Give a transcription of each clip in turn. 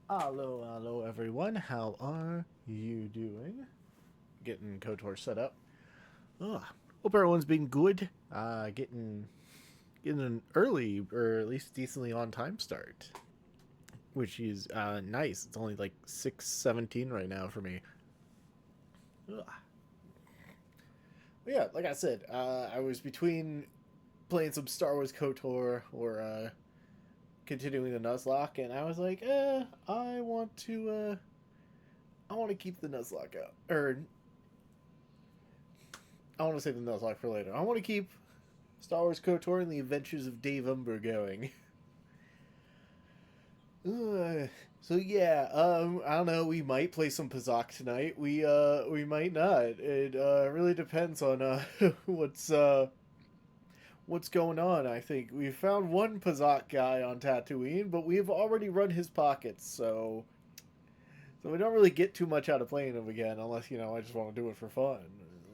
Hello everyone. How are you doing? Getting Kotor set up. Ugh. Hope everyone's been good. Getting an early or at least decently on time start, which is nice. It's only like 6:17 right now for me. Ugh. But yeah, like I said, I was between playing some Star Wars Kotor or continuing the Nuzlocke, and I was like, I want to keep the Nuzlocke out, or I want to save the Nuzlocke for later. I want to keep Star Wars KOTOR and the Adventures of Dave Umber going. So yeah, I don't know. We might play some Pazak tonight. We might not. It really depends on what's going on. I think we found one Pazak guy on Tatooine, but we have already run his pockets, so we don't really get too much out of playing him again, unless I just want to do it for fun.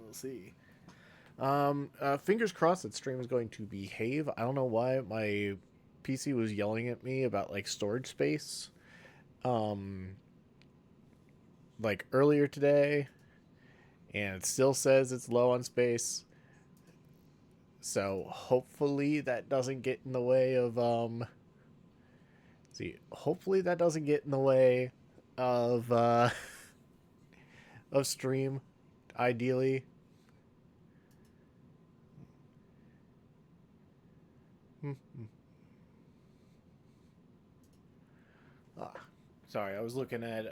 We'll see. Fingers crossed that stream is going to behave. I don't know why my PC was yelling at me about like storage space. Um, like earlier today, and it still says it's low on space. So hopefully that doesn't get in the way of see. Hopefully that doesn't get in the way of of stream. Ideally. Ah, sorry, I was looking at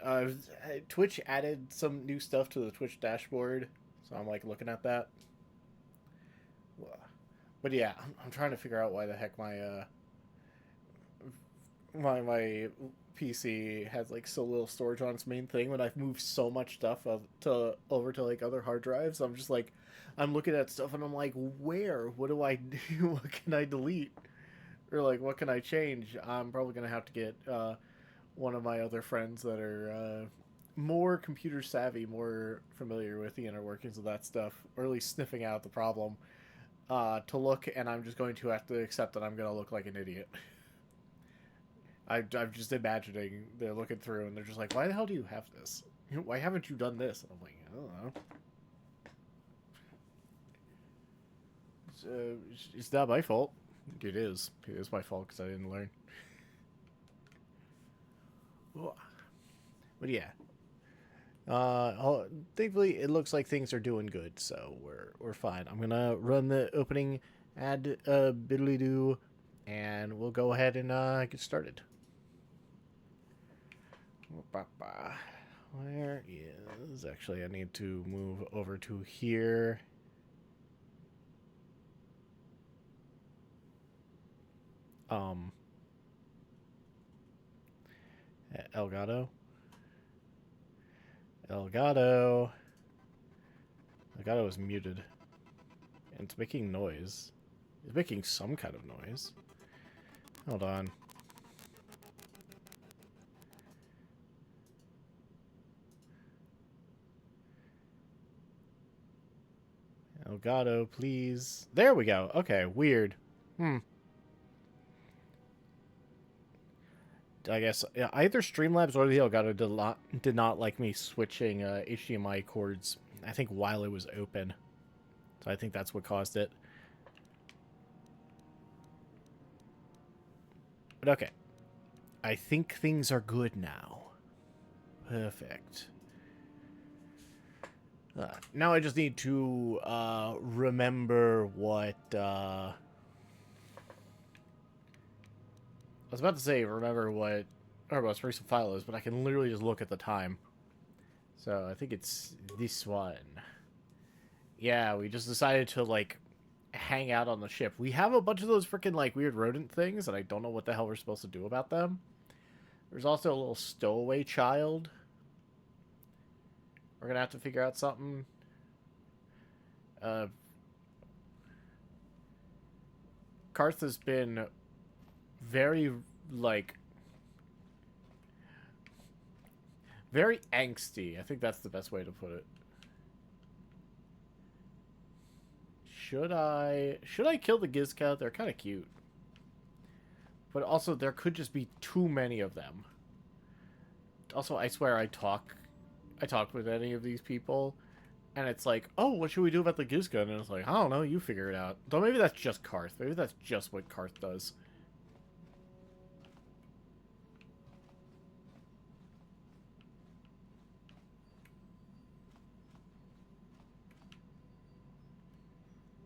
Twitch added some new stuff to the Twitch dashboard, so I'm like looking at that. But yeah, I'm trying to figure out why the heck my PC has like so little storage on its main thing when I've moved so much stuff to over to like other hard drives. I'm just like, I'm looking at stuff and I'm like, where? What do I do? What can I delete? Or like, what can I change? I'm probably gonna have to get one of my other friends that are more computer savvy, more familiar with the inner workings of that stuff, or at least sniffing out the problem, to look, and I'm just going to have to accept that I'm going to look like an idiot. I'm just imagining they're looking through and they're just like, why the hell do you have this? Why haven't you done this? And I'm like, I don't know. It's not my fault. It is. It is my fault because I didn't learn. But yeah, thankfully, it looks like things are doing good, so we're fine. I'm gonna run the opening ad biddly do, and we'll go ahead and get started. Where is actually? I need to move over to here. Um, Elgato. Elgato. Elgato is muted. And it's making noise. It's making some kind of noise. Hold on. Elgato, please. There we go. Okay, weird. I guess either Streamlabs or the Elgato did not like me switching HDMI cords, I think, while it was open. So I think that's what caused it. But okay. I think things are good now. Perfect. Now I just need to remember what... I was about to say remember what our most recent file is, but I can literally just look at the time. So I think it's this one. Yeah, we just decided to, like, hang out on the ship. We have a bunch of those freaking, like, weird rodent things, and I don't know what the hell we're supposed to do about them. There's also a little stowaway child. We're gonna have to figure out something. Karth has been very, like, very angsty. I think that's the best way to put it. Should I kill the Gizka? They're kind of cute. But also, there could just be too many of them. Also, I swear I talk with any of these people, and it's like, oh, what should we do about the Gizka? And it's like, I don't know, you figure it out. Though maybe that's just Karth. Maybe that's just what Karth does.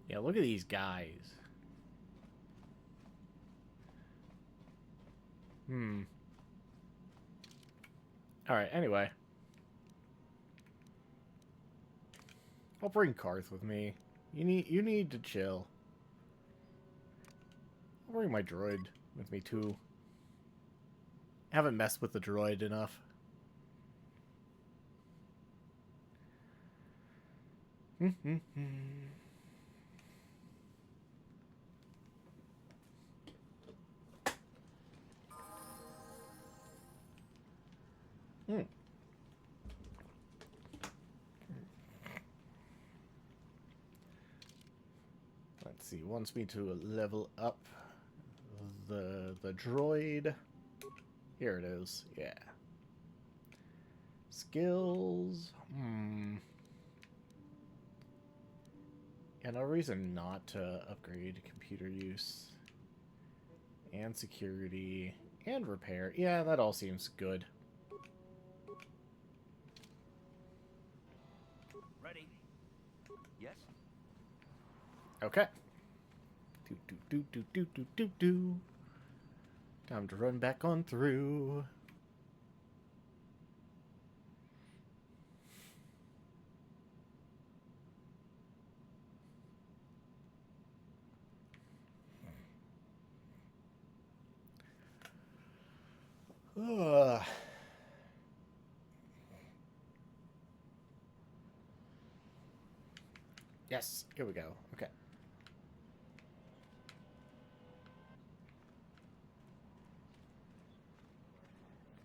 Yeah, look at these guys. Alright, anyway. I'll bring Karth with me. You need to chill. I'll bring my droid with me too. I haven't messed with the droid enough. Let's see, wants me to level up the droid. Here it is, yeah. Skills. Yeah, no reason not to upgrade computer use. And security. And repair. Yeah, that all seems good. Ready? Yes? Okay. Do. Time to run back on through. Yes, here we go. Okay.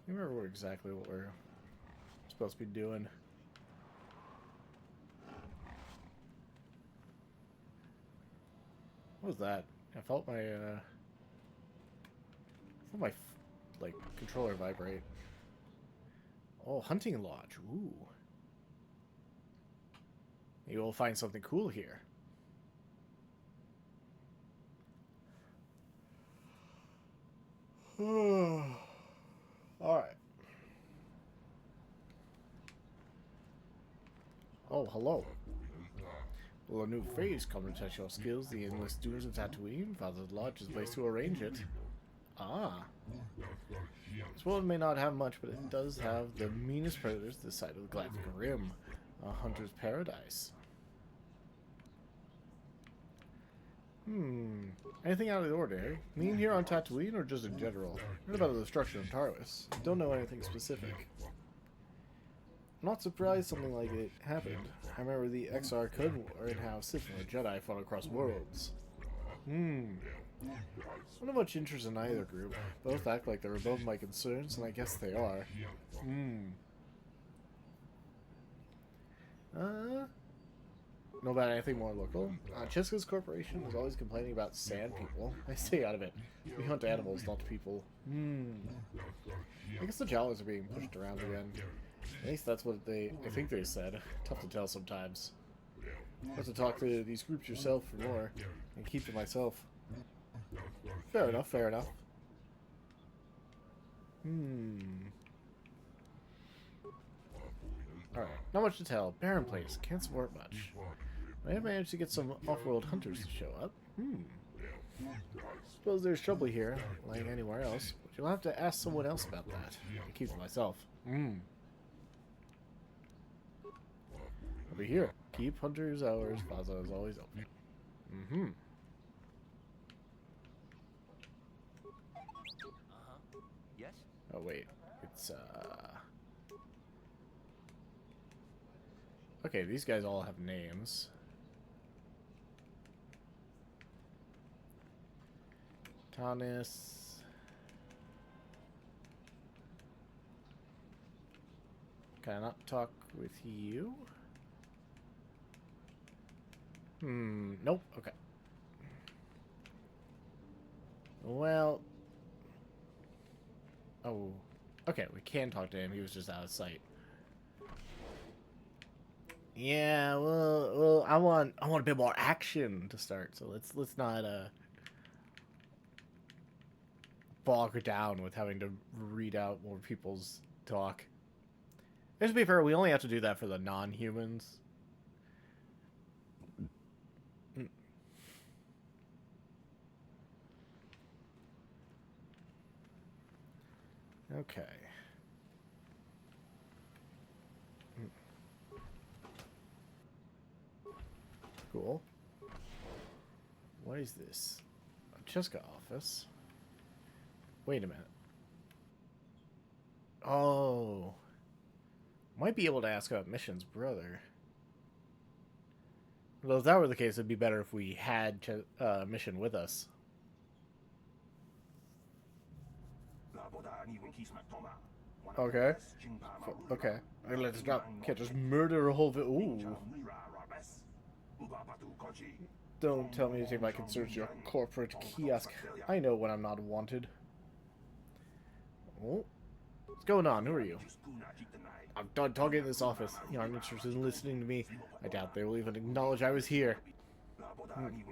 I remember exactly what we're supposed to be doing. What was that? I felt my like controller vibrate. Oh, hunting lodge. Ooh. Maybe we'll find something cool here. Alright. Oh, hello. Will a new phase come to test your skills? The endless dunes of Tatooine? Father's Lodge is the place to arrange it. Ah. This world may not have much, but it does have the meanest predators this side of the Galactic Rim. A hunter's paradise. Anything out of the ordinary? Mean here on Tatooine or just in general? Heard about the destruction of Tarwis. Don't know anything specific. I'm not surprised something like it happened. I remember the XR Code War and how Sith and the Jedi fought across worlds. Don't have much interest in either group. Both act like they're above my concerns, and I guess they are. Know about anything more local? Cheska's Corporation is always complaining about sand people. I stay out of it. We hunt animals, not people. I guess the Jawas are being pushed around again. At least that's what I think they said. Tough to tell sometimes. I have to talk to these groups yourself for more, and keep to myself. Fair enough, fair enough. Alright, not much to tell. Barren place, can't support much. I have managed to get some off-world hunters to show up. Suppose there's trouble here, like anywhere else, but you'll have to ask someone else about that. I keep to myself. Over here. Keep hunters' hours. Plaza is always open. Yes? Oh, wait. It's, okay, these guys all have names. Tanis. Can I not talk with you? Nope. Okay. Well. Oh. Okay, we can talk to him. He was just out of sight. Yeah, well, I want a bit more action to start. So let's not bog down with having to read out more people's talk. Just to be fair, we only have to do that for the non-humans. Okay. Cool. What is this? A Cheska office. Wait a minute. Oh. Might be able to ask about Mission's brother. Well, if that were the case, it'd be better if we had Mission with us. Okay. Okay. Let's not can't just murder a whole Ooh. Don't tell me to take my concerns to your corporate kiosk. I know when I'm not wanted. Oh. What's going on? Who are you? I'm done talking in this office. You aren't interested in listening to me. I doubt they will even acknowledge I was here.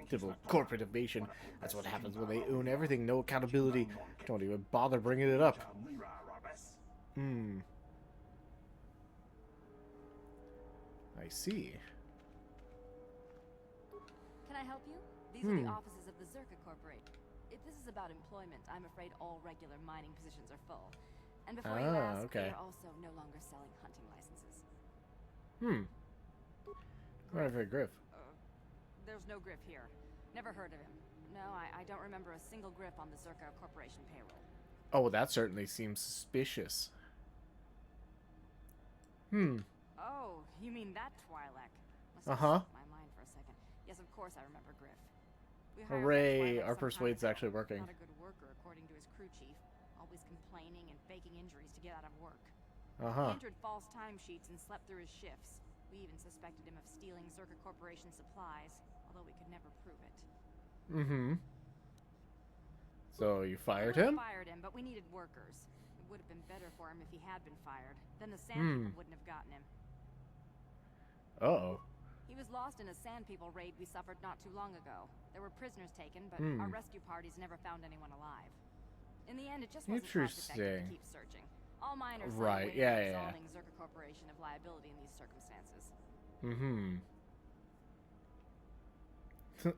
Typical corporate evasion. That's what happens when they own everything. No accountability. Don't even bother bringing it up. I see. Can I help you? These are the offices of the Zerka Corporation. If this is about employment, I'm afraid all regular mining positions are full. And before you ask, okay. we're also no longer selling hunting licenses. Alright, for Griff. There's no Griff here. Never heard of him. No, I don't remember a single Griff on the Zerka Corporation payroll. Oh, well, that certainly seems suspicious. Oh, you mean that Twi'lek? Uh-huh. My mind for a second. Yes, of course I remember Griff. We Hooray, our persuade's actually working. Not a good worker, according to his crew chief. Always complaining and faking injuries to get out of work. Uh-huh. He entered false timesheets and slept through his shifts. We even suspected him of stealing Zerka Corporation supplies, although we could never prove it. So you fired We him? fired him, but we needed workers. It would have been better for him if he had been fired. Then the Sand People wouldn't have gotten him. Uh-oh. He was lost in a Sand People raid we suffered not too long ago. There were prisoners taken, but our rescue parties never found anyone alive. In the end, it just wasn't cost effective to keep searching. All miners Right, yeah. absolving Zerka Corporation of liability in these circumstances.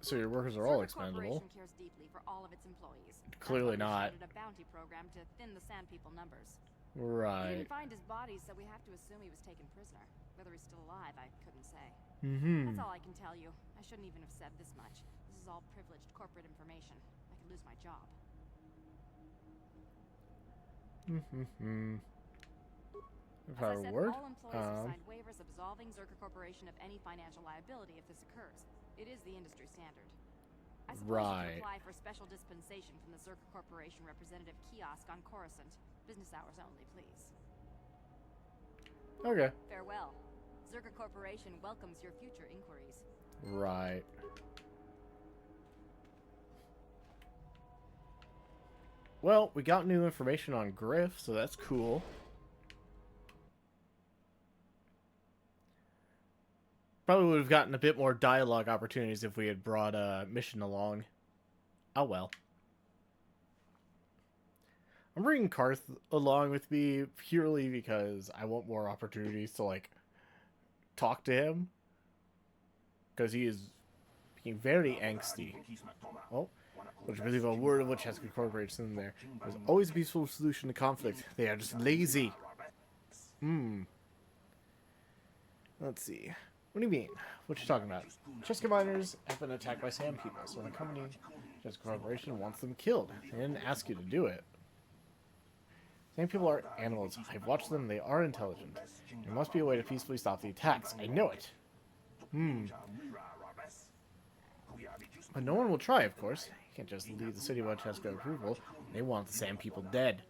So your workers are all Zerka expendable. Corporation cares deeply for all of its employees. Clearly That's why not. we started a bounty program to thin the Sand People numbers. We Right. didn't find his body, so we have to assume he was taken prisoner. Whether he's still alive, I couldn't say. That's all I can tell you. I shouldn't even have said this much. This is all privileged corporate information. I could lose my job. If As I I said, were, all employees have signed waivers absolving Zerka Corporation of any financial liability if this occurs. It is the industry standard. I suppose you Right. can apply for special dispensation from the Zerka Corporation representative kiosk on Coruscant. Business hours only, please. Okay. Farewell. Zerka Corporation welcomes your future inquiries. Right. Well, we got new information on Griff, so that's cool. Probably would have gotten a bit more dialogue opportunities if we had brought Mission along. Oh well. I'm bringing Karth along with me purely because I want more opportunities to, like, talk to him. Because he is being very angsty. Oh, would you believe a word of what Cheska Corporation in there? There's always a peaceful solution to conflict. They are just lazy. Let's see. What do you mean? What you talking about? Cheska miners have been attacked by Sand People, so the company, Cheska Corporation, wants them killed. They didn't ask you to do it. Sand People are animals. I've watched them. They are intelligent. There must be a way to peacefully stop the attacks. I know it. But no one will try, of course. You can't just leave the city without Cheska approval. They want the Sand People dead.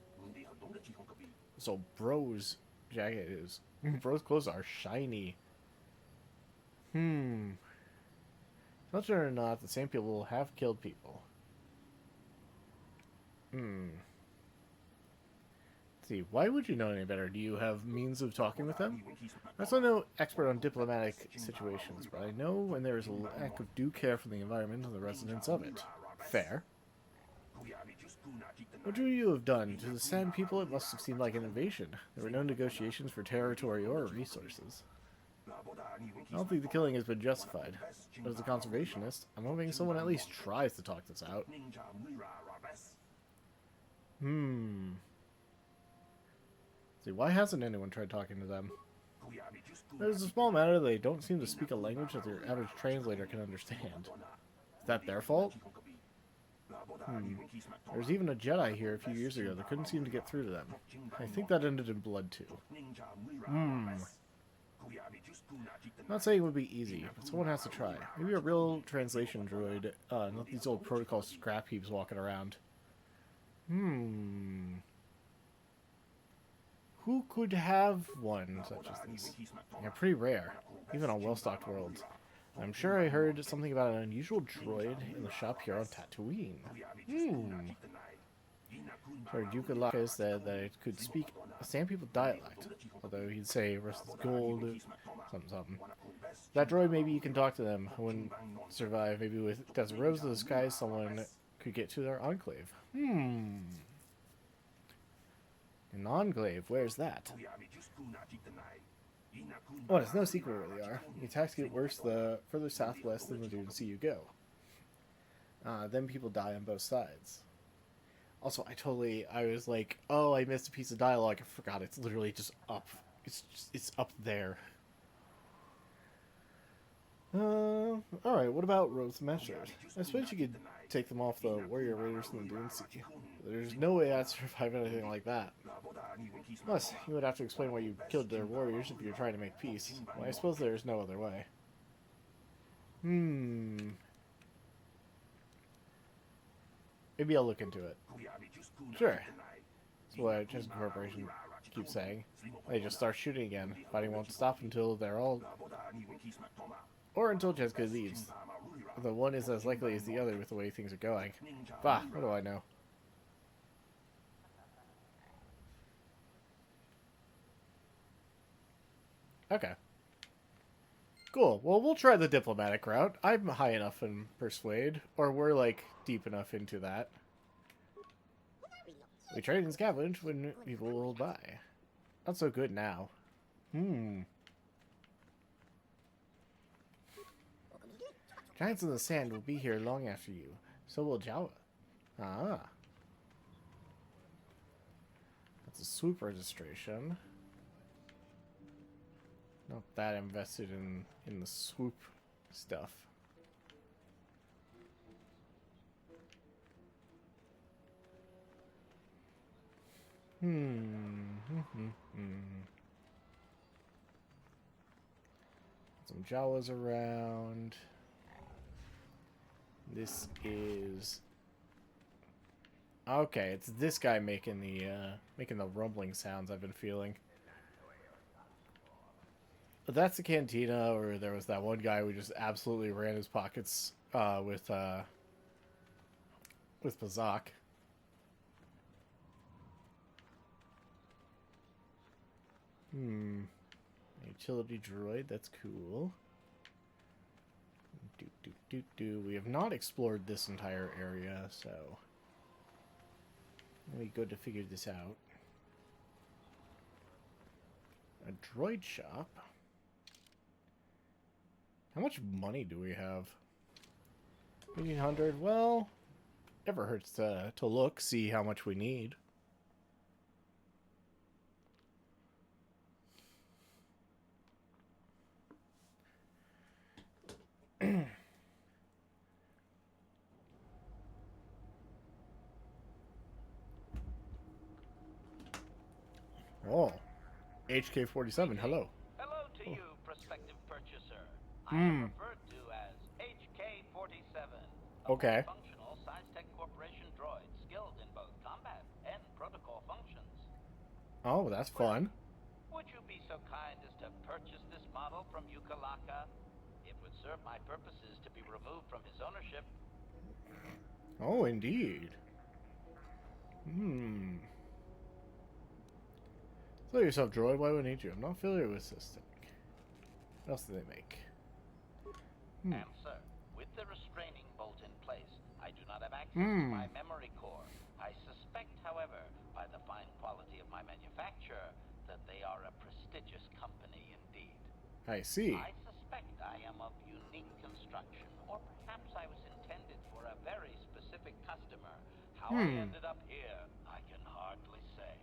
So Bro's jacket is... Bro's clothes are shiny. Not sure or not, the Sand People have killed people. Let's See, why would you know any better? Do you have means of talking with them? I'm also no expert on diplomatic situations, but I know when there is a lack of due care for the environment and the residents of it. Fair. What would you have done? To the Sand people, it must have seemed like an invasion. There were no negotiations for territory or resources. I don't think the killing has been justified. But as a conservationist, I'm hoping someone at least tries to talk this out. See, why hasn't anyone tried talking to them? There's a small matter they don't seem to speak a language that your average translator can understand. Is that their fault? There was even a Jedi here a few years ago that couldn't seem to get through to them. I think that ended in blood, too. Not saying it would be easy, but someone has to try. Maybe a real translation droid, not these old protocol scrap heaps walking around. Who could have one such as this? Yeah, pretty rare, even on well-stocked worlds. I'm sure I heard something about an unusual droid in the shop here on Tatooine. Sorry, Duke Laka said that it could speak a Sand People dialect, although he'd say versus gold, something. That droid, maybe you can talk to them. I wouldn't survive. Maybe with Desert Rose of the Sky, someone could get to their enclave. An enclave? Where's that? Oh, it's no secret where they are. The attacks get worse the further southwest than the Dune Sea you go. Then people die on both sides. Also, I was like, oh, I missed a piece of dialogue. I forgot. It's literally just up. It's up there. Alright, what about Rose's measures? I suppose you could take them off the warrior raiders in the Dune Sea. There's no way I'd survive anything like that. Plus, you would have to explain why you killed their warriors if you're trying to make peace. Well, I suppose there's no other way. Maybe I'll look into it. Sure. That's what Chesed Corporation keeps saying. They just start shooting again. Fighting won't stop until they're all... Or until Jessica leaves. The one is as likely as the other with the way things are going. Bah, what do I know? Okay. Cool. Well, we'll try the diplomatic route. I'm high enough in Persuade, or we're, like, deep enough into that. We trade and scavenge when people roll by. Not so good now. Giants in the sand will be here long after you. So will Jawa. Ah. That's a swoop registration. Not that invested in the swoop stuff. Some Jawas around. This is okay. It's this guy making the rumbling sounds I've been feeling. But that's the cantina, or there was that one guy who just absolutely ran his pockets with Bazak. Utility droid. That's cool. We have not explored this entire area, so it'll be good to figure this out. A droid shop. How much money do we have? 1,800. Well, never hurts to look, see how much we need. Oh, HK-47. Hello. Hello to you, prospective purchaser. I am referred to as HK-47. Okay. Functional Science-Tech Corporation droid skilled in both combat and protocol functions. Oh, that's fun. Would you be so kind as to purchase this model from Yukalaka? It would serve my purposes to be removed from his ownership. Oh, indeed. Slow yourself, droid. Why would I need you? I'm not familiar with this thing. What else do they make? Answer. With the restraining bolt in place, I do not have access to my memory core. I suspect, however, by the fine quality of my manufacture, that they are a prestigious company indeed. I see. I suspect I am of unique construction, or perhaps I was intended for a very specific customer. How I ended up here, I can hardly say.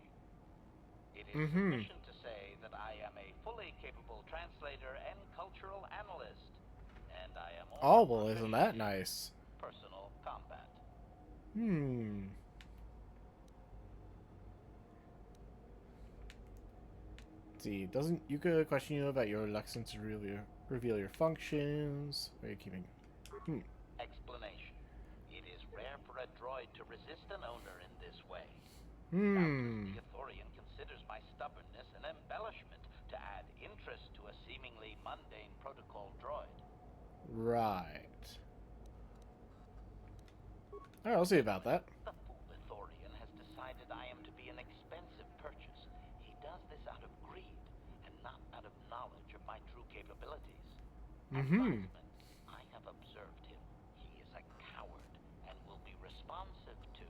It is sufficient to say that I am a fully capable translator and cultural analyst, and I am Oh, also well, isn't that nice? personal combat. Let's see, doesn't Yuka question you about your license to reveal your functions? What are you keeping? Explanation. It is rare for a droid to resist an owner in this way. The Kothorian considers my stubbornness an embellishment to add interest to a seemingly mundane protocol droid. Right. Alright, I'll see about that. The fool Ithorian has decided I am to be an expensive purchase. He does this out of greed, and not out of knowledge of my true capabilities. I have observed him. He is a coward, and will be responsive to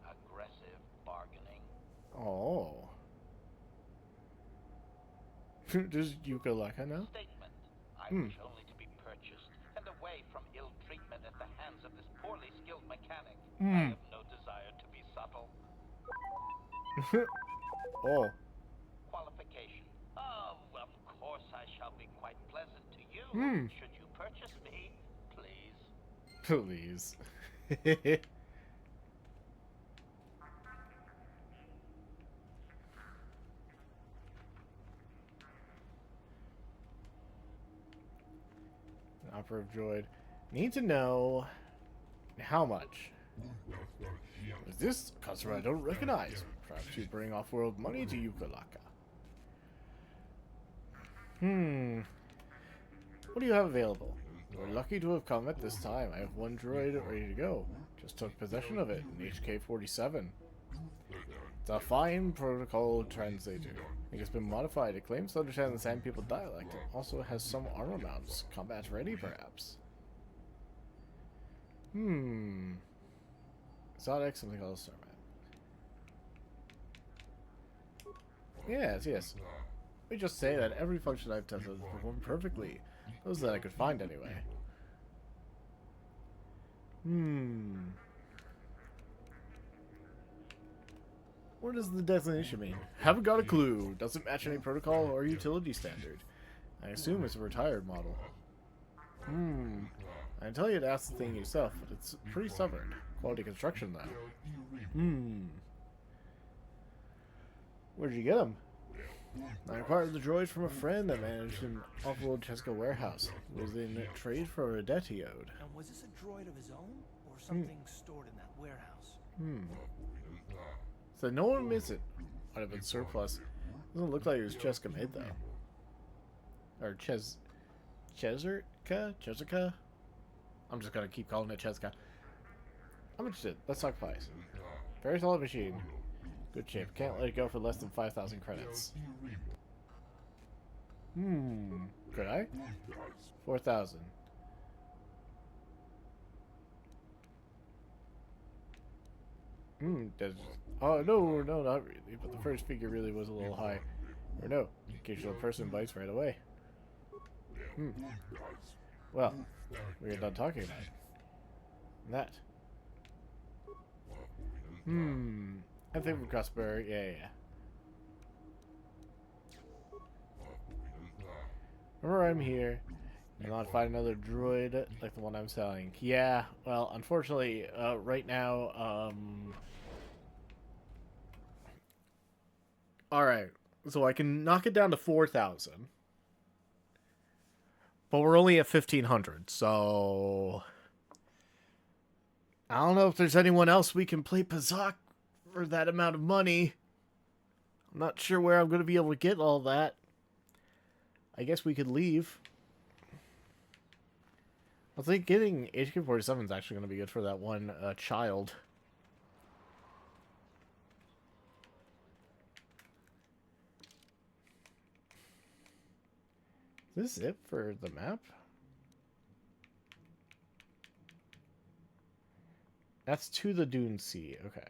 aggressive bargaining. Oh. Does Yuka like her now? Statement. I wish only to be purchased, and away from ill treatment at the hands of this poorly skilled mechanic. I have no desire to be subtle. Oh. Qualification. Oh, of course I shall be quite pleasant to you. Should you purchase me, please. Please. Operative droid. Need to know how much. Is this a customer I don't recognize? Perhaps you bring off-world money to Yukalaka. What do you have available? We're lucky to have come at this time. I have one droid ready to go. Just took possession of it, an HK-47. It's a fine protocol translator. I think it's been modified. It claims to understand the Sand People dialect. It also has some armor mounts. Combat ready, perhaps. Exotic, something else. Yes, yes. Let me just say that every function I've tested has performed perfectly. Those that I could find, anyway. What does the designation mean? Haven't got a clue. Doesn't match any protocol or utility standard. I assume it's a retired model. I can tell you to ask the thing yourself, but it's pretty stubborn. Quality construction, though. Where'd you get him? I acquired the droid from a friend that managed an off-world Cheska warehouse. It was in trade for a debt he owed. And was this a droid of his own, or something stored in that warehouse? So no one miss it. Might have been surplus. Doesn't look like it was Cheska made, though. Or Cheska? I'm just gonna keep calling it Cheska. I'm interested. Let's talk price. Very solid machine. Good shape. Can't let it go for less than 5,000 credits. Could I? 4,000. Oh, no, not really. But the first figure really was a little high. Or no, occasional person bites right away. Well, we are done talking about it. That. I think from Crossbury, yeah. Remember, I'm here. You'll not find another droid like the one I'm selling. Yeah, well, unfortunately, right now, Alright, so I can knock it down to 4,000. But we're only at 1,500, so... I don't know if there's anyone else we can play Pazak for that amount of money. I'm not sure where I'm going to be able to get all that. I guess we could leave. I think getting HK-47 is actually going to be good for that one child. Is this it for the map? That's to the Dune Sea. Okay.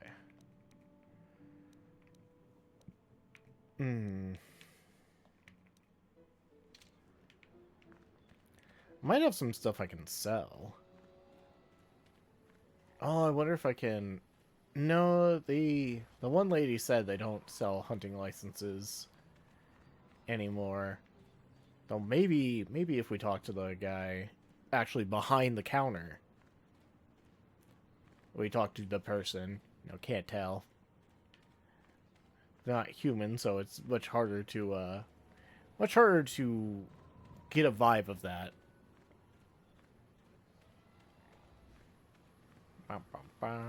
Might have some stuff I can sell. Oh, I wonder if I can... No, the one lady said they don't sell hunting licenses anymore. So maybe if we talk to the guy actually behind the counter. We talk to the person. Can't tell. They're not human, so it's much harder to get a vibe of that. Ba, ba, ba.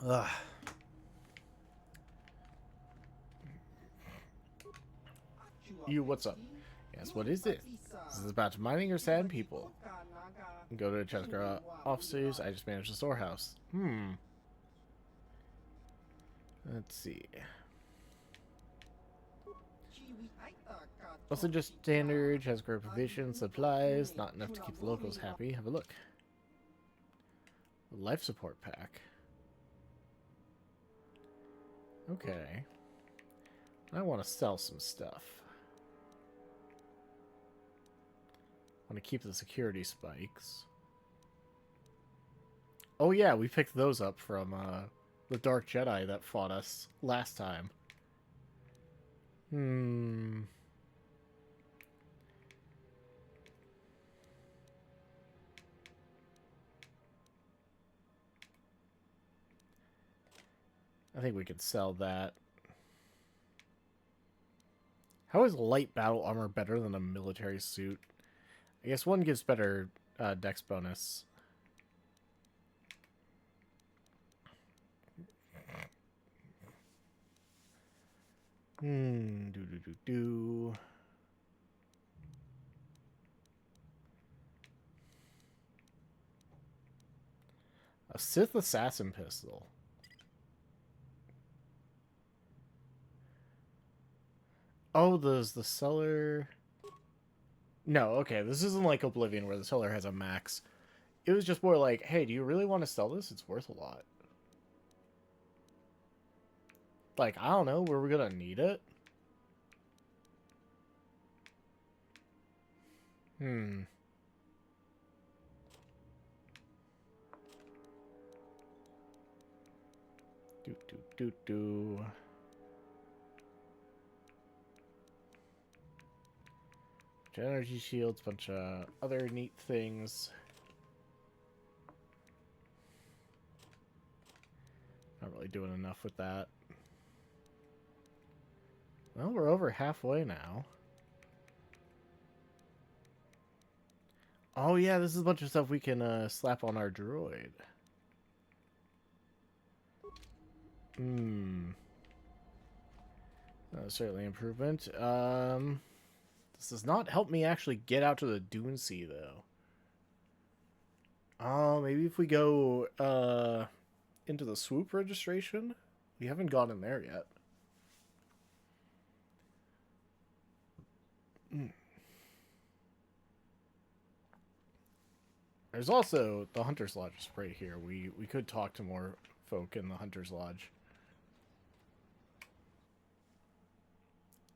Ugh. You, what's up? Yes, what is it? This is about mining or sand people. Go to the Chesker officers. I just managed the storehouse. Let's see. Also just standard Chesker provision supplies. Not enough to keep the locals happy. Have a look. Life support pack. Okay. I want to sell some stuff. I want to keep the security spikes. Oh yeah, we picked those up from the Dark Jedi that fought us last time. I think we could sell that. How is light battle armor better than a military suit? I guess one gives better dex bonus. Do. A Sith assassin pistol. Oh, does the seller... No, okay, this isn't like Oblivion where the seller has a max. It was just more like, hey, do you really want to sell this? It's worth a lot. Like, I don't know, were we gonna need it? Do. Energy shields, bunch of other neat things. Not really doing enough with that. Well, we're over halfway now. Oh yeah, this is a bunch of stuff we can slap on our droid. Certainly improvement. This does not help me actually get out to the Dune Sea, though. Oh, maybe if we go into the swoop registration? We haven't gone in there yet. There's also the Hunter's Lodge is right here. We could talk to more folk in the Hunter's Lodge.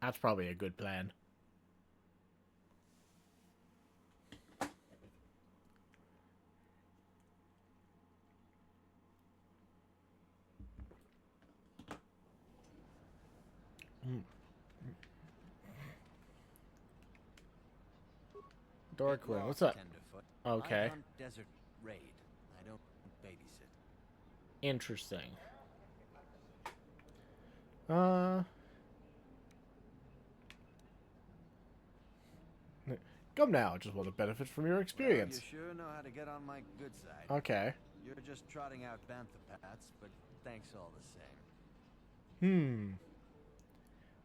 That's probably a good plan. Dorquin, what's up? Okay. I hunt desert raid. I don't babysit. Interesting. Come now, just want to benefit from your experience. Well, you sure know how to get on my good side. Okay. You're just trotting out bantha paths, but thanks all the same.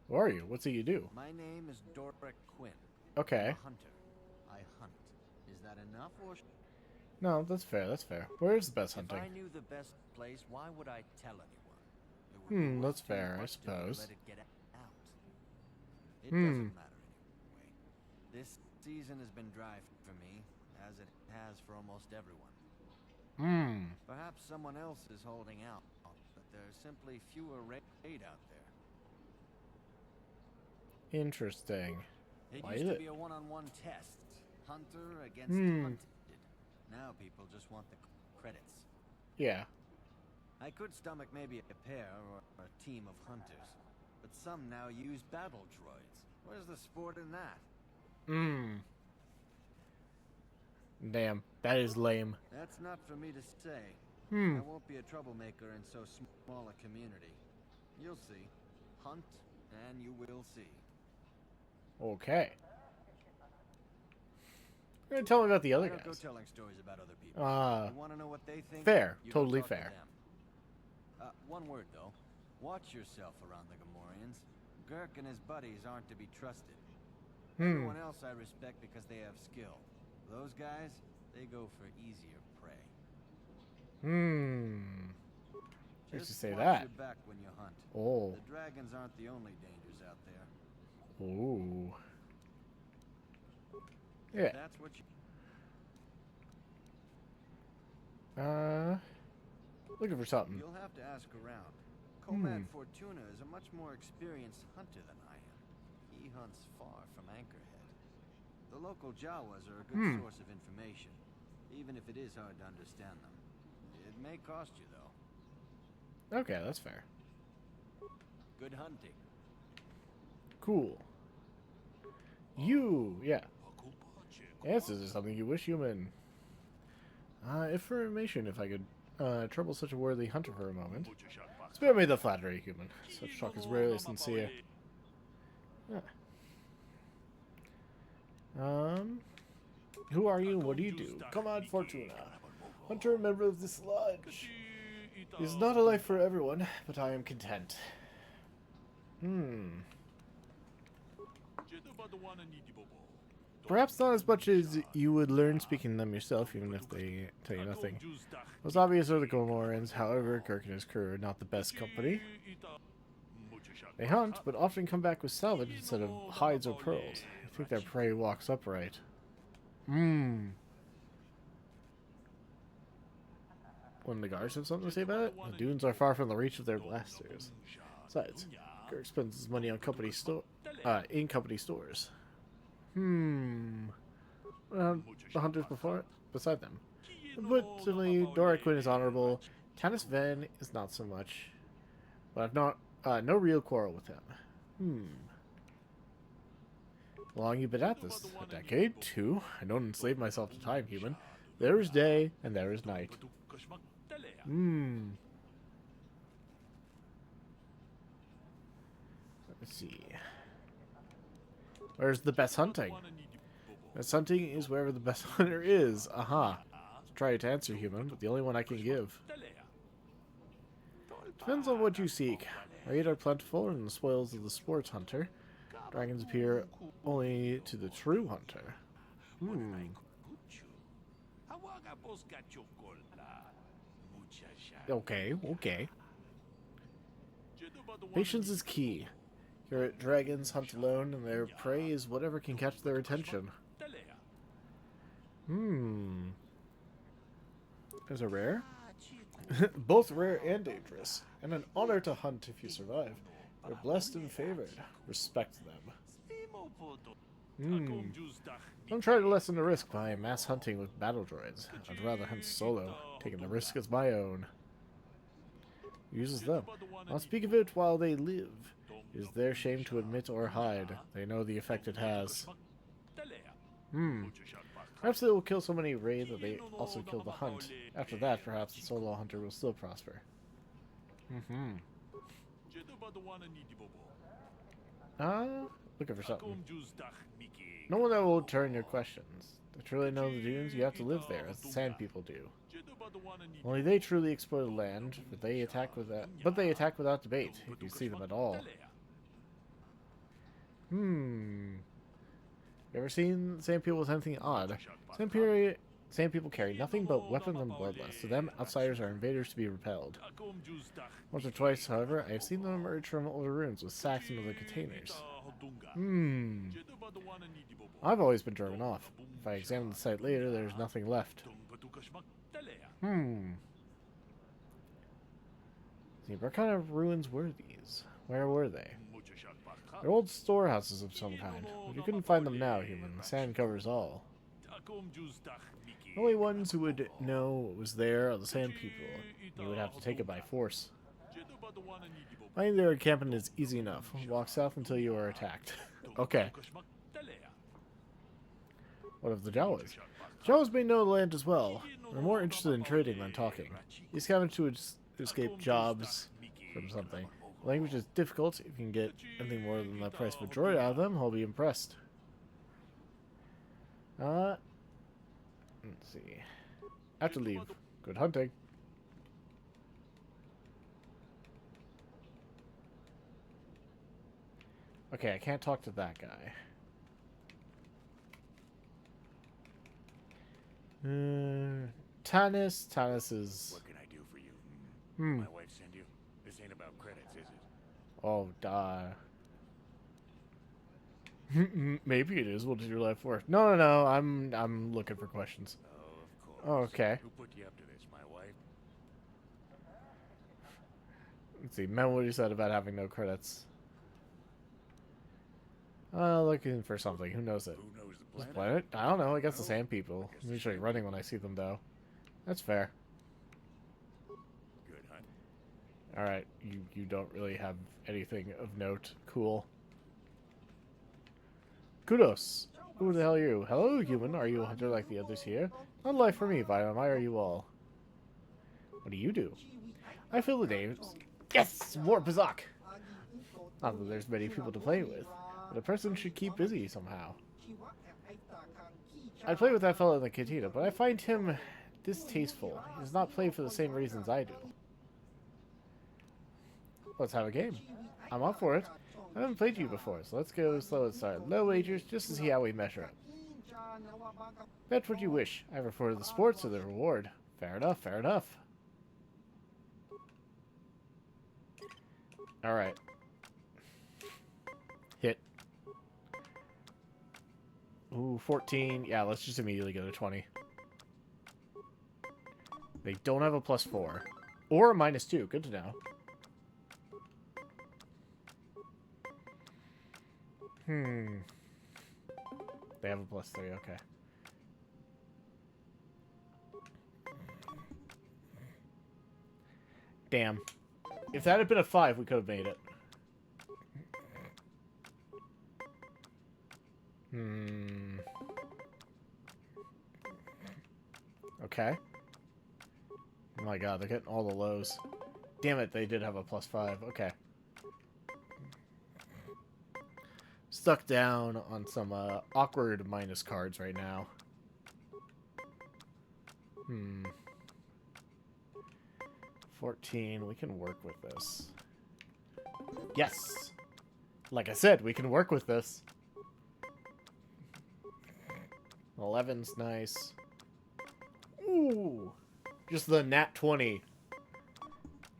Who are you? What's it you do? My name is Doric Quinn. Okay. I'm a hunter. I hunt. Is that enough, or? No, that's fair. That's fair. Where is the best hunting? If I knew the best place, why would I tell anyone? It would be worth That's too fair, I much to me to suppose. let it get out. It doesn't matter anyway. This season has been dry for me, as it has for almost everyone. Perhaps someone else is holding out, but there's simply fewer raid out there. Interesting. It Why used is to it? be a one-on-one test, hunter against hunted. Now people just want the credits. Yeah. I could stomach maybe a pair or a team of hunters, but some now use battle droids. Where's the sport in that? Damn, that is lame. That's not for me to say. I won't be a troublemaker in so small a community. You'll see. Hunt, and you will see. Okay. You're gonna tell me about the other I don't go guys. telling stories about other people. You want to know what they think? Fair. You go Totally talk to fair. them. One word though. Watch yourself around the Gamorreans. Gurk and his buddies aren't to be trusted. Everyone else I respect because they have skill. Those guys, they go for easier prey. Makes you Just say watch that. your back when you hunt. Oh. The dragons aren't the only dangers out there. Ooh. If Yeah. that's what you... Looking for something. You'll have to ask around. Comad Fortuna is a much more experienced hunter than I am. He hunts far from Anchorhead. The local Jawas are a good source of information, even if it is hard to understand them. It may cost you, though. Okay, that's fair. Good hunting. Cool. Yeah. Answers is something you wish human. Information, if I could trouble such a worthy hunter for a moment. Spare me the flattery, human. Such talk is rarely sincere. Who are you and what do you do? Comad Fortuna. Hunter, member of this lodge. It is not a life for everyone, but I am content. Perhaps not as much as you would learn speaking them yourself, even if they tell you nothing. Most obvious are the Gomorrans, however, Kirk and his crew are not the best company. They hunt, but often come back with salvage instead of hides or pearls. I think their prey walks upright. One of the guards have something to say about it? The dunes are far from the reach of their blasters. Besides, Kirk spends his money on company in company stores. The hunters beside them. But certainly, Dora Quinn is honorable. Tanis Ven is not so much. But I've not no real quarrel with him. How long you been at this? A decade? 2? I don't enslave myself to time, human. There is day, and there is night. Let's see. Where's the best hunting? Best hunting is wherever the best hunter is. Aha. Try to answer, human, but the only one I can give. Depends on what you seek. Raid are plentiful and the spoils of the sports hunter. Dragons appear only to the true hunter. Okay. Patience is key. Your dragons hunt alone, and their prey is whatever can catch their attention. There's a rare? Both rare and dangerous, and an honor to hunt if you survive. You're blessed and favored. Respect them. Don't try to lessen the risk by mass hunting with battle droids. I'd rather hunt solo, taking the risk as my own. Uses them. I'll speak of it while they live. It is their shame to admit or hide. They know the effect it has. Perhaps they will kill so many raid that they also kill the hunt. After that, perhaps the solo hunter will still prosper. Looking for something. No one that will return your questions. To truly know the dunes, you have to live there, as the sand people do. Only they truly explore the land, but they attack without debate, if you see them at all. You ever seen sand people with anything odd? Sand people carry nothing but weapons and bloodlust. To them, outsiders are invaders to be repelled. Once or twice, however, I have seen them emerge from older ruins with sacks and other containers. I've always been driven off. If I examine the site later, there's nothing left. See, what kind of ruins were these? Where were they? They're old storehouses of some kind. But you couldn't find them now, human. The sand covers all. The only ones who would know what was there are the sand people. You would have to take it by force. Finding their encampment is easy enough. Walk south until you are attacked. Okay. What of the Jawas? Jawas may know the land as well. They're more interested in trading than talking. These scavenge to escape jobs from something. The language is difficult. If you can get anything more than the price of a droid out of them, I'll be impressed. Let's see. I have to leave. Good hunting. Okay, I can't talk to that guy. Tanis. Tanis is... What can I do for you? My wife sent you? This ain't about credits, is it? Oh, maybe it is. What did your life worth? No. I'm looking for questions. Oh, of course. Oh, okay. Who put you up to this, my wife? Let's see. Remember what you said about having no credits. Looking for something. Who knows it? Who knows the This planet? planet? I don't know. I guess the sand people. I'm usually running when I see them, though. That's fair. Good hunt. Alright, you don't really have anything of note. Cool. Kudos. Who the hell are you? Hello, human. Are you a hunter like the others here? Not life for me, but I admire you all. What do you do? I fill the names. Yes! More Bazak! Not that there's many people to play with, but a person should keep busy somehow. I'd play with that fellow in the cantina, but I find him distasteful. He does not play for the same reasons I do. Let's have a game. I'm up for it. I haven't played you before, so let's go slow and start. Low wagers, just to see how we measure up. Bet what you wish. I prefer the sports or the reward. Fair enough, fair enough. Alright. Hit. Ooh, 14. Yeah, let's just immediately go to 20. They don't have a +4. Or a -2. Good to know. They have a +3. Okay. Damn. If that had been a 5, we could have made it. Okay. Oh my god, they're getting all the lows. Damn it, they did have a +5. Okay. Stuck down on some awkward minus cards right now. 14. We can work with this. Yes! Like I said, we can work with this. 11's nice. Ooh! Just the nat 20.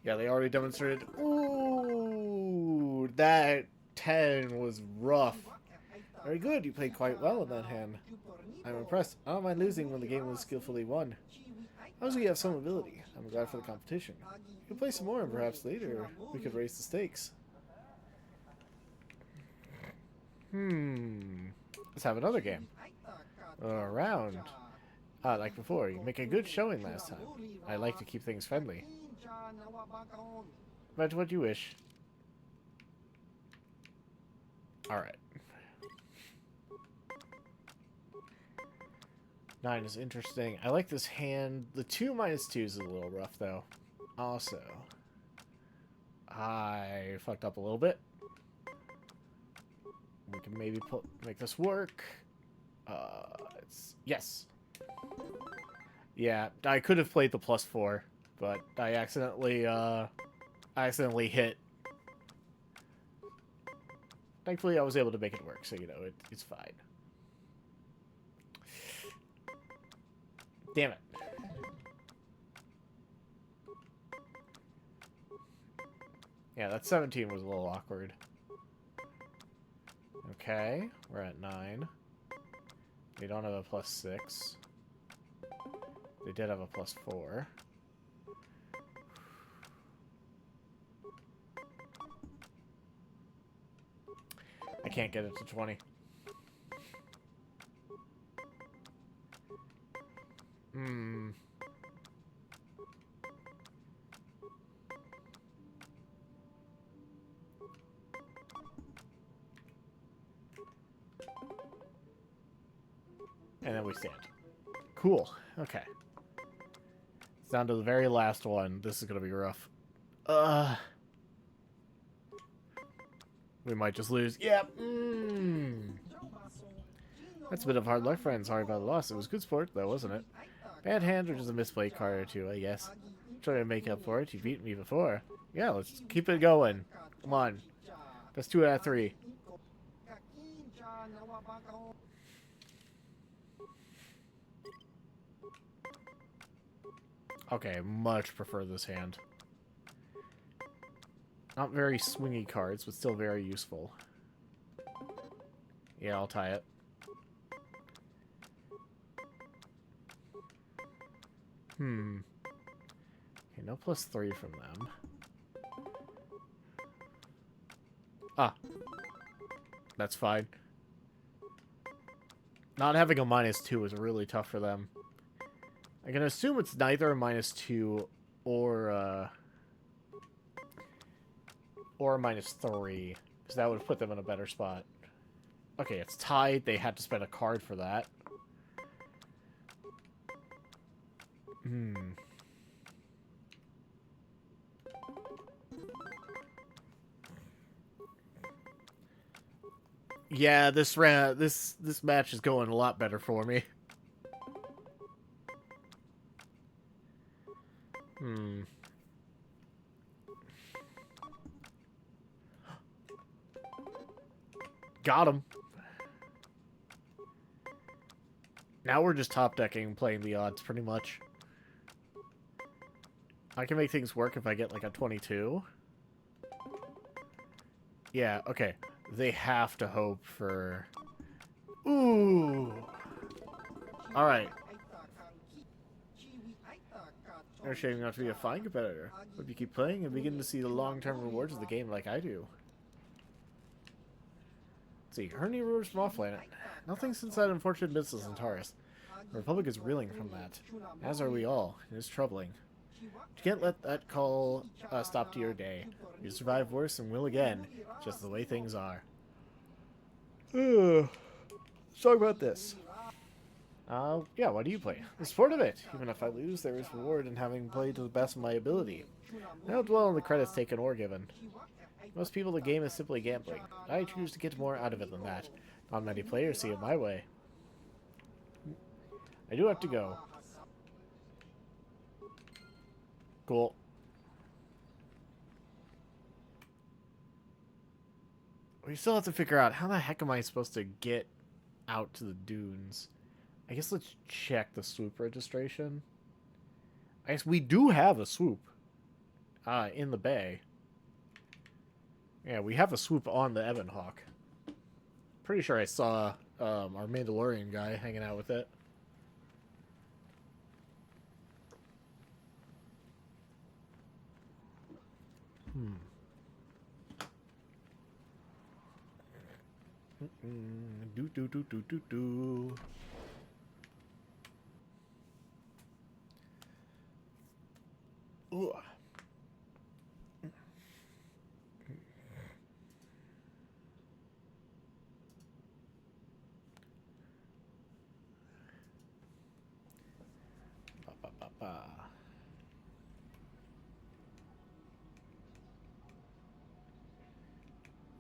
Yeah, they already demonstrated. Ooh! That 10 was rough. Very good, you played quite well in that hand. I'm impressed. I don't mind losing when the game was skillfully won. Obviously you have some ability. I'm glad for the competition. You can play some more and perhaps later we could raise the stakes. Let's have another game. Round. Like before, you make a good showing last time. I like to keep things friendly. But what you wish. Alright. 9 is interesting. I like this hand. The 2 -2 is a little rough, though. Also, I fucked up a little bit. We can maybe make this work. Yes. Yeah, I could have played the +4, but I accidentally hit Thankfully, I was able to make it work, so, you know, it's fine. Damn it. Yeah, that 17 was a little awkward. Okay, we're at 9. They don't have a +6. They did have a +4. I can't get it to 20. Hmm. And then we stand. Cool. Okay. It's down to the very last one. This is going to be rough. We might just lose. Yep. That's a bit of hard luck, friend. Sorry about the loss. It was good sport, though, wasn't it? Bad hand or just a misplayed card or two, I guess. Try to make up for it. You beat me before. Yeah, let's keep it going. Come on. That's 2 out of 3. Okay, much prefer this hand. Not very swingy cards, but still very useful. Yeah, I'll tie it. Okay, no +3 from them. Ah. That's fine. Not having a -2 is really tough for them. I can assume it's neither a -2 or a -3, because that would put them in a better spot. Okay, it's tied. They had to spend a card for that. Yeah, this match is going a lot better for me. Got him. Now we're just top decking and playing the odds pretty much. I can make things work if I get like a 22. Yeah, okay. They have to hope for... Ooh! Alright. You're shaping up to be a fine competitor. Hope you keep playing and begin to see the long-term rewards of the game like I do. Let's see, Hernia rumors from off-planet. Nothing since that unfortunate business in Taurus. The Republic is reeling from that. As are we all. It is troubling. You can't let that call stop to your day. You survive worse and will again, just the way things are. Let's talk about this. Yeah, why do you play? The sport of it. Even if I lose, there is reward in having played to the best of my ability. I don't dwell on the credits taken or given. Most people, the game is simply gambling. I choose to get more out of it than that. Not many players see it my way. I do have to go. Cool. We still have to figure out how the heck am I supposed to get out to the dunes. I guess let's check the swoop registration. I guess we do have a swoop in the bay. Yeah, we have a swoop on the Ebonhawk. Pretty sure I saw our Mandalorian guy hanging out with it. Do. Ooh.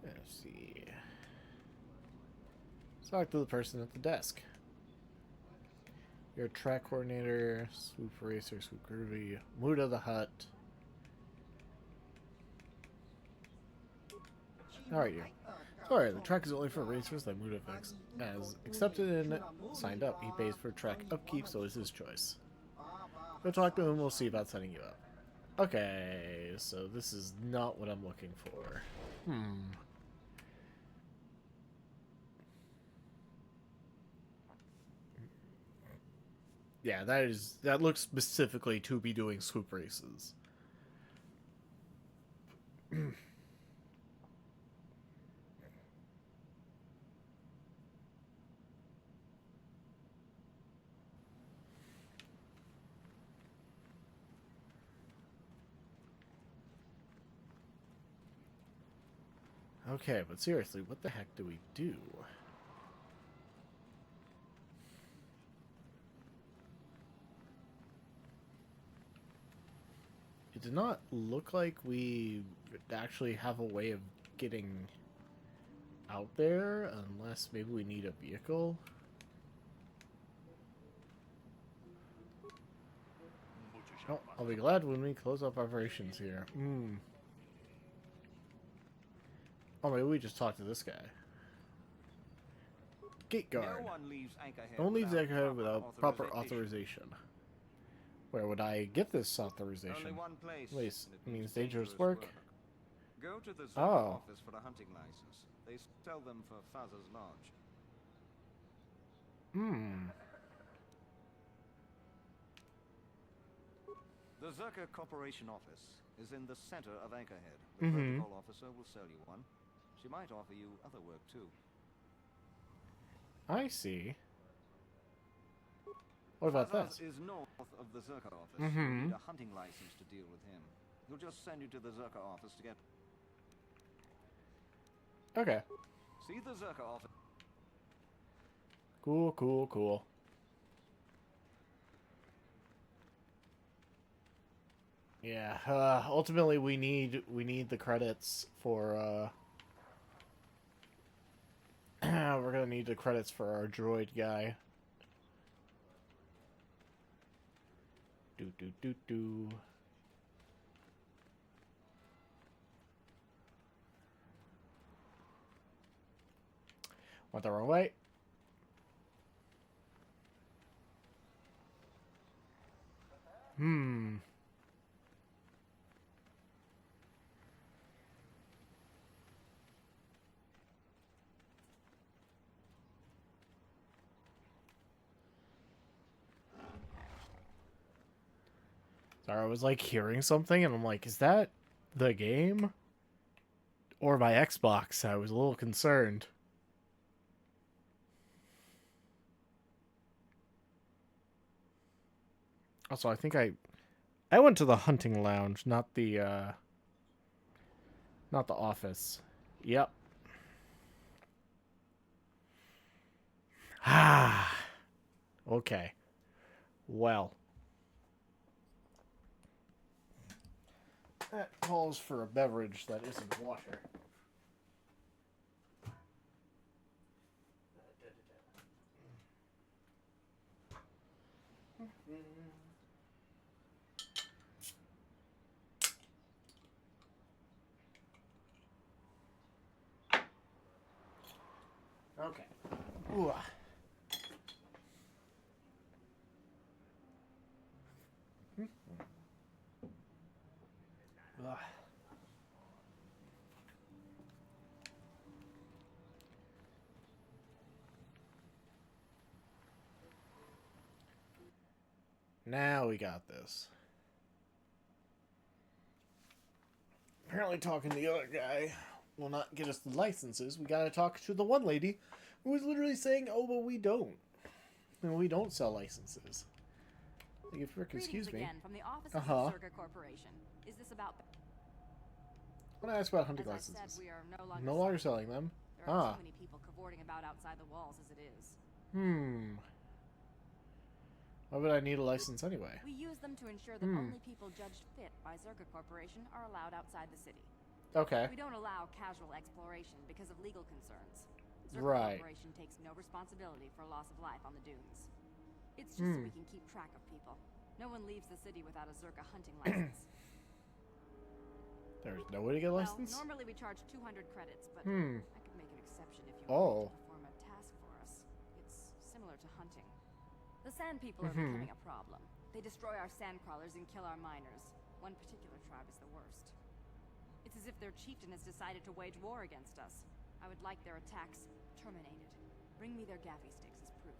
Let's see. Let's talk to the person at the desk. You're a track coordinator, swoop racer, swoop groovy, Muda the Hut. How are you? Alright, the track is only for racers that Mudafix has accepted and signed up. He pays for track upkeep, so it's his choice. Go talk to him, we'll see about setting you up. Okay, so this is not what I'm looking for. Yeah, that looks specifically to be doing swoop races. Okay, but seriously, what the heck do we do? It did not look like we actually have a way of getting out there, unless maybe we need a vehicle. Oh, I'll be glad when we close up operations here. Oh, maybe we just talk to this guy. Gate guard. No one leaves Anchorhead without proper authorization. Where would I get this authorization? Wait, it means dangerous work? Go to the Oh. office for a hunting license. They sell them for Father's Lodge. The Zerka Corporation office is in the center of Anchorhead. The protocol officer will sell you one. She might offer you other work too. I see. What about Father's this? is north of the Zerka office. You need a hunting license to deal with him. He'll just send you to the Zerka office to get... Okay. See the Zerka office. Cool, cool, cool. Yeah, ultimately we need the credits for we're gonna need the credits for our droid guy. Do. Went the wrong way. Sorry, I was like hearing something and I'm like, is that the game? Or my Xbox? I was a little concerned. Also, I think I went to the hunting lounge, not the office. Yep. Ah. Okay. Well. That calls for a beverage that isn't water. Okay. Ooh. Ugh. Now we got this. Apparently talking to the other guy will not get us the licenses. We gotta talk to the one lady who was literally saying, oh, well, we don't. And we don't sell licenses. Like, if Rick, excuse me. Again from the office of the Zerka Corporation. Is this about... I want to ask about hunting licenses. Said, we are no longer selling them. There are too many people cavorting about outside the walls as it is. Why would I need a license anyway? We use them to ensure that only people judged fit by Zerka Corporation are allowed outside the city. Okay. We don't allow casual exploration because of legal concerns. Right. Zerka Corporation takes no responsibility for loss of life on the dunes. It's just so we can keep track of people. No one leaves the city without a Zerka hunting license. There's no way to get a license? Well, normally we charge 200 credits, but I could make an agreed Oh. to perform a task for us. It's similar to hunting. The sand people are becoming a problem. They destroy our sand crawlers and kill our miners. One particular tribe is the worst. It's as if their chieftain has decided to wage war against us. I would like their attacks terminated. Bring me their gaffy sticks as proof.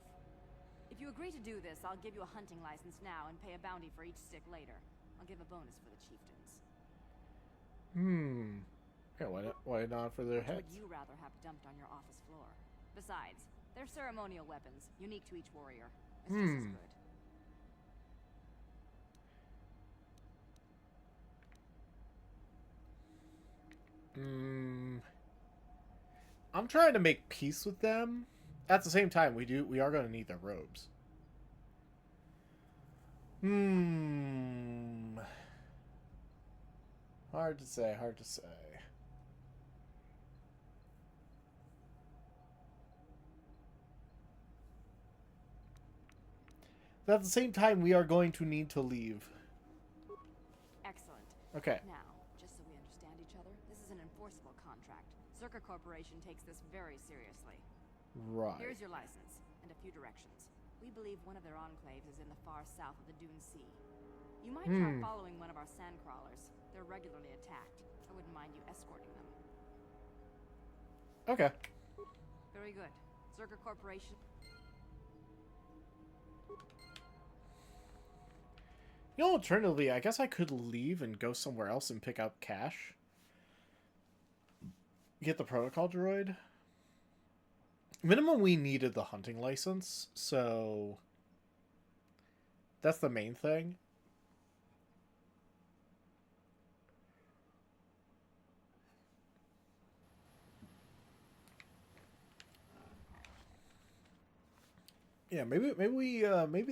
If you agree to do this, I'll give you a hunting license now and pay a bounty for each stick later. I'll give a bonus for the chieftains. Yeah, why not for their Which heads? would you rather have dumped on your office floor? Besides, they're ceremonial weapons, unique to each warrior. It's just as good. I'm trying to make peace with them. At the same time, we are going to need their robes. Hard to say, hard to say. But at the same time, we are going to need to leave. Excellent. Okay. Now, just so we understand each other, this is an enforceable contract. Zerka Corporation takes this very seriously. Right. Here's your license, and a few directions. We believe one of their enclaves is in the far south of the Dune Sea. You might try following one of our sand crawlers. They're regularly attacked. I wouldn't mind you escorting them. Okay. Very good. Zerka Corporation... You know, alternatively, I guess I could leave and go somewhere else and pick up cash. Get the protocol droid. Minimum, we needed the hunting license, so that's the main thing. Yeah, maybe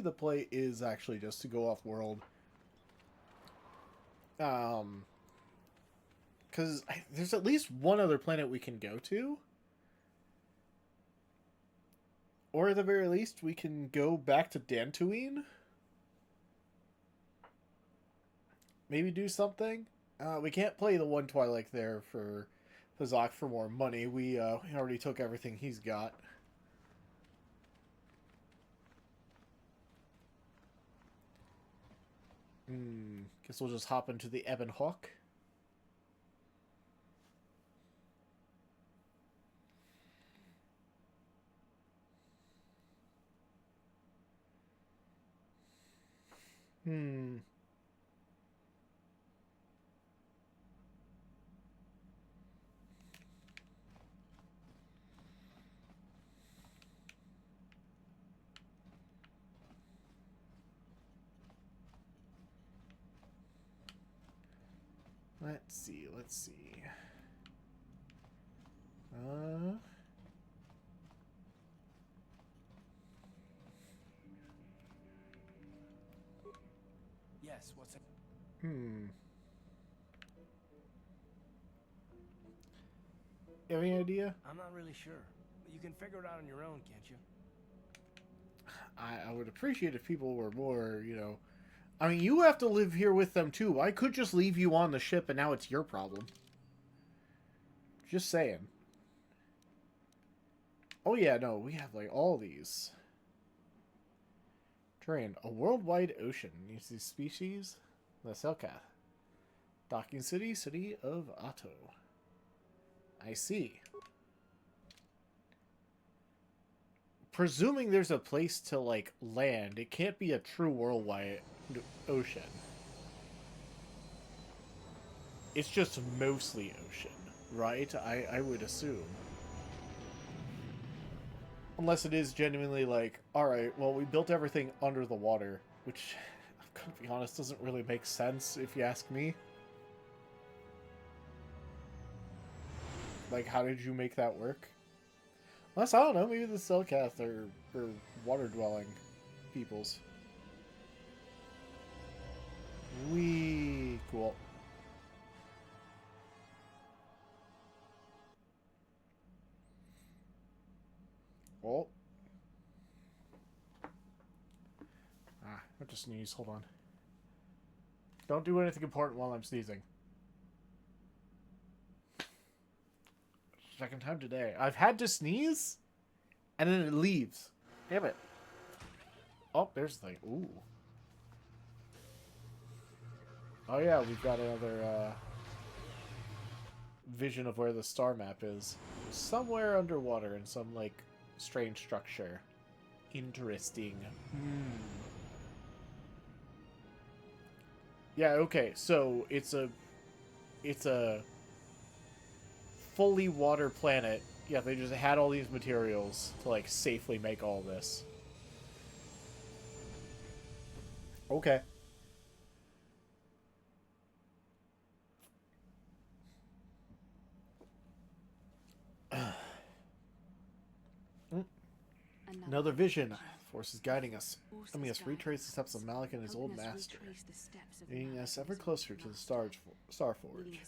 the play is actually just to go off world. Because there's at least one other planet we can go to. Or at the very least, we can go back to Dantooine. Maybe do something. We can't play the one Twilight there for Fazak for more money. We already took everything he's got. Guess we'll just hop into the Ebon Hawk. Let's see. Yes, what's it? You have any idea? I'm not really sure. But you can figure it out on your own, can't you? I would appreciate if people were more, you know... I mean, you have to live here with them, too. I could just leave you on the ship, and now it's your problem. Just saying. Oh, yeah, no, we have, like, all these. Terrain. A worldwide ocean. Needs these species. The Selkath. Docking city. City of Otto. I see. Presuming there's a place to, like, land, it can't be a true worldwide ocean. It's just mostly ocean, right? I would assume. Unless it is genuinely like, alright, well, we built everything under the water, which, I'm gonna be honest, doesn't really make sense if you ask me. Like, how did you make that work? Unless, I don't know, maybe the Selkath are water-dwelling peoples. Wee, cool. Oh. I just sneeze. Hold on. Don't do anything important while I'm sneezing. Second time today. I've had to sneeze, and then it leaves. Damn it. Oh, there's the thing. Ooh. Oh yeah, we've got another vision of where the star map is. Somewhere underwater in some, like, strange structure. Interesting. Yeah, okay, so it's a fully water planet. Yeah, they just had all these materials to, like, safely make all this. Okay. Another vision. Force is guiding us, helping us retrace the steps of Malik and his old master, leading us ever closer to the Star Forge.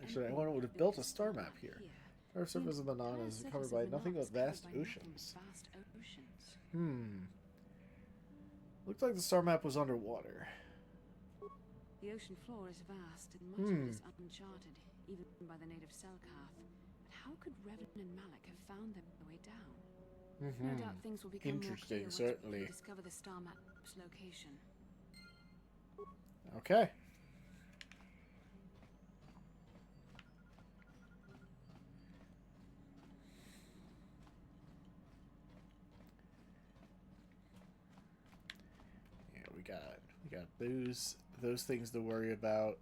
Actually, I wonder what would have built a star map here. Our surface of Manan is covered by nothing but vast oceans. Looks like the star map was underwater. The ocean floor is vast and much of it is uncharted, even by the native Selkath. But how could Revan and Malik have found their way down? No doubt things will become Interesting, more clear certainly. once we discover the star map's location. Okay. Yeah, we got those things to worry about.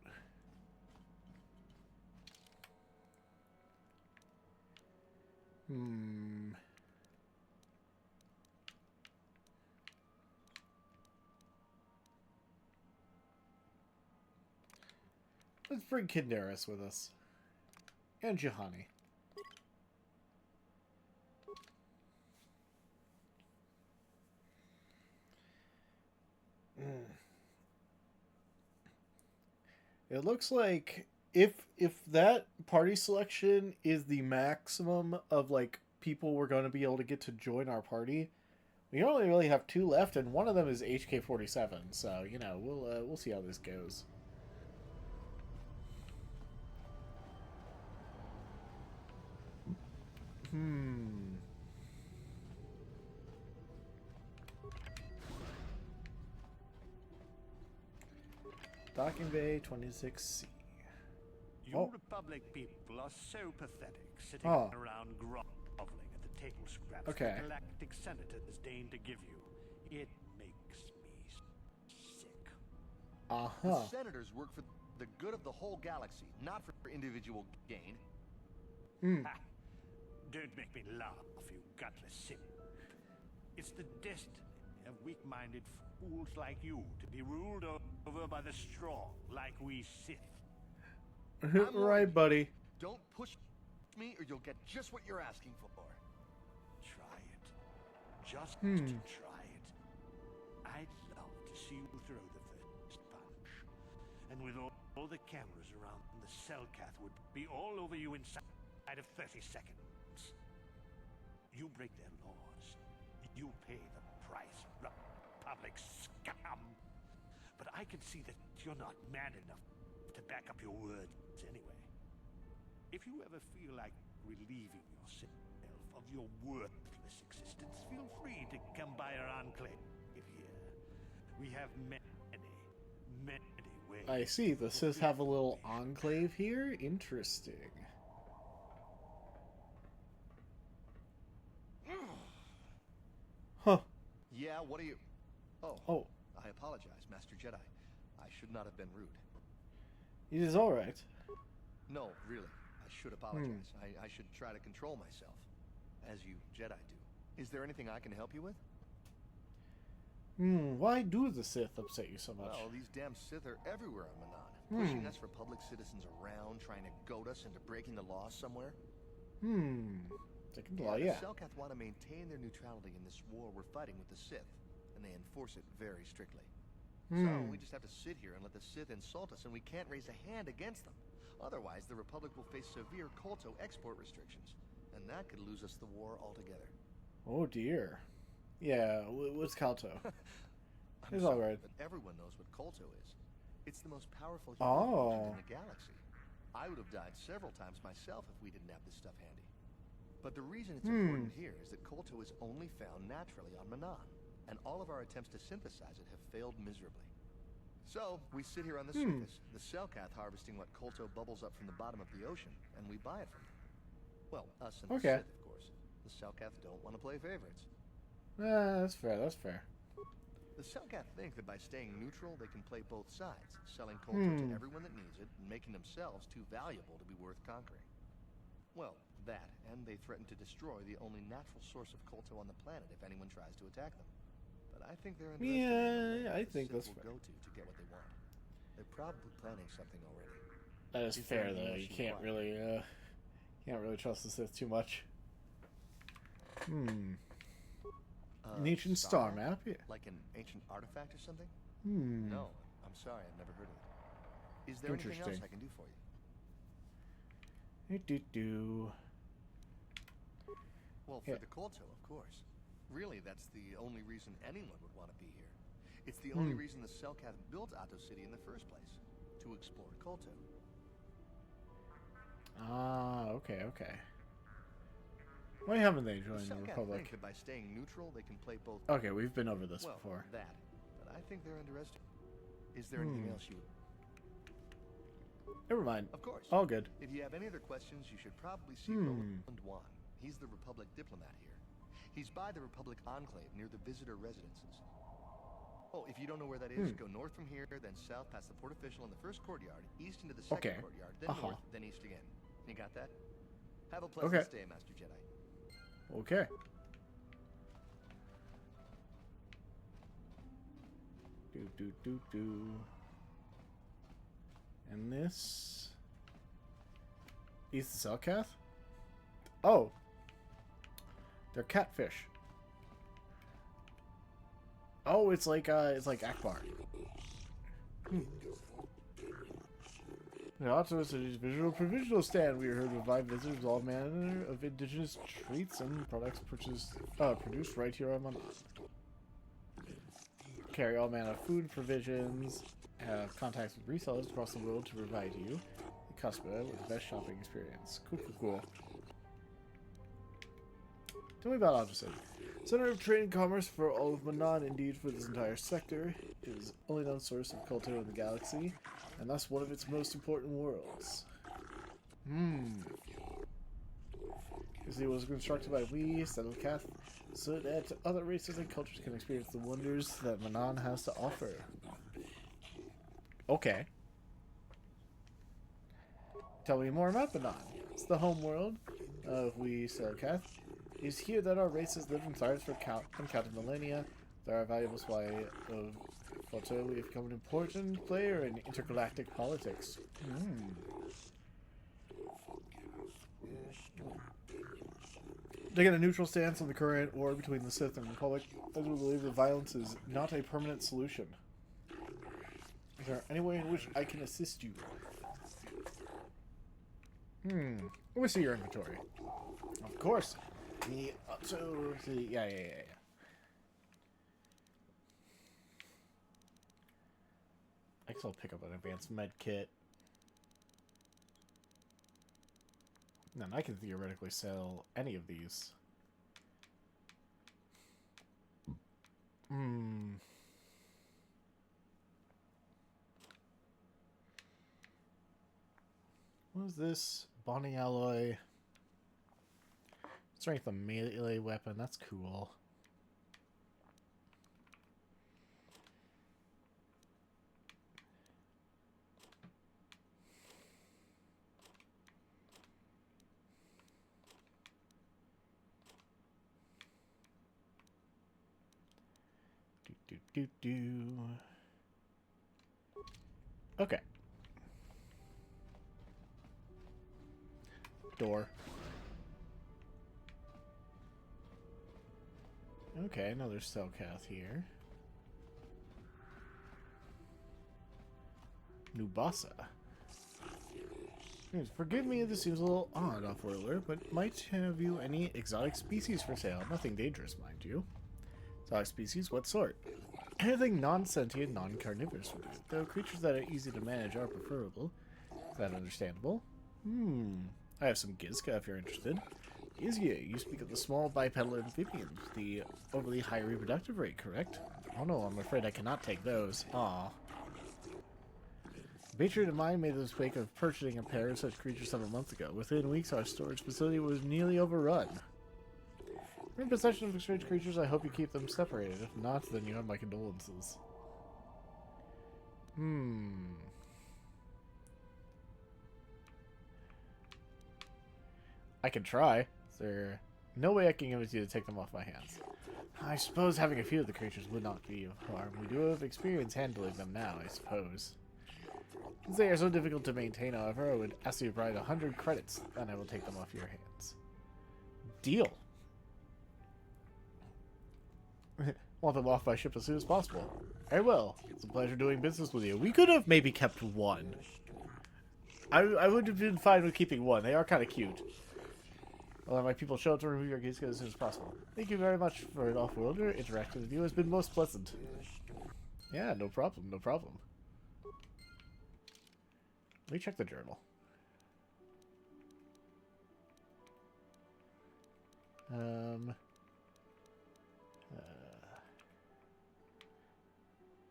Let's bring Kidnaris with us. And Juhani. It looks like if that party selection is the maximum of, like, people we're going to be able to get to join our party, we only really have 2 left, and one of them is HK-47. So, you know, we'll see how this goes. Docking Bay 26C. You Republic people are so pathetic, sitting around groveling at the table scraps the galactic senators deign to give you. It makes me sick. The senators work for the good of the whole galaxy, not for individual gain. Ha! Don't make me laugh, you gutless simp. It's the destiny of weak-minded fools like you to be ruled over by the strong, like we Sith. Right, buddy. Don't push me or you'll get just what you're asking for. Try it. Just to try it. I'd love to see you throw the first punch. And with all the cameras around, the Selkath would be all over you inside of 30 seconds. You break their laws. You pay the price, Republic scum. But I can see that you're not man enough to back up your words anyway. If you ever feel like relieving yourself of your worthless existence, feel free to come by our enclave here. We have many ways. I see. The Sith have a little enclave here? Interesting. Huh. Yeah, what are you... Oh. I apologize, Master Jedi. I should not have been rude. It is alright. No, really. I should apologize. I should try to control myself. As you Jedi do. Is there anything I can help you with? Why do the Sith upset you so much? Well, these damn Sith are everywhere on Manan. Pushing us Republic citizens around, trying to goad us into breaking the law somewhere. Breaking the law, yeah. The Selkath want to maintain their neutrality in this war we're fighting with the Sith. And they enforce it very strictly. So we just have to sit here and let the Sith insult us, and we can't raise a hand against them. Otherwise, the Republic will face severe Kolto export restrictions, and that could lose us the war altogether. Oh dear. Yeah, what's Kalto? It's alright. But everyone knows what Kolto is. It's the most powerful human agent in the galaxy. I would have died several times myself if we didn't have this stuff handy. But the reason it's important here is that Kolto is only found naturally on Manan, and all of our attempts to synthesize it have failed miserably. So, we sit here on the surface, the Selkath harvesting what Kolto bubbles up from the bottom of the ocean, and we buy it from them. Well, us and the Sith, of course. The Selkath don't want to play favorites. That's fair, that's fair. The Selkath think that by staying neutral, they can play both sides, selling Kolto to everyone that needs it, and making themselves too valuable to be worth conquering. Well, that, and they threaten to destroy the only natural source of Kolto on the planet if anyone tries to attack them. But I think they're underestimating I think that's fair. Go to get what they want. They're probably planning something already. That is fair, though. You can't really trust the Sith too much. An ancient star map? Yeah. Like an ancient artifact or something? No, I'm sorry, I've never heard of it. Is there anything else I can do for you? Well, for the Kolto, of course. Really, that's the only reason anyone would want to be here. It's the only reason the Selkath built Ahto City in the first place. To explore Kolto. Ah, okay. Why haven't they joined the Republic? Think that by staying neutral, they can play both. Okay, we've been over this before. That. But I think they're underestimated. Is there anything else you would... Never mind. Of course. All good. If you have any other questions, you should probably see Roland Wan. He's the Republic diplomat here. He's by the Republic Enclave near the visitor residences. Oh, if you don't know where that is, go north from here, then south past the port official in the first courtyard, east into the second courtyard, then north, then east again. You got that? Have a pleasant stay, Master Jedi. Okay. And this is the Selkath? Oh. They're catfish. Oh, it's like Akbar. The Ahto City's visual provisional stand. We are here to provide visitors with all manner of indigenous treats and products produced right here on Manan. Carry all manner of food provisions. Have contacts with resellers across the world to provide you, the customer, with the best shopping experience. Cool. Tell me about Ahto City. Center of trade and commerce for all of Manan, indeed for this entire sector. It is the only known source of Kolto in the galaxy, and thus one of its most important worlds. The city was constructed by we, Selkath, so that other races and cultures can experience the wonders that Manan has to offer. Okay. Tell me more about Manan. It's the home world of we, Selkath. It is here that our races lived and thrived for uncounted millennia. With our valuable supply of Kotor, we have become an important player in intergalactic politics. Taking a neutral stance on the current war between the Sith and the Republic, as we believe that violence is not a permanent solution. Is there any way in which I can assist you? Let me see your inventory. Of course. Yeah. I guess I'll pick up an advanced med kit. Then I can theoretically sell any of these. What is this? Bonding alloy. Strength of melee weapon. That's cool. Okay. Door. Okay, another Selkath here. Nubasa. Forgive me if this seems a little odd off alert, but might have you any exotic species for sale? Nothing dangerous, mind you. Exotic species? What sort? Anything non-sentient, non-carnivorous would do, though creatures that are easy to manage are preferable. That's understandable. I have some Gizka if you're interested. Gizka, you speak of the small bipedal amphibians, the overly high reproductive rate, correct? Oh no, I'm afraid I cannot take those. Aw. A patriot of mine made the mistake of purchasing a pair of such creatures several months ago. Within weeks, our storage facility was nearly overrun. If you're in possession of strange creatures, I hope you keep them separated. If not, then you have my condolences. I can try. Is there no way I can convince you to take them off my hands? I suppose having a few of the creatures would not be of harm. We do have experience handling them now, I suppose. Since they are so difficult to maintain, however, I would ask you to provide 100 credits, then I will take them off your hands. Deal. Want them off my ship as soon as possible. Very well. It's a pleasure doing business with you. We could have maybe kept one. I would have been fine with keeping one. They are kind of cute. I'll have my people show up to remove your Gizka as soon as possible. Thank you very much for an off-worlder. Interacting with you has been most pleasant. Yeah, no problem, no problem. Let me check the journal.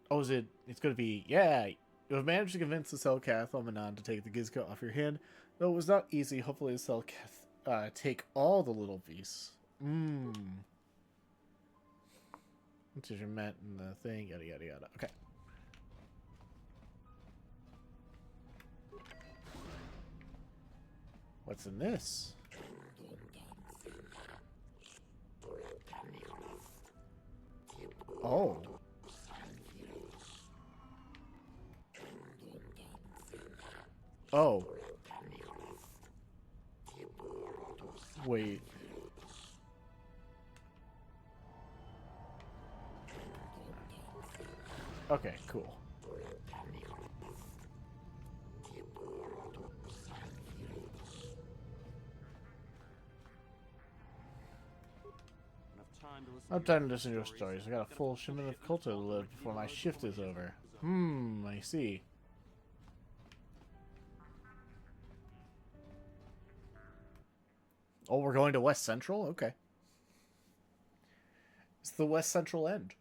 Oh, is it? It's going to be... Yeah! You have managed to convince the Selkath Omanon to take the Gizka off your hand. Though it was not easy, hopefully the Selkath take all the little beasts. Which is your meant in the thing, yada yada yada. Okay. What's in this? Oh. Oh. Wait. Okay, cool. I'm time to listen to your stories. I got a full shipment of Kotor to load before my shift is over. I see. Oh, we're going to West Central? Okay. It's the West Central end.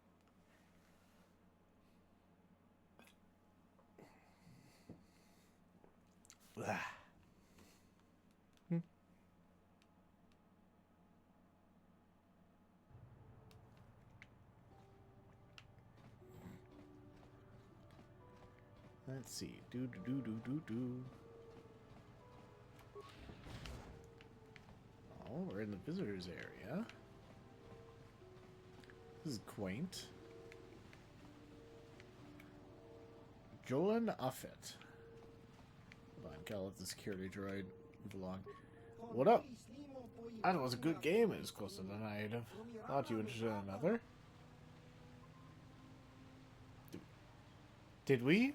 Let's see. Do. Oh, we're in the visitors area. This is quaint. Jolan Offit. Hold on, gotta let the security droid move along. What up? That was a good game. It was closer than I'd have thought. You interested in another? Did we?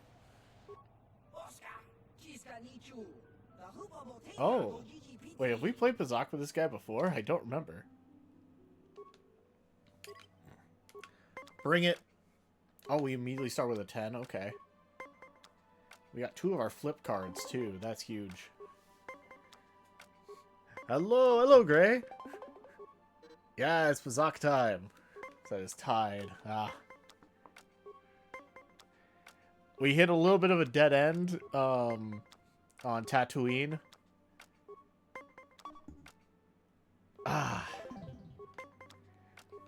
Oh. Wait, have we played Bazak with this guy before? I don't remember. Bring it. Oh, we immediately start with a 10? Okay. We got 2 of our flip cards, too. That's huge. Hello, Gray. Yeah, it's Bazak time. So it's tied. Ah. We hit a little bit of a dead end on Tatooine.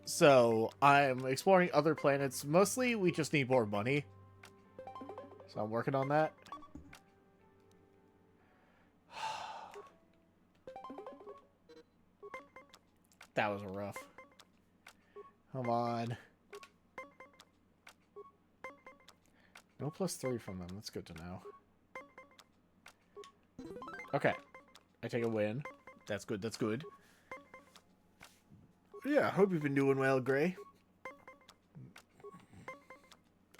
So, I'm exploring other planets. Mostly, we just need more money. So, I'm working on that. That was rough. Come on. No +3 from them. That's good to know. Okay. I take a win. That's good. That's good. Yeah, I hope you've been doing well, Gray.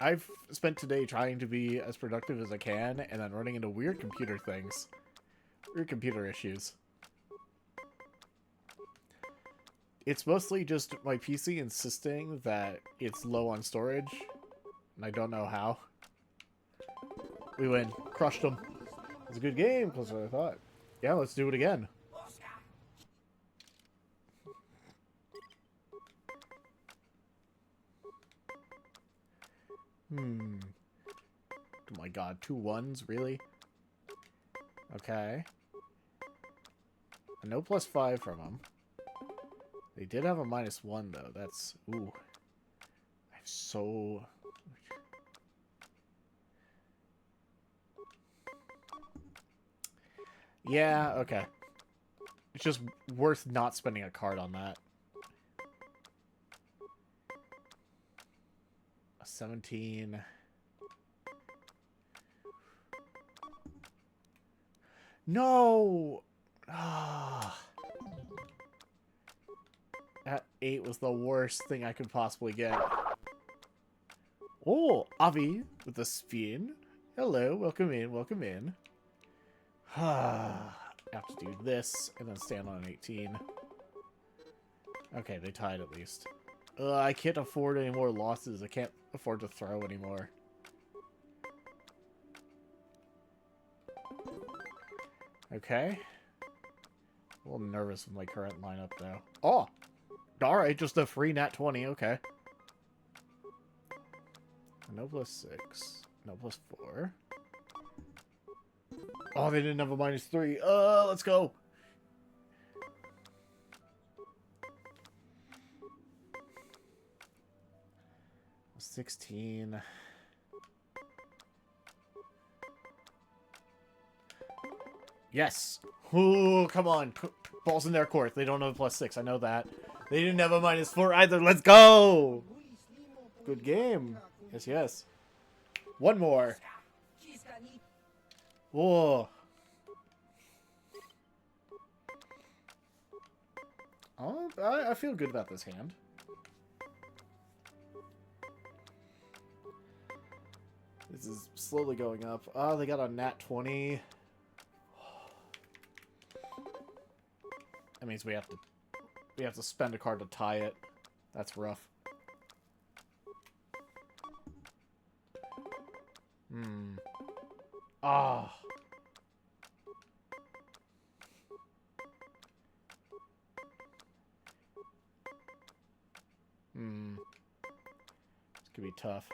I've spent today trying to be as productive as I can, and then running into weird computer things. Weird computer issues. It's mostly just my PC insisting that it's low on storage, and I don't know how. We win. Crushed them. It's a good game, closer than I thought. Yeah, let's do it again. Hmm. Oh my god, 2 1s? Really? Okay. A no +5 from them. They did have a -1, though. That's... Ooh. I have so... Yeah, okay. It's just worth not spending a card on that. A 17... No! Ah. That 8 was the worst thing I could possibly get. Oh, Avi with the spin. Hello, welcome in, welcome in. I have to do this and then stand on an 18. Okay, they tied at least. I can't afford any more losses. I can't afford to throw anymore. Okay. A little nervous with my current lineup, though. Oh! Alright, just a free nat 20. Okay. No +6. No +4. Oh, they didn't have a -3. Let's go! $16. Yes! Ooh, come on. Ball's in their court. They don't have a +6. I know that. They didn't have a -4 either. Let's go! Good game. Yes, yes. One more. Whoa. Oh, I feel good about this hand. This is slowly going up. Oh, they got a nat 20. That means we have to spend a card to tie it. That's rough. Hmm. Ah. Hmm. This could be tough.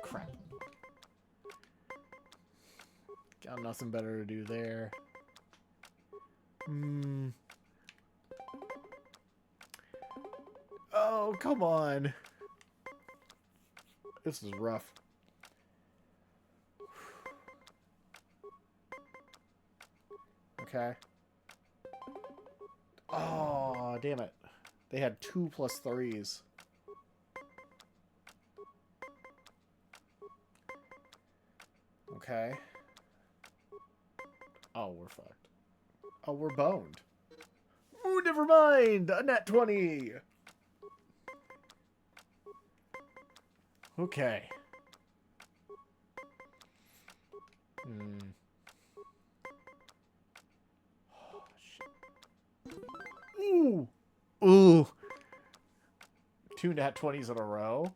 Crap. Got nothing better to do there. Hmm. Oh, come on. This is rough. Okay. Oh, damn it. They had 2 +3s. Okay. Oh, we're fucked. Oh, we're boned. Ooh, never mind! A nat 20! Okay. Hmm. Oh, shit. Ooh! Ooh! 2 nat 20s in a row.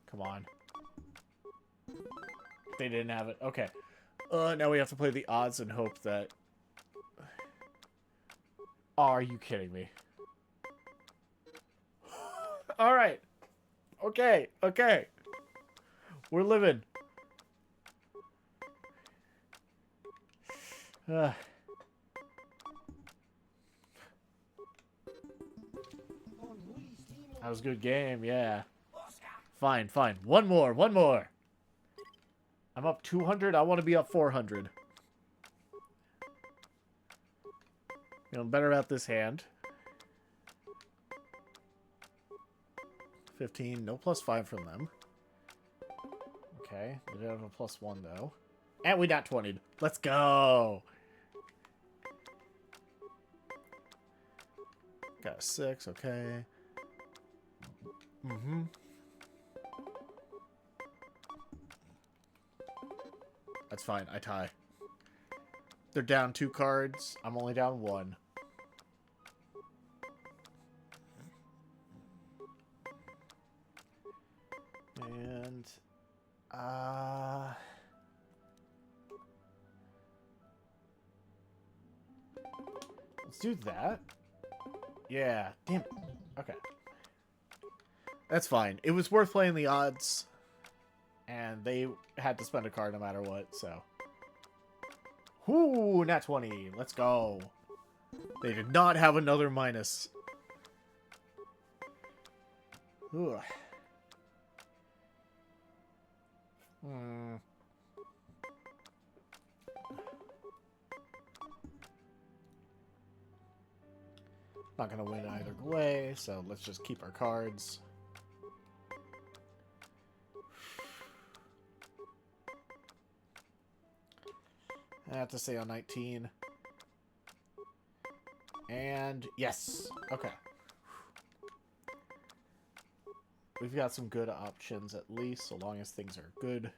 Come on. They didn't have it. Okay. Now we have to play the odds and hope that... Oh, are you kidding me? Alright. Okay. Okay. We're living. That was a good game, yeah. Fine, fine. One more, one more. I'm up 200. I want to be up 400. Feeling better about this hand. 15. No +5 from them. Okay. We did have a +1, though. And we got 20'd. Let's go! Got a 6. Okay. Mm-hmm. That's fine. I tie. They're down 2 cards. I'm only down 1. Let's do that. Yeah, damn it. Okay. That's fine. It was worth playing the odds. And they had to spend a card no matter what, so. Whoo, nat 20. Let's go. They did not have another minus. Ugh. Not gonna win either way, so let's just keep our cards. I have to stay on 19. And yes. Okay. We've got some good options at least, so long as things are good.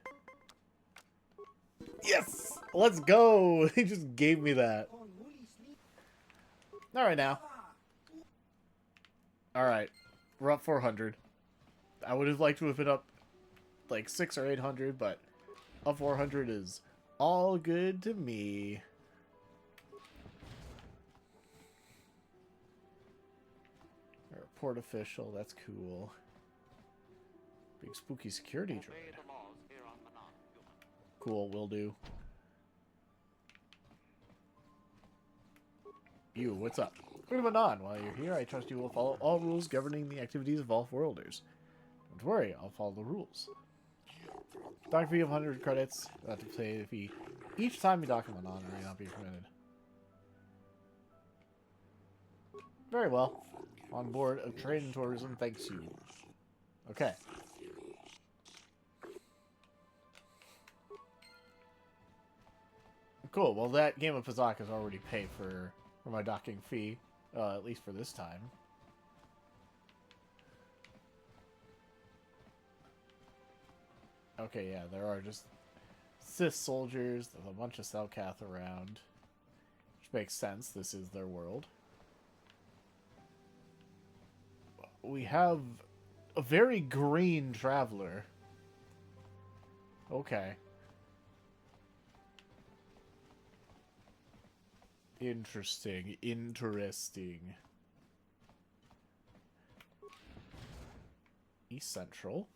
Yes! Let's go! They just gave me that. Alright now. Alright. We're up 400. I would have liked to have been up like 600 or 800, but up 400 is all good to me. Report official, that's cool. Big spooky security droid. Cool, will do. You, what's up? Bring them on. While you're here, I trust you will follow all rules governing the activities of off-worlders. Don't worry, I'll follow the rules. Dock fee of 100 credits. You'll have to pay the fee each time you dock them on, or may not be permitted. Very well. On board of trade and tourism, thanks you. Okay. Cool. Well, that game of Pazak has already paid for my docking fee, at least for this time. Okay, yeah, there are just Sith soldiers. There's a bunch of Selkath around, which makes sense. This is their world. We have a very green traveler. Okay. Interesting. Interesting. East Central.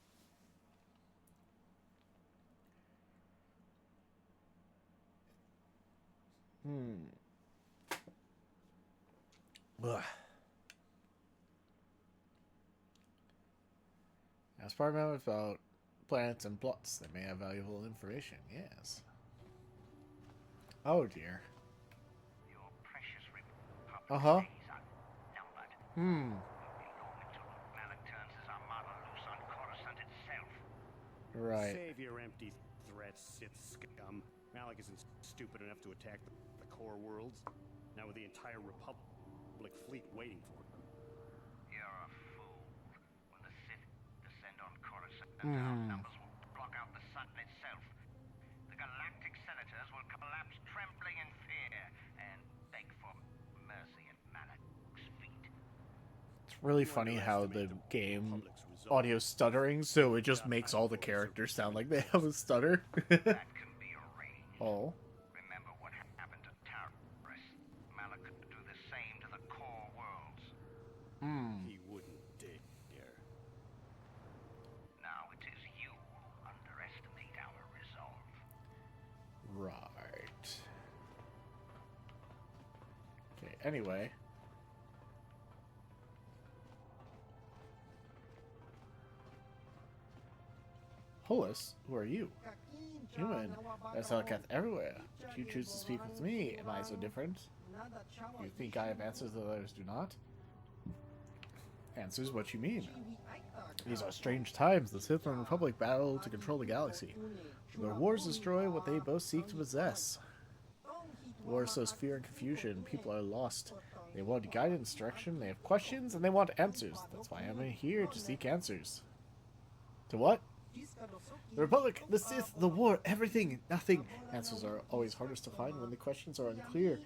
Ugh. As part of about planets and plots that may have valuable information. Yes. Oh dear. Uh-huh. Right. Save your empty threats, Sith scum. Malik isn't stupid enough to attack the core worlds. Now with the entire Republic fleet waiting for him. You're a fool. When the Sith descend on Coruscant, our numbers will block out the sun itself. The galactic senators will collapse trembling in fear and beg for mercy at Malak's feet. It's really funny how the game audio stuttering, so it just makes all the characters sound like they have a stutter. That can be arranged. Oh. Remember what happened to Taris. Malak could do the same to the core worlds. He wouldn't dare. Now it is you who underestimate our resolve. Right. Okay, anyway. Hollis, who are you? Human. There's Hellcat everywhere. But you choose to speak with me. Am I so different? You think I have answers that others do not? Answers what you mean. These are strange times. The Sith and Republic battle to control the galaxy. Their wars destroy what they both seek to possess. The war sows fear and confusion. People are lost. They want guidance, direction, they have questions, and they want answers. That's why I'm here to seek answers. To what? The Republic, the Sith, the war, everything, nothing. Answers are always hardest to find when the questions are unclear.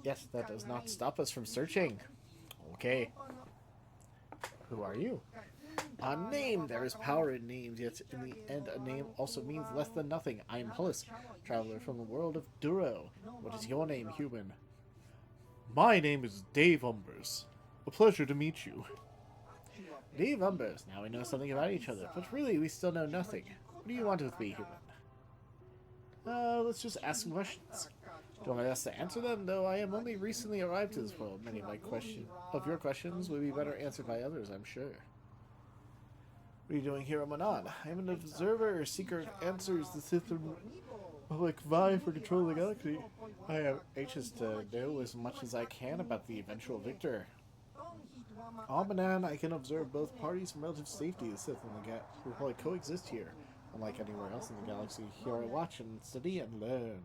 Yet that does not stop us from searching. Okay. Who are you? A name! There is power in names, yet in the end a name also means less than nothing. I am Hullis, traveler from the world of Duro. What is your name, human? My name is Dave Umbers. A pleasure to meet you. Dave Umbers. Now we know something about each other, but really we still know nothing. What do you want with me, human? Let's just ask some questions. Do my best to answer them, though I am only recently arrived to this world. Many of your questions would be better answered by others, I'm sure. What are you doing here on Manan? I am an observer or seeker of answers. The Sith and Republic vie for control of the galaxy. I am anxious to know as much as I can about the eventual victor. On Manan, I can observe both parties from relative safety. The Sith and the Republic coexist here. Unlike anywhere else in the galaxy, here I watch and study and learn.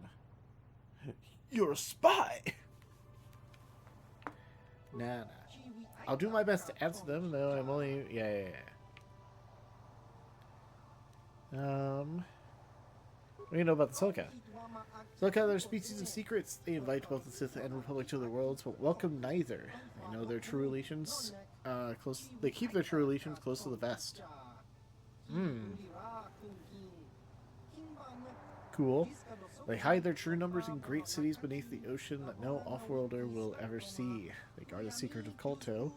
You're a spy! Nah. I'll do my best to answer them, though I'm only... Yeah. What do you know about the Soka? Soka are species of secrets. They invite both the Sith and Republic to their worlds, but welcome neither. They know their true relations, They keep their true relations close to the vest. Cool. They hide their true numbers in great cities beneath the ocean that no off-worlder will ever see. They guard the secret of Kotor,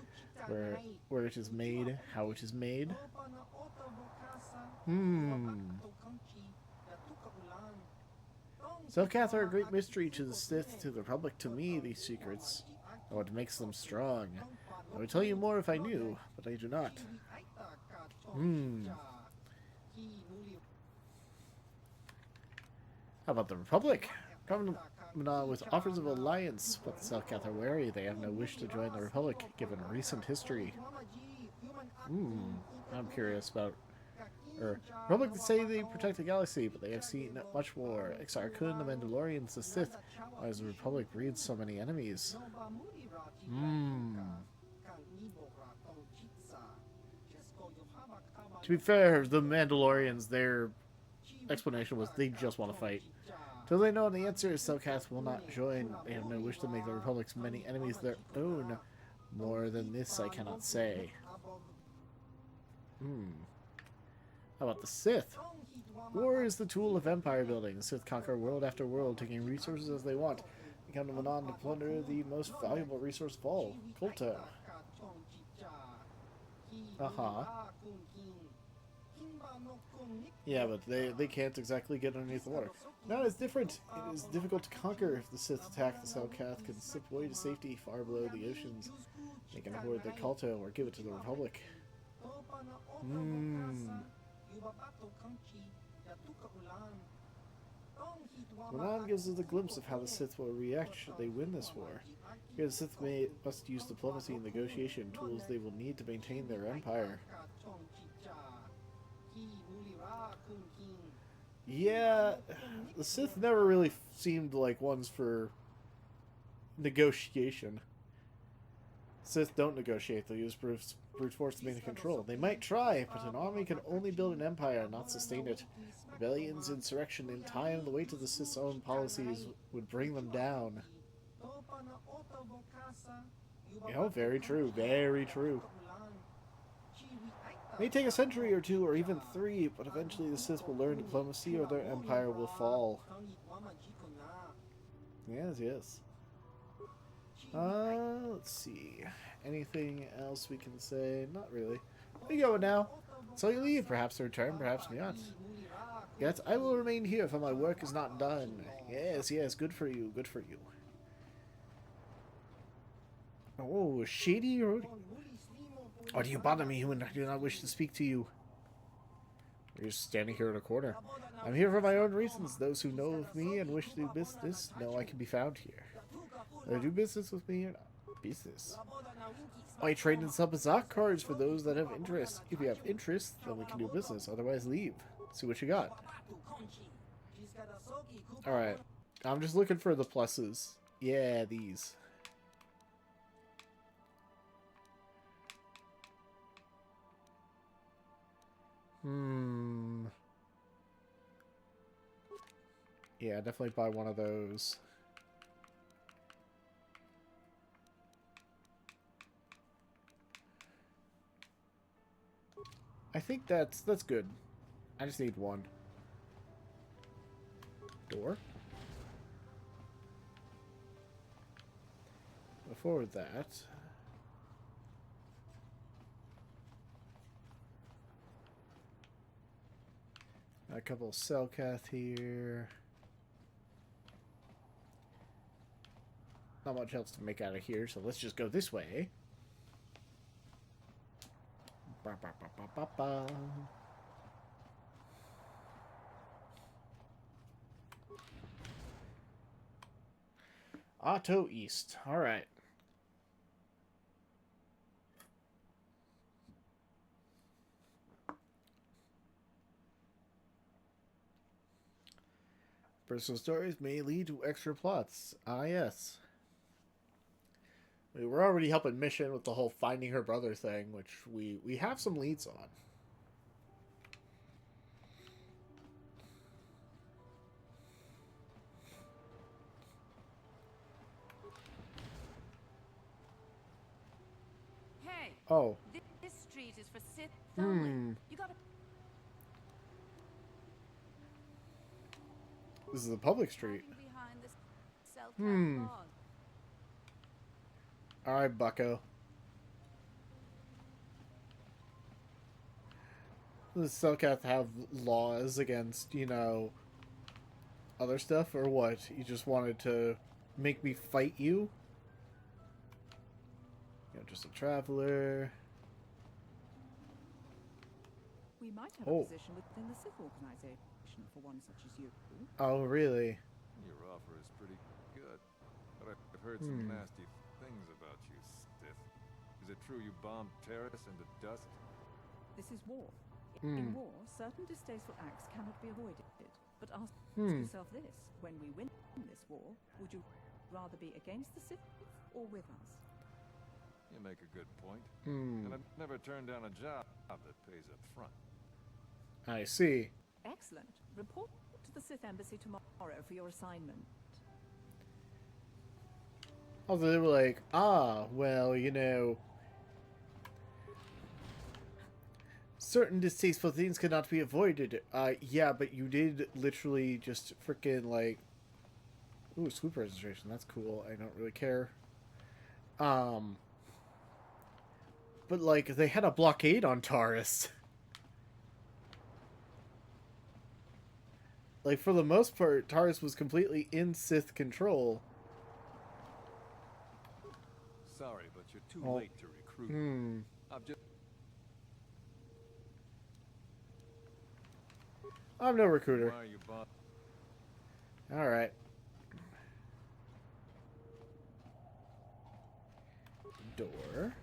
where it is made, how it is made. Selkath are a great mystery to the Sith, to the Republic, to me, these secrets. Are what makes them strong. I would tell you more if I knew, but I do not. How about the Republic? Coming with offers of alliance, but the Selkath are wary. They have no wish to join the Republic, given recent history. I'm curious about... Republic say they protect the galaxy, but they have seen much more. Exar Kun, the Mandalorians, the Sith. Why does the Republic breed so many enemies? To be fair, the Mandalorians, their explanation was they just want to fight. Till they know the answer is Selkath will not join. They have no wish to make the Republic's many enemies their own. More than this I cannot say. How about the Sith? War is the tool of empire building. The Sith conquer world after world, taking resources as they want. They come to Manan to plunder the most valuable resource of all, Kotor. Yeah, but they can't exactly get underneath the water. Now it's different. It is difficult to conquer. If the Sith attack, the Selkath can slip away to safety far below the oceans. They can hoard the Kotor or give it to the Republic. Manan gives us a glimpse of how the Sith will react should they win this war. Here the Sith must use diplomacy and negotiation, tools they will need to maintain their empire. Yeah, the Sith never really seemed like ones for negotiation. Sith don't negotiate, they'll use brute force to maintain control. They might try, but an army can only build an empire, not sustain it. Rebellions, insurrection, in time, the weight of the Sith's own policies would bring them down. You know, very true, very true. It may take a century or two, or even 3, but eventually the Sith will learn diplomacy or their empire will fall. Yes. Let's see. Anything else we can say? Not really. Where are you going now? So you leave, perhaps to return, perhaps not. Yet I will remain here, for my work is not done. Yes, good for you, good for you. Oh, shady road. Why do you bother me, human? I do not wish to speak to you. You're just standing here in a corner. I'm here for my own reasons. Those who know of me and wish to do business know I can be found here. Whether do business with me or not. Business. I trade in some Bazak cards for those that have interest. If you have interest, then we can do business. Otherwise, leave. See what you got. Alright. I'm just looking for the pluses. Yeah, these. Yeah, definitely buy one of those. I think that's good. I just need one. Door. Before that... a couple of Cellcath here. Not much else to make out of here, so let's just go this way. Ba, ba, ba, ba, ba, ba. Auto East. All right. Personal stories may lead to extra plots. Ah, yes. We were already helping Mission with the whole finding her brother thing, which we have some leads on. Hey! Oh. This street is for Sith only. You gotta... This is a public street. Behind this Cellcath log. Alright, bucko. Does Cellcath have laws against, you know, other stuff, or what? You just wanted to make me fight you? You know, just a traveler. We might have a position within the Sith organization for one such as you. Oh, really? Your offer is pretty good, but I've heard some nasty things about you, Sith. Is it true you bombed terrorists into dust? This is war. In war, certain distasteful acts cannot be avoided. But ask yourself this: when we win this war, would you rather be against the Sith or with us? You make a good point. And I've never turned down a job that pays up front. I see. Excellent. Report to the Sith Embassy tomorrow for your assignment. Also, they were like, ah, well, you know, certain distasteful things cannot be avoided. Yeah, but you did literally just freaking, like, ooh, swoop registration. That's cool. I don't really care. But, like, they had a blockade on Taurus. Like, for the most part, Taurus was completely in Sith control. Sorry, but you're too late to recruit. I'm no recruiter. Why are you Alright. Door.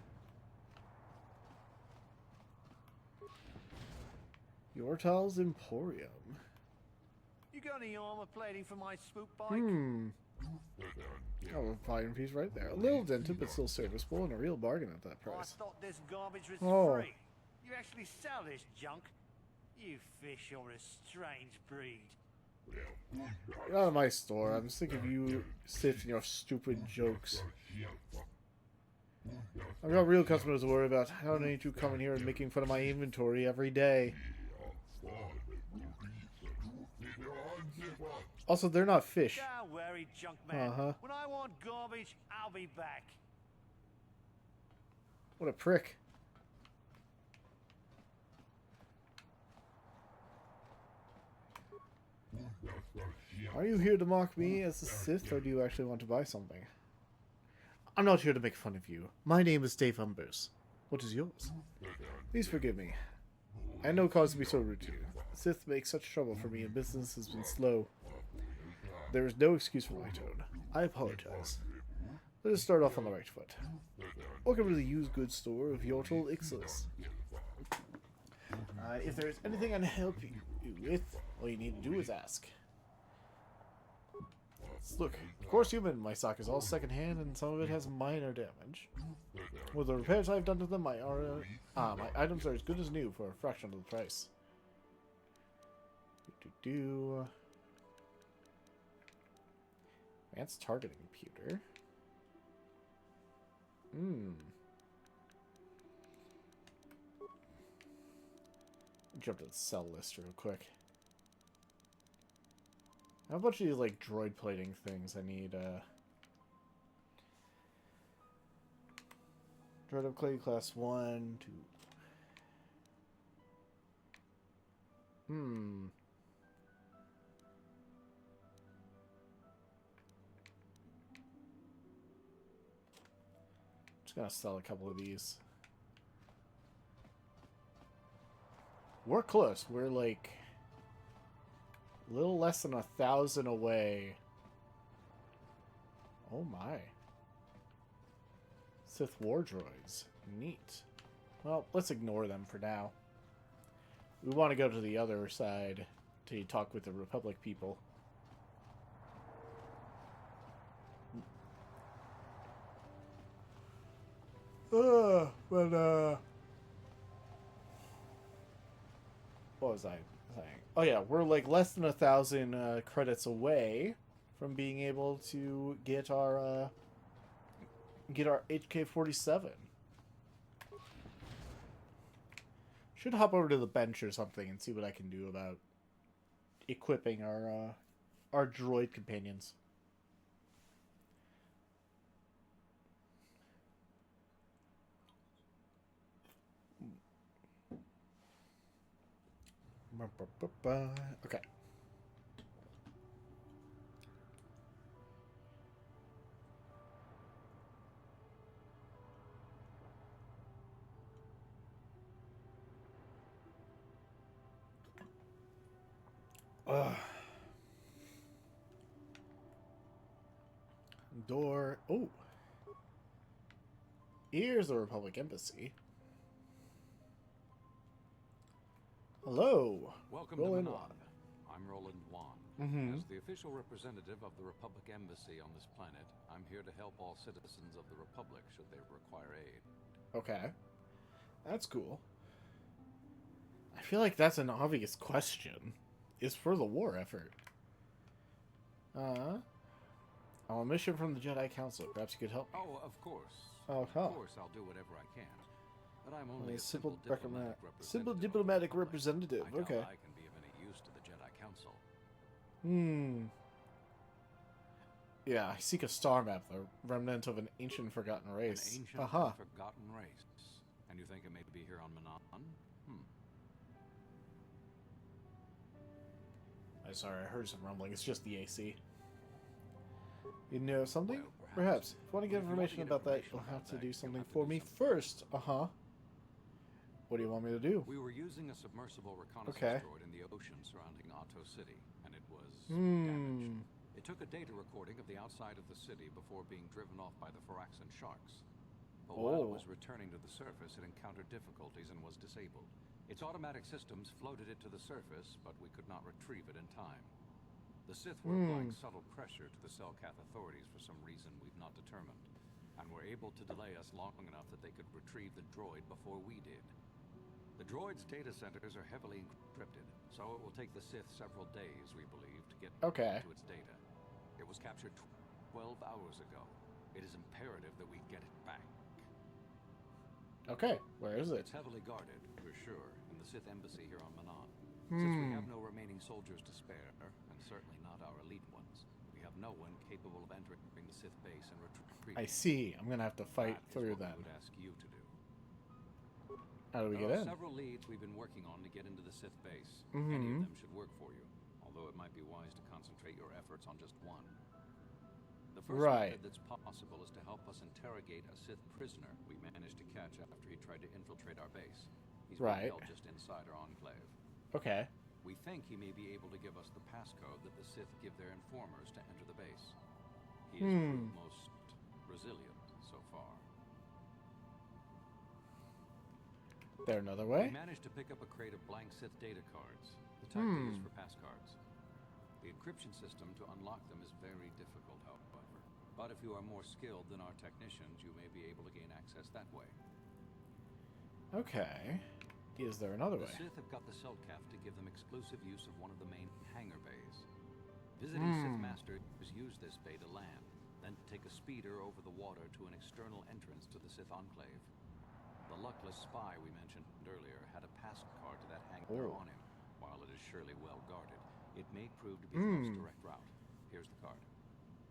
Yortal's Emporium. You got any armor plating for my swoop bike? Oh, a volume piece right there. A little dented, but still serviceable, and a real bargain at that Oh, I price. thought this garbage was free. You actually sell this junk? You fish are a strange breed. Get out of my store. I'm sick of you, Sith, and your stupid jokes. I've got real customers to worry about. I don't need you coming here and making fun of my inventory every day. Also, they're not fish. Don't worry, junk man. When I want garbage, I'll be back. What a prick. Are you here to mock me as a Sith, or do you actually want to buy something? I'm not here to make fun of you. My name is Dave Umbers. What is yours? Please forgive me. I had no cause to be so rude to you. Sith makes such trouble for me and business has been slow. There is no excuse for my tone. I apologize. Let us start off on the right foot. Welcome to the used goods store of Yortal Ixalis. If there is anything I can help you with, all you need to do is ask. Look, of course human, my stock is all secondhand and some of it has minor damage. With the repairs I've done to them, my items are as good as new for a fraction of the price. Advanced targeting computer. jump to the sell list real quick. I have a bunch of these, like, droid plating things I need, Droid of Clay Class 1, 2. Just gonna sell a couple of these. We're close. We're like a little less than 1,000 away. Oh my. Sith War droids. Neat. Well, let's ignore them for now. We want to go to the other side to talk with the Republic people. What was I saying? Oh yeah, we're like less than 1,000 credits away from being able to get our HK-47. Should hop over to the bench or something and see what I can do about equipping our droid companions. Okay. Door. Oh. Here's the Republic Embassy. Hello. Welcome Roland to Wan. Manon. I'm Roland Wan. As the official representative of the Republic Embassy on this planet, I'm here to help all citizens of the Republic should they require aid. Okay. That's cool. I feel like that's an obvious question. It's for the war effort. On a mission from the Jedi Council. Perhaps you could help me. Oh, of course. Oh, Of course, I'll do whatever I can. But I'm only a simple diplomatic representative. I doubt Okay. I can be of any use to the Jedi Council. Yeah, I seek a star map, the remnant of an ancient forgotten race. An ancient and forgotten race. And you think it may be here on Manon? I'm sorry, I heard some rumbling. It's just the AC. You know something? Well, perhaps. If you want to get information about that, you'll have to do something for me first. What do you want me to do? We were using a submersible reconnaissance droid in the ocean surrounding Otto City, and it was damaged. It took a data recording of the outside of the city before being driven off by the Firaxan sharks. But while it was returning to the surface, it encountered difficulties and was disabled. Its automatic systems floated it to the surface, but we could not retrieve it in time. The Sith were applying subtle pressure to the Selkath authorities for some reason we've not determined, and were able to delay us long enough that they could retrieve the droid before we did. The droid's data centers are heavily encrypted, so it will take the Sith several days, we believe, to get to its data. It was captured 12 hours ago. It is imperative that we get it back. Okay, where is it? It's heavily guarded, for sure, in the Sith embassy here on Manon. Since we have no remaining soldiers to spare, and certainly not our elite ones, we have no one capable of entering the Sith base and retrieving. I see. I'm gonna have to fight through them. I would ask you to do. How do we get There in? are several leads we've been working on to get into the Sith base. Any of them should work for you, although it might be wise to concentrate your efforts on just one. The first method that's possible is to help us interrogate a Sith prisoner we managed to catch after he tried to infiltrate our base. He's been held just inside our enclave. Okay. We think he may be able to give us the passcode that the Sith give their informers to enter the base. He has proved most resilient so far. There another way? We managed to pick up a crate of blank Sith data cards, the type they use for passcards. The encryption system to unlock them is very difficult, however. But if you are more skilled than our technicians, you may be able to gain access that way. Okay. Is there another way? The Sith have got the Selkath to give them exclusive use of one of the main hangar bays. Visiting Sith masters use this bay to land, then take a speeder over the water to an external entrance to the Sith enclave. The luckless spy we mentioned earlier had a pass card to that hangar Oh. on him. While it is surely well guarded, it may prove to be the most direct route. Here's the card.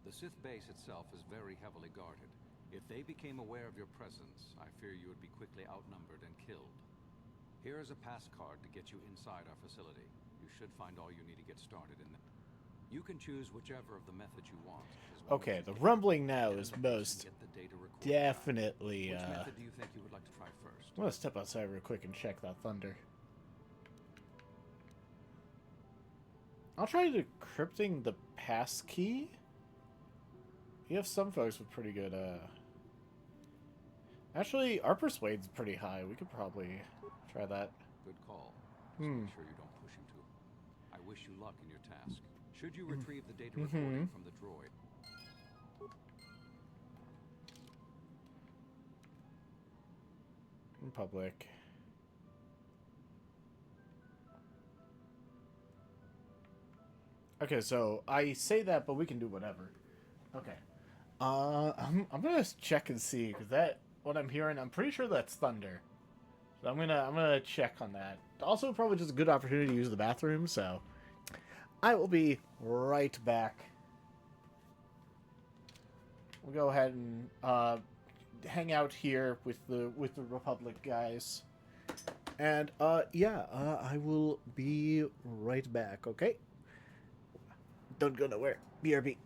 The Sith base itself is very heavily guarded. If they became aware of your presence, I fear you would be quickly outnumbered and killed. Here is a pass card to get you inside our facility. You should find all you need to get started in there. You can choose whichever of the methods you want. Okay, the rumbling now is most definitely. Which method do you think you would like to try first? I'm gonna step outside real quick and check that thunder. I'll try decrypting the pass key. You have some folks with pretty good. Actually, our persuade's pretty high. We could probably try that. Good call. Just make sure you don't push him too. I wish you luck in your task. Should you retrieve the data recording from the droid? Republic. Okay, so I say that, but we can do whatever. Okay. I'm gonna check and see because that what I'm hearing. I'm pretty sure that's thunder. So I'm gonna check on that. Also, probably just a good opportunity to use the bathroom. So I will be right back. We'll go ahead and hang out here with the Republic guys, and yeah, I will be right back. Okay. Don't go nowhere. BRB.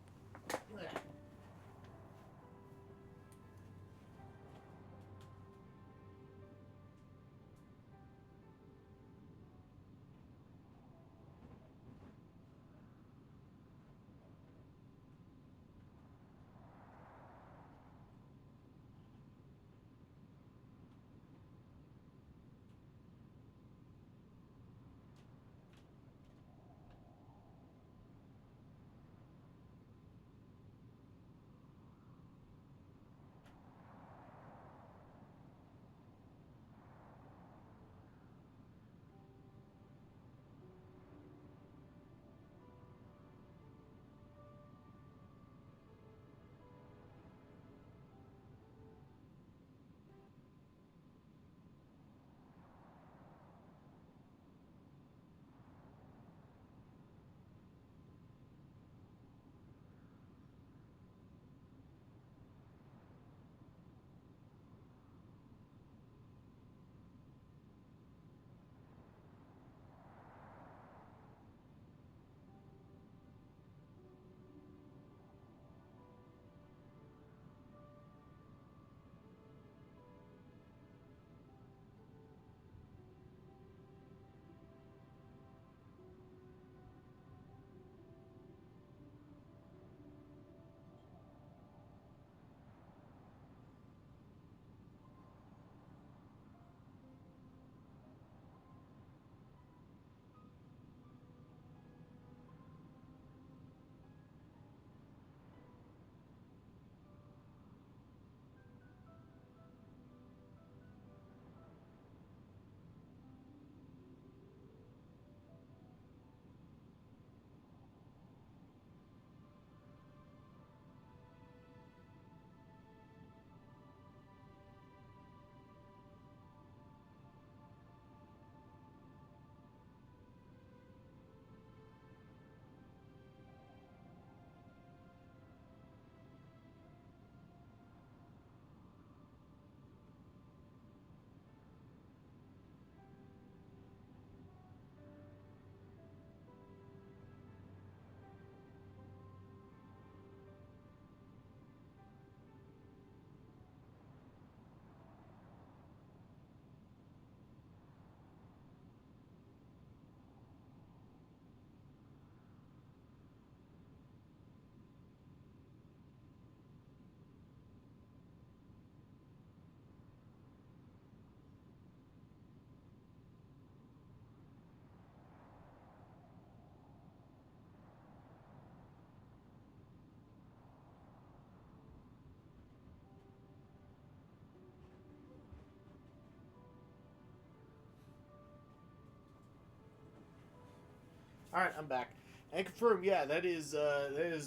All right, I'm back. And confirm, yeah, that is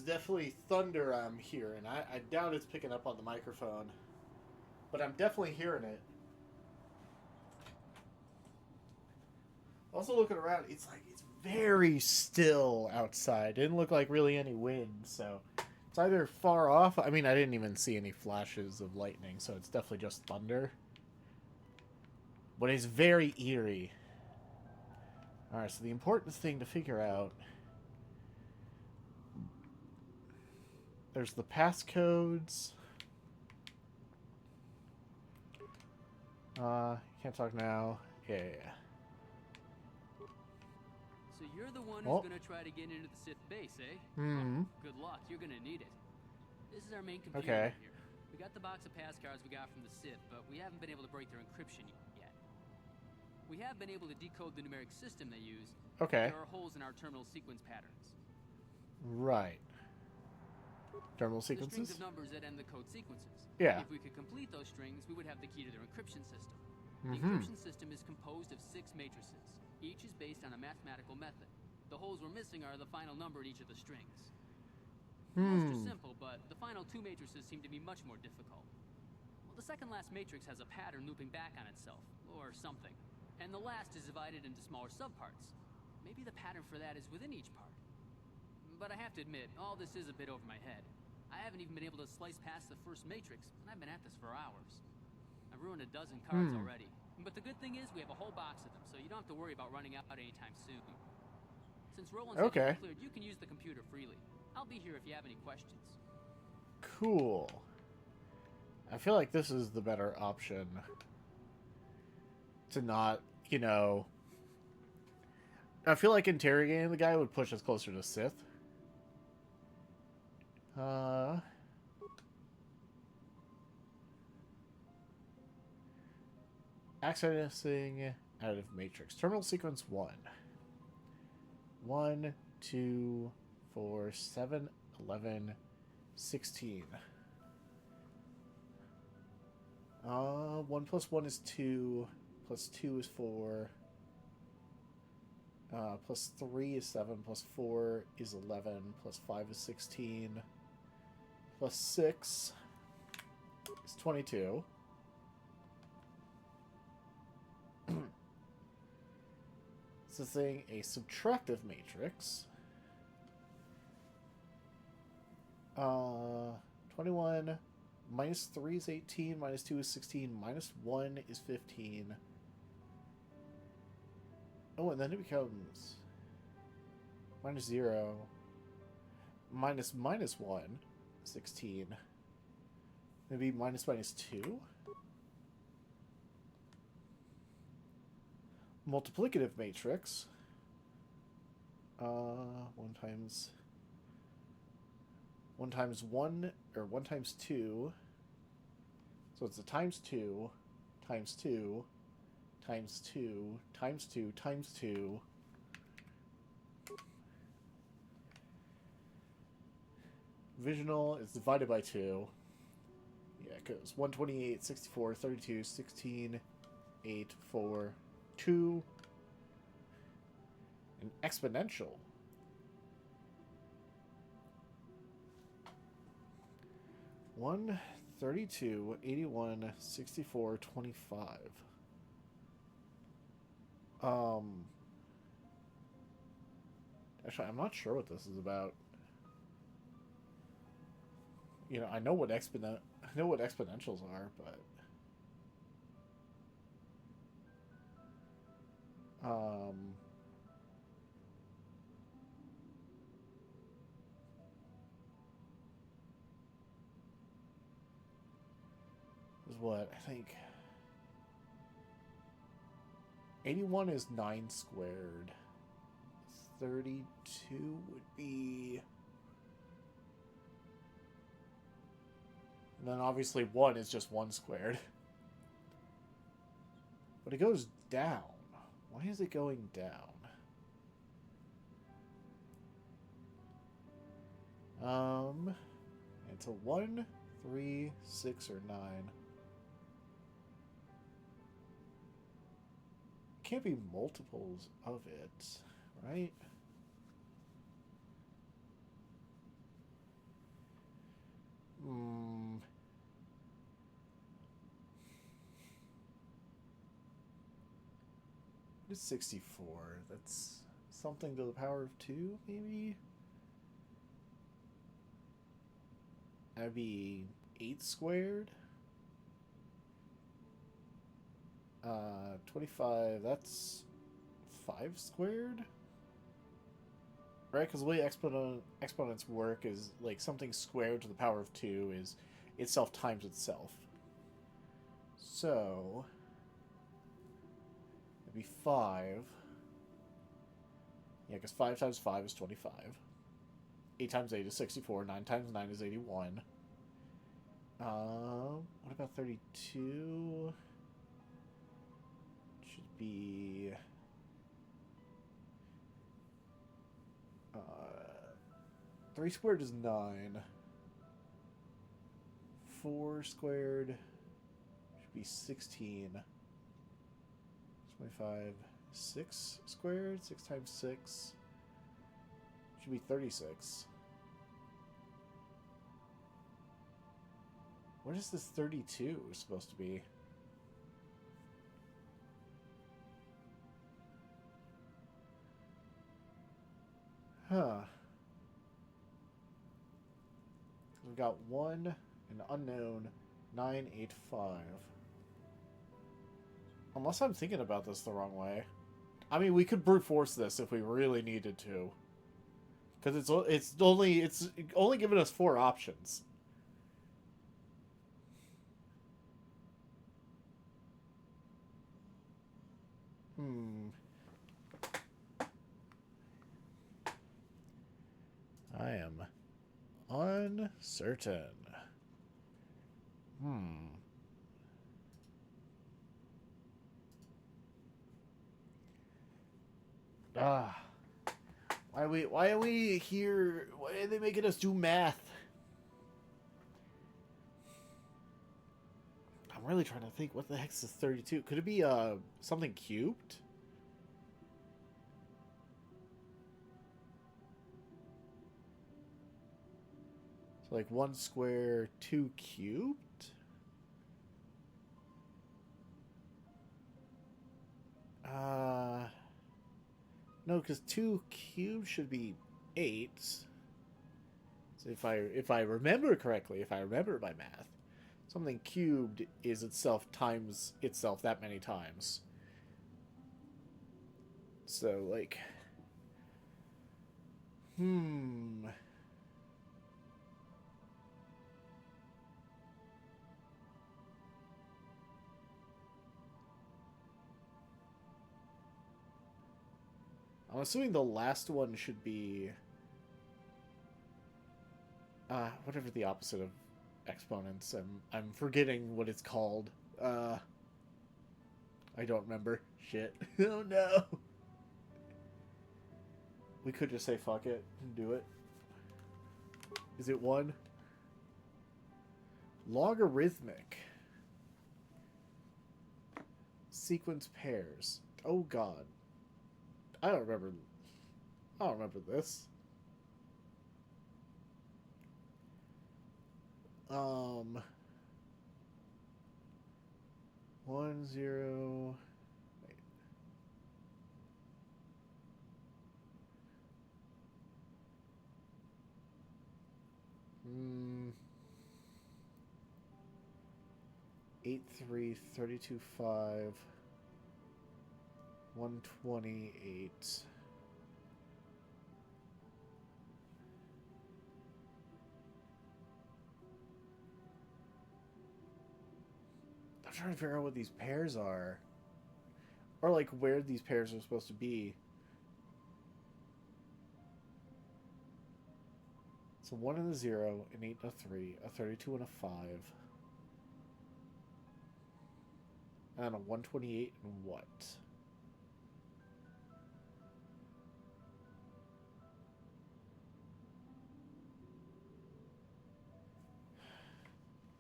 definitely thunder I'm hearing. I doubt it's picking up on the microphone, but I'm definitely hearing it. Also looking around, it's like it's very still outside. Didn't look like really any wind, so it's either far off. I mean, I didn't even see any flashes of lightning, so it's definitely just thunder. But it's very eerie. Alright, so the important thing to figure out... There's the passcodes. Can't talk now. Yeah. So you're the one who's gonna try to get into the Sith base, eh? Hmm. Well, good luck. You're gonna need it. This is our main computer Okay. here. We got the box of pass cards we got from the Sith, but we haven't been able to break their encryption yet. We have been able to decode the numeric system they use. Okay. There are holes in our terminal sequence patterns. Right. Terminal The strings sequences? of numbers that end the code sequences. Yeah. If we could complete those strings, we would have the key to their encryption system. The Mm-hmm. encryption system is composed of 6 matrices. Each is based on a mathematical method. The holes we're missing are the final number in each of the strings. Most are simple, but the final 2 matrices seem to be much more difficult. Well, the second last matrix has a pattern looping back on itself, or something. And the last is divided into smaller subparts. Maybe the pattern for that is within each part. But I have to admit, all this is a bit over my head. I haven't even been able to slice past the first matrix, and I've been at this for hours. I've ruined a dozen cards already. But the good thing is we have a whole box of them, so you don't have to worry about running out anytime soon. Since Roland's Okay. cleared, you can use the computer freely. I'll be here if you have any questions. Cool. I feel like this is the better option. To not, you know... I feel like interrogating the guy would push us closer to Sith. Accessing out of matrix. Terminal sequence 1. 1, 2, 4, 7, 11, 16. 1 plus 1 is 2. Plus 2 is 4. Plus 3 is 7. Plus 4 is 11. Plus 5 is 16. Plus 6 is 22. This thing a subtractive matrix. 21 minus 3 is 18, minus 2 is 16, minus 1 is 15. Oh, and then it becomes minus 0, minus 1, 16. Maybe minus 2? Multiplicative matrix. 1 times 1, or 1 times 2. So it's a times 2, times 2, times 2, times 2, times 2. Visional is divided by 2. Yeah, because 128, 64, 32, 16, 8, 4, 2. An exponential. One 32, 81, 64, 25. Actually, I'm not sure what this is about. You know, I know what exponentials are, but is what I think 81 is 9 squared. 32 would be, and then obviously 1 is just 1 squared. But it goes down. Why is it going down? It's a 1, 3, 6, or 9. Can't be multiples of it, right? It's 64. That's something to the power of 2, maybe? That'd be 8 squared. 25, that's 5 squared? Right, because the way exponents work is, like, something squared to the power of 2 is itself times itself. So, it'd be 5. Yeah, because 5 times 5 is 25. 8 times 8 is 64. 9 times 9 is 81. What about 32? Should be... 3 squared is 9. 4 squared should be 16. 25. 6 squared? 6 times 6 should be 36. What is this 32 supposed to be? Huh. We've got 1, an unknown, 985. Unless I'm thinking about this the wrong way. I mean, we could brute force this if we really needed to. Because it's only given us 4 options. I am uncertain. Why are we here? Why are they making us do math? I'm really trying to think. What the heck is 32? Could it be something cubed? So like 1 square, 2 cubed? No, because 2 cubed should be 8. So if I remember correctly, if I remember my math, something cubed is itself times itself that many times. So like, I'm assuming the last one should be whatever the opposite of exponents. I'm forgetting what it's called. I don't remember. Shit. Oh no. We could just say fuck it and do it. Is it 1? Logarithmic. Sequence pairs. Oh god. I don't remember this. 1 0. Wait. 8 3 32 5 128. I'm trying to figure out what these pairs are. Or like where these pairs are supposed to be. So 1 and a 0, an 8 and a 3, a 32 and a 5. And a 128 and what?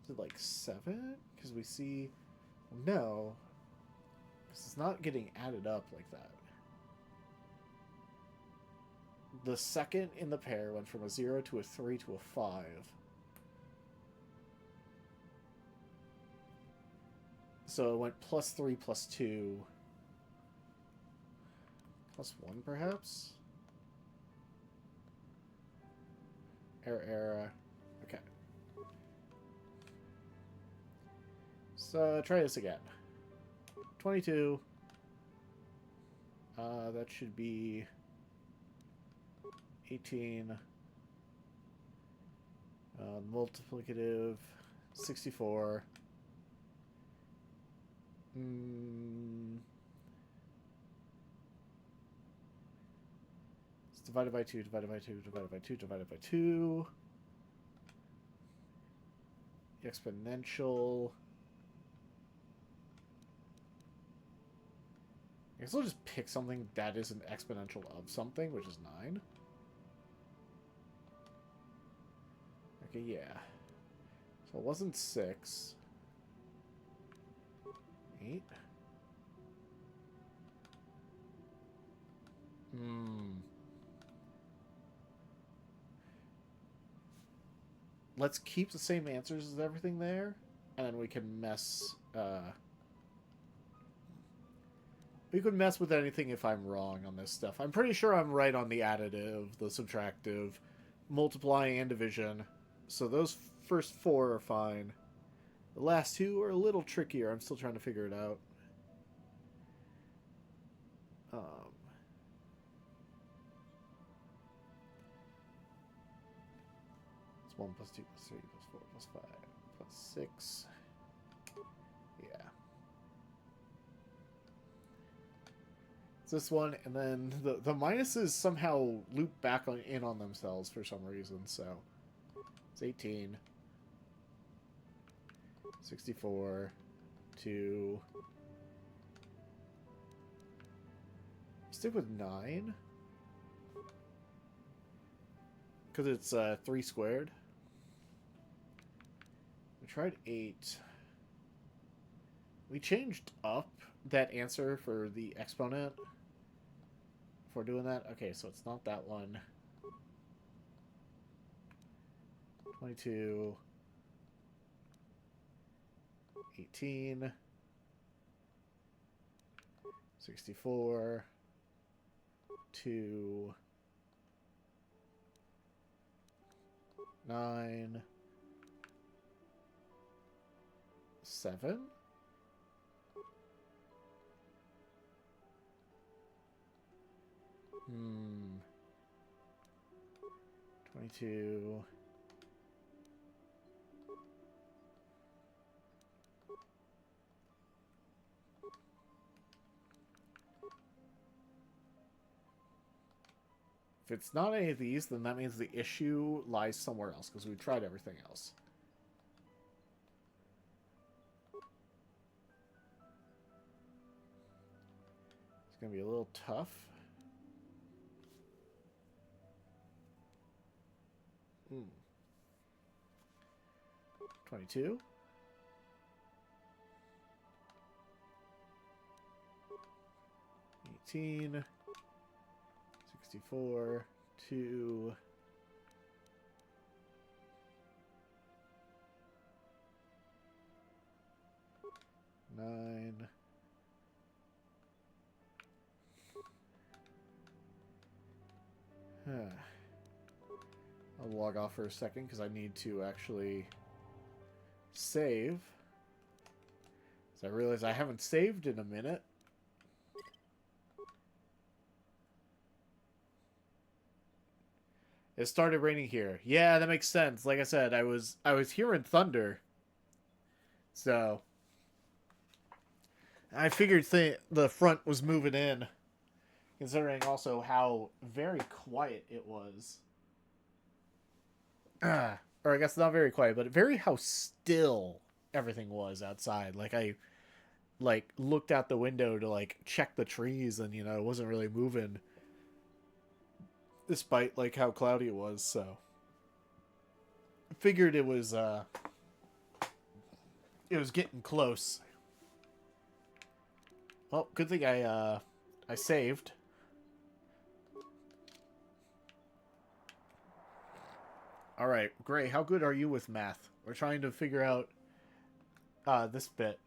Is it like 7? Because we see... No. Because it's not getting added up like that. The second in the pair went from a 0 to a 3 to a 5. So it went +3 +2. +1, perhaps? Error. Okay. So, try this again. 22. That should be 18. Multiplicative 64. It's divided by 2, divided by 2, divided by 2, divided by 2. Exponential. I guess I'll just pick something that is an exponential of something, which is 9. Okay, yeah. So it wasn't 6. 8. Let's keep the same answers as everything there, and then we can mess... we could mess with anything if I'm wrong on this stuff. I'm pretty sure I'm right on the additive, the subtractive, multiplying, and division. So those first 4 are fine. The last 2 are a little trickier. I'm still trying to figure it out. It's 1 plus 2 plus 3 plus 4 plus 5 plus 6. Yeah. It's this one, and then the minuses somehow loop back in on themselves for some reason, so... It's 18. 64. 2. Stick with 9. Because it's 3 squared. We tried 8. We changed up that answer for the exponent. If we're doing that. Okay, so it's not that one. 22. 18. 64. 2. 9. 7. Hmm. 22. If it's not any of these, then that means the issue lies somewhere else, because we've tried everything else. It's going to be a little tough. 22. 18. 64. 2. 9. I'll log off for a second because I need to actually save. So I realize I haven't saved in a minute. It started raining here. Yeah, that makes sense. Like I said, I was hearing thunder. So I figured the front was moving in, considering also how very quiet it was. Or I guess not very quiet, but very how still everything was outside. Like I looked out the window to check the trees, and it wasn't really moving. Despite how cloudy it was, so figured it was getting close. Well, good thing I saved. All right, Gray, how good are you with math? We're trying to figure out this bit.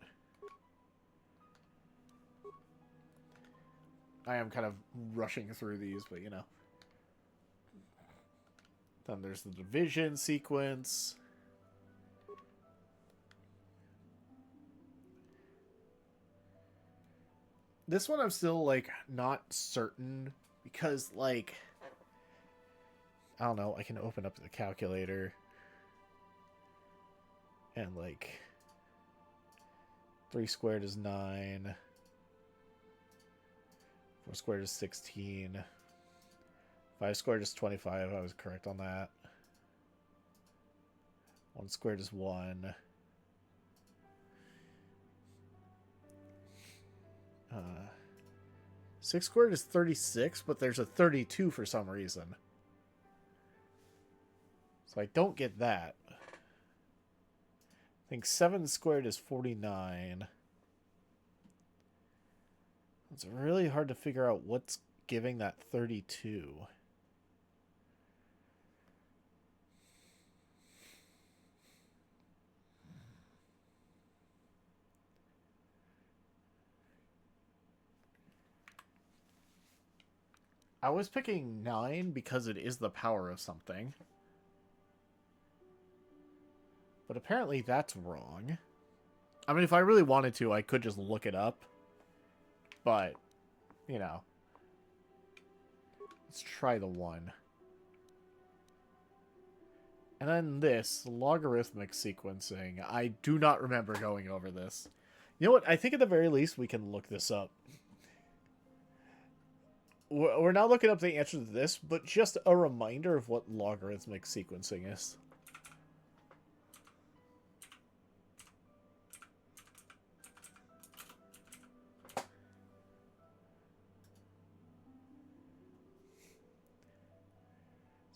I am kind of rushing through these, but you know. Then there's the division sequence. This one I'm still, like, not certain because, like, I don't know, I can open up the calculator and, like, 3 squared is 9, 4 squared is 16, 5 squared is 25, I was correct on that. 1 squared is 1. 6 squared is 36, but there's a 32 for some reason. So I don't get that. I think 7 squared is 49. It's really hard to figure out what's giving that 32. I was picking 9 because it is the power of something. But apparently that's wrong. I mean, if I really wanted to, I could just look it up. But, you know. Let's try the 1. And then this, logarithmic sequencing. I do not remember going over this. You know what? I think at the very least we can look this up. We're not looking up the answer to this, but just a reminder of what logarithmic sequencing is.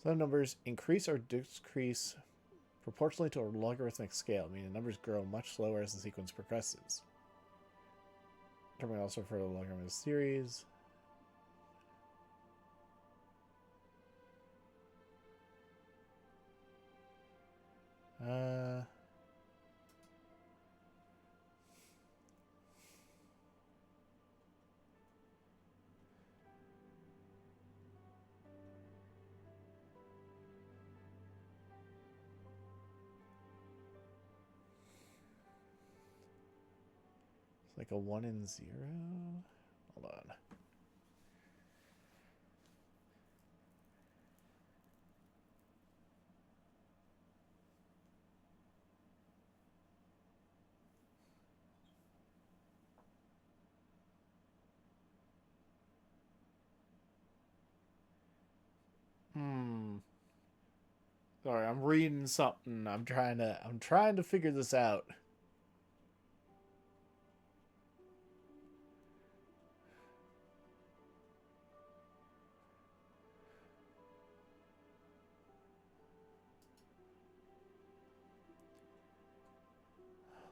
Some numbers increase or decrease proportionally to a logarithmic scale, meaning numbers grow much slower as the sequence progresses. Determine also for the logarithmic series. It's like a 1 and 0. Hold on. Sorry, I'm reading something. I'm trying to figure this out.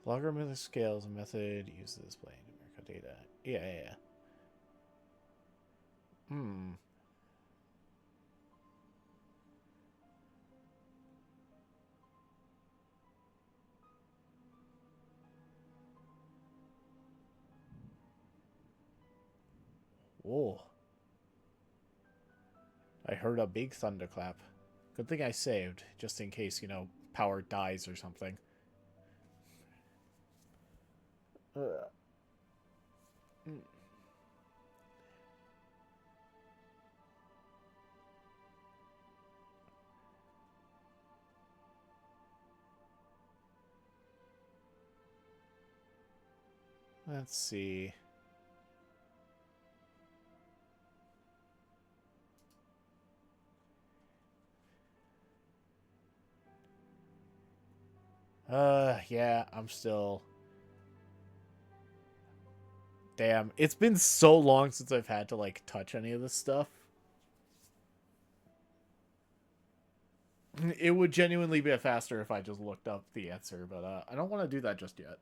Logarithmic scale is a method used to display numerical data. Yeah. Whoa. I heard a big thunderclap. Good thing I saved, just in case, you know, power dies or something. Let's see. Yeah, I'm still... Damn, it's been so long since I've had to, like, touch any of this stuff. It would genuinely be faster if I just looked up the answer, but I don't want to do that just yet.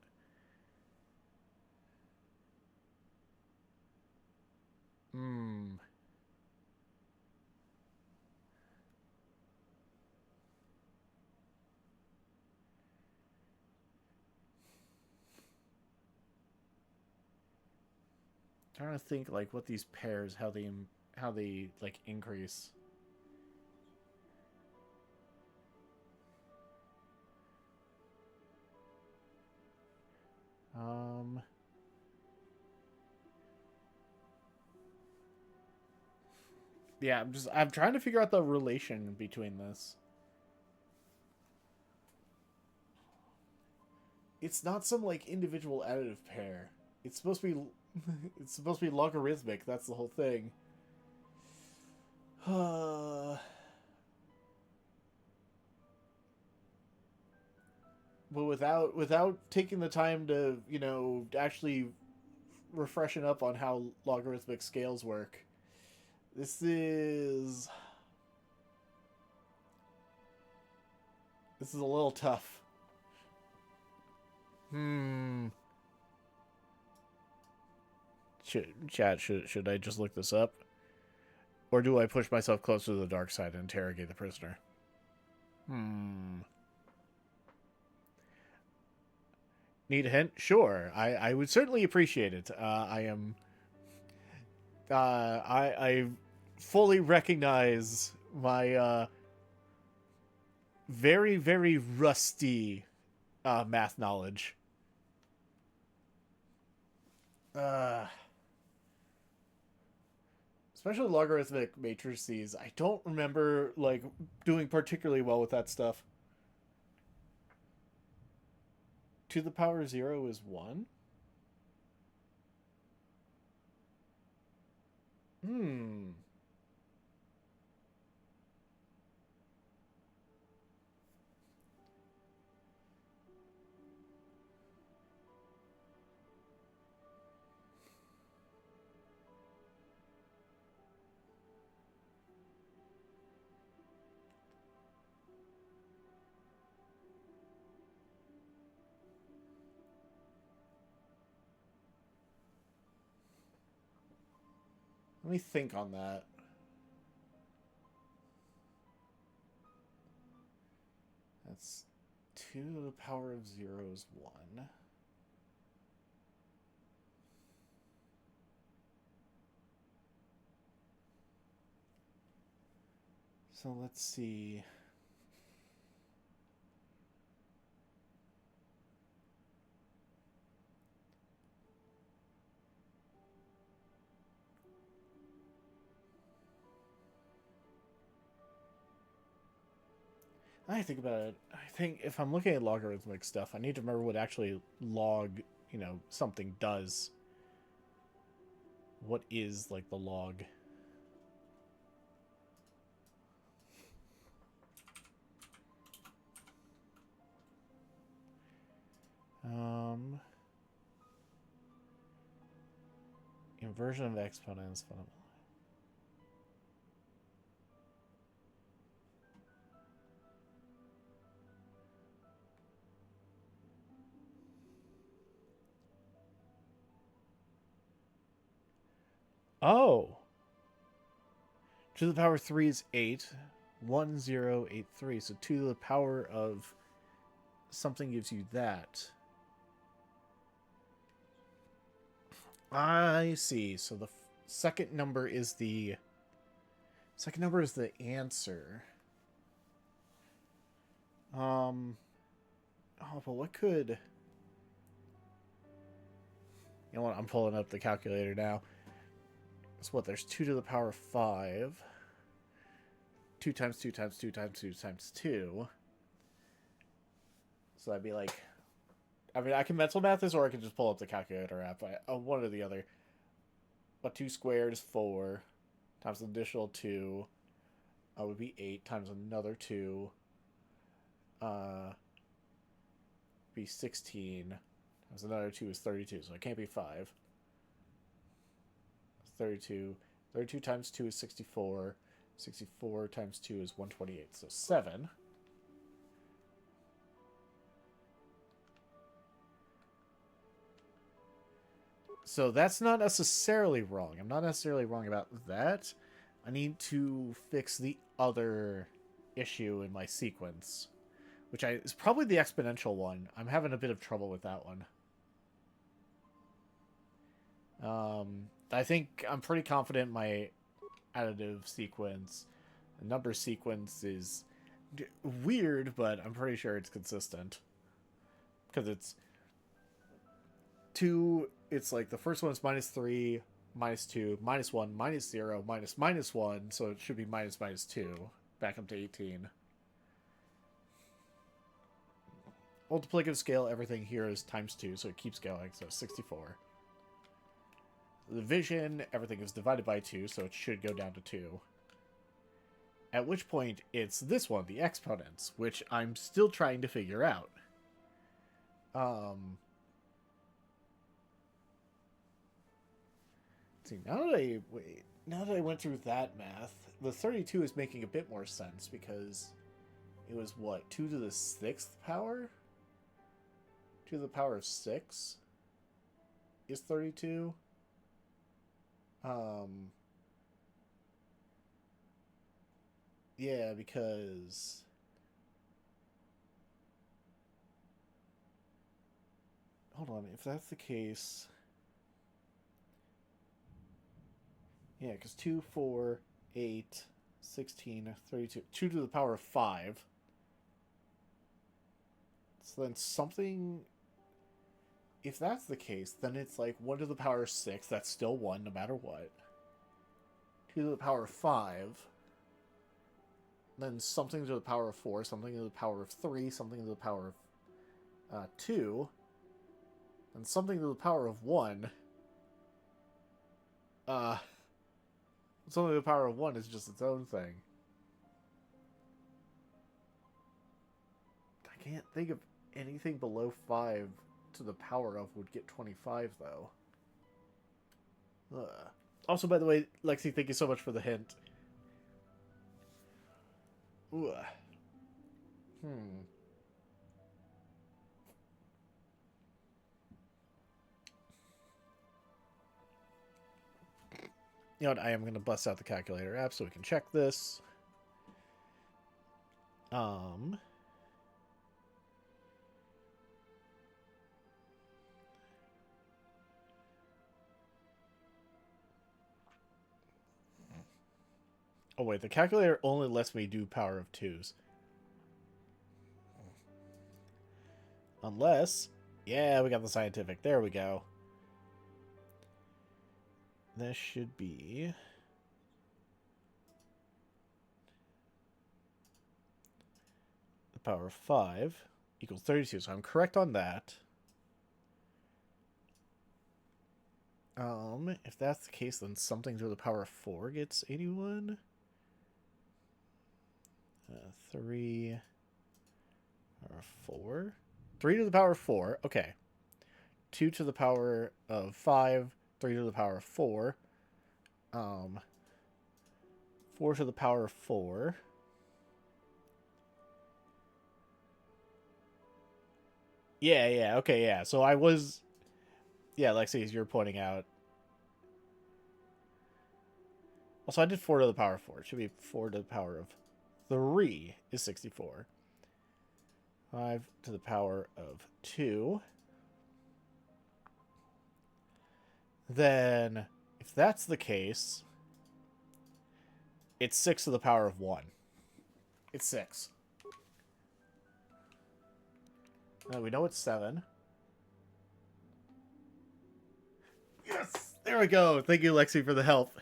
trying to think like what these pairs, how they like increase. Yeah, I'm trying to figure out the relation between this. It's not some like individual additive pair. It's supposed to be it's supposed to be logarithmic. That's the whole thing. But without taking the time to, actually refreshen up on how logarithmic scales work. This is a little tough. Should I just look this up? Or do I push myself closer to the dark side and interrogate the prisoner? Need a hint? Sure. I would certainly appreciate it. I fully recognize my very, very rusty math knowledge. Especially logarithmic matrices. I don't remember like doing particularly well with that stuff. 2 to the power 0 is 1? Let me think on that. That's 2 to the power of 0 is 1. So let's see. I think about it. I think if I'm looking at logarithmic stuff, I need to remember what actually log, something does. What is, like, the log? Inversion of exponents, fundamental. Oh. 2 to the power 3 is 8. 1083. So 2 to the power of something gives you that. I see. So the second number is the answer. Oh, but what could... You know what? I'm pulling up the calculator now. So what? There's 2 to the power 5. 2 times 2 times 2 times 2 times 2. So that'd be like... I mean, I can mental math this, or I can just pull up the calculator app. One or the other. But 2 squared is 4. Times an additional 2 would be 8. Times another 2 be 16. Times another 2 is 32, so it can't be 5. 32. 32 times 2 is 64. 64 times 2 is 128, so 7. So that's not necessarily wrong. I'm not necessarily wrong about that. I need to fix the other issue in my sequence, which is probably the exponential one. I'm having a bit of trouble with that one. I think I'm pretty confident my additive sequence, the number sequence is weird, but I'm pretty sure it's consistent. Because it's 2, it's like the first one's -3, -2, -1, -0, -1, so it should be -2, back up to 18. Multiplicative scale, everything here is ×2, so it keeps going, so 64. The division, everything is divided by 2, so it should go down to 2. At which point, it's this one, the exponents, which I'm still trying to figure out. See, now that I went through that math, the 32 is making a bit more sense, because it was, what, 2 to the 6th power? 2 to the power of 6 is 32. Yeah, because hold on, if that's the case, yeah, because 2, 4, 8, 16, 32, 2 to the power of 5. So then something, if that's the case, then it's like 1 to the power of 6, that's still 1 no matter what. 2 to the power of 5. Then something to the power of 4, something to the power of 3, something to the power of 2, and something to the power of 1. Something to the power of 1 is just its own thing. I can't think of anything below 5 to the power of would get 25, though. Also, by the way, Lexi, thank you so much for the hint. Ooh. You know what? I am going to bust out the calculator app so we can check this. Oh, wait. The calculator only lets me do power of 2s. Unless... Yeah, we got the scientific. There we go. This should be... the power of 5 equals 32. So I'm correct on that. If that's the case, then something to the power of 4 gets 81. 3 power of 4. 3 to the power of 4. Okay. 2 to the power of 5. 3 to the power of 4. 4 to the power of 4. Yeah, okay, yeah. So I was... Yeah, Lexi, as you're pointing out. Also, I did 4 to the power of 4. It should be 4 to the power of 3 is 64. 5 to the power of 2. Then, if that's the case, it's 6 to the power of 1. It's 6. We know it's 7. Yes! There we go! Thank you, Lexi, for the help.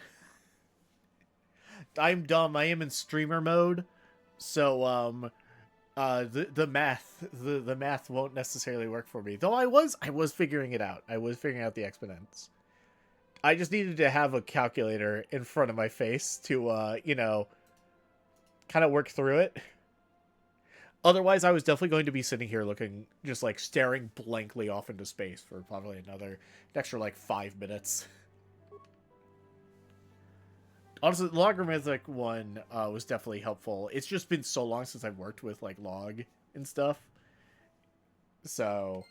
I'm dumb. I am in streamer mode, so the math won't necessarily work for me. Though I was figuring it out. I was figuring out the exponents. I just needed to have a calculator in front of my face to you know, kind of work through it. Otherwise, I was definitely going to be sitting here looking, just like staring blankly off into space for probably an extra like 5 minutes. Honestly, the logarithmic one was definitely helpful. It's just been so long since I've worked with like log and stuff. So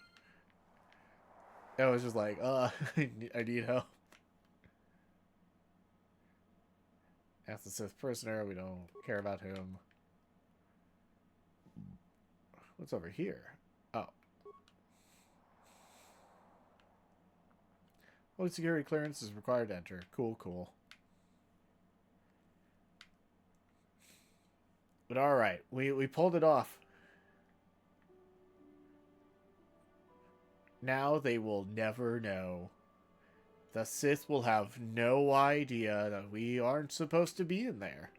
I was just like, I need help. Ask the Sith prisoner, we don't care about him. What's over here? Oh. Only security clearance is required to enter. Cool, cool. But alright, we pulled it off. Now they will never know. The Sith will have no idea that we aren't supposed to be in there.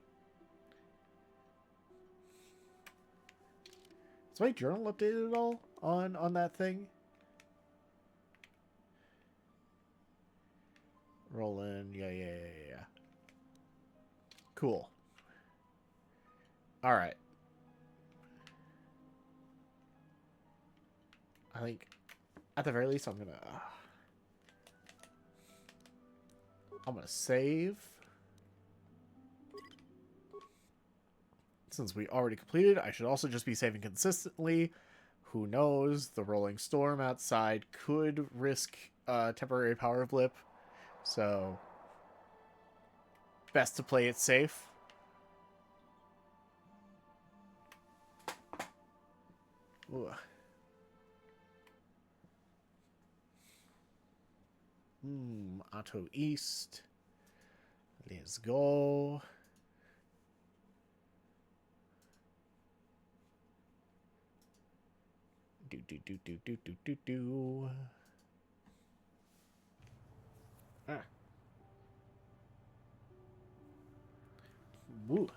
Is my journal updated at all on that thing? Roll in. Yeah. Cool. Alright. I think, at the very least, I'm gonna save. Since we already completed, I should also just be saving consistently. Who knows? The rolling storm outside could risk a temporary power blip. So, best to play it safe. Ooh. Auto East. Let's go. Do. Ah. Woo.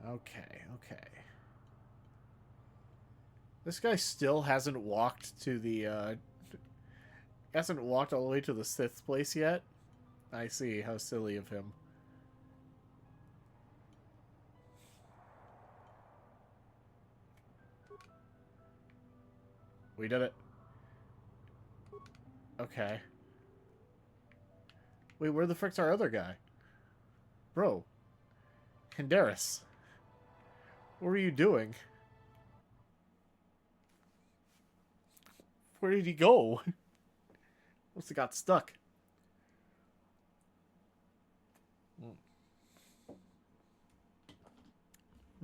Okay. This guy still hasn't walked to the, hasn't walked all the way to the Sith's place yet? I see. How silly of him. We did it. Okay. Wait, where the frick's our other guy? Bro. Hendaris. What were you doing? Where did he go? Must have got stuck.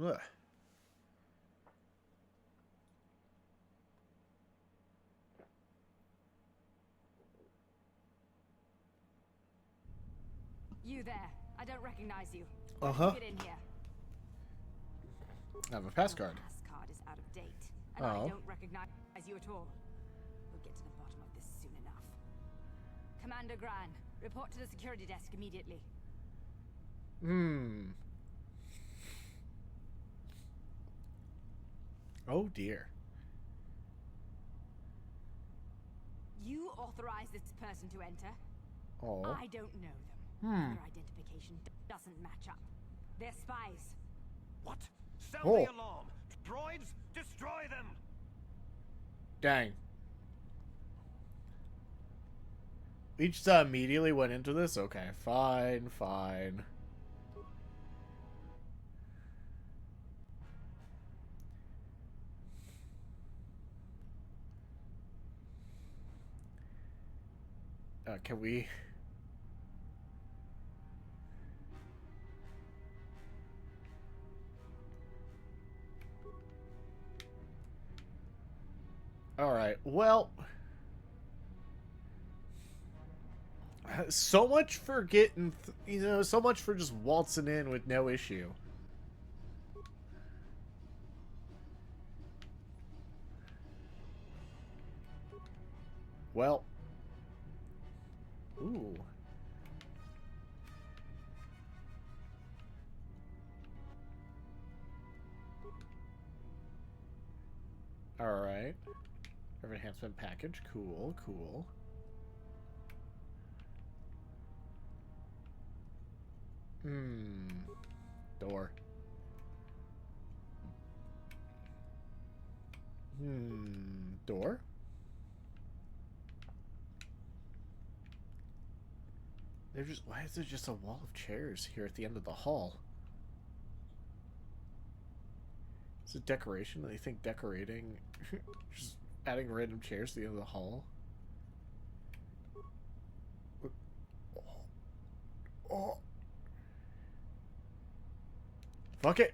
Ugh. You there. I don't recognize you. Uh-huh. Get in here. I have a pass card. The pass card is out of date, and I don't recognize you at all. We'll get to the bottom of this soon enough. Commander Gran, report to the security desk immediately. Oh dear. You authorized this person to enter? Oh. I don't know them. Their identification doesn't match up. They're spies. What? Sound the alarm! Droids, destroy them! Dang. We just immediately went into this? Okay, fine. Can we... Alright, well... So much for getting... so much for just waltzing in with no issue. Well... Ooh. Alright. Enhancement package. Cool. Door. Door? Why is there just a wall of chairs here at the end of the hall? Is it decoration? They think decorating... just adding random chairs to the end of the hall? Oh. Fuck it.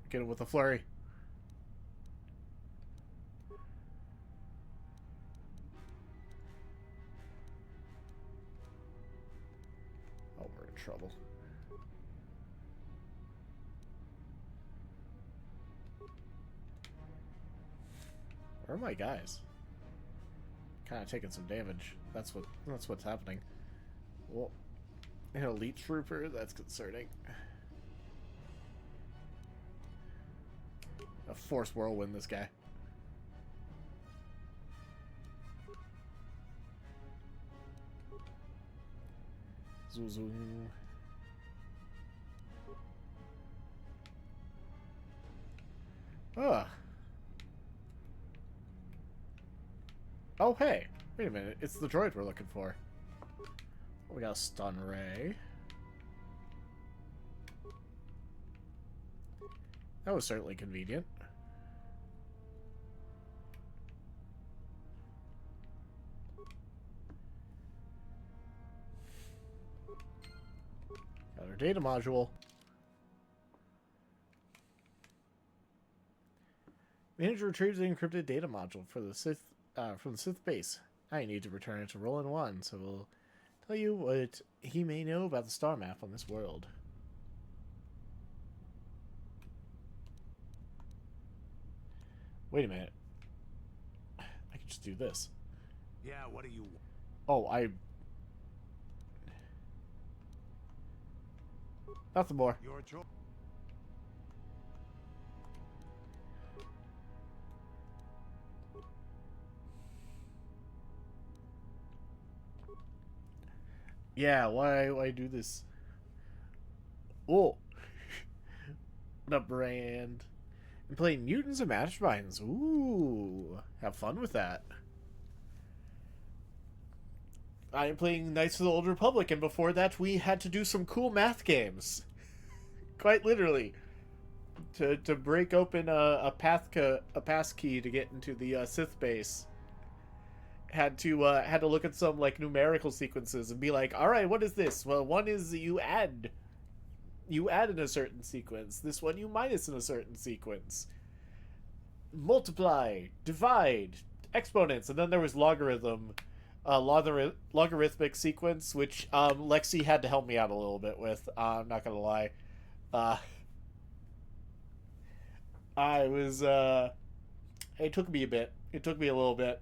Get him with a flurry. Oh, we're in trouble. Where are my guys? Kind of taking some damage. That's what's happening. Well, an elite trooper. That's concerning. A force whirlwind. This guy. Zuzu. Ah. Oh, hey. Wait a minute. It's the droid we're looking for. We got a stun ray. That was certainly convenient. Got our data module. Manager retrieves the encrypted data module for the Sith from the Sith base. I need to return it to Roland 1, so we'll tell you what he may know about the star map on this world. Wait a minute. I can just do this. Yeah, what do you want? Oh, nothing more. Your choice. Yeah, why do this? Oh. What up, Brand? And play Mutants and Masterminds. Ooh. Have fun with that. I am playing Knights of the Old Republic, and before that we had to do some cool math games. Quite literally. To break open a pass key to get into the Sith base. Had to look at some like numerical sequences and be like, all right, what is this? Well, one is you add in a certain sequence. This one you minus in a certain sequence. Multiply, divide, exponents, and then there was logarithmic sequence, which Lexi had to help me out a little bit with. I'm not gonna lie. It took me a bit. It took me a little bit.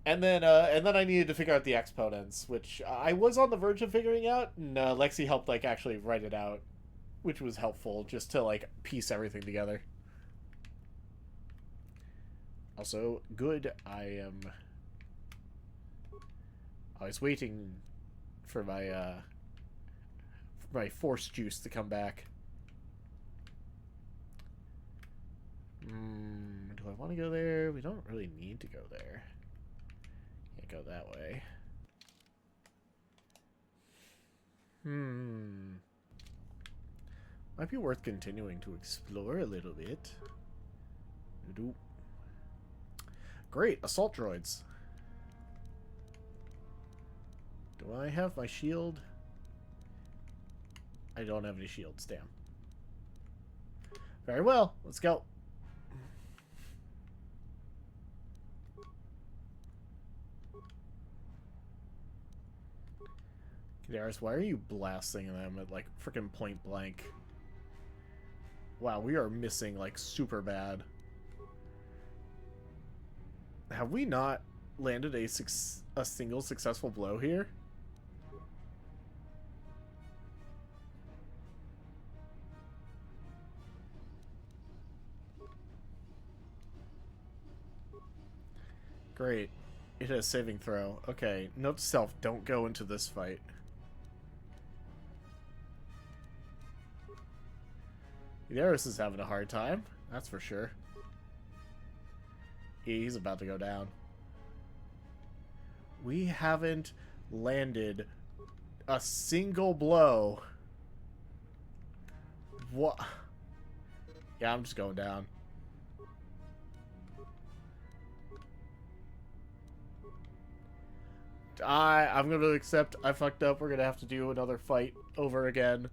And then I needed to figure out the exponents, which I was on the verge of figuring out, and Lexi helped like actually write it out, which was helpful just to like piece everything together. Also, good. I was waiting for my force juice to come back. Do I want to go there? We don't really need to go there. Go that way. Might be worth continuing to explore a little bit. Great, assault droids. Do I have my shield? I don't have any shields, damn. Very well, let's go. Darius, why are you blasting them at like freaking point blank? Wow, we are missing like super bad. Have we not landed a single successful blow here? Great. It has saving throw. Okay, note to self, don't go into this fight. Darius is having a hard time, that's for sure. He's about to go down. We haven't landed a single blow. What? Yeah, I'm just going down. I'm gonna accept I fucked up. We're gonna have to do another fight over again.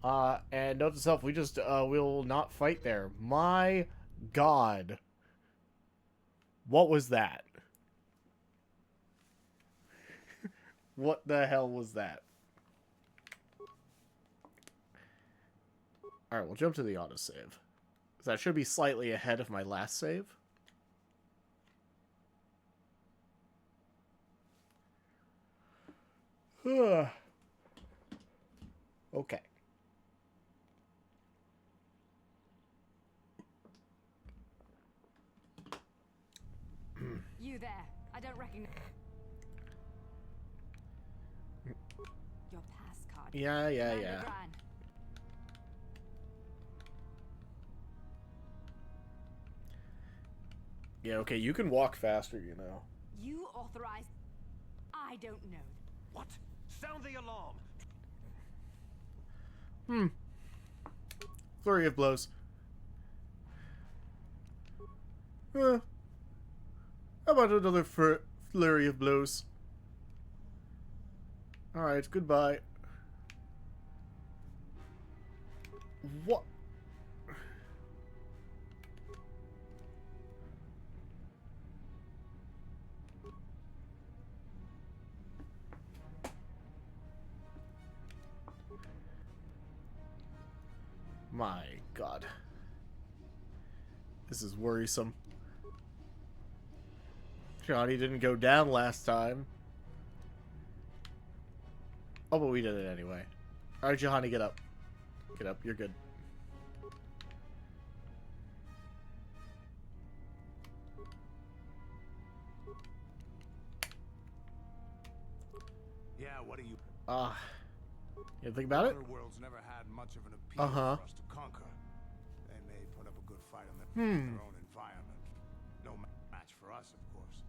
And note to self, we just will not fight there. My God. What was that? What the hell was that? Alright, we'll jump to the autosave. That should be slightly ahead of my last save. Okay. You there. I don't recognize your pass card. Yeah. Underground. Yeah, okay, you can walk faster, you know. You authorized... I don't know. What? Sound the alarm! Flurry of blows. How about another flurry of blows? Alright, goodbye. What? My God. This is worrisome. Johnny didn't go down last time. Oh, but we did it anyway. Alright, Johanny, get up. Get up, you're good. Yeah, what do you... You think about it? Other worlds never had much of an appeal for us to conquer. They may put up a good fight on their own environment. No match for us, of course.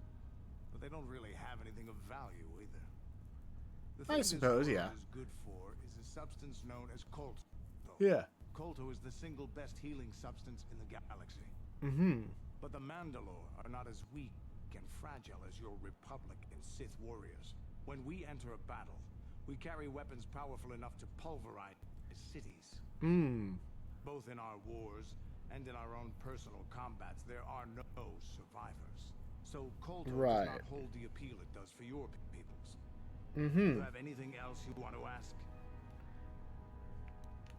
But they don't really have anything of value either. The thing I suppose, this yeah. world is good for is a substance known as Kotor. Yeah. Kotor is the single best healing substance in the galaxy. But the Mandalore are not as weak and fragile as your Republic and Sith warriors. When we enter a battle, we carry weapons powerful enough to pulverize cities. Both in our wars and in our own personal combats, there are no survivors. So Kotor does not hold the appeal it does for your peoples. Do you have anything else you want to ask?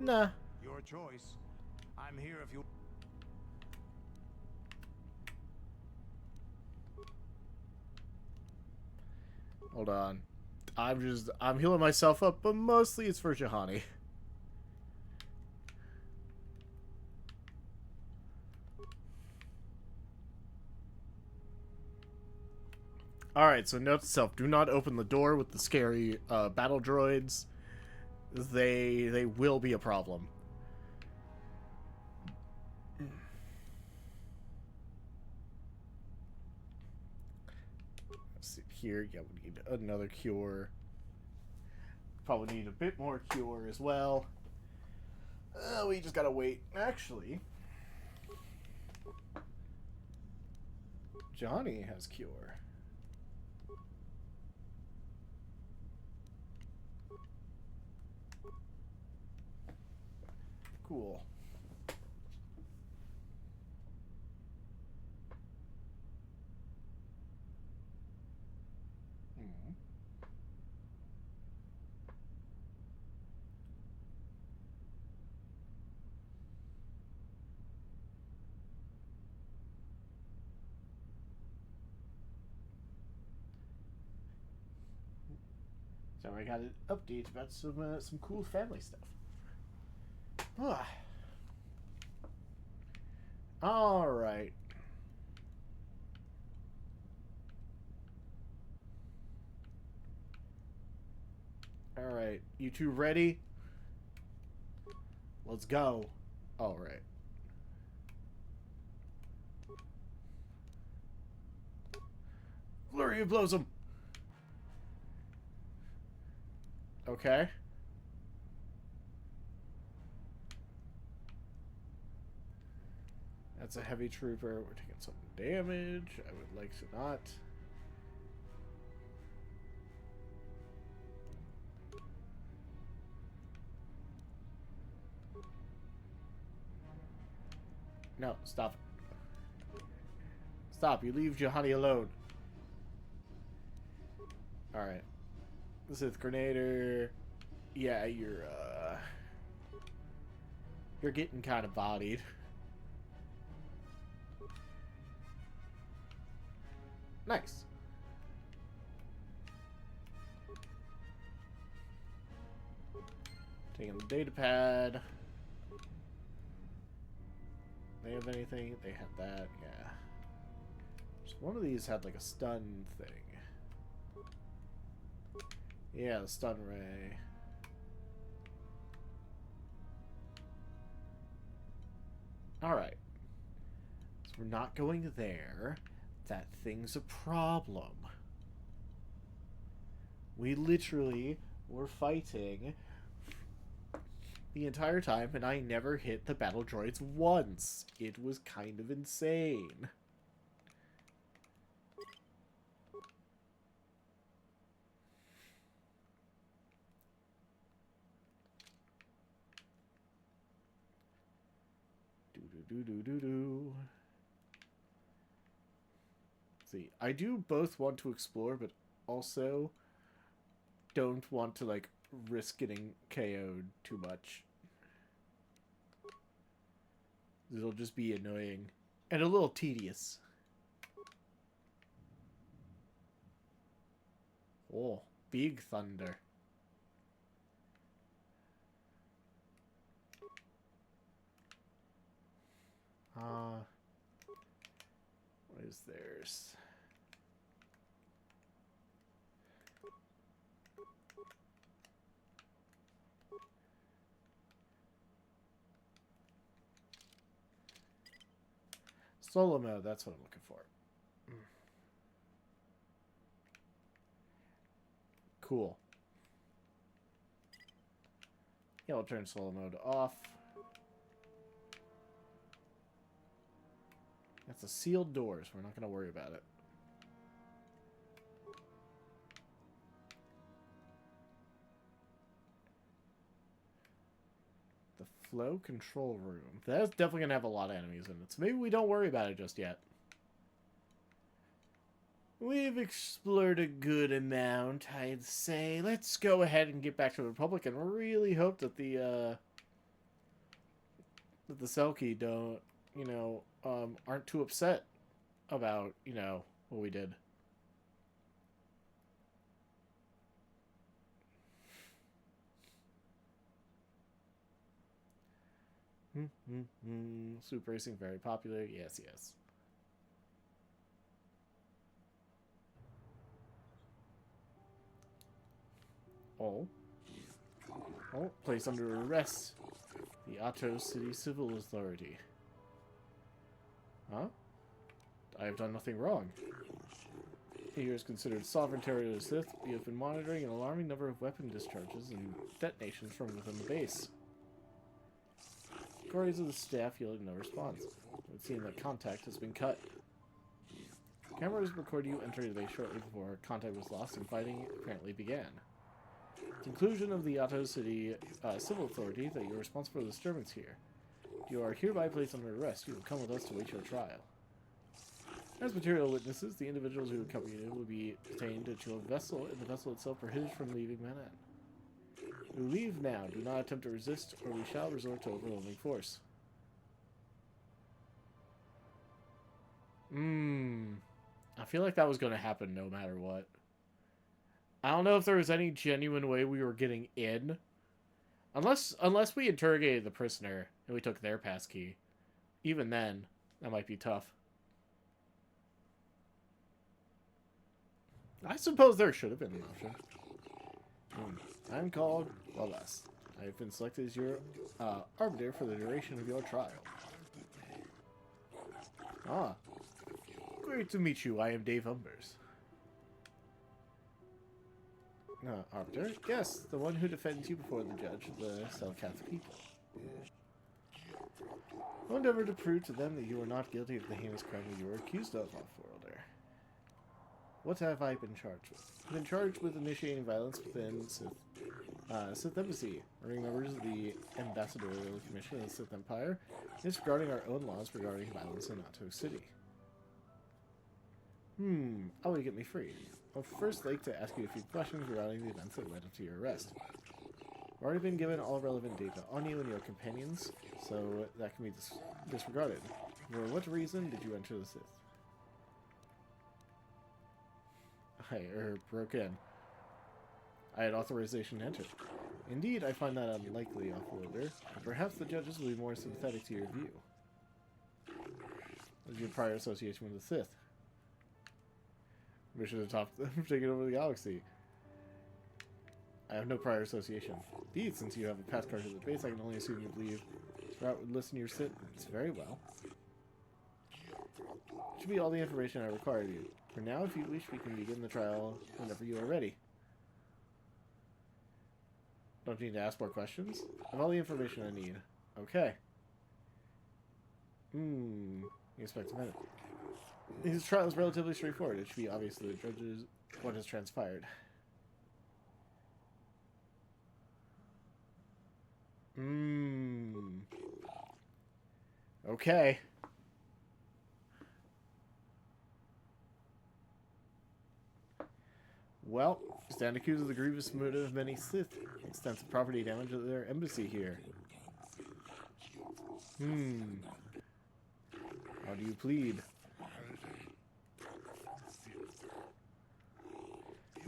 Nah. Your choice. I'm here if you... Hold on. I'm healing myself up, but mostly it's for Johanny. Alright, so note to self, do not open the door with the scary battle droids. They will be a problem. Let's see here. Yeah, we need another cure. Probably need a bit more cure as well. We just gotta wait. Actually, Johnny has cure. Cool. So I got an update about some cool family stuff. All right. All right. You two ready? Let's go. All right. Flurry blows him. Okay. That's a heavy trooper. We're taking some damage. I would like to not. No, stop. Stop, you leave Johanny alone. Alright. The Sith Grenader. Yeah, you're getting kind of bodied. Nice. Taking the data pad. They have anything? They had that, yeah. So one of these had like a stun thing. Yeah, the stun ray. Alright. So we're not going there. That thing's a problem. We literally were fighting the entire time, and I never hit the battle droids once. It was kind of insane. Do. See, I do both want to explore, but also don't want to, like, risk getting KO'd too much. It'll just be annoying. And a little tedious. Oh, big thunder. What is theirs? Solo mode, that's what I'm looking for. Cool. Yeah, I'll turn solo mode off. That's a sealed door, so we're not going to worry about it. The flow control room. That's definitely going to have a lot of enemies in it, so maybe we don't worry about it just yet. We've explored a good amount, I'd say. Let's go ahead and get back to the Republic and really hope that the Selkie don't, you know, aren't too upset about, you know, what we did. Super racing, very popular. Yes, yes. Oh. Oh, placed under arrest. The Otto City Civil Authority. Huh? I have done nothing wrong. Here is considered sovereign territory of the Sith. We have been monitoring an alarming number of weapon discharges and detonations from within the base. Inquiries of the staff yielded no response. It would seem that contact has been cut. Cameras record you entering the base shortly before contact was lost and fighting apparently began. Conclusion of the Otto City Civil Authority that you're responsible for the disturbance here. You are hereby placed under arrest. You will come with us to wait your trial. As material witnesses, the individuals who accompany you will be detained to a vessel, and the vessel itself prohibited from leaving Manhattan. You leave now. Do not attempt to resist, or we shall resort to overwhelming force. I feel like that was going to happen no matter what. I don't know if there was any genuine way we were getting in. Unless we interrogated the prisoner and we took their passkey. Even then, that might be tough. I suppose there should have been an option. I'm called Wallace. I have been selected as your arbiter for the duration of your trial. Ah. Great to meet you. I am Dave Umbers. Arbiter? Yes, the one who defends you before the judge of the Selkath people. I'll endeavor to prove to them that you are not guilty of the heinous crime that you are accused of, Off-Worlder. What have I been charged with? I've been charged with initiating violence within Sith Embassy, ordering members of the Ambassadorial Commission of the Sith Empire, disregarding our own laws regarding violence in Otto City. How will you get me free? I'll first like to ask you a few questions regarding the events that led up to your arrest. I've already been given all relevant data on you and your companions, so that can be disregarded. For what reason did you enter the Sith? I broke in. I had authorization to enter. Indeed, I find that unlikely, Off-Worlder, but perhaps the judges will be more sympathetic to your view. What is your prior association with the Sith? Mission to top taking over the galaxy. I have no prior association. Indeed, since you have a pass card to the base, I can only assume you believe Sprout would listen to your sentence. Very well. Should be all the information I require of you. For now, if you wish, we can begin the trial whenever you are ready. Don't you need to ask more questions? I have all the information I need. Okay. You expect a minute. His trial is relatively straightforward. It should be obvious to the judges what has transpired. Okay. Well, stand accused of the grievous murder of many Sith. Extensive property damage at their embassy here. How do you plead?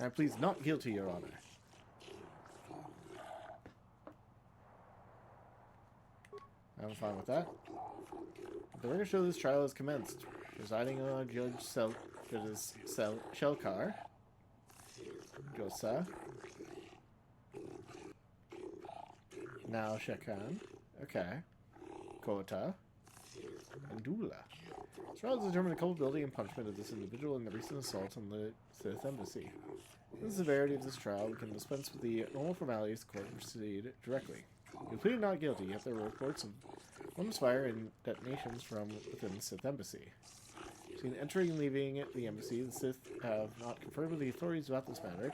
I plead not guilty, Your Honor. I'm fine with that. The record shows this trial has commenced. Presiding on Judge Shelkar. Josa. Now Shekan. Okay. Kotor. And Dula. This trial has determined the culpability and punishment of this individual in the recent assault on the Sith Embassy. Given the severity of this trial, we can dispense with the normal formalities the court proceed directly. You pleaded not guilty, yet there were reports of bombs fire and detonations from within the Sith Embassy. Between entering and leaving the embassy, the Sith have not conferred with the authorities about this matter.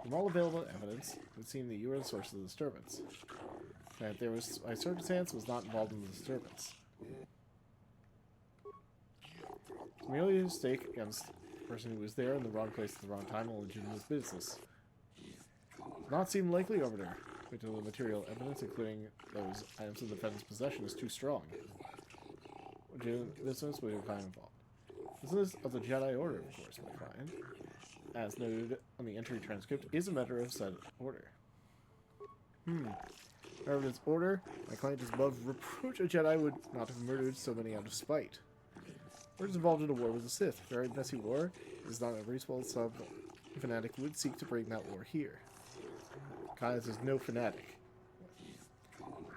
From all available evidence, it would seem that you were the source of the disturbance. That there was by circumstance was not involved in the disturbance. It's merely a mistake against the person who was there in the wrong place at the wrong time and legitimate business. Does not seem likely over there. The material evidence, including those items in the defendant's possession, is too strong. Business with your client involved. Business of the Jedi Order, of course, my client, as noted on the entry transcript, is a matter of said order. However, this order, my client is above reproach. A Jedi would not have murdered so many out of spite. We're involved in a war with the Sith. A very messy war. It is not a reasonable sub-fanatic would seek to bring that war here. Kai's is no fanatic.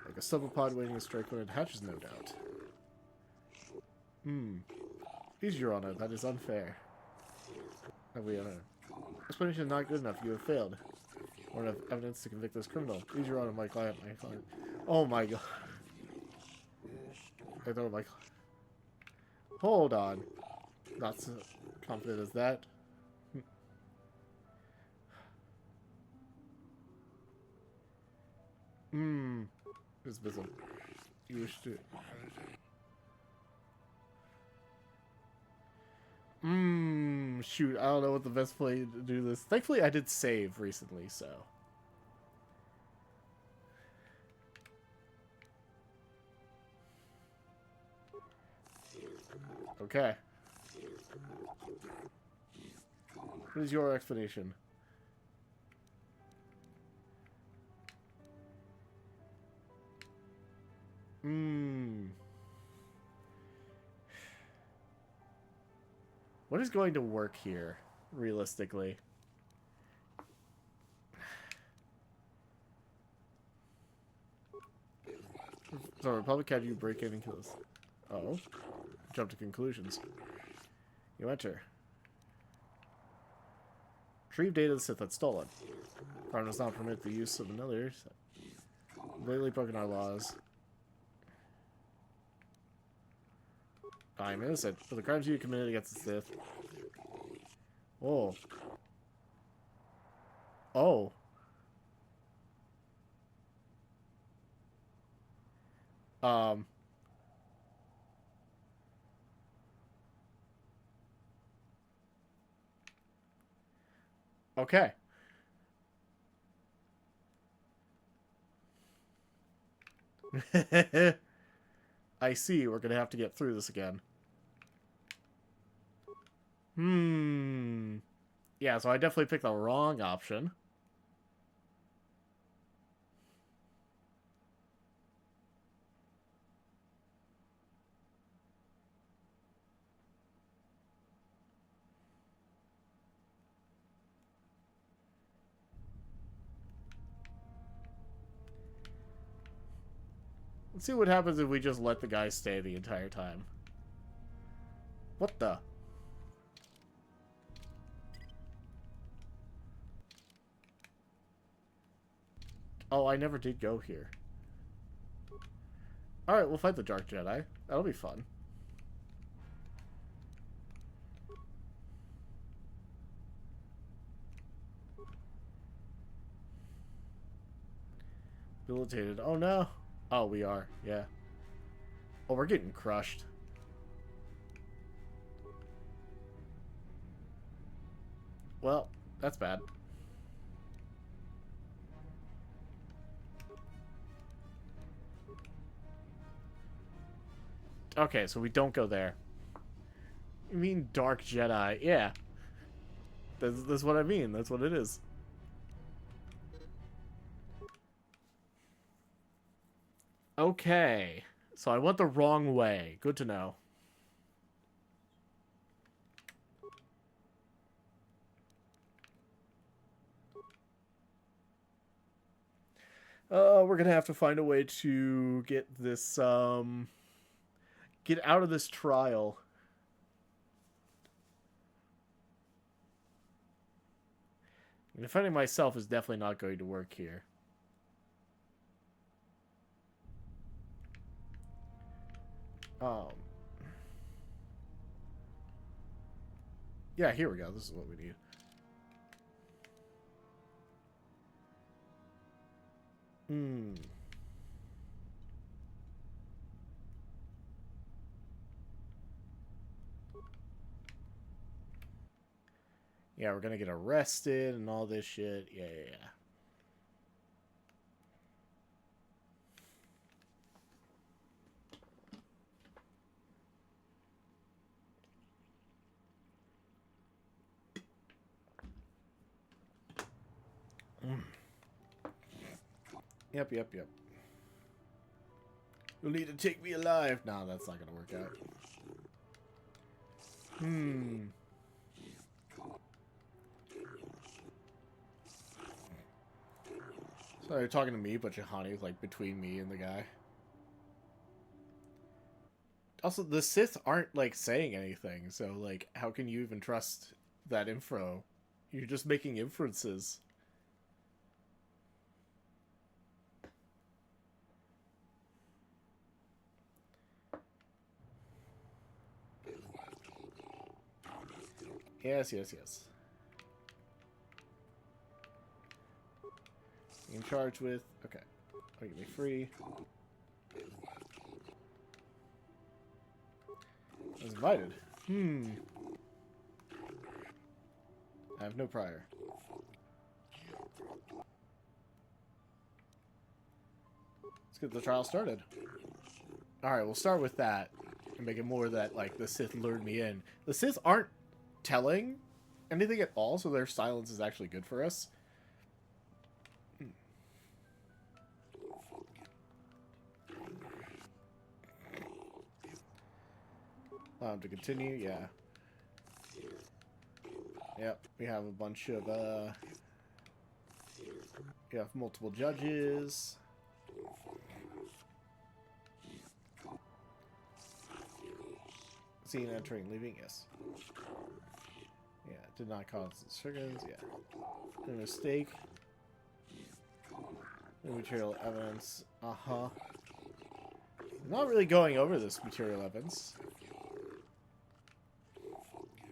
Like a subapod waiting to strike when it hatches, no doubt. Please, Your Honor, that is unfair. Have we honor? Explanation is not good enough. You have failed. More enough evidence to convict this criminal. Please, Your Honor, my client. Oh my god. I thought my client. Hold on. Not so confident as that. It's busy. You wish to. Shoot, I don't know what the best way to do this. Thankfully, I did save recently, so. Okay. What is your explanation? What is going to work here, realistically? So, Republic had you break in and kill us. Oh. Jump to conclusions. You enter. Retrieve data the Sith that's stolen. Farm does not permit the use of another. Blatantly broken our laws. I am innocent. For the crimes you committed against the Sith. Oh. Oh. Okay. I see. We're gonna have to get through this again. Yeah, so I definitely picked the wrong option. Let's see what happens if we just let the guy stay the entire time. What the? Oh, I never did go here. Alright, we'll fight the Dark Jedi. That'll be fun. Debilitated. Oh no. Oh, we are. Yeah. Oh, we're getting crushed. Well, that's bad. Okay, so we don't go there. You mean Dark Jedi? Yeah. That's what I mean. That's what it is. Okay. So I went the wrong way. Good to know. We're gonna have to find a way to get this, get out of this trial. And defending myself is definitely not going to work here. Yeah, here we go. This is what we need. Yeah, we're gonna get arrested and all this shit. Yeah. Yep. You'll need to take me alive. Nah, that's not gonna work out. So you're talking to me, but Juhani's like between me and the guy. Also, the Sith aren't like saying anything, so like, how can you even trust that info? You're just making inferences. Yes. In charge with... Okay. Oh, get me free. I was invited. I have no prior. Let's get the trial started. Alright, we'll start with that. And make it more that, like, the Sith lured me in. The Sith aren't telling anything at all, so their silence is actually good for us. To continue, yeah. Yep, we have a bunch of, we have multiple judges. Seen entering, leaving, yes. Yeah, did not cause insurgents, yeah. No mistake. No material evidence, not really going over this material evidence.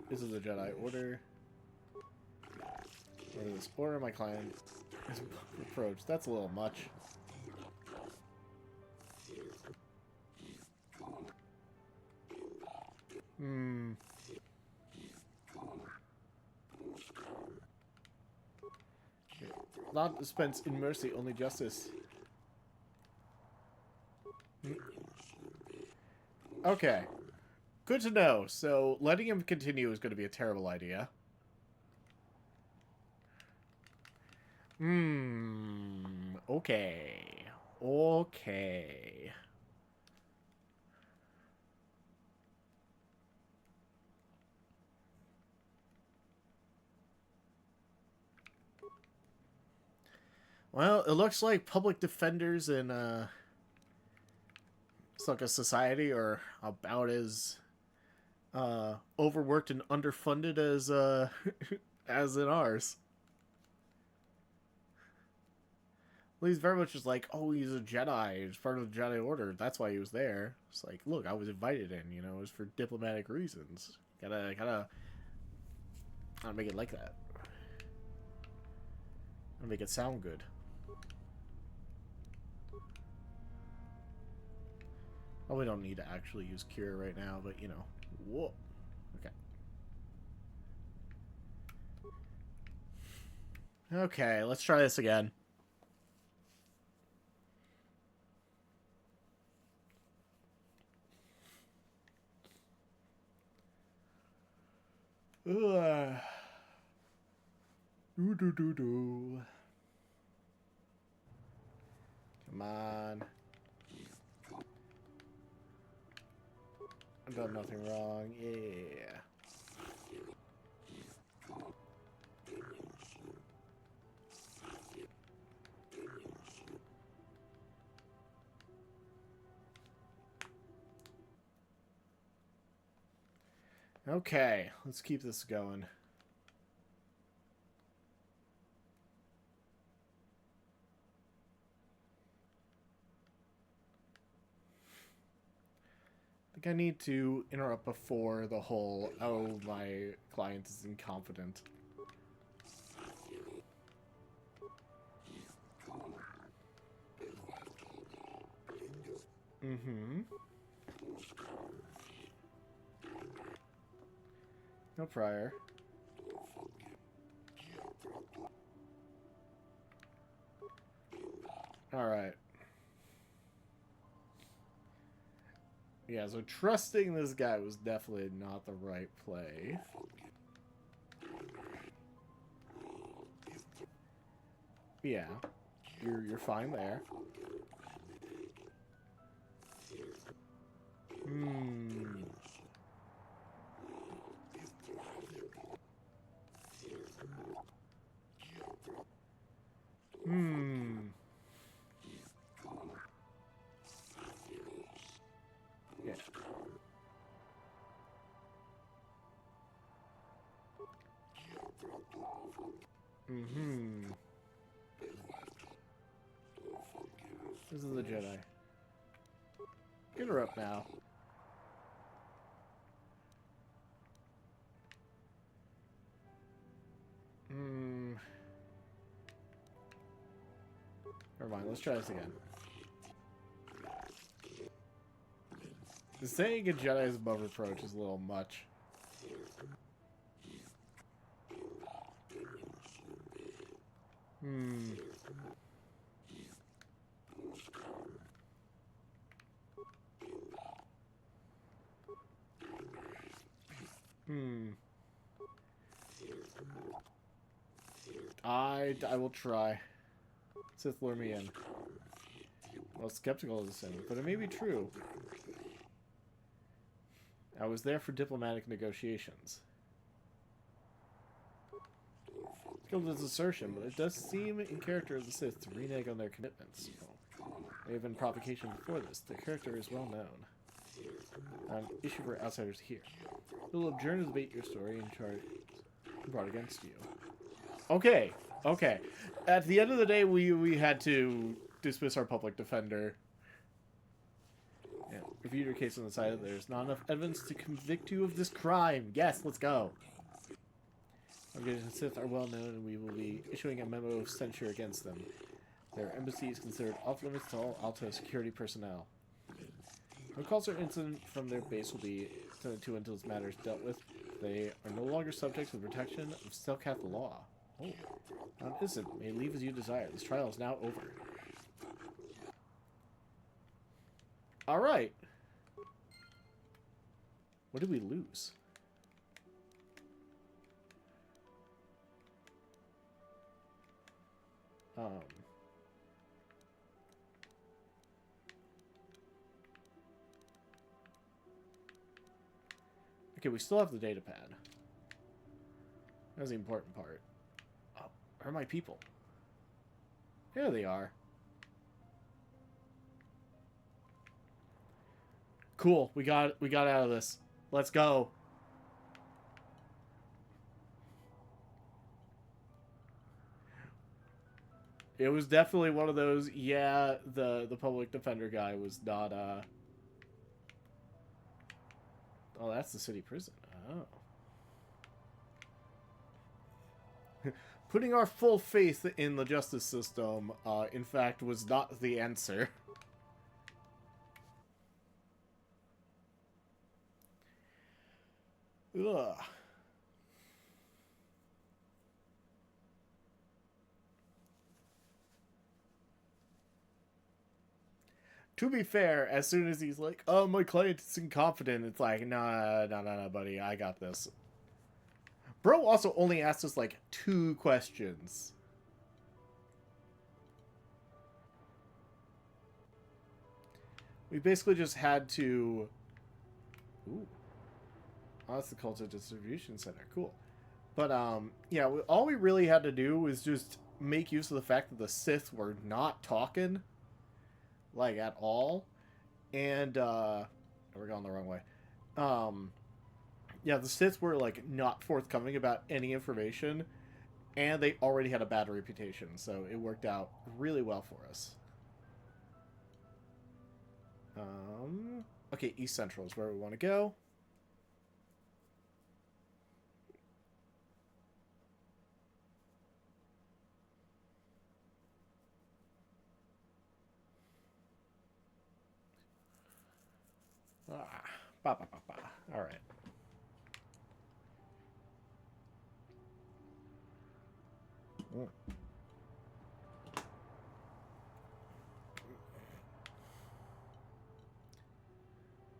This is the Jedi Order. Order this order, my client is approach. That's a little much. Hmm. Not dispense in mercy, only justice. Okay. Good to know. So, letting him continue is going to be a terrible idea. Okay. Okay. Well, it looks like public defenders in, it's like a society are about as, overworked and underfunded as, as in ours. Well, he's very much just like, oh, he's a Jedi. He's part of the Jedi Order. That's why he was there. It's like, look, I was invited in, you know, it was for diplomatic reasons. Gotta make it like that. Gotta make it sound good. Well, we don't need to actually use Cure right now, but, you know. Whoa. Okay. Okay, let's try this again. Ugh. Do. Come on. I've done nothing wrong. Yeah. Okay, let's keep this going. I think I need to interrupt before the whole, oh, my client is incompetent. Mm-hmm. No prior. Alright. Yeah, so trusting this guy was definitely not the right play. Yeah. You're fine there. Hmm. Hmm. Yeah. Mm-hmm. This is the Jedi. Get her up now. Hmm. Never mind, let's try this again. Saying a Jedi is above reproach is a little much. Hmm. Hmm. I will try. Sith lure me in. Well, skeptical is a sin, but it may be true. I was there for diplomatic negotiations. Skilled is assertion, but it does seem in character of the Sith to renege on their commitments. There have been provocation before this. The character is well known. Issue for outsiders here. We'll adjourn to debate your story and charge brought against you. Okay, okay. At the end of the day, we had to dismiss our public defender. Yeah. Reviewed your case and decided there's not enough evidence to convict you of this crime. Yes, let's go. Our and Sith are well known, and we will be issuing a memo of censure against them. Their embassy is considered off limits to all Alto security personnel. No calls or incident from their base will be attended to until this matter is dealt with. They are no longer subject to the protection of Stelcath law. Oh, not innocent. May leave as you desire. This trial is now over. All right. What did we lose? Okay, we still have the data pad. That's the important part. Oh, where are my people? There they are. Cool. We got out of this. Let's go. It was definitely one of those, yeah, the public defender guy was not, Oh, that's the city prison. Oh. Putting our full faith in the justice system, in fact, was not the answer. Ugh. To be fair, as soon as he's like, oh, my client is incompetent, it's like, nah, buddy, I got this. Bro also only asked us, like, 2 questions. We basically just had to... Ooh. Oh, that's the Kotor Distribution Center. Cool. But, yeah, all we really had to do was just make use of the fact that the Sith were not talking. Like, at all. And, we're going the wrong way. Yeah, the Sith were, like, not forthcoming about any information. And they already had a bad reputation. So it worked out really well for us. Okay, East Central is where we want to go. All right.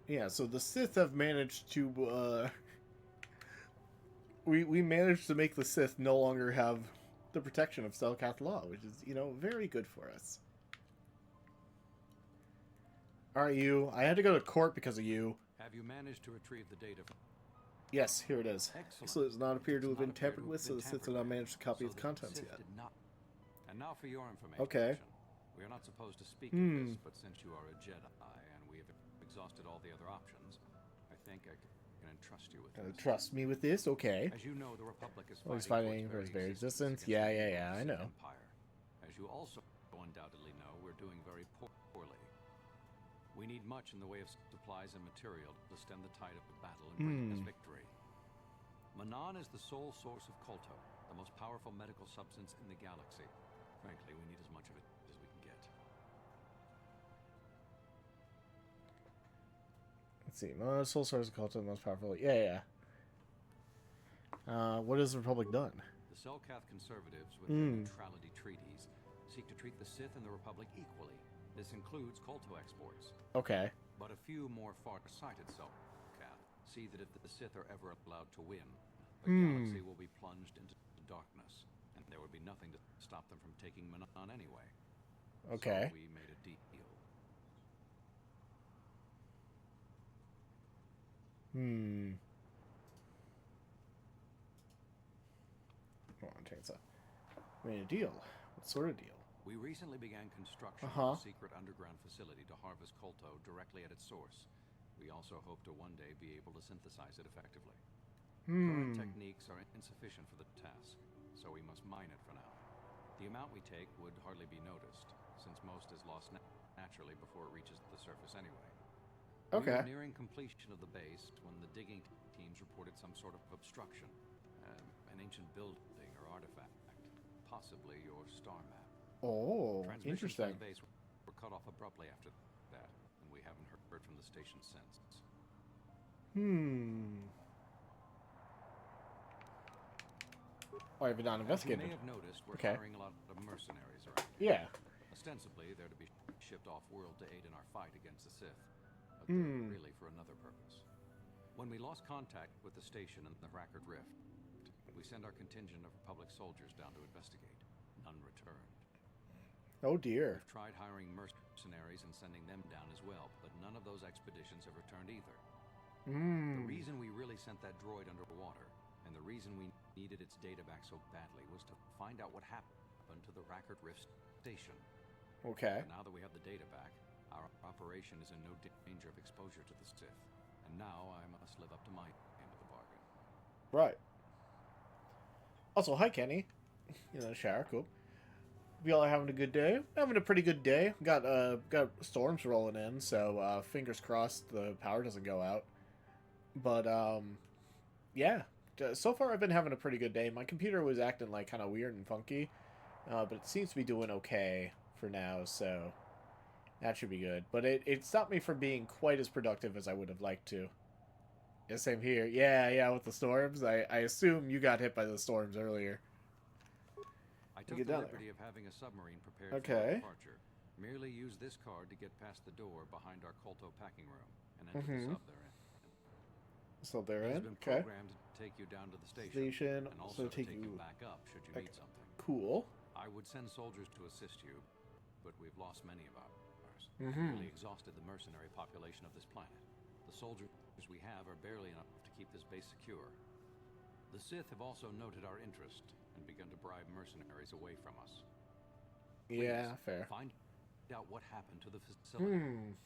Yeah, so the Sith have managed to, we managed to make the Sith no longer have the protection of Stelcath law, which is, you know, very good for us. Alright, you. I had to go to court because of you. Have you managed to retrieve the data? Yes, here it is. Excellent. It does not appear to have been tampered with, so the Sith have not managed to copy its contents yet. And now for your information. Okay. We are not supposed to speak of this, but since you are a Jedi and we have exhausted all the other options, I think I can entrust you with this. Trust me with this? Okay. As you know, the Republic is fighting for its very existence. Yeah, I know. Empire. As you also undoubtedly know, we're doing very poorly. We need much in the way of supplies and material to stem the tide of the battle and bring us victory. Manan is the sole source of Kotor, the most powerful medical substance in the galaxy. Frankly, we need as much of it as we can get. Let's see. Sole source of Kotor, the most powerful. Yeah. What has the Republic done? The Selkath conservatives, with their neutrality treaties, seek to treat the Sith and the Republic equally. This includes Kotor exports. Okay. But a few more far-sighted Selkath see that if the Sith are ever allowed to win, the galaxy will be plunged into darkness, and there would be nothing to stop them from taking Manan anyway. Okay. So we made a deal. Come on, chainsaw. Made a deal. What sort of deal? We recently began construction of a secret underground facility to harvest Kotor directly at its source. We also hope to one day be able to synthesize it effectively. Current techniques are insufficient for the task, so we must mine it for now. The amount we take would hardly be noticed, since most is lost naturally before it reaches the surface anyway. We Okay. were nearing completion of the base when the digging teams reported some sort of obstruction. An ancient building or artifact. Possibly your star map. Oh, Transmissions from interesting. the base were cut off abruptly after that, and we haven't heard from the station since. Oh, I have not investigated. As you may have noticed, we're Okay. hiring a lot of mercenaries around here. Yeah. Ostensibly, they're to be shipped off-world to aid in our fight against the Sith, but they're really for another purpose. When we lost contact with the station in the Rackard Rift, we sent our contingent of Republic soldiers down to investigate. None returned. Oh dear. We've tried hiring mercenaries and sending them down as well, but none of those expeditions have returned either. The reason we really sent that droid underwater, and the reason we needed its data back so badly, was to find out what happened to the Rackard Rift station. Okay. But now that we have the data back, our operation is in no danger of exposure to the Sith. And now I must live up to my end of the bargain. Right. Also, hi Kenny. You know, shower, cool. We all are having a good day. Having a pretty good day. Got storms rolling in, so fingers crossed the power doesn't go out. But yeah. So far I've been having a pretty good day. My computer was acting like kind of weird and funky, but it seems to be doing okay for now, so that should be good. But it stopped me from being quite as productive as I would have liked to. Yeah, same here. Yeah, with the storms. I assume you got hit by the storms earlier. I took the liberty of having a submarine prepared for our departure. Merely used this card to get past the door behind our Kotor packing room and enter the sub therein. So they're in. It's been programmed to take you down to the station and also to take you back up should you need something. Cool. I would send soldiers to assist you, but we've lost many of ours. Nearly exhausted the mercenary population of this planet. The soldiers we have are barely enough to keep this base secure. The Sith have also noted our interest and begun to bribe mercenaries away from us. Please, yeah, fair. Find out what happened to the facility.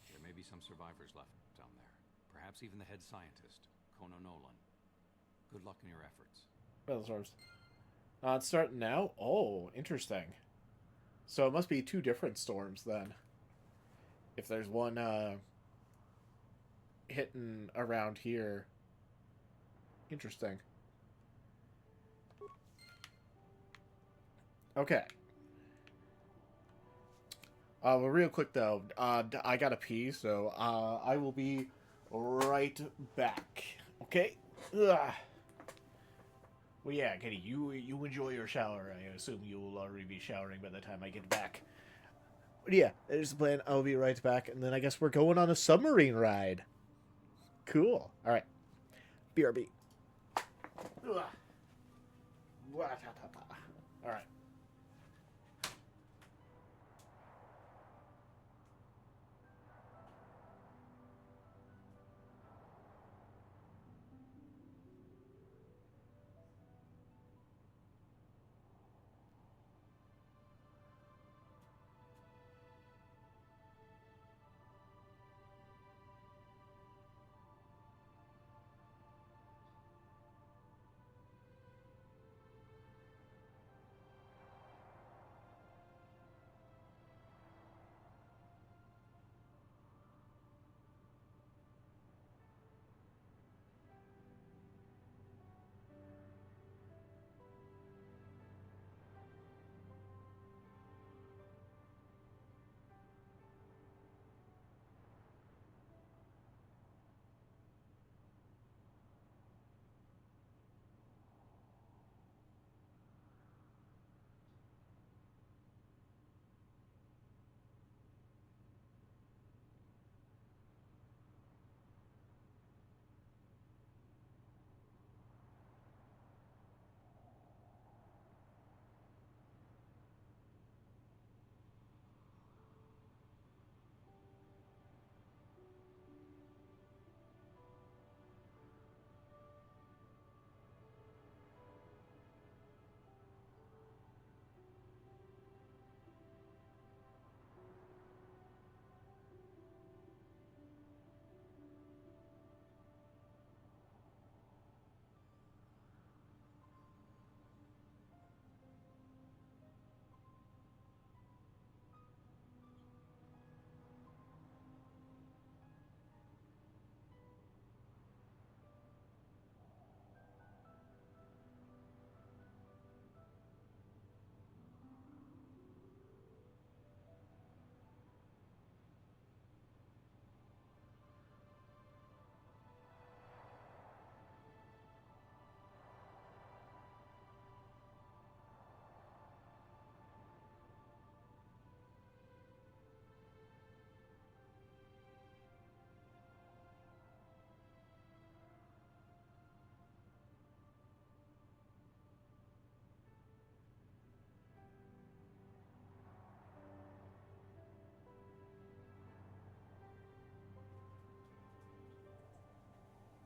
There may be some survivors left down there. Perhaps even the head scientist, Kono Nolan. Good luck in your efforts. Well, storms. It's starting now? Oh, interesting. So it must be two different storms then. If there's one hitting around here. Interesting. Okay. Well, real quick though, I gotta pee, so I will be right back. Okay. Ugh. Well, yeah, Kenny, you enjoy your shower. I assume you will already be showering by the time I get back. But yeah, there's the plan. I'll be right back, and then I guess we're going on a submarine ride. Cool. All right. BRB. Ugh. All right.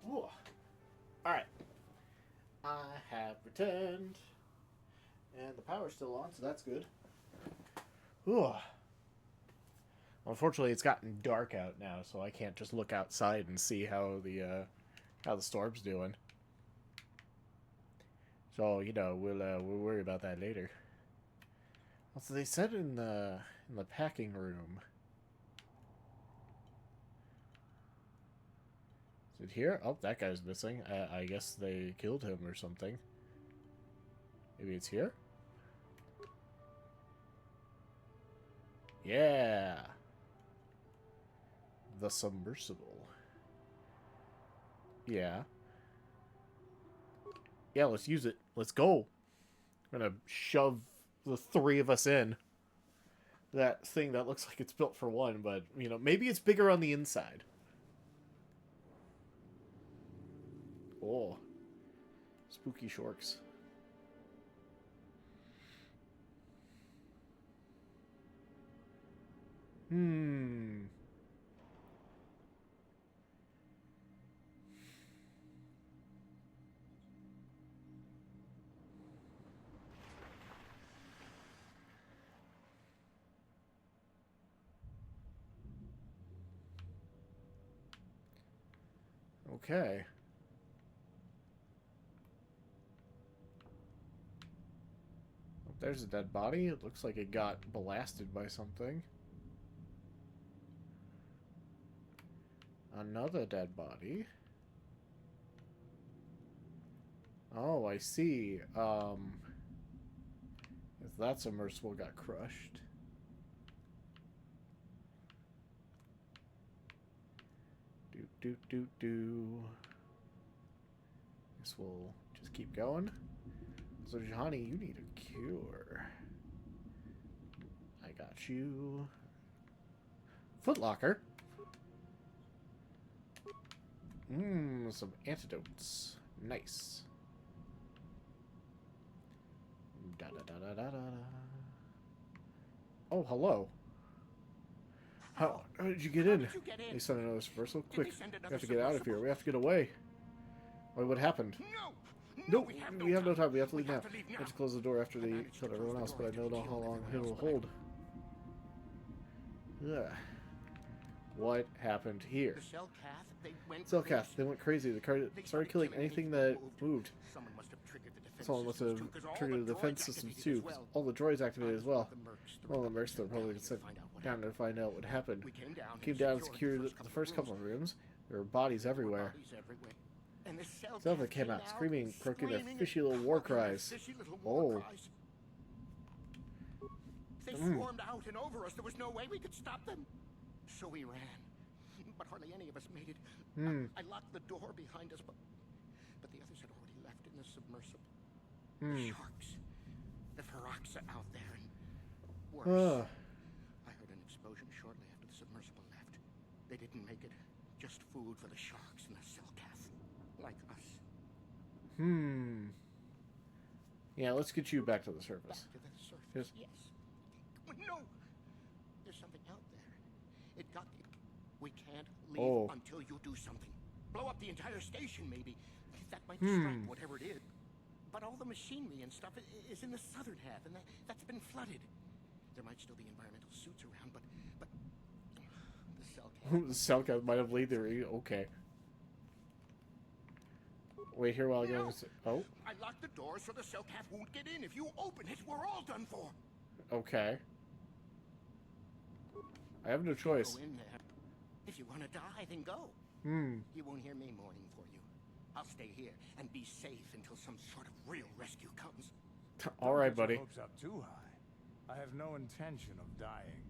Ooh. Alright. I have returned. And the power's still on, so that's good. Ooh. Unfortunately, it's gotten dark out now, so I can't just look outside and see how the storm's doing. So, you know, we'll worry about that later. Also, they said in the packing room. Is it here? Oh, that guy's missing. I guess they killed him or something. Maybe it's here? Yeah. The submersible. Yeah. Yeah, let's use it. Let's go. I'm gonna shove the three of us in. That thing that looks like it's built for one, but, you know, maybe it's bigger on the inside. Oh. Spooky sharks. Okay. Oh, there's a dead body. It looks like it got blasted by something. Another dead body. Oh, I see. If that submersible got crushed. Do. Guess we'll just keep going. So, Johnny, you need a cure. I got you. Footlocker. Some antidotes. Nice. Da da da da da da. Oh, hello. How did you get in? They sent another submersible. Quick, we have to get out of here. We have to get away. Wait, what happened? No, we have no time. We have to leave now. We have to close the door after they killed everyone else, but I don't know how long it will hold. Ugh. What happened here? Cellcath, they went crazy. They started killing anything that moved. Someone must have triggered the defense systems too. All the droids activated as well. Well, the mercs they're probably sent down to find out what happened. Came down and secured the first couple of rooms. There were bodies everywhere. Some of them came out screaming, croaking their fishy little war cries. Oh. They swarmed out and over us. There was no way we could stop them. So we ran. But hardly any of us made it. I locked the door behind us, but the others had already left in the submersible. The sharks. The Ferox are out there, and worse. I heard an explosion shortly after the submersible left. They didn't make it. Just food for the sharks and the Cellcath. Like us. Yeah, let's get you back to the surface. Back to the surface, yes. No! There's something out there. It got you. We can't leave until you do something. Blow up the entire station, maybe. That might distract whatever it is. But all the machinery and stuff is in the southern half, and that's been flooded. There might still be environmental suits around, but the Cellcath... The Cellcath might have laid there. Okay. Wait here while I go... Oh? I locked the door so the Cellcath won't get in. If you open it, we're all done for. Okay. I have no choice. Go in there. If you want to die, then go. You won't hear me mourning for you. I'll stay here and be safe until some sort of real rescue comes. All right, buddy. Don't get your hopes up too high. I have no intention of dying.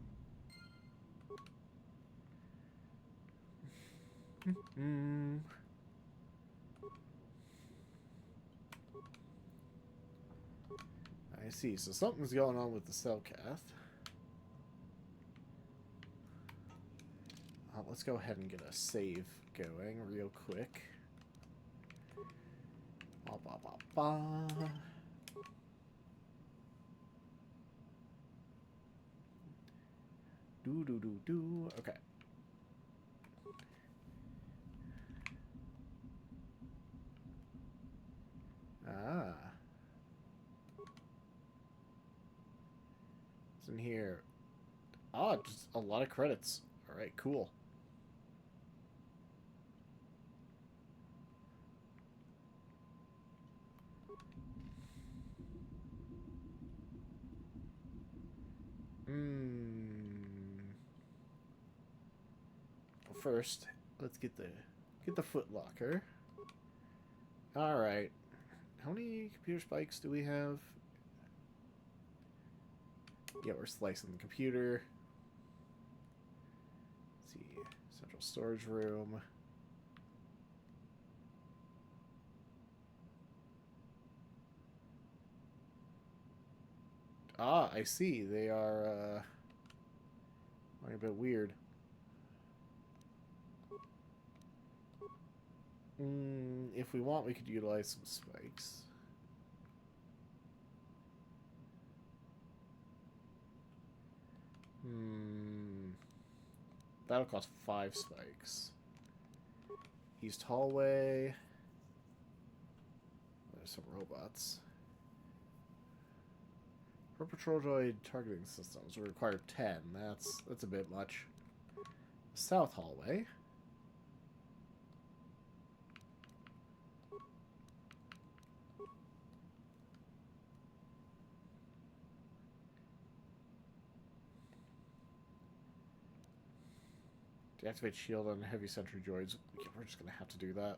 I see. So something's going on with the Cellcath. Let's go ahead and get a save going real quick. Ba, ba, ba, ba. Do. Okay. What's in here? Ah, just a lot of credits. Alright, cool. First, let's get the foot locker. All right. How many computer spikes do we have? Yeah, we're slicing the computer. Let's see, central storage room. Ah, I see. They are a bit weird. If we want, we could utilize some spikes. That'll cost 5 spikes. East hallway. There's some robots. For patrol droid targeting systems, we require 10. That's a bit much. South hallway. Deactivate shield on heavy sentry droids. Yeah, we're just gonna have to do that.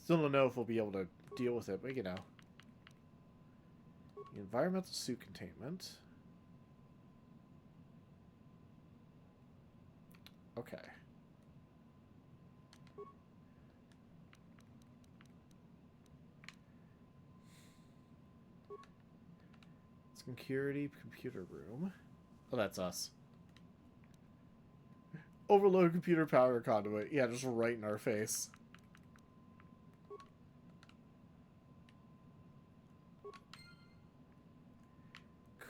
Still don't know if we'll be able to deal with it, but you know. Environmental suit containment. Okay. Security computer room. Oh, that's us. Overload computer power conduit. Yeah, just right in our face.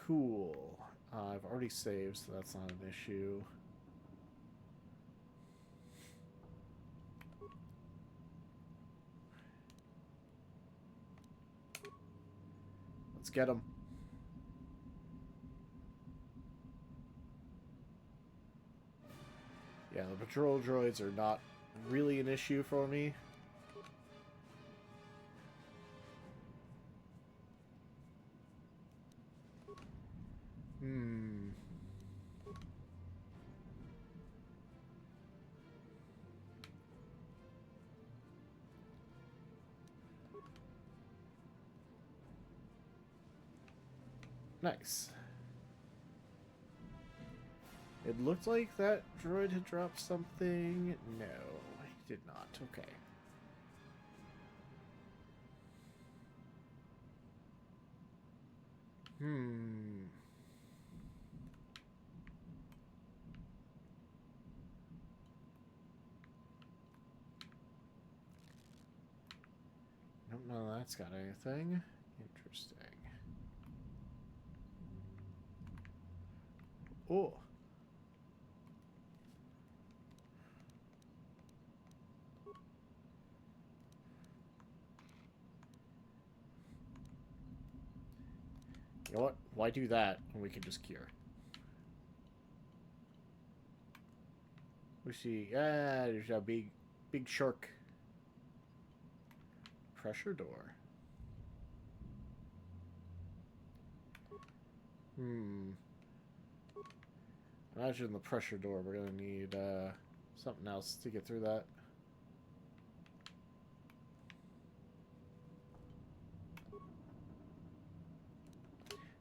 Cool. I've already saved, so that's not an issue. Let's get him. Yeah, the patrol droids are not really an issue for me. Nice. It looked like that droid had dropped something. No, he did not. Okay. Don't know that's got anything. Interesting. Oh. You know what? Why do that when we can just cure? We see, there's a big shark. Pressure door. Imagine the pressure door. We're gonna need something else to get through that.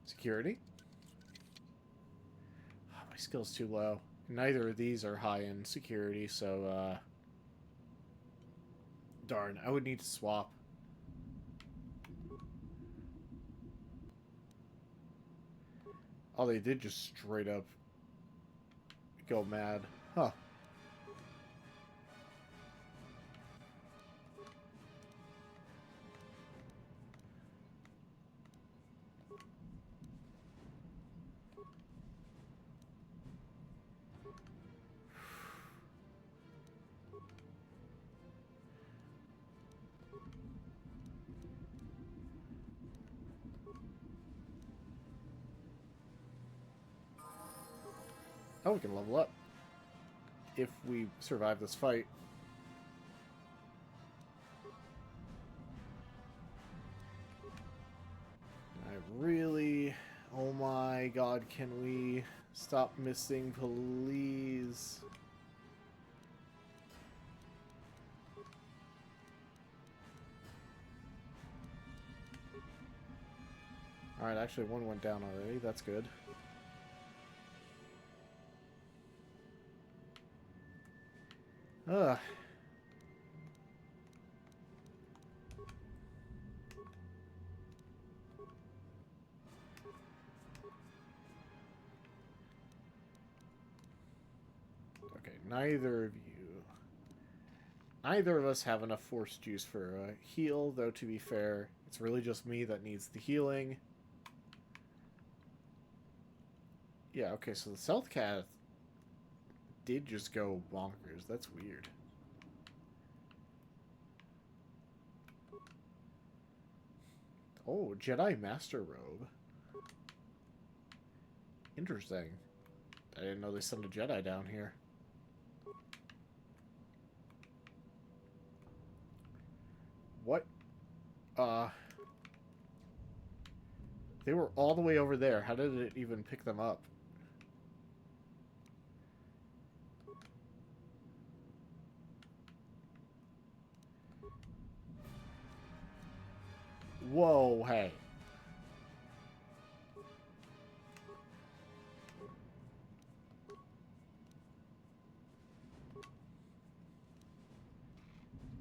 Security. Oh, my skill's too low. Neither of these are high in security, so darn, I would need to swap. Oh, they did just straight up go mad. Huh. Oh, we can level up if we survive this fight. I really... Oh my god, can we stop missing, please? Alright, actually one went down already. That's good. Ugh. Okay, neither of us have enough force juice for a heal, though to be fair, it's really just me that needs the healing. Yeah, okay, so the Stealth Cat did just go bonkers. That's weird. Oh, Jedi Master Robe. Interesting. I didn't know they sent a Jedi down here. What? They were all the way over there. How did it even pick them up? Whoa, hey.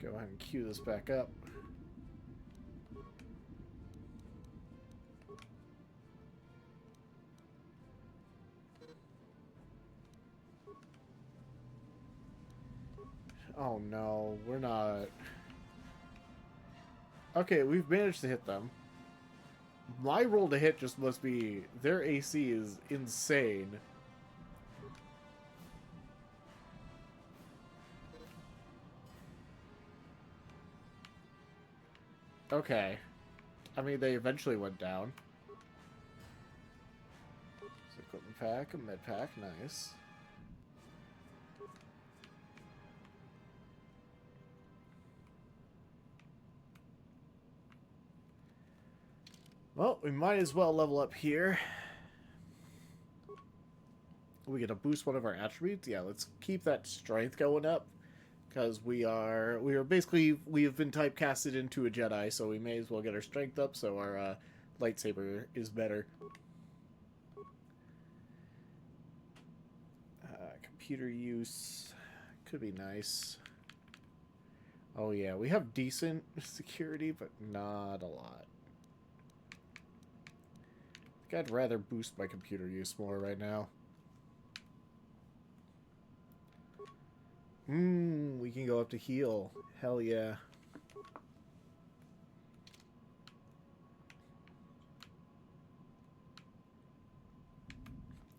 Go ahead and queue this back up. Oh no, we're not... Okay, we've managed to hit them. My roll to hit just must be... Their AC is insane. Okay. I mean, they eventually went down. So equipment pack, a med pack, nice. Well, we might as well level up here. We get to boost one of our attributes. Yeah, let's keep that strength going up. Because we have been typecasted into a Jedi, so we may as well get our strength up so our lightsaber is better. Computer use could be nice. Oh yeah, we have decent security, but not a lot. I think I'd rather boost my computer use more right now. We can go up to heal. Hell yeah.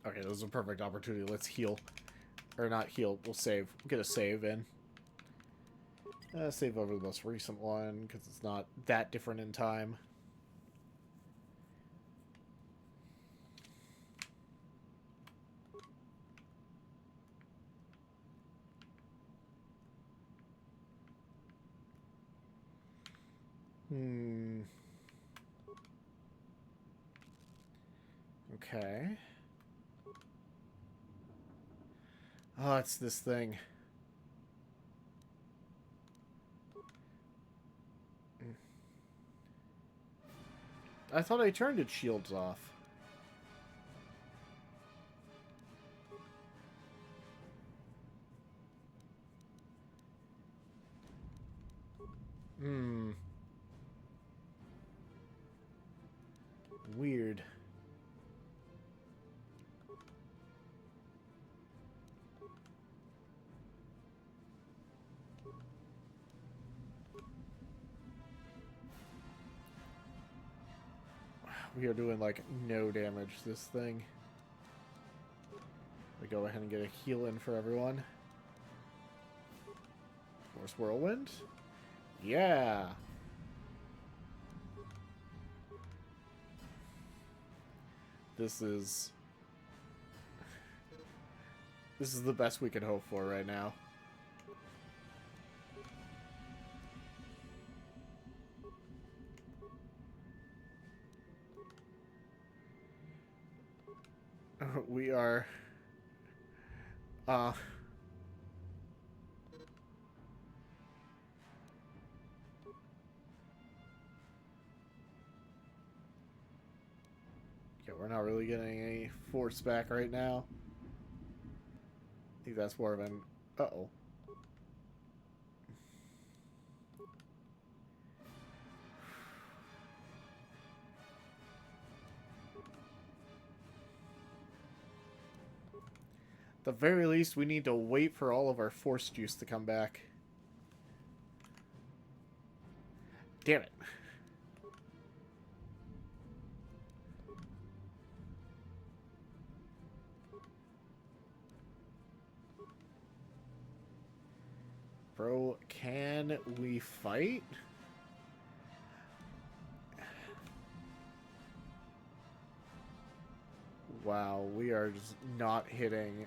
Okay, this is a perfect opportunity. Let's heal. Or not heal, we'll save. Get a save in. Save over the most recent one, because it's not that different in time. Okay. Oh, it's this thing. I thought I turned its shields off. Weird. We are doing, like, no damage to this thing. We go ahead and get a heal in for everyone. Force Whirlwind? Yeah! This is... This is the best we can hope for right now. We are... Yeah, we're not really getting any force back right now. I think that's more of an... Uh-oh. At the very least, we need to wait for all of our force juice to come back. Damn it. Bro, can we fight? Wow, we are just not hitting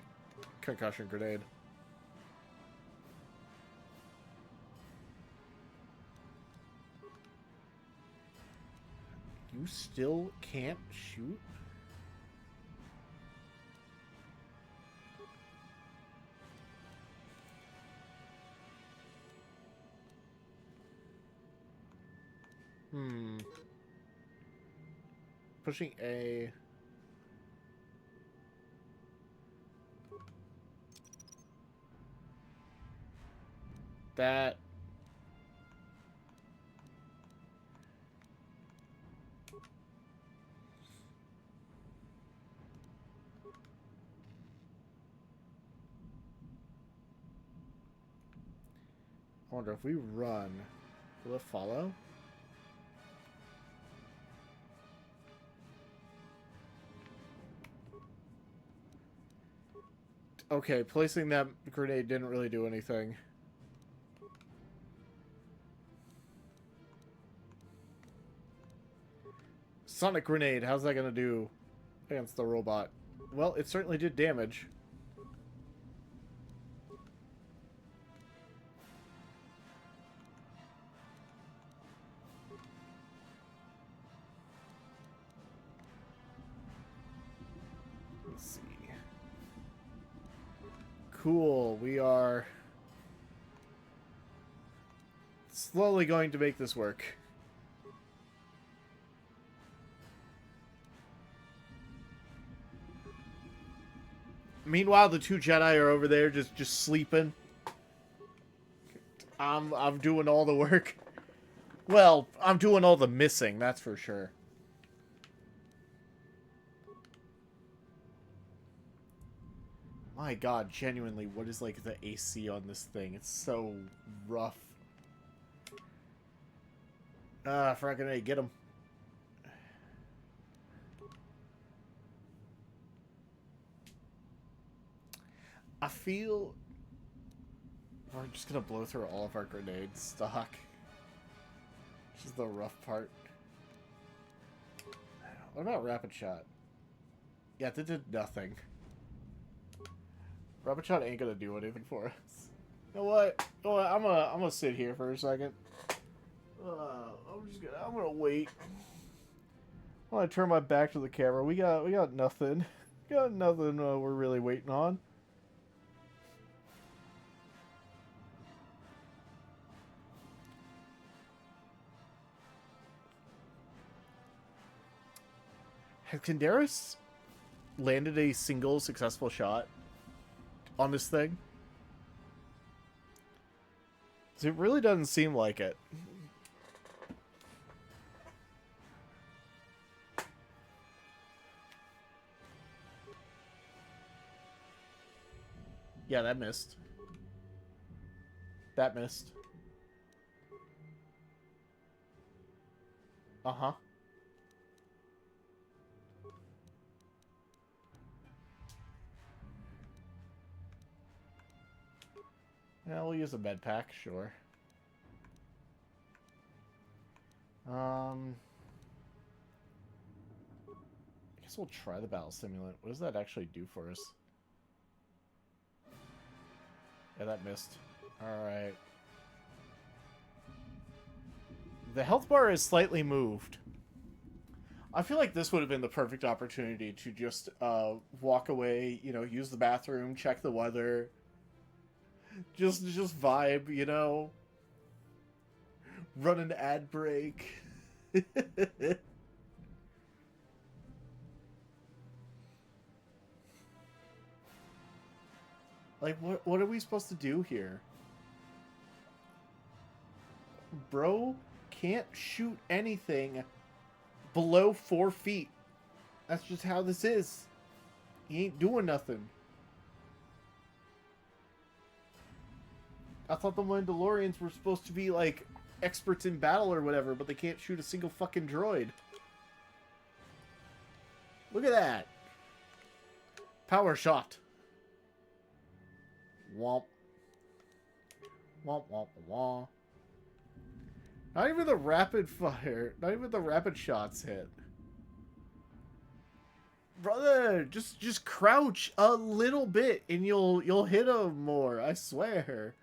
concussion grenade. You still can't shoot? Pushing A. That. I wonder if we run, will it follow? Okay, placing that grenade didn't really do anything. Sonic grenade, how's that gonna do against the robot? Well, it certainly did damage. Let's see. Cool, we are slowly going to make this work. Meanwhile, the two Jedi are over there just sleeping. I'm doing all the work. Well, I'm doing all the missing, that's for sure. My god, genuinely, what is like the AC on this thing? It's so rough. Frag grenade, get him. I feel we're just gonna blow through all of our grenade stock. This is the rough part. What about rapid shot? Yeah, that did nothing. Rapid shot ain't gonna do anything for us. You know what? You know what? I'm gonna sit here for a second. I'm gonna wait. I'm gonna turn my back to the camera. We got nothing. We got nothing we're really waiting on. Has Kandaris landed a single successful shot on this thing? It really doesn't seem like it. Yeah, that missed. That missed. Uh-huh. Yeah, we'll use a med pack, sure. I guess we'll try the battle simulant. What does that actually do for us? Yeah, that missed. Alright. The health bar is slightly moved. I feel like this would have been the perfect opportunity to just walk away, you know, use the bathroom, check the weather. Just vibe, you know? Run an ad break. Like, what are we supposed to do here? Bro can't shoot anything below 4 feet. That's just how this is. He ain't doing nothing. I thought the Mandalorians were supposed to be, like, experts in battle or whatever, but they can't shoot a single fucking droid. Look at that. Power shot. Womp. Womp, womp, womp. Not even the rapid fire. Not even the rapid shots hit. Brother, just crouch a little bit and you'll hit him more, I swear.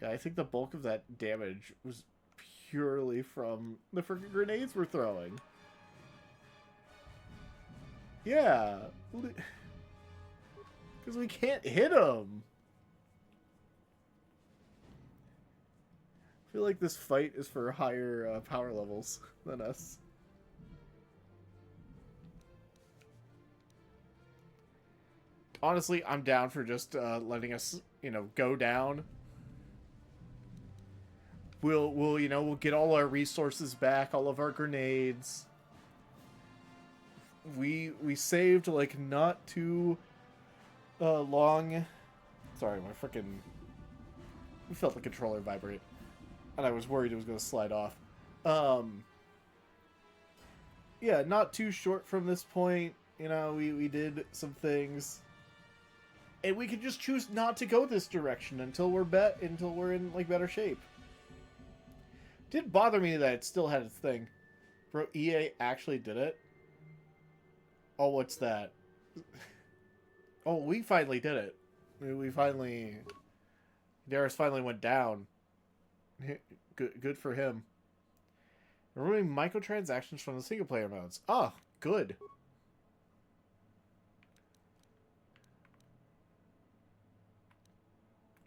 Yeah, I think the bulk of that damage was purely from the freaking grenades we're throwing. Yeah. Because we can't hit him. I feel like this fight is for higher power levels than us. Honestly, I'm down for just letting us, you know, go down. We'll get all our resources back, all of our grenades. We saved like not too long. Sorry, my freaking. We felt the controller vibrate, and I was worried it was going to slide off. Yeah, not too short from this point. You know, we did some things, and we could just choose not to go this direction until we're in like better shape. Didn't bother me that it still had its thing. Bro, EA actually did it. Oh, what's that? Oh, we finally did it. We finally... Darius finally went down. Good for him. Removing microtransactions from the single-player modes. Ah, good.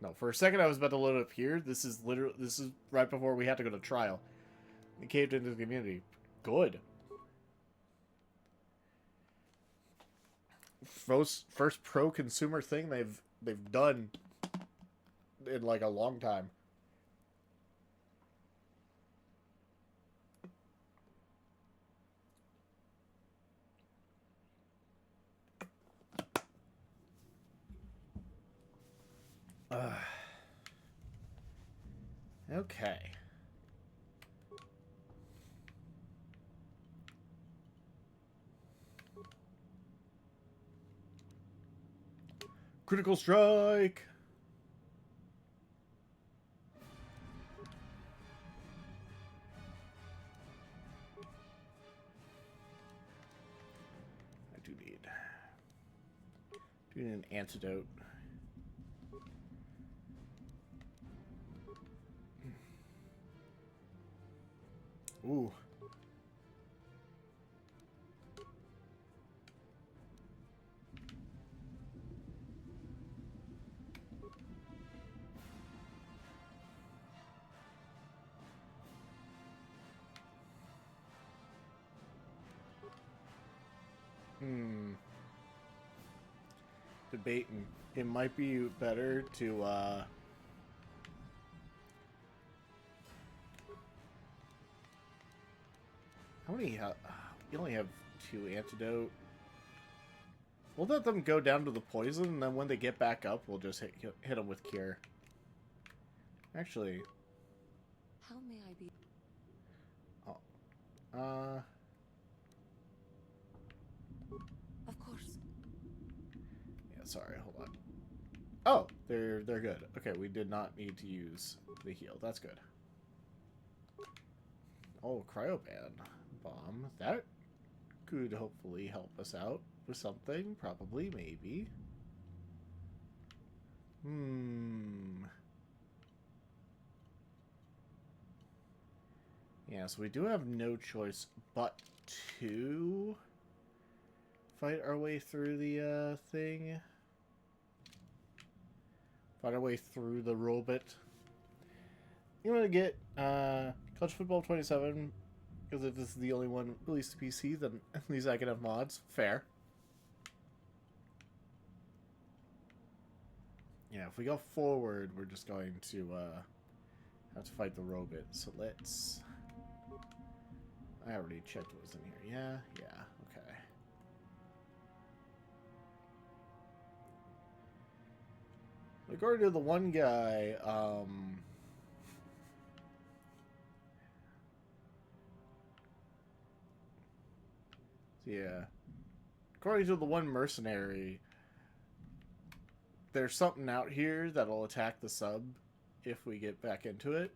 No, for a second I was about to load up here. This is right before we had to go to trial. It caved into the community. Good. First pro-consumer thing they've done in like a long time. Okay. Critical strike. I do need an antidote. Ooh. Debating. It might be better to how many you only have 2 antidote. We'll let them go down to the poison, and then when they get back up, we'll just hit them with cure. Actually, how may I be? Oh, of course. Yeah, sorry, hold on. Oh, they're good. Okay, we did not need to use the heal. That's good. Oh, cryoban bomb. That could hopefully help us out with something. Probably, maybe. Yeah, so we do have no choice but to fight our way through the thing. Fight our way through the robot. I'm gonna get College Football 27 because if this is the only one released to PC, then at least I can have mods. Fair. Yeah, if we go forward, we're just going to have to fight the robot. So let's. I already checked what was in here. Yeah, okay. According to the one guy, yeah. According to the one mercenary, there's something out here that'll attack the sub if we get back into it.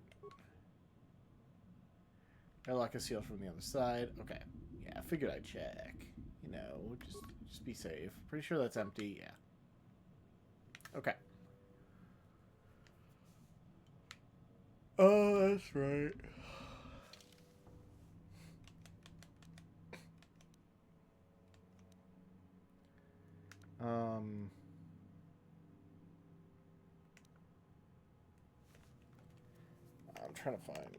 Airlock is sealed from the other side. Okay. Yeah, I figured I'd check. You know, just be safe. Pretty sure that's empty. Yeah. Okay. Oh, that's right. I'm trying to find.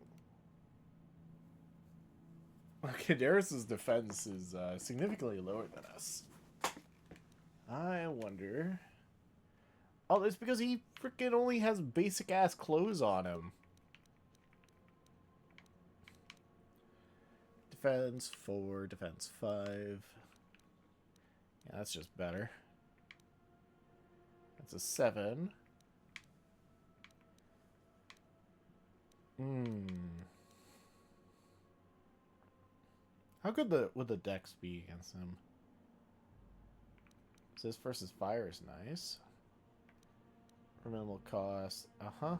Okay, Darius's defense is significantly lower than us. I wonder. Oh, it's because he freaking only has basic ass clothes on him. Defense 4, defense 5. Yeah, that's just better. That's a 7. How good would the dex be against him? So this versus fire is nice. For minimal cost. Uh-huh.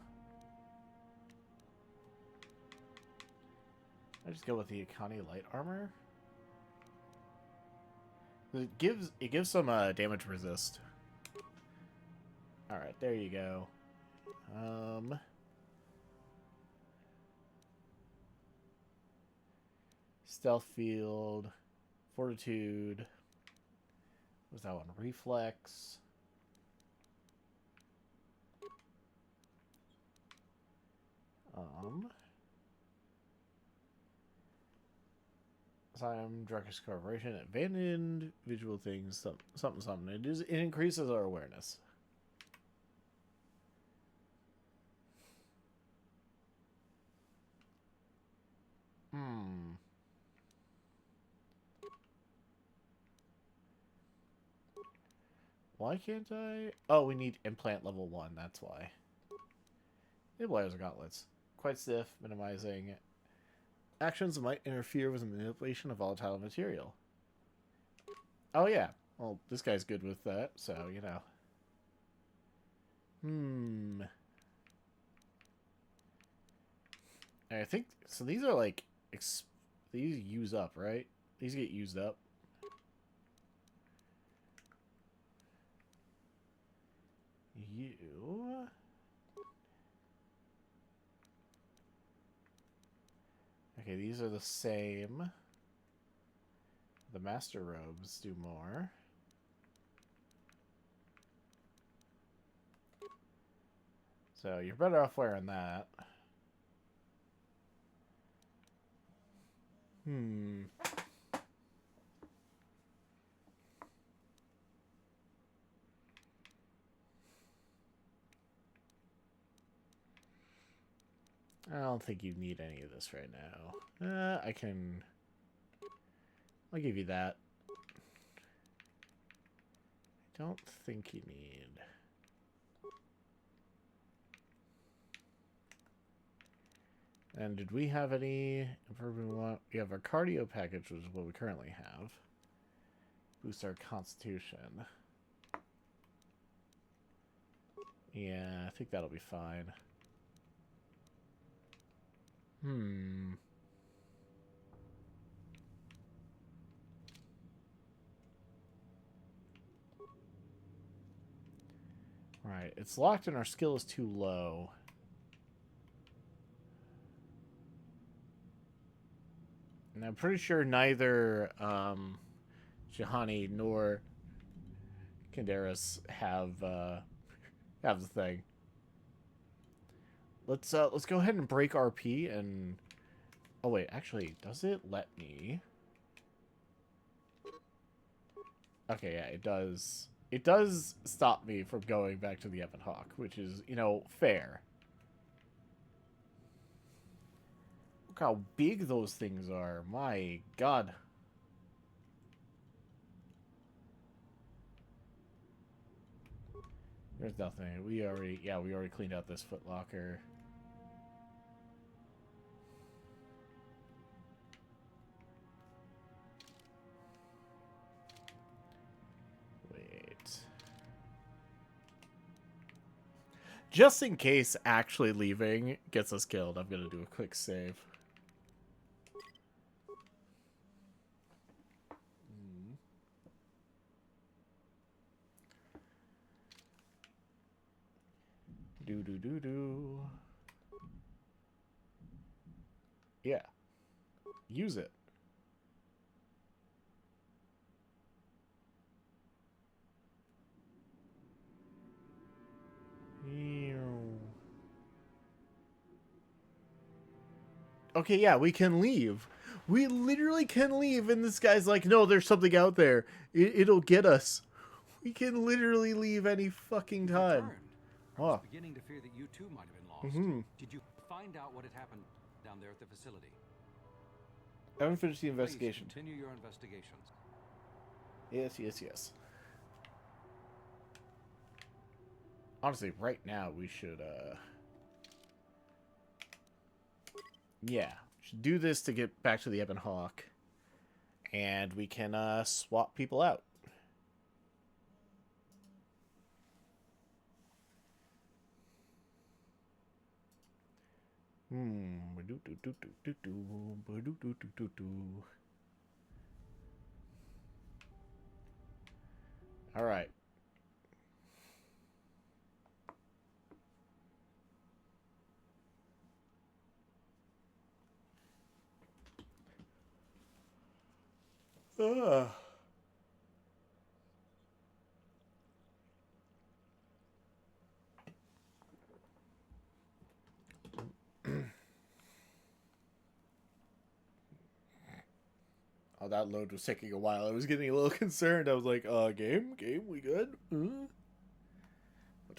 I just go with the Akani light armor. It gives some damage resist. Alright, there you go. Stealth field, fortitude. What's that one? Reflex. Time, Druckish Corporation, abandoned visual things, something. It increases our awareness. Why can't I? Oh, we need implant level 1, that's why. Stabilizer gauntlets. Quite stiff, minimizing actions that might interfere with the manipulation of volatile material. Oh yeah. Well, this guy's good with that, so, you know. I think, so these are like, these use up, right? These get used up. You... Okay, these are the same. The master robes do more. So you're better off wearing that. I don't think you need any of this right now. I'll give you that. I don't think you need... And did we have any improvement? We have our cardio package, which is what we currently have. Boost our constitution. Yeah, I think that'll be fine. Alright, it's locked and our skill is too low. And I'm pretty sure neither Shahani nor Kandaris have the thing. Let's go ahead and break RP and... Oh wait, actually, does it let me... Okay, yeah, it does. It does stop me from going back to the Ebon Hawk, which is, you know, fair. Look how big those things are. My God. There's nothing. We already cleaned out this footlocker. Wait. Just in case actually leaving gets us killed, I'm gonna do a quick save. Do. Yeah. Use it. Okay, yeah, we can leave. We literally can leave, and this guy's like, no, there's something out there. It'll get us. We can literally leave any fucking time. I was beginning to fear that you too might have been lost. Did you find out what had happened down there at the facility? I haven't finished the investigation. Please continue your investigations. Yes. Honestly, right now we should, yeah, we should do this to get back to the Ebon Hawk. And we can, swap people out. All right. Oh, that load was taking a while. I was getting a little concerned. I was like, game, we good? But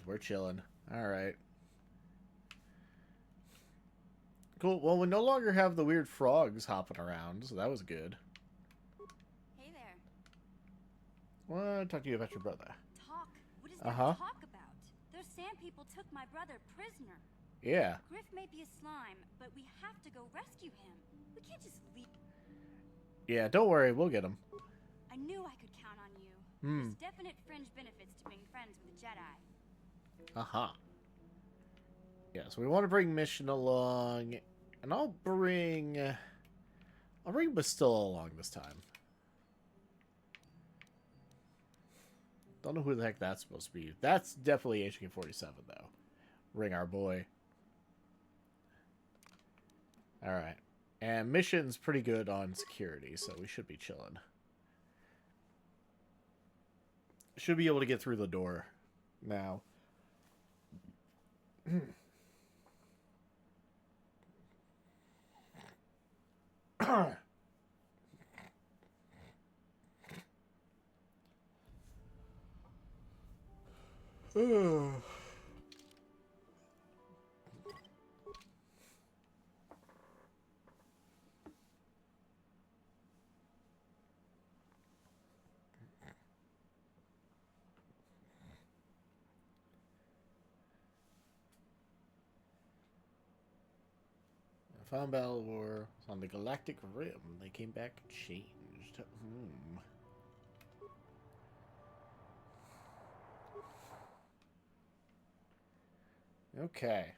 we're chilling. Alright. Cool. Well, we no longer have the weird frogs hopping around, so that was good. Hey there. Well, talk to you about your brother. Talk? What is there to talk about? Those sand people took my brother prisoner. Yeah. Griff may be a slime, but we have to go rescue him. We can't just leave. Yeah, don't worry. We'll get him. I knew I could count on you. There's definite fringe benefits to being friends with a Jedi. Yeah, so we want to bring Mission along, and I'll bring Bastilla along this time. Don't know who the heck that's supposed to be. That's definitely HK-47, though. Ring our boy. Alright. And Mission's pretty good on security, so we should be chilling. Should be able to get through the door now. Found Battle War on the Galactic Rim. They came back changed. Okay.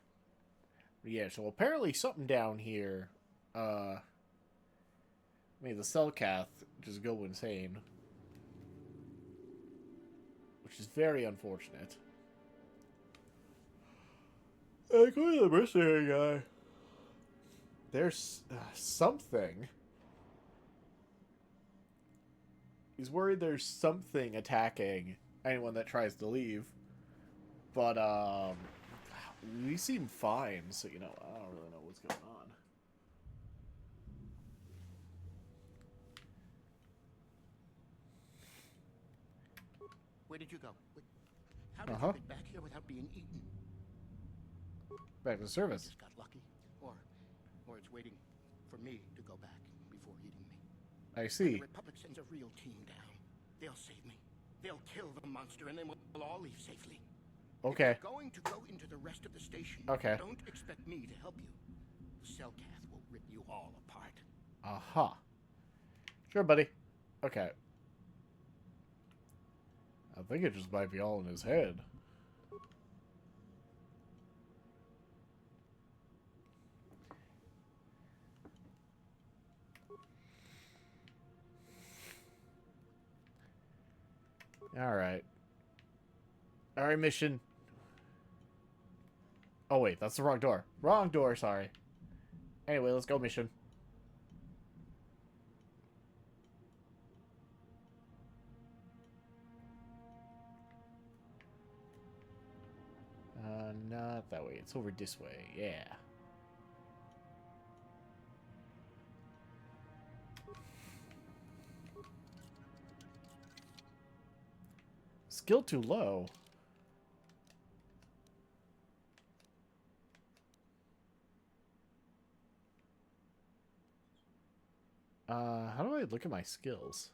Yeah, so apparently something down here made the Cellcath just go insane. Which is very unfortunate. Go to the mercenary guy. There's something. He's worried there's something attacking anyone that tries to leave. But, we seem fine, so, you know, I don't really know what's going on. Where did you go? How did you get back here without being eaten? Back to service. Just got lucky, or it's waiting for me to go back before eating me. I When see. the Republic sends a real team down, they'll save me. They'll kill the monster, and then we'll all leave safely. Okay. If you're going to go into the rest of the station, Okay. don't expect me to help you. The Cellcath will rip you all apart. Aha. Sure, buddy. Okay. I think it just might be all in his head. Alright. Alright, mission. Oh, wait. That's the wrong door. Wrong door, sorry. Anyway, let's go mission. Not that way. It's over this way. Yeah. Skill too low. How do I look at my skills?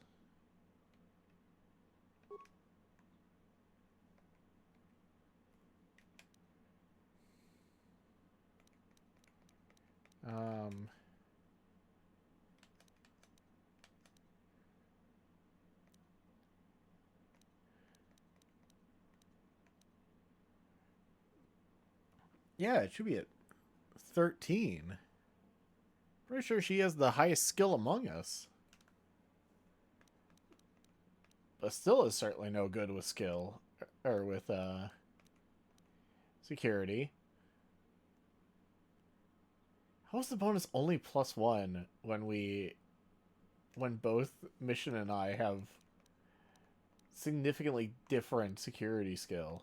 Yeah, it should be at 13. Pretty sure she has the highest skill among us. But still is certainly no good with skill. Or with, security. How's the bonus only +1 when both Mission and I have significantly different security skill?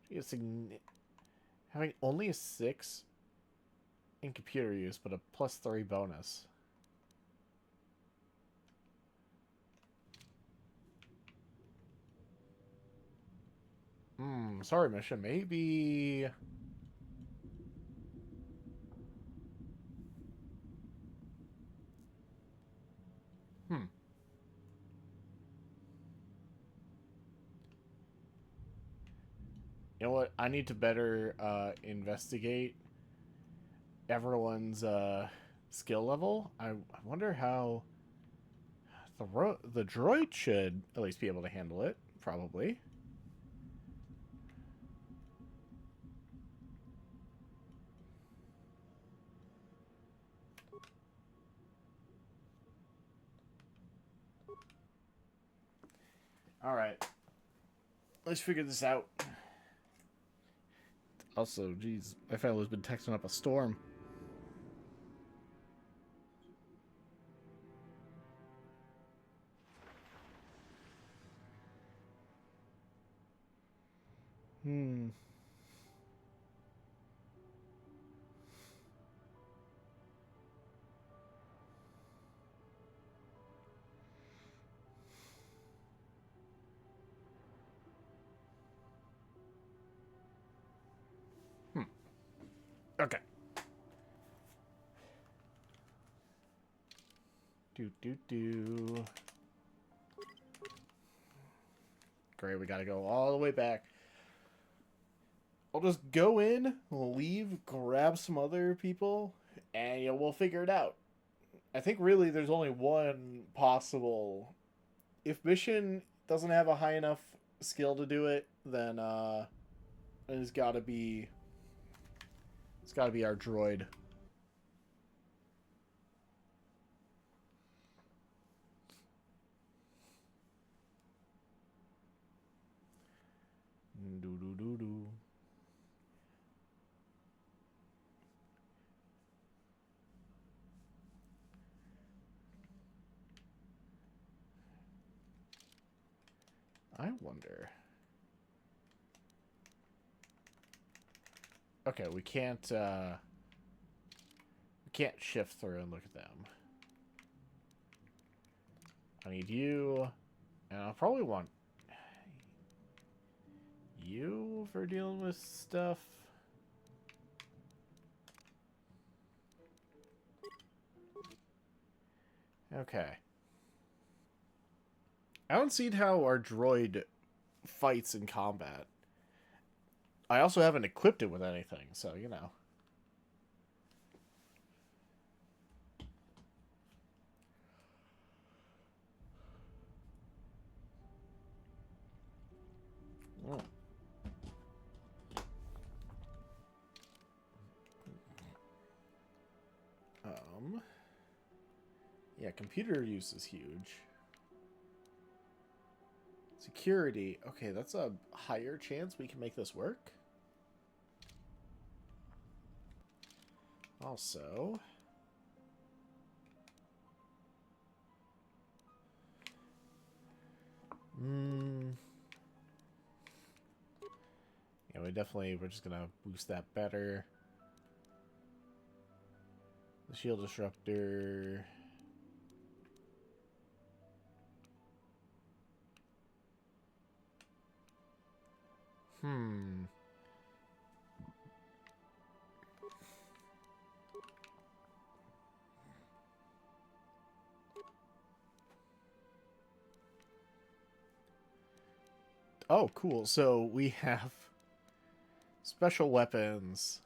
She has having only a 6 in computer use, but a +3 bonus. Sorry, Mission. Maybe... You know what? I need to better investigate everyone's skill level. I wonder how the droid should at least be able to handle it. Probably. All right. Let's figure this out. Also, geez, my fellow's been texting up a storm. Okay. Do. Great, we gotta go all the way back. I'll just go in, leave, grab some other people, and we'll figure it out. I think really there's only one possible. If Mission doesn't have a high enough skill to do it, then it's gotta be our droid. Do do do do. I wonder. Okay, we can't shift through and look at them. I need you, and I'll probably want you for dealing with stuff. Okay. I don't see how our droid fights in combat. I also haven't equipped it with anything, so, you know. Oh. Yeah, computer use is huge. Security. Okay, that's a higher chance we can make this work. Also... Yeah, we're just gonna boost that better. The shield disruptor... Oh, cool. So we have special weapons.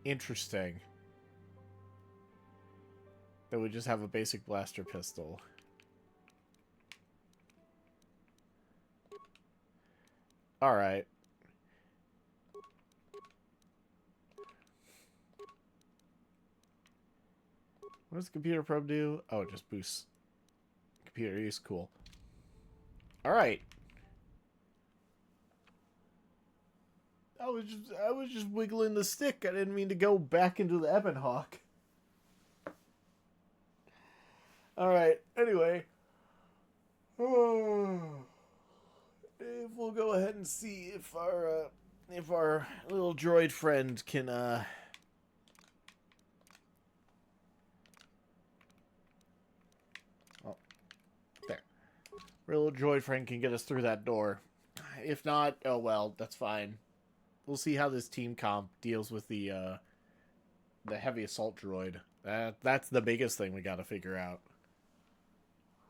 Interesting. That we just have a basic blaster pistol. Alright. What does the computer probe do? Oh, it just boosts computer use. Cool. Alright. I was just wiggling the stick. I didn't mean to go back into the Ebon Hawk. Alright, anyway. We'll go ahead and see if our little droid friend can oh, there. Our little droid friend can get us through that door. If not, oh well, that's fine. We'll see how this team comp deals with the heavy assault droid. That's the biggest thing we got to figure out.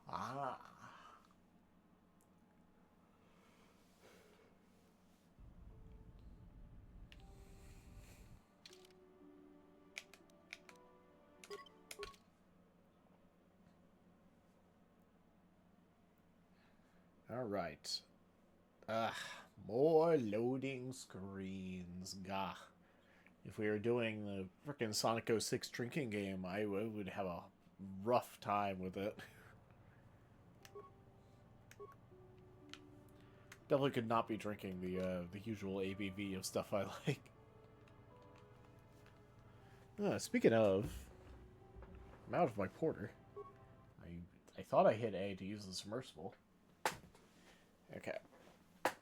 Ah. All right. More loading screens. Gah. If we were doing the frickin' Sonic 06 drinking game, I would have a rough time with it. Definitely could not be drinking the usual ABV of stuff I like. Speaking of, I'm out of my porter. I thought I hit A to use the submersible. Okay. Ugh.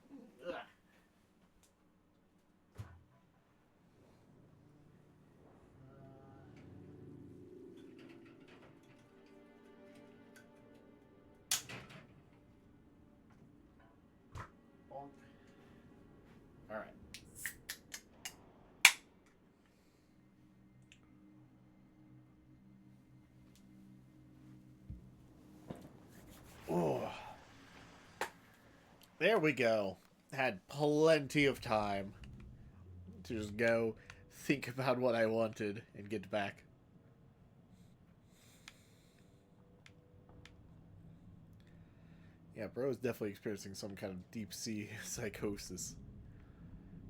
All right. Oh. There we go. Had plenty of time to just go think about what I wanted and get back. Yeah, bro is definitely experiencing some kind of deep sea psychosis.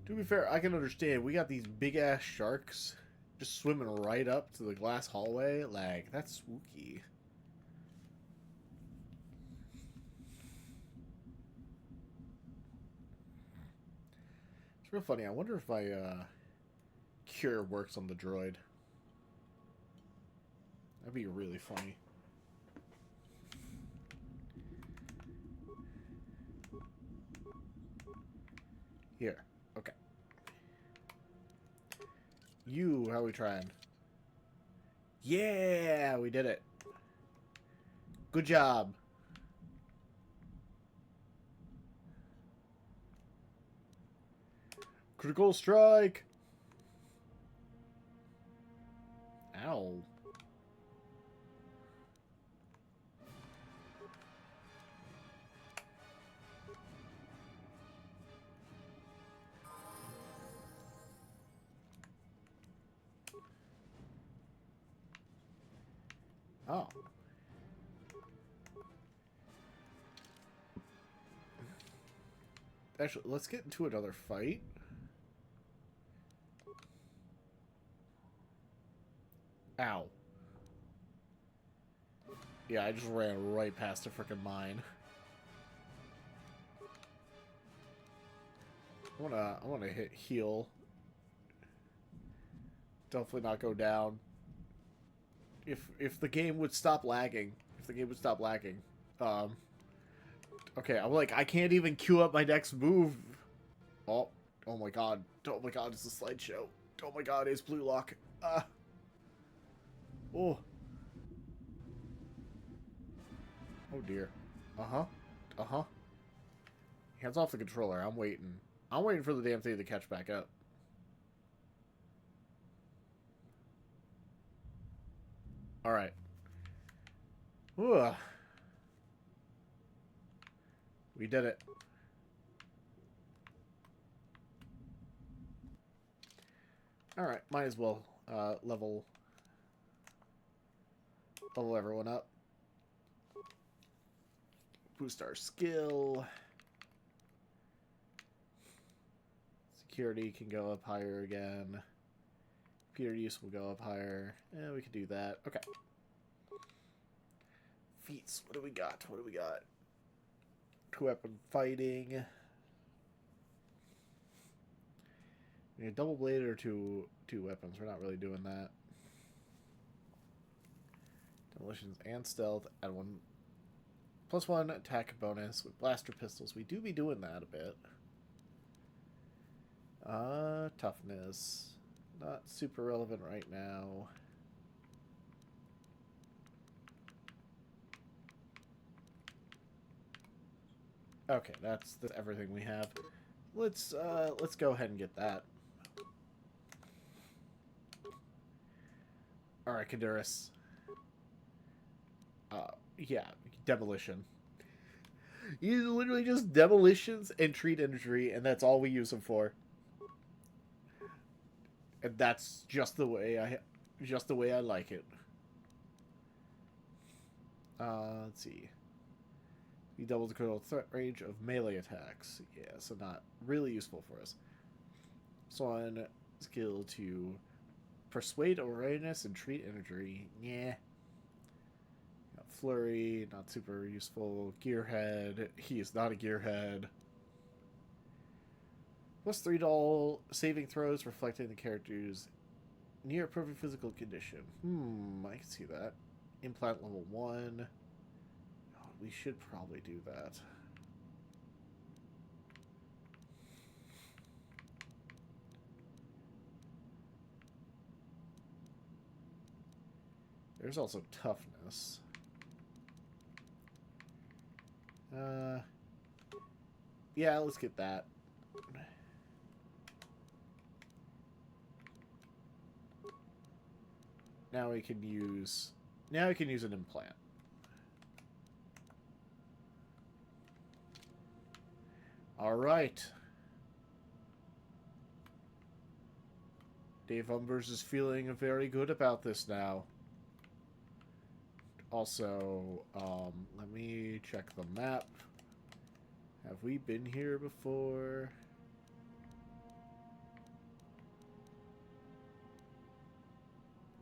To be fair, I can understand. We got these big ass sharks just swimming right up to the glass hallway. Like, that's spooky. It's real funny. I wonder if my cure works on the droid. That'd be really funny. Here. Okay. You, how are we trying? Yeah, we did it. Good job. Critical strike. Ow. Oh. Actually, let's get into another fight. Ow. Yeah, I just ran right past a frickin' mine. I wanna hit heal. Definitely not go down. If the game would stop lagging. Okay, I'm like, I can't even queue up my next move. Oh my god. Oh my god, it's a slideshow. Oh my god, it's blue lock. Oh. Oh dear. Uh-huh. Uh-huh. Hands off the controller. I'm waiting. I'm waiting for the damn thing to catch back up. Alright. Ugh. We did it. Alright, might as well level everyone up. Boost our skill. Security can go up higher again. Computer use will go up higher. Yeah, we can do that. Okay. Feats. What do we got? What do we got? Two-weapon fighting. We need double blade or two weapons. We're not really doing that. Demolitions and stealth. Add one +1 attack bonus with blaster pistols. We do be doing that a bit. Toughness. Not super relevant right now. Okay, that's everything we have. Let's go ahead and get that. Alright, Kaduris. Yeah, demolition. He's literally just demolitions and treat injury, and that's all we use him for. And that's just the way I like it. Let's see. He doubles the critical threat range of melee attacks. Yeah, so not really useful for us. Swan skill to persuade awareness and treat injury. Yeah. Flurry, not super useful. Gearhead, he is not a gearhead. +3 doll saving throws reflecting the character's near perfect physical condition. I can see that. Implant level 1. Oh, we should probably do that. There's also toughness. Yeah, let's get that. Now we can use an implant. All right. Dave Umbers is feeling very good about this now. Also, let me check the map. Have we been here before?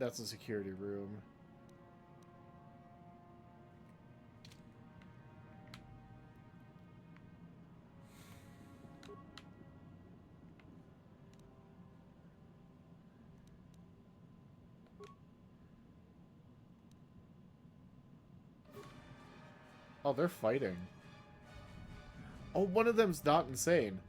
That's a security room. Oh, they're fighting. Oh, one of them's not insane.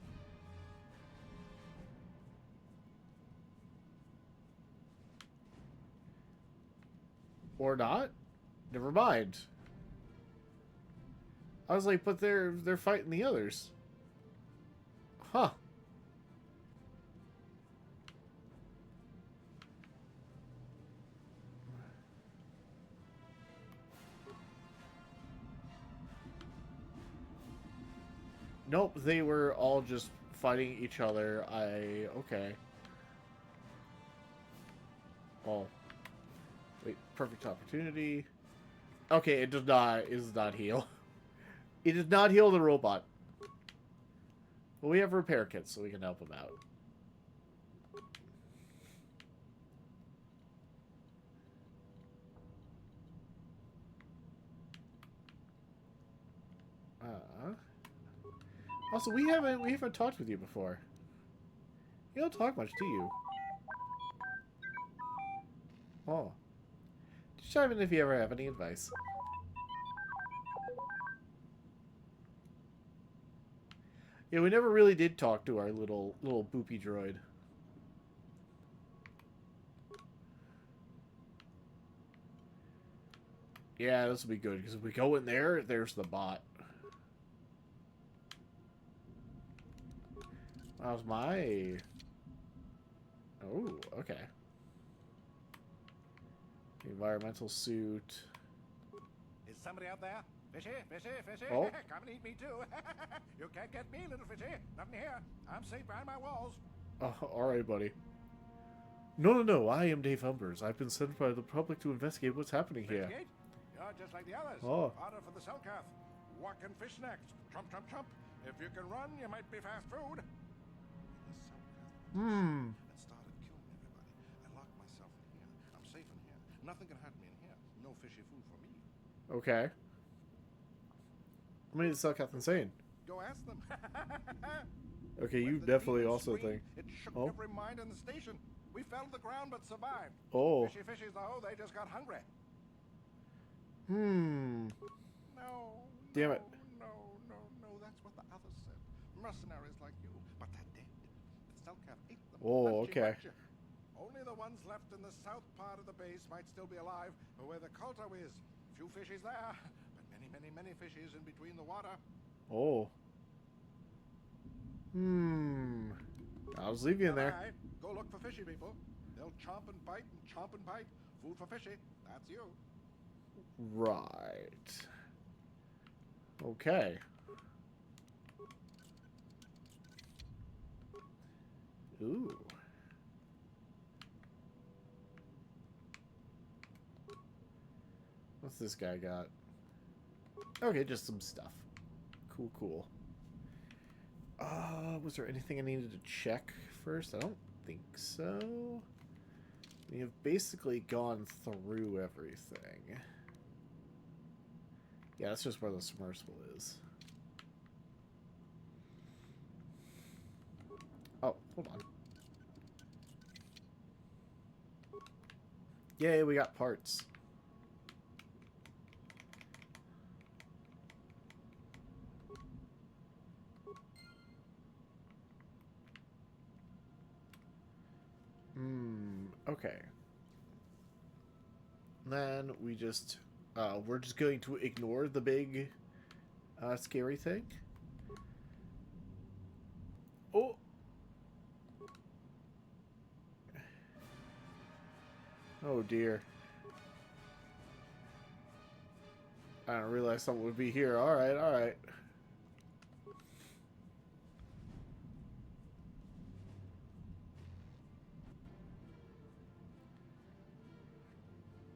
Or not? Never mind. I was like, but they're fighting the others. Huh. Nope, they were all just fighting each other. Okay. Oh. Wait, perfect opportunity. Okay, it does not heal. It does not heal the robot. But we have repair kits, so we can help him out. Also, we haven't talked with you before. You don't talk much, do you? Oh. Just chime in if you ever have any advice. Yeah, we never really did talk to our little boopy droid. Yeah, this will be good, because if we go in there, there's the bot. How's my... Oh, okay. Environmental suit. Is somebody out there? Fishy, fishy, fishy. Oh. Come and eat me too. You can't get me, little fishy. Nothing here. I'm safe behind my walls. Oh, alright, buddy. No, I am Dave Humbers. I've been sent by the public to investigate what's happening here. Investigate? You're just like the others. Oh. Order for the Selkath. Walk and fish next. Trump, trump, trump. If you can run, you might be fast food. Hmm. And started killing everybody. I locked myself in here. I'm safe in here. Nothing can hurt me in here. No fishy food for me. Okay. I mean, it's Selkath insane. Go ask them. Okay, you When the definitely demon also screamed, think... It shook Oh. every mind in the station. We fell to the ground but survived. Oh. Fishy fishies though, they just got hungry. Hmm. No. Damn it. No, that's what the others said. Mercenaries like you, but they're dead. The Selkath ate them. Oh, Munchy, okay. munchy. Only the ones left in the south part of the base might still be alive, or where the Kotor is. Few fishies there, but many fishies in between the water. Oh. Hmm. I'll just leave you in there. Alright, go look for fishy people. They'll chomp and bite and chomp and bite. Food for fishy. That's you. Right. Okay. Ooh. What's this guy got? Okay, just some stuff. Cool. Was there anything I needed to check first? I don't think so. We have basically gone through everything. Yeah, that's just where the submersible is. Oh, hold on. Yay, we got parts. Okay. Then we just, we're just going to ignore the big, scary thing. Oh! Oh dear. I didn't realize someone would be here. Alright.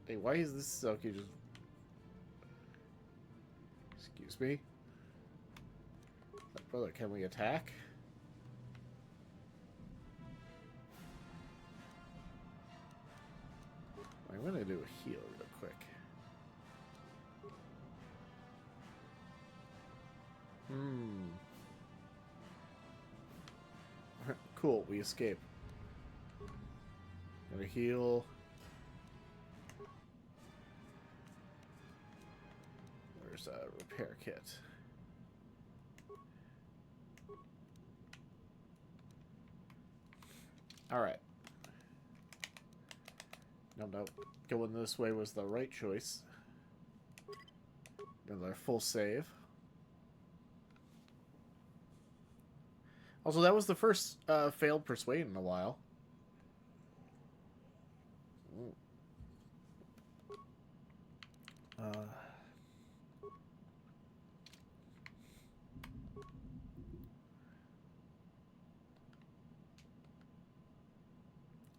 Hey, why is this Selkie just... Excuse me? Brother, can we attack? gonna do a heal real quick. Cool, we escape. Gonna heal. Where's a repair kit? Alright. No. Going this way was the right choice. Another full save. Also, that was the first failed persuade in a while.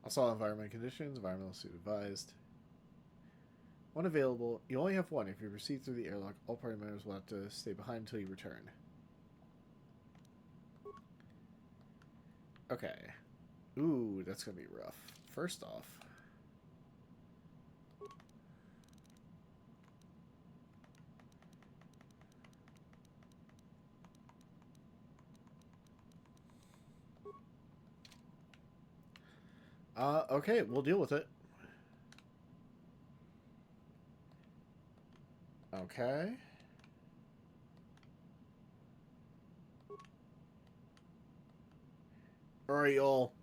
Also, environment conditions, environmental suit advised. One available. You only have one. If you proceed through the airlock, all party members will have to stay behind until you return. Okay. Ooh, that's gonna be rough. First off. Okay, we'll deal with it. Okay. Alright, y'all.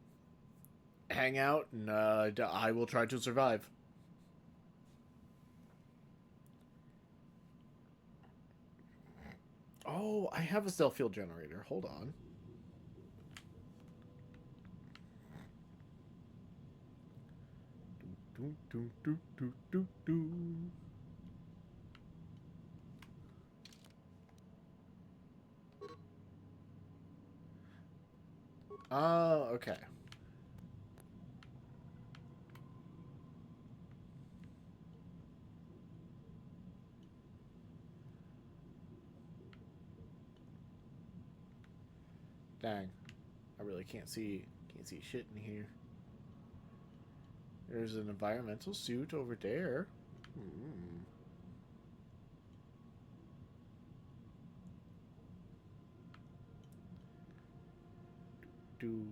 Hang out, and I will try to survive. Oh, I have a stealth field generator. Hold on. Okay. Dang. I really can't see shit in here. There's an environmental suit over there. Who's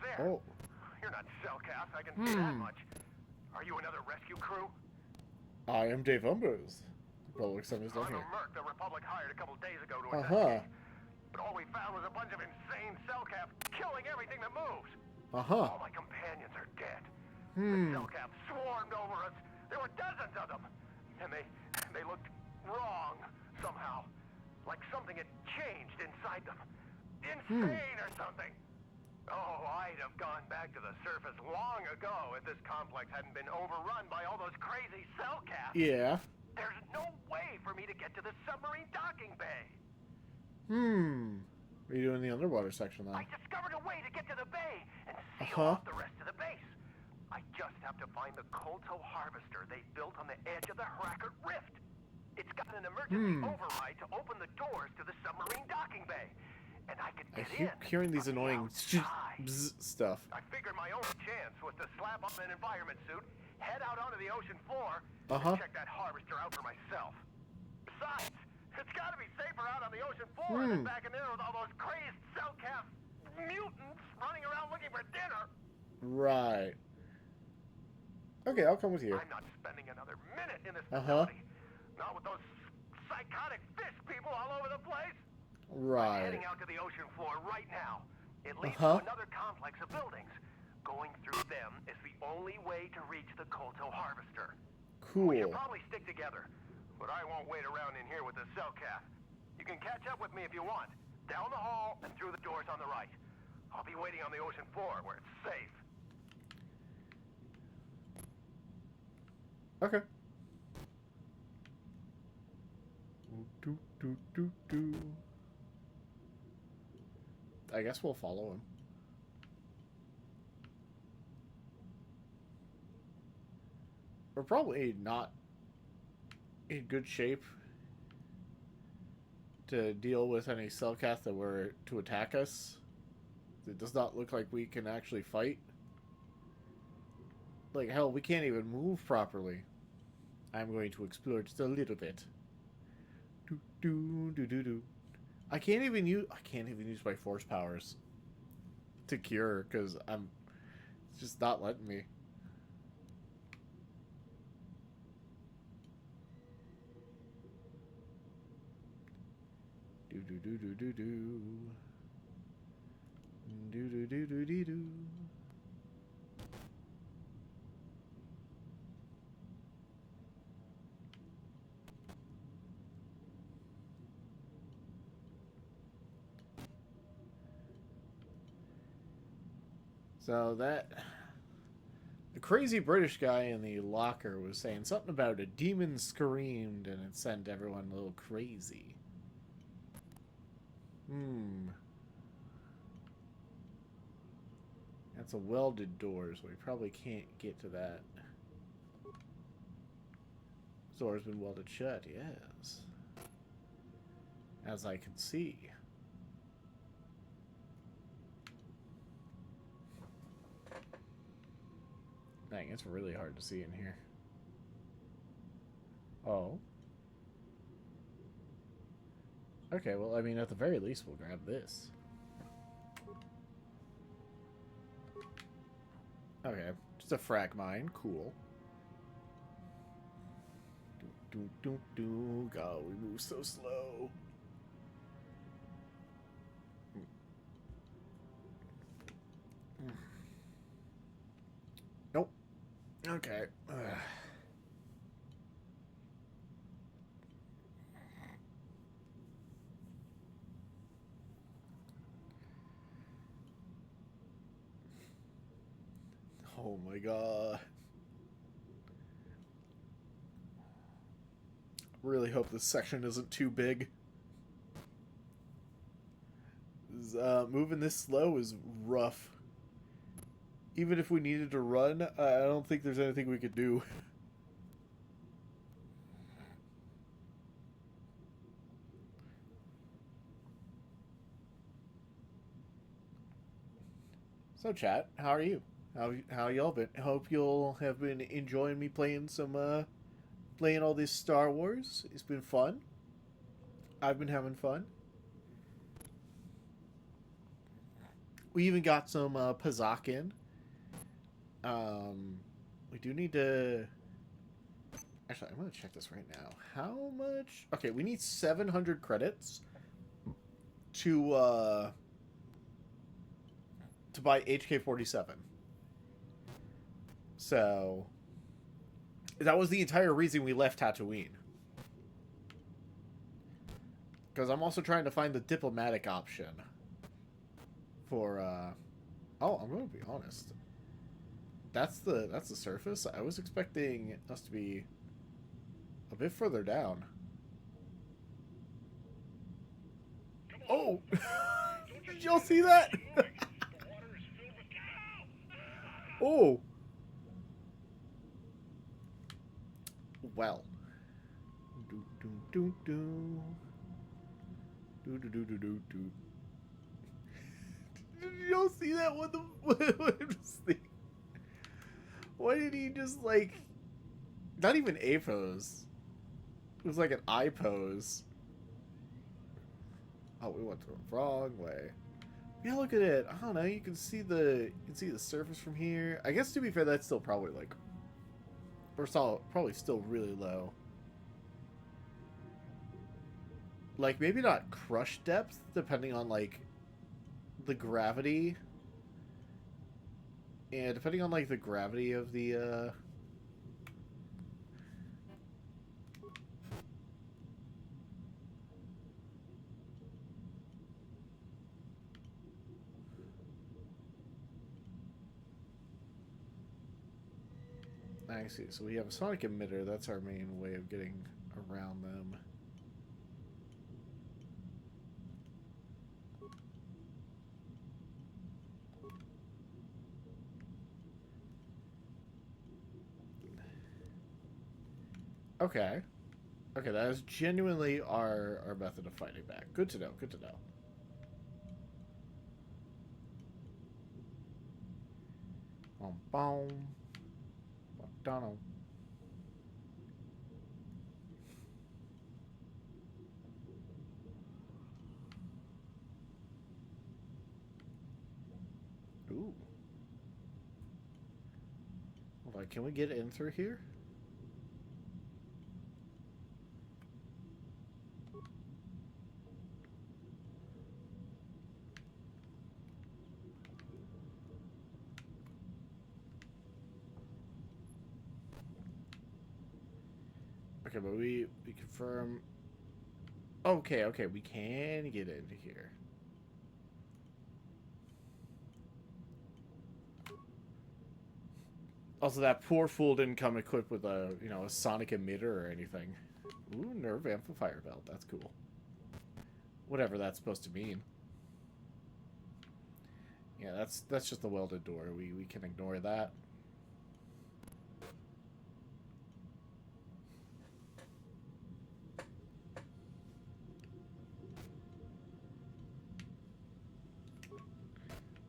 there? Oh. You're not Cellcast, I can see that much. Are you another rescue crew? I am Dave Umbers. Republic Summer's down I'm here. a merc the Republic hired a couple days ago to investigate. But all we found was a bunch of insane Cellcaps killing everything that moves. All my companions are dead. The Cellcaps swarmed over us. There were dozens of them. And they looked wrong somehow. Like something had changed inside them. Insane or something. Oh, I'd have gone back to the surface long ago if this complex hadn't been overrun by all those crazy Cellcaps. Yeah. There's no way for me to get to the submarine docking bay. What are you doing in the underwater section then? I discovered a way to get to the bay and seal off the rest of the base. I just have to find the Kotor harvester they built on the edge of the Hrackert Rift. It's got an emergency override to open the doors to the submarine docking bay. And I could get in. I keep hearing these annoying bzz stuff. I figured my only chance was to slap on an environment suit, head out onto the ocean floor, and check that harvester out for myself. Besides, it's got to be safer out on the ocean floor than back in there with all those crazed Cellcap mutants running around looking for dinner. Right. Okay, I'll come with you. I'm not spending another minute in this facility. Not with those psychotic fish people all over the place. Right. I'm heading out to the ocean floor right now. It leads to another complex of buildings. Going through them is the only way to reach the Kotor harvester. Cool. We should probably stick together, but I won't wait around in here with the Cellcap. You can catch up with me if you want. Down the hall and through the doors on the right. I'll be waiting on the ocean floor where it's safe. Okay. I guess we'll follow him. We're probably not in good shape to deal with any Cellcath that were to attack us. It does not look like we can actually fight. Like, hell, we can't even move properly. I'm going to explore just a little bit. I can't even use my force powers to cure because it's just not letting me. So the crazy British guy in the locker was saying something about a demon screamed and it sent everyone a little crazy. That's a welded door, so we probably can't get to that. This door's been welded shut, yes. As I can see. Dang, it's really hard to see in here. Oh. Okay, well, I mean, at the very least, we'll grab this. Okay, just a frag mine. Cool. God, we move so slow. Nope. Okay. Oh my god. Really hope this section isn't too big. Moving this slow is rough. Even if we needed to run, I don't think there's anything we could do. So chat, how are you? How y'all been? Hope you'll have been enjoying me playing playing all this Star Wars. It's been fun. I've been having fun. We even got some Pazak in. We do need to... Actually, I'm going to check this right now. How much... Okay, we need 700 credits to buy HK-47. So... That was the entire reason we left Tatooine. Because I'm also trying to find the diplomatic option. For, Oh, I'm going to be honest. That's the surface. I was expecting us to be a bit further down. Oh! Did y'all see that? Oh! Well. Do do do do. Do do do do do do. Did y'all see that? What the? Why did he just like? Not even a pose. It was like an eye pose. Oh, we went the wrong way. Yeah, look at it. I don't know. You can see the surface from here. I guess to be fair, that's still probably like, probably still really low. Like maybe not crush depth, depending on like the gravity. And depending on like the gravity of the I see. So we have a sonic emitter. That's our main way of getting around them. Okay. Okay, that is genuinely our method of fighting back. Good to know, good to know. Boom. McDonald. Ooh. Hold on, can we get in through here? Okay, but we confirm. Okay, okay, we can get into here. Also, that poor fool didn't come equipped with a, you know, a sonic emitter or anything. Ooh, nerve amplifier belt. That's cool. Whatever that's supposed to mean. Yeah, that's just a welded door. We can ignore that.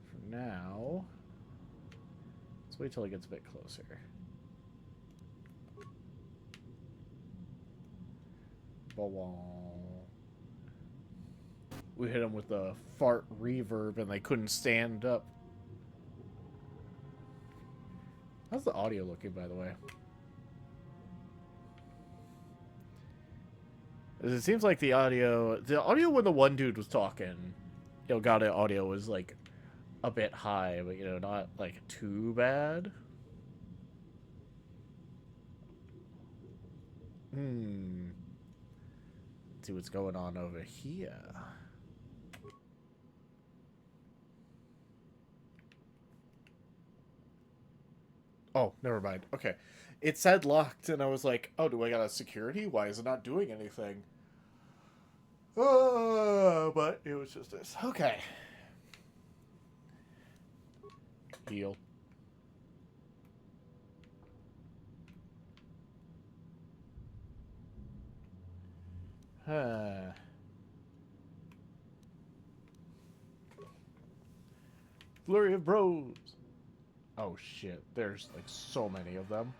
For now, let's wait till it gets a bit closer. We hit them with the fart reverb and they couldn't stand up. How's the audio looking, by the way? It seems like the audio when the one dude was talking, Elgato audio was like a bit high, but not like too bad. Let's see what's going on over here. Oh, never mind. Okay. It said locked, and I was like, oh, do I got a security? Why is it not doing anything? But it was just this. Okay. Heal. Flurry of bros. Oh shit, there's like so many of them.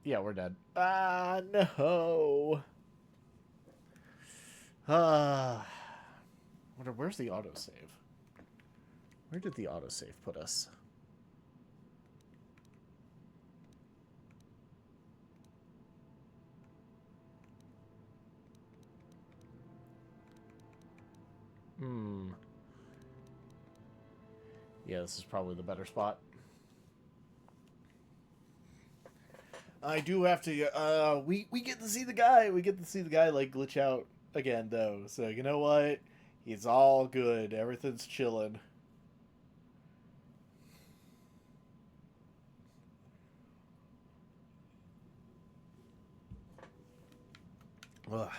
Yeah, we're dead. Ah, no. Where's the autosave? Where did the autosave put us? Yeah, this is probably the better spot. I do have to, we get to see the guy. We get to see the guy, like, glitch out again, though. So, you know what? He's all good. Everything's chilling. Ugh.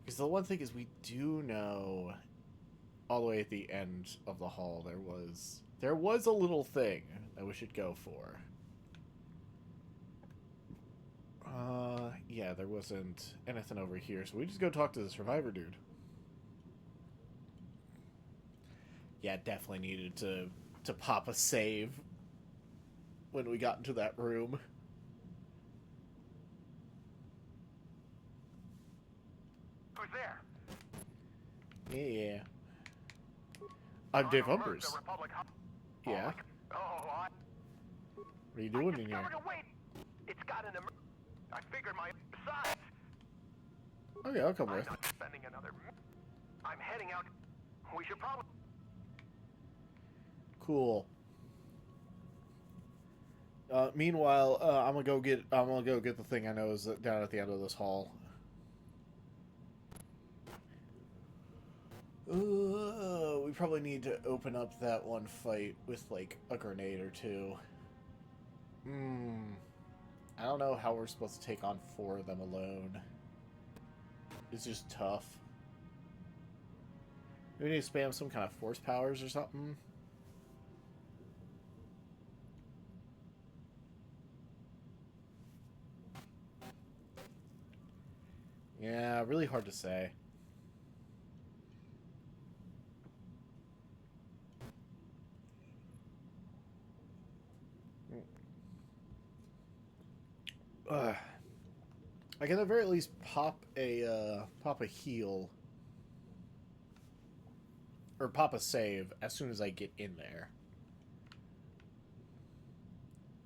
Because the one thing is, we do know all the way at the end of the hall there was a little thing that we should go for. Yeah, there wasn't anything over here, so we just go talk to the survivor dude. Yeah, definitely needed to pop a save when we got into that room. Who's there? Yeah. I'm Dave Humbers. Yeah. Oh, what are you doing in here? It's got an I figured my size. Okay, I'll come with. I'm not spending another. I'm heading out. We should probably... Cool. Meanwhile, I'm gonna go get the thing I know is down at the end of this hall. We probably need to open up that one fight with like a grenade or two. I don't know how we're supposed to take on 4 of them alone. It's just tough. We need to spam some kind of force powers or something. Yeah, really hard to say. I can at the very least pop a heal or pop a save as soon as I get in there.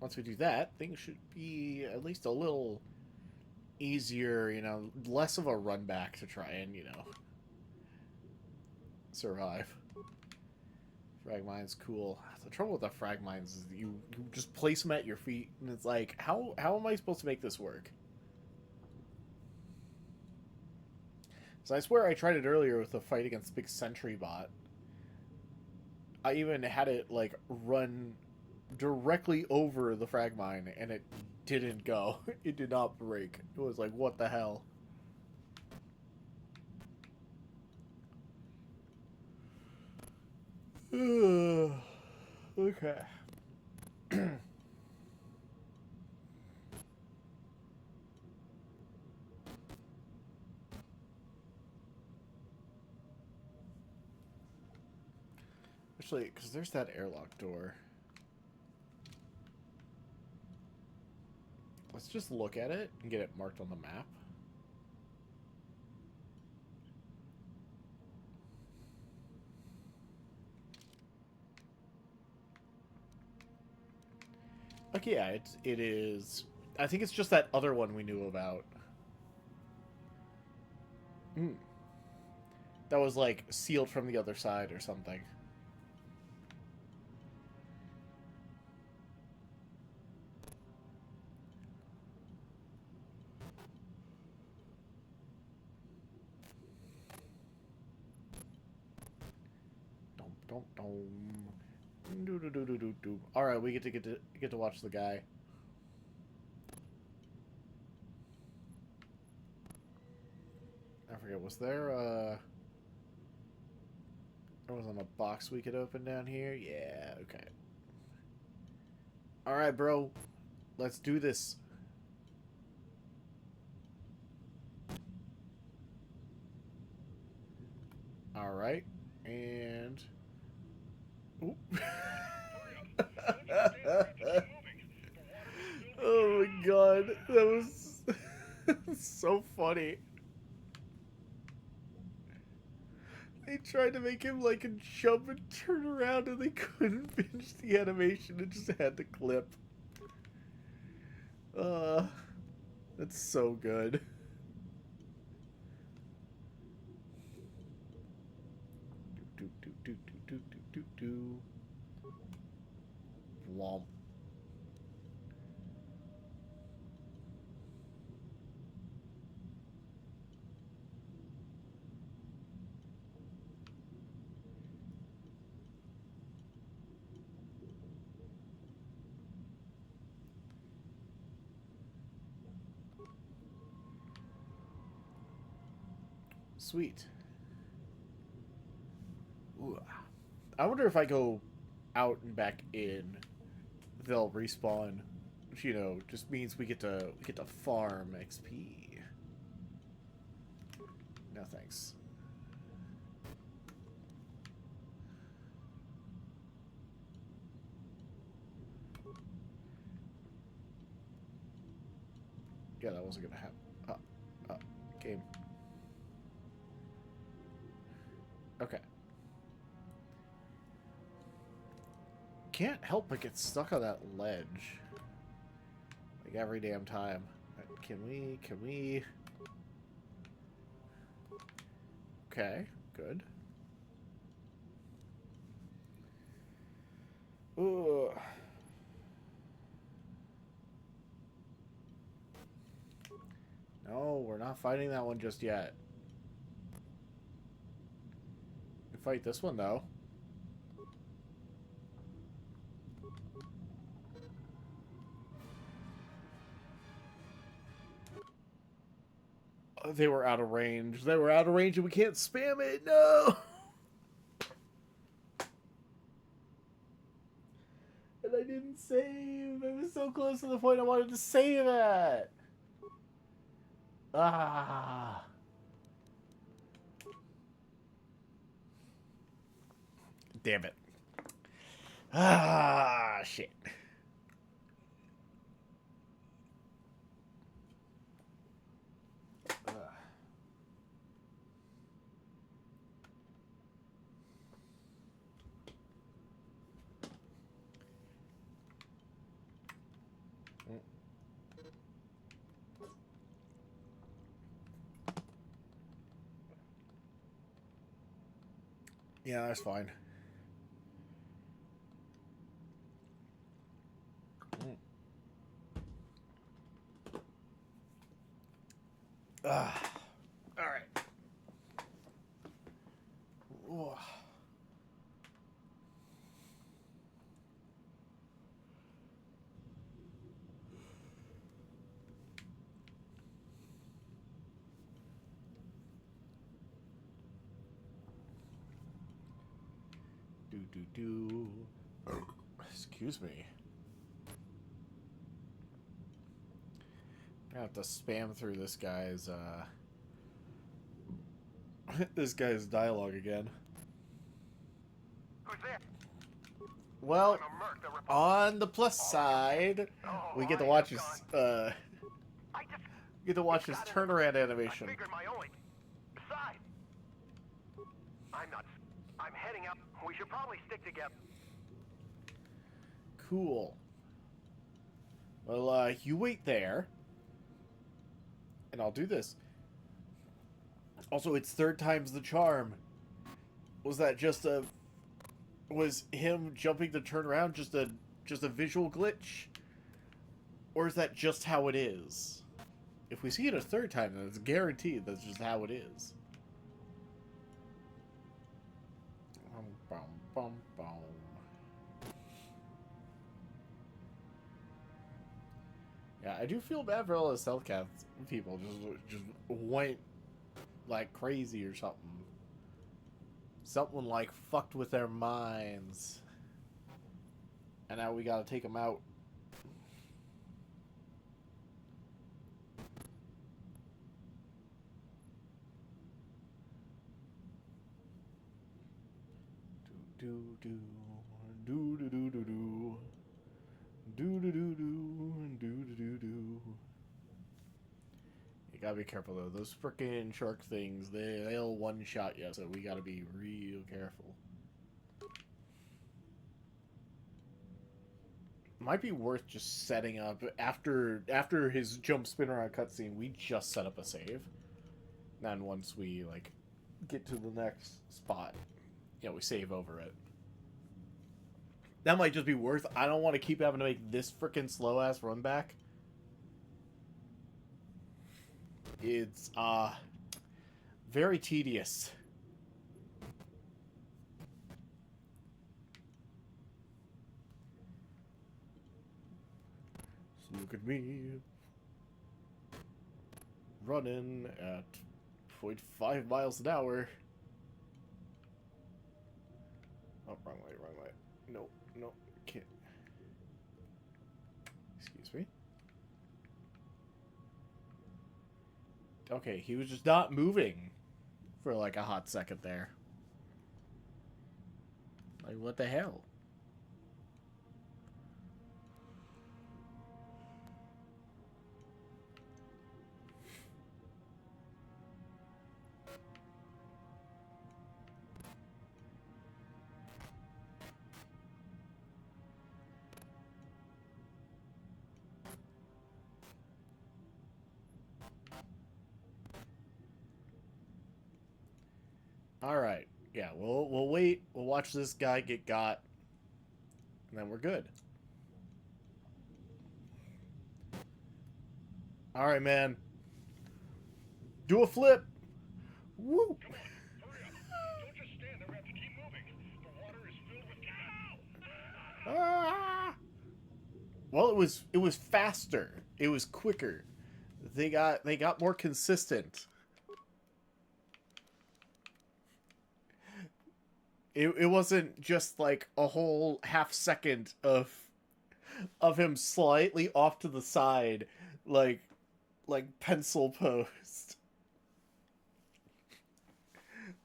Once we do that, things should be at least a little easier, you know, less of a run back to try and, you know, survive. Frag mines, cool. The trouble with the frag mines is you just place them at your feet, and it's like, how am I supposed to make this work? So I swear I tried it earlier with the fight against Big Sentry Bot. I even had it, like, run directly over the frag mine, and it didn't go. It did not break. It was like, what the hell? Okay. Actually, because there's that airlock door. Let's just look at it and get it marked on the map. Okay, yeah, it is. I think it's just that other one we knew about. That was, like, sealed from the other side or something. All right, we get to watch the guy. I forget. Was there wasn't a box we could open down here? Yeah. Okay. All right, bro. Let's do this. All right, and. Oop. Oh my god, that was so funny. They tried to make him like jump and turn around and they couldn't finish the animation. It just had to clip. That's so good. Womp. Sweet. Ooh. I wonder if I go out and back in, they'll respawn. Which, you know, just means we get to farm XP. No thanks. Yeah, that wasn't gonna happen. Game. Okay. Can't help but get stuck on that ledge. Like every damn time. Can we? Okay. good. Ugh. No, we're not fighting that one just yet. We can fight this one, though. They were out of range. They were out of range and we can't spam it. No! And I didn't save. I was so close to the point I wanted to save it. Ah. Damn it. Ah, shit. Yeah, that's fine. All right. Ooh. Do. Excuse me. I have to spam through this guy's this guy's dialogue again. Who's there? Well, on the plus side, we get to watch his turnaround animation. I figured my only. Besides, I'm heading out. We should probably stick together. Cool. Well, you wait there, and I'll do this. Also, it's third time's the charm. Was that just a... Was him jumping to turn around just a visual glitch? Or is that just how it is? If we see it a third time, then it's guaranteed that's just how it is. Yeah, I do feel bad for all the stealth cats people just went like crazy or something. Something like fucked with their minds. And now we gotta take them out. Do do do do do do do do do do do do do do do. You gotta be careful though. Those frickin' shark things, they'll one-shot you, so we gotta be real careful. Might be worth just setting up after his jump spin around cutscene. We just set up a save. Then once we like get to the next spot, we save over it. That might just be worth. I don't want to keep having to make this frickin' slow ass run back. It's very tedious. So look at me running at 0.5 miles an hour. Oh, wrong way, wrong way. No, can't. Excuse me. Okay, he was just not moving for like a hot second there. Like, what the hell? All right. Yeah, we'll wait. We'll watch this guy get got, and then we're good. All right, man. Do a flip. Woo! Come on, hurry up. Don't just stand there. We have to keep moving. The water is filled with cow. Ah! Well, it was faster. It was quicker. They got more consistent. It wasn't just like a whole half second of him slightly off to the side, like pencil posed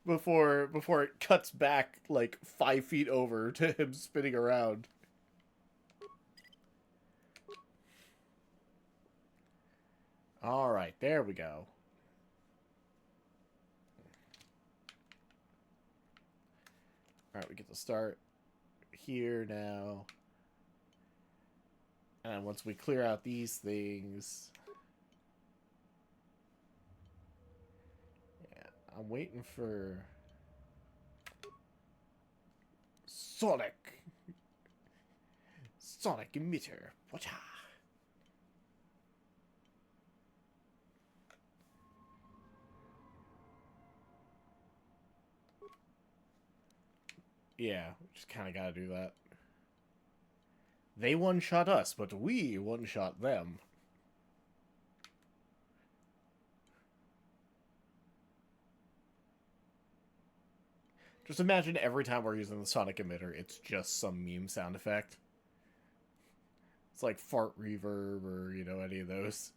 before it cuts back like 5 feet over to him spinning around. All right, there we go. All right, we get to start here now. And once we clear out these things... Yeah, I'm waiting for... Sonic! Sonic emitter. Watcha! Yeah, just kind of gotta do that. They one-shot us, but we one-shot them. Just imagine every time we're using the sonic emitter, it's just some meme sound effect. It's like fart reverb or, you know, any of those.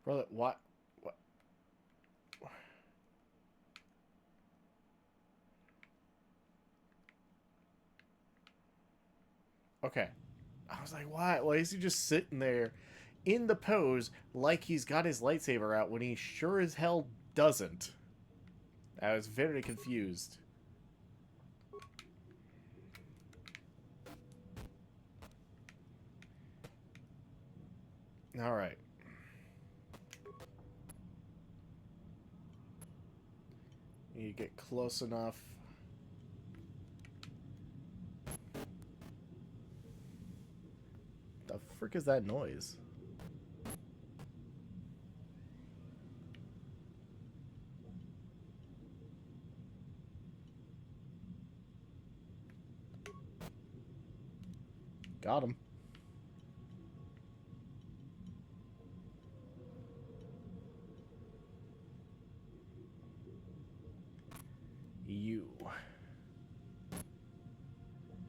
Brother, what? Okay. I was like, why? Why is he just sitting there in the pose like he's got his lightsaber out when he sure as hell doesn't? I was very confused. Alright. You get close enough. The frick is that noise? Got him. You.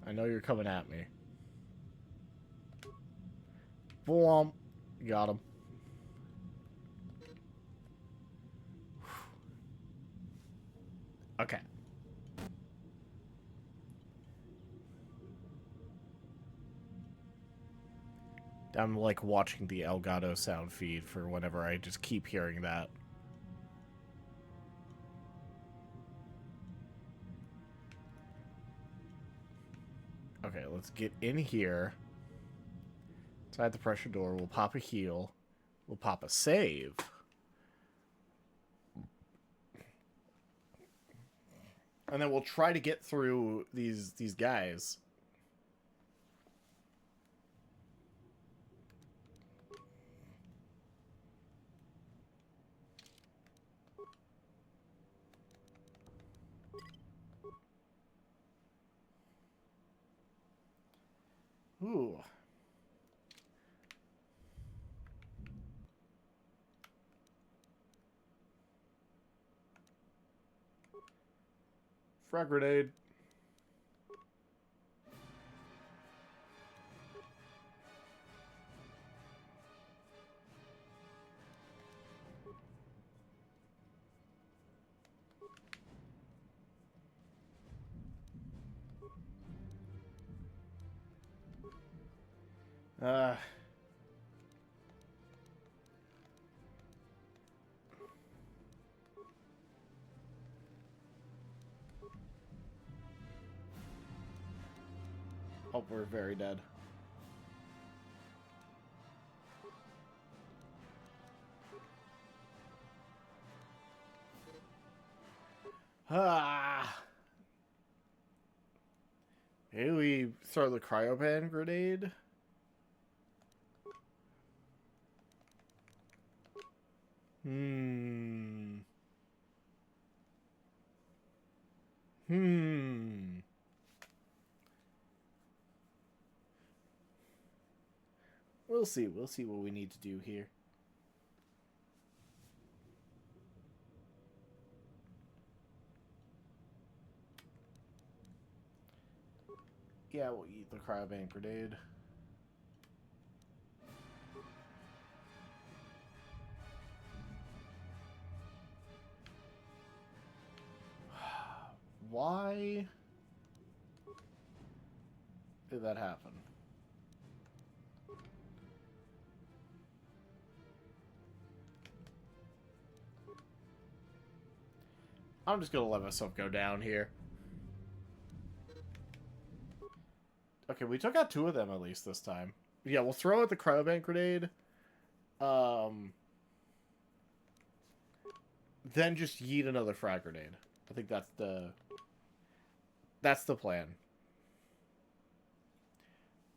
I know you're coming at me. Boom. Got him. Okay. I'm like watching the Elgato sound feed for whenever I just keep hearing that. Okay, let's get in here. Inside the pressure door, we'll pop a heal. We'll pop a save. And then we'll try to get through these guys. Ooh. Frag grenade. Uh... Oh, we're very dead. Ah! Maybe we throw the cryoban grenade? Hmm. We'll see. We'll see what we need to do here. Yeah, we'll eat the cryoban grenade. Why did that happen? I'm just gonna let myself go down here. Okay, we took out 2 of them at least this time. Yeah, we'll throw out the cryoban grenade. Then just yeet another frag grenade. I think that's the plan.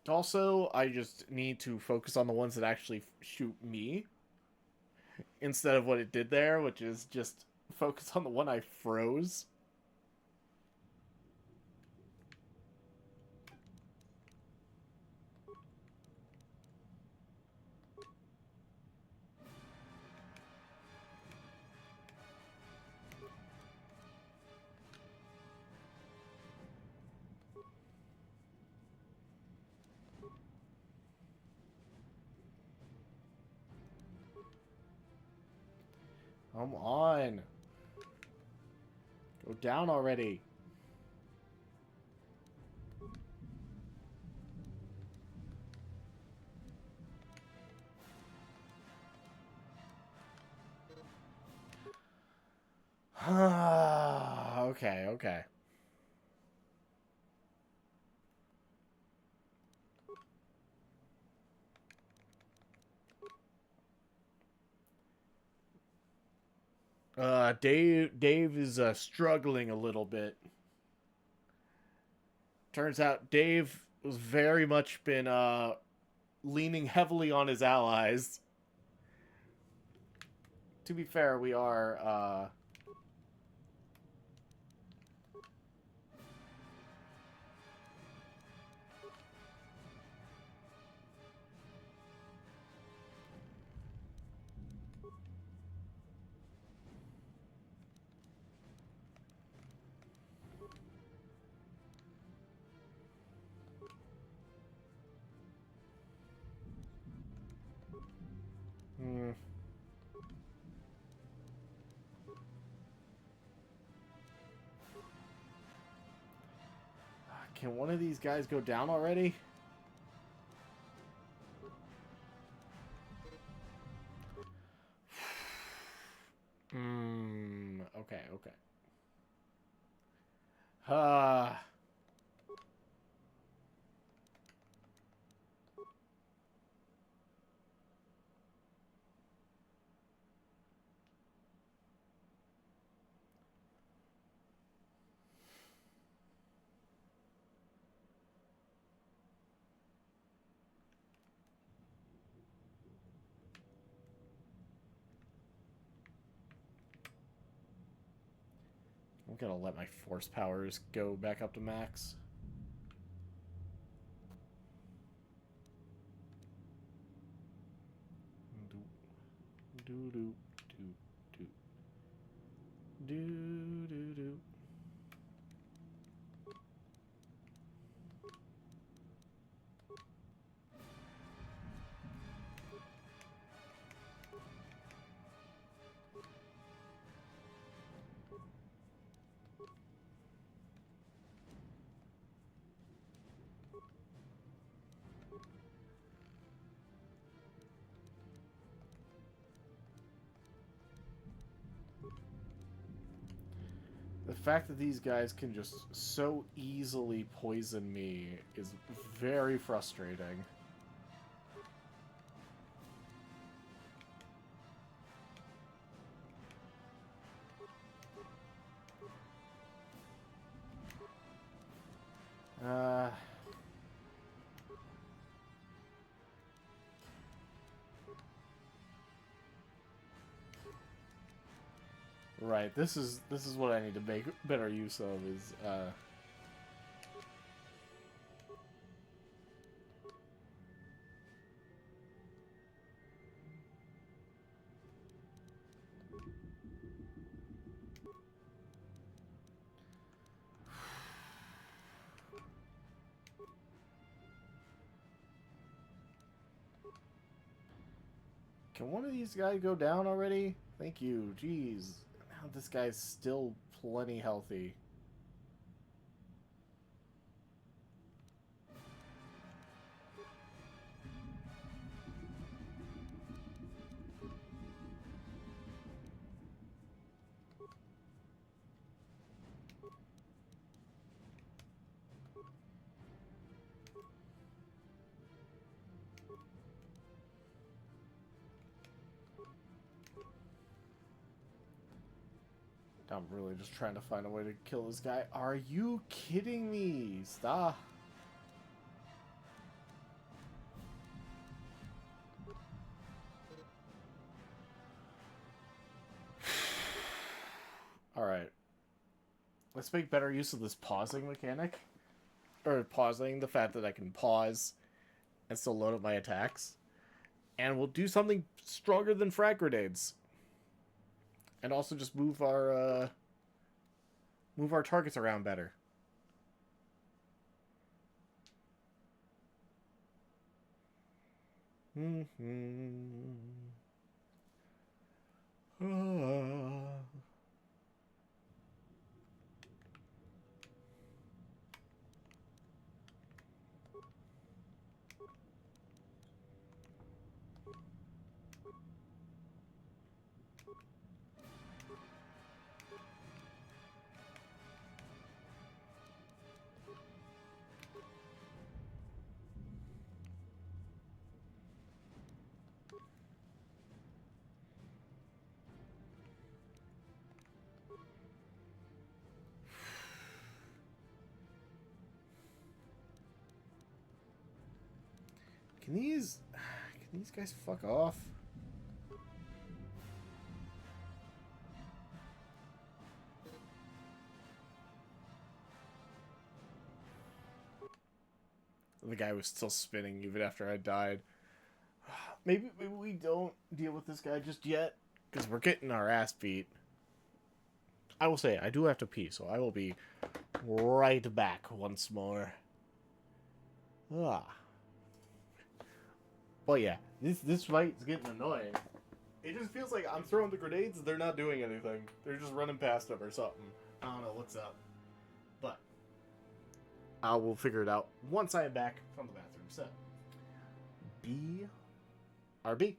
Also, I just need to focus on the ones that actually shoot me instead of what it did there, which is just focus on the one I froze. Come on. Go down already. Okay, okay. Dave is struggling a little bit. Turns out Dave was very much been leaning heavily on his allies. To be fair, we are Can one of these guys go down already? Okay, okay. I'm gonna let my force powers go back up to max. Do do do do do do do. The fact that these guys can just so easily poison me is very frustrating. Right, this is what I need to make better use of is can one of these guys go down already? Thank you. Jeez. Now this guy's still plenty healthy. I'm really just trying to find a way to kill this guy. Are you kidding me? Stop. Alright. Let's make better use of this pausing mechanic. Or pausing, the fact that I can pause and still load up my attacks. And we'll do something stronger than frag grenades. And also just move our targets around better. Can these guys fuck off? The guy was still spinning even after I died. Maybe we don't deal with this guy just yet, because we're getting our ass beat. I will say, I do have to pee, so I will be right back once more. But yeah, this fight is getting annoying. It just feels like I'm throwing the grenades, they're not doing anything. They're just running past them or something. I don't know what's up. But I will figure it out once I am back from the bathroom. So, BRB.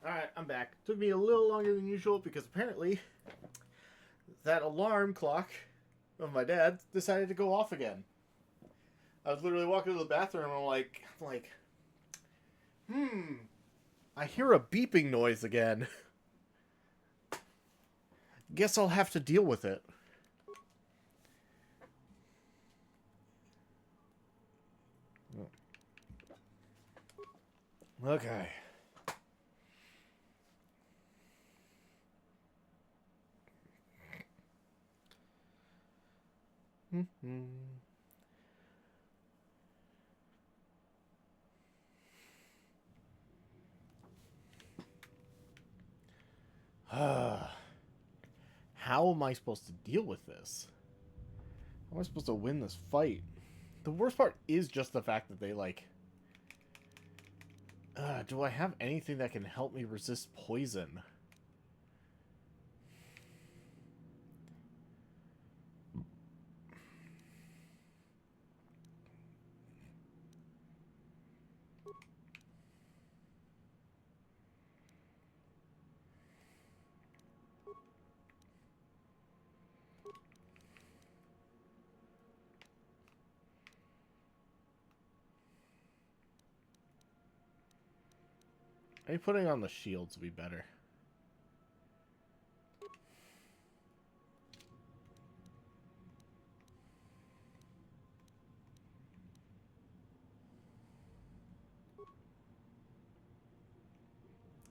Alright, I'm back. Took me a little longer than usual because apparently that alarm clock of my dad decided to go off again. I was literally walking to the bathroom and I'm like, I hear a beeping noise again. Guess I'll have to deal with it. Okay. How am I supposed to deal with this? How am I supposed to win this fight? The worst part is just the fact that they, like... do I have anything that can help me resist poison? Maybe putting on the shields would be better.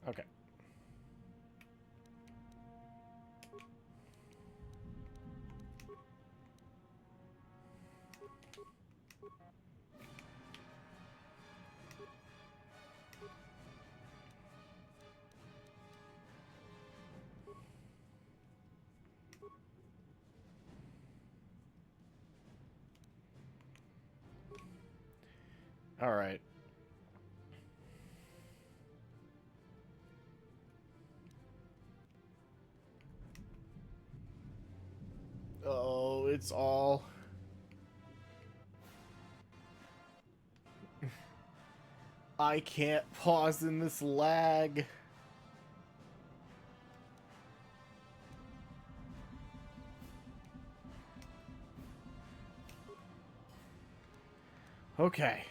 Okay. Alright. Oh, it's all... I can't pause in this lag. Okay.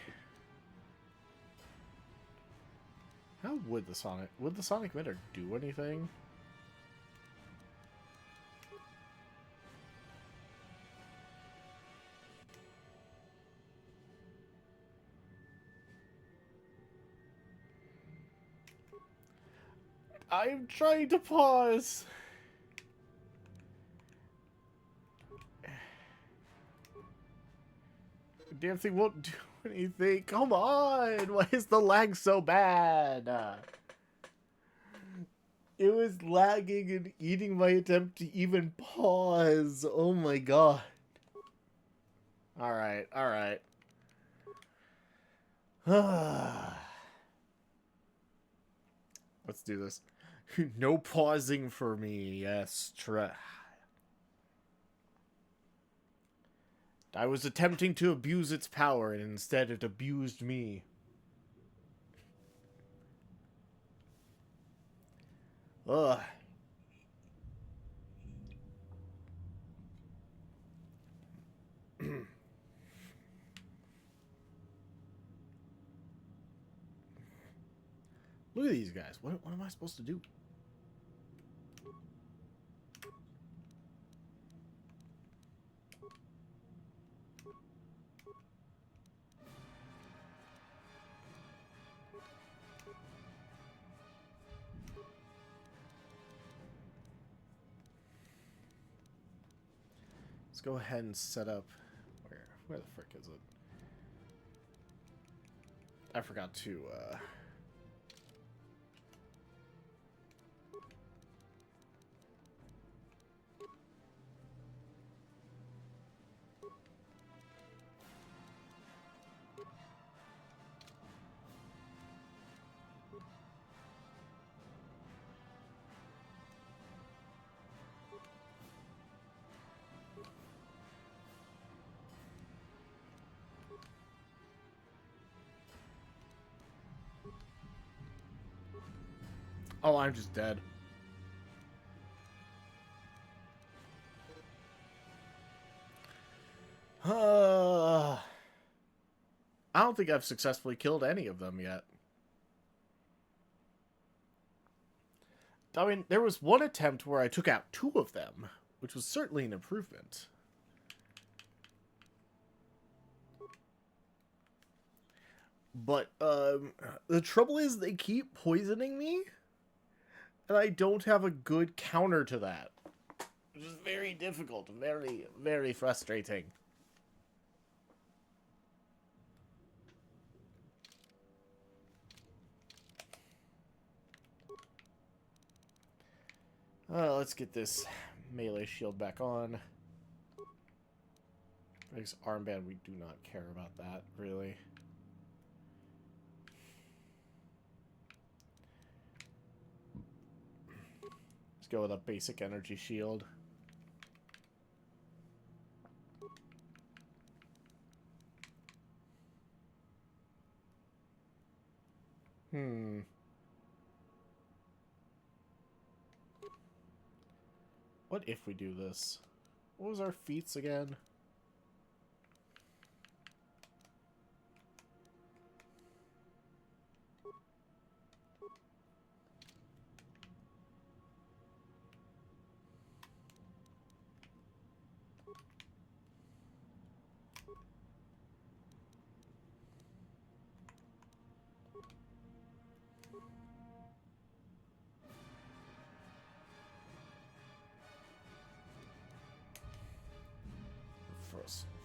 How would the Sonic Emitter do anything? I'm trying to pause. Damn thing won't do anything. Come on! Why is the lag so bad? It was lagging and eating my attempt to even pause. Oh my god. Alright, alright. Let's do this. No pausing for me. Yes, try. I was attempting to abuse its power, and instead it abused me. Ugh. Look at these guys. What am I supposed to do? Let's go ahead and set up... Where the frick is it? I forgot to, Oh, I'm just dead. I don't think I've successfully killed any of them yet. I mean, there was one attempt where I took out 2 of them, which was certainly an improvement. But, the trouble is they keep poisoning me, and I don't have a good counter to that. Which is very difficult, very, very frustrating. Let's get this melee shield back on. This armband, we do not care about that, really. Let's go with a basic energy shield. What if we do this? What was our feats again?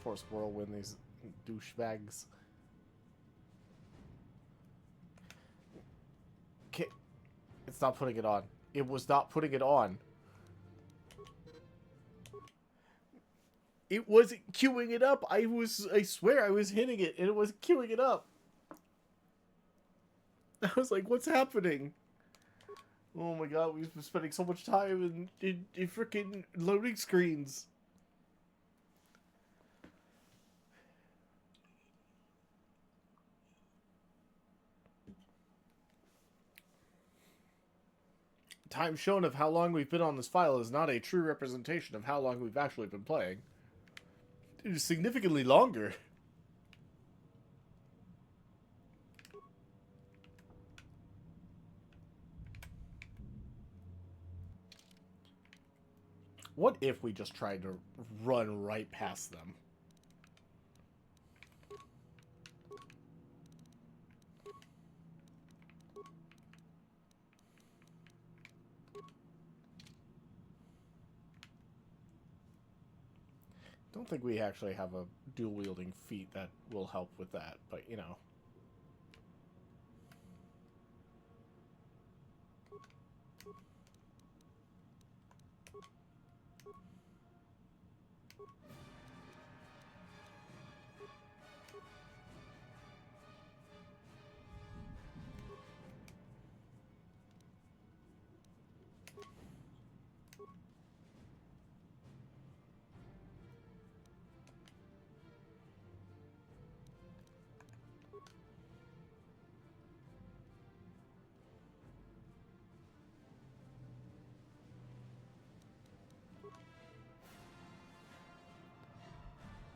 Force whirlwind these douchebags. Okay, it's not putting it on. It was not putting it on. It wasn't queuing it up. I swear I was hitting it and it wasn't queuing it up. I was like, what's happening? Oh my god, we've been spending so much time in freaking loading screens. Time shown of how long we've been on this file is not a true representation of how long we've actually been playing. It is significantly longer. What if we just tried to run right past them? Don't think we actually have a dual-wielding feat that will help with that, but you know.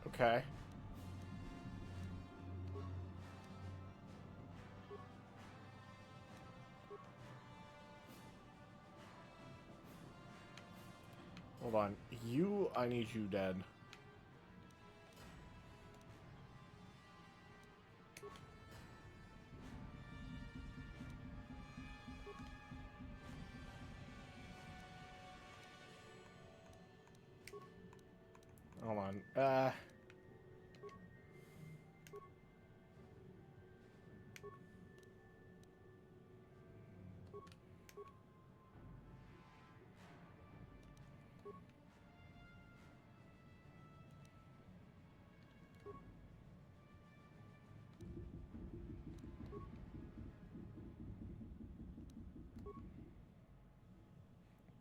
Okay. Hold on. I need you dead. Hold on.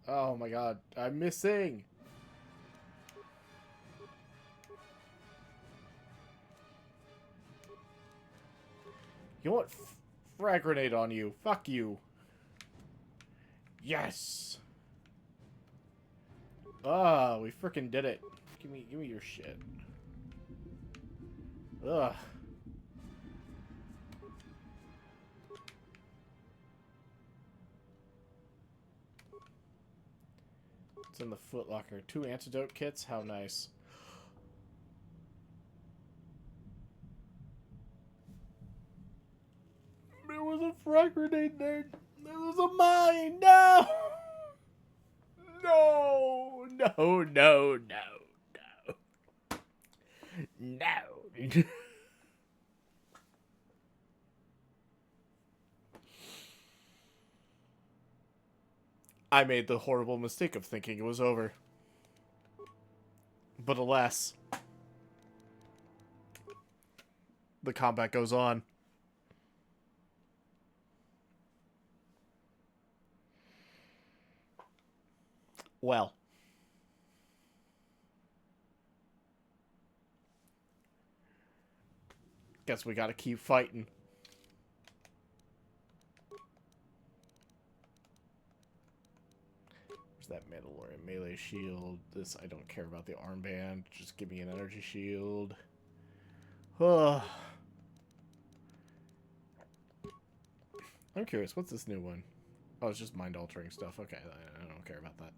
Oh my god. I'm missing. You know what? Frag grenade on you. Fuck you. Yes! Ah, we frickin' did it. Give me your shit. Ugh. It's in the footlocker. 2 antidote kits? How nice. There was a frag grenade there. There was a mine. No! No! No, no, no, no. No. I made the horrible mistake of thinking it was over. But alas, the combat goes on. Well. Guess we gotta keep fighting. Where's that Mandalorian melee shield? This, I don't care about the armband. Just give me an energy shield. I'm curious, what's this new one? Oh, it's just mind-altering stuff. Okay, I don't care about that.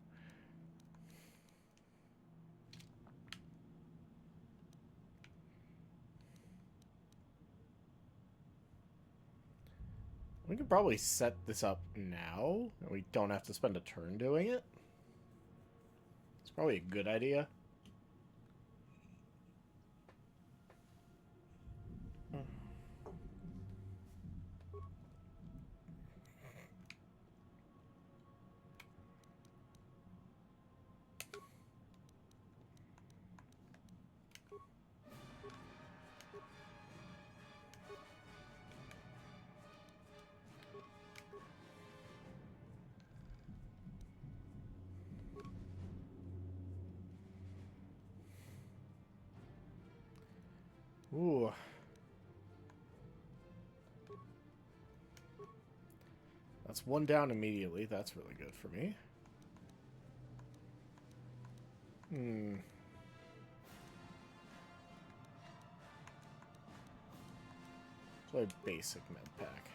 We could probably set this up now, and we don't have to spend a turn doing it. It's probably a good idea. Ooh. That's 1 down immediately. That's really good for me. So a basic med pack.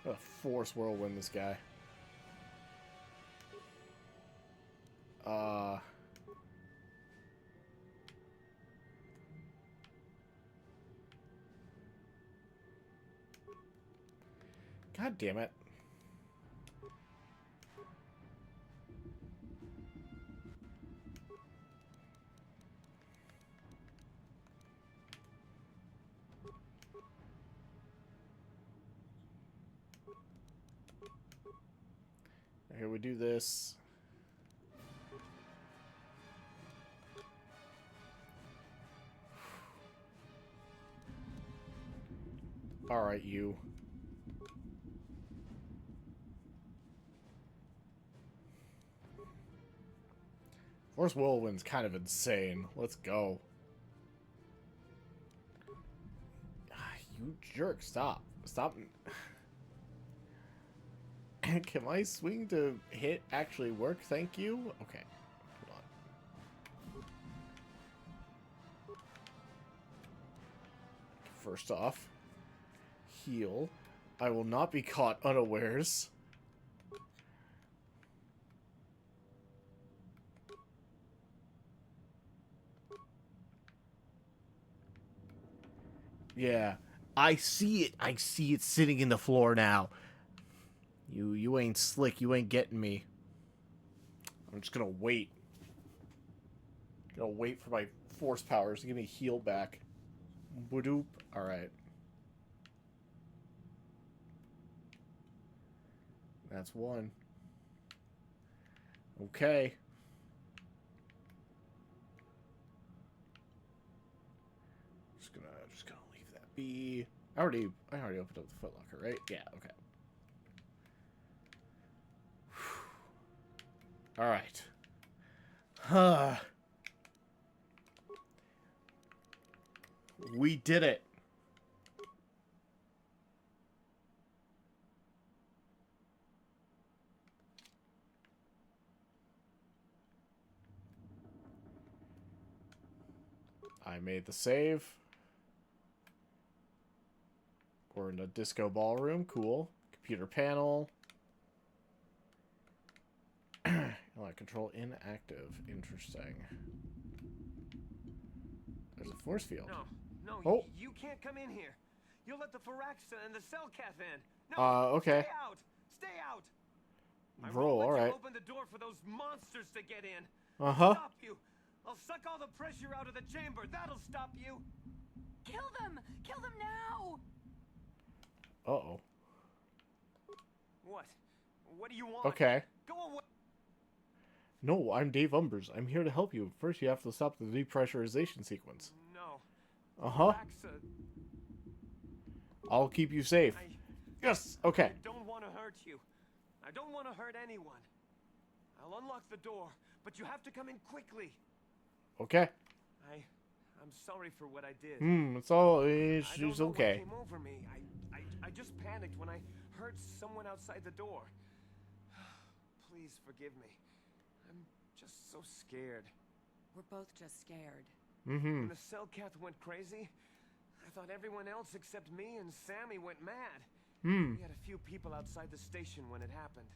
I'm gonna force whirlwind this guy. God damn it. Here we do this. Alright, you. Force Whirlwind's kind of insane. Let's go. You jerk, stop. Stop. Can my swing to hit actually work? Thank you? Okay. Hold on. First off, heal. I will not be caught unawares. Yeah. I see it. I see it sitting in the floor now. You ain't slick. You ain't getting me. I'm just gonna wait. Gonna wait for my force powers to give me heal back. Boop. Alright. That's 1. Okay. Just gonna leave that be. I already opened up the footlocker, right? Yeah, okay. All right. Huh. We did it. I made the save. We're in a disco ballroom. Cool. Computer panel. Electronic control inactive. Interesting. There's a force field. No, Oh. you can't come in here. You'll let the Firaxa and the Cellcath in. No, okay. Stay out. Stay out. I Bro, won't let alright. you open the door for those monsters to get in. Uh-huh. Stop you. I'll suck all the pressure out of the chamber. That'll stop you. Kill them! Kill them now! Uh-oh. What? What do you want? Okay. Go away. No, I'm Dave Umbers. I'm here to help you. First, you have to stop the depressurization sequence. No. Uh-huh. Firaxa. I'll keep you safe. Yes! Okay. I don't want to hurt you. I don't want to hurt anyone. I'll unlock the door, but you have to come in quickly. Okay. I'm sorry for what I did. It's all... I It's don't know what okay. came over me. I just panicked when I heard someone outside the door. Please forgive me. I'm just so scared. We're both just scared. Mm-hmm. When the Cellcath went crazy, I thought everyone else except me and Sammy went mad. We had a few people outside the station when it happened.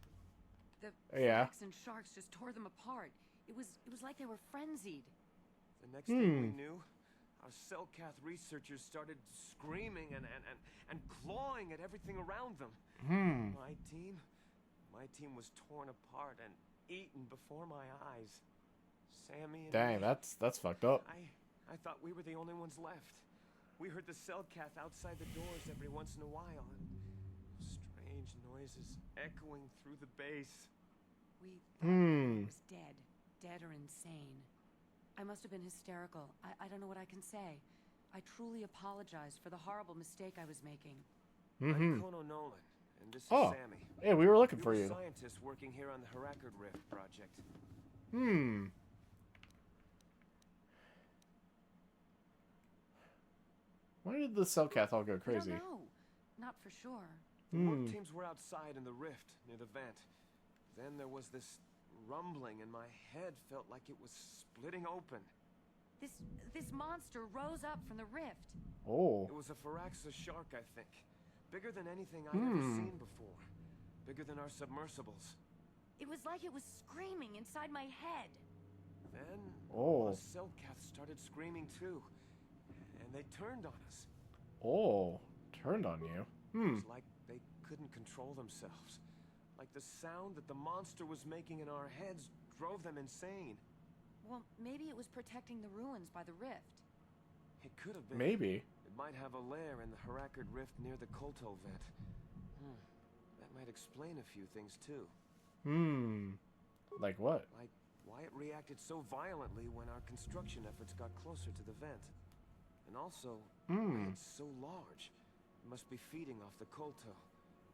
The Yeah. Firax and sharks just tore them apart. It was like they were frenzied. The next thing we knew, our Cellcath researchers started screaming and clawing at everything around them. My team was torn apart and eaten before my eyes. Sammy and Dang, me, that's fucked up. I thought we were the only ones left. We heard the Cellcath outside the doors every once in a while, and strange noises echoing through the base. We thought he was dead or insane. I must have been hysterical. I don't know what I can say. I truly apologize for the horrible mistake I was making. I'm Kono Nolan, and this is Oh. Sammy. Yeah, we were looking for We're you. scientists working here on the Harakard Rift project. Why did the Cellcath all go crazy? I don't know. Not for sure. The work teams were outside in the rift near the vent. Then there was this rumbling, and my head felt like it was splitting open. This monster rose up from the rift. Oh. It was a Firaxa shark, I think. Bigger than anything I'd ever seen before. Bigger than our submersibles. It was like it was screaming inside my head. Then Oh. the Cellcath started screaming too. And they turned on us. Oh. Turned on you. It was like they couldn't control themselves. Like the sound that the monster was making in our heads drove them insane. Well, maybe it was protecting the ruins by the rift. It could have been. Maybe. It might have a lair in the Harakard Rift near the Kotor vent. That might explain a few things too. Like what? Like why it reacted so violently when our construction efforts got closer to the vent. And also, why it's so large. It must be feeding off the Kotor.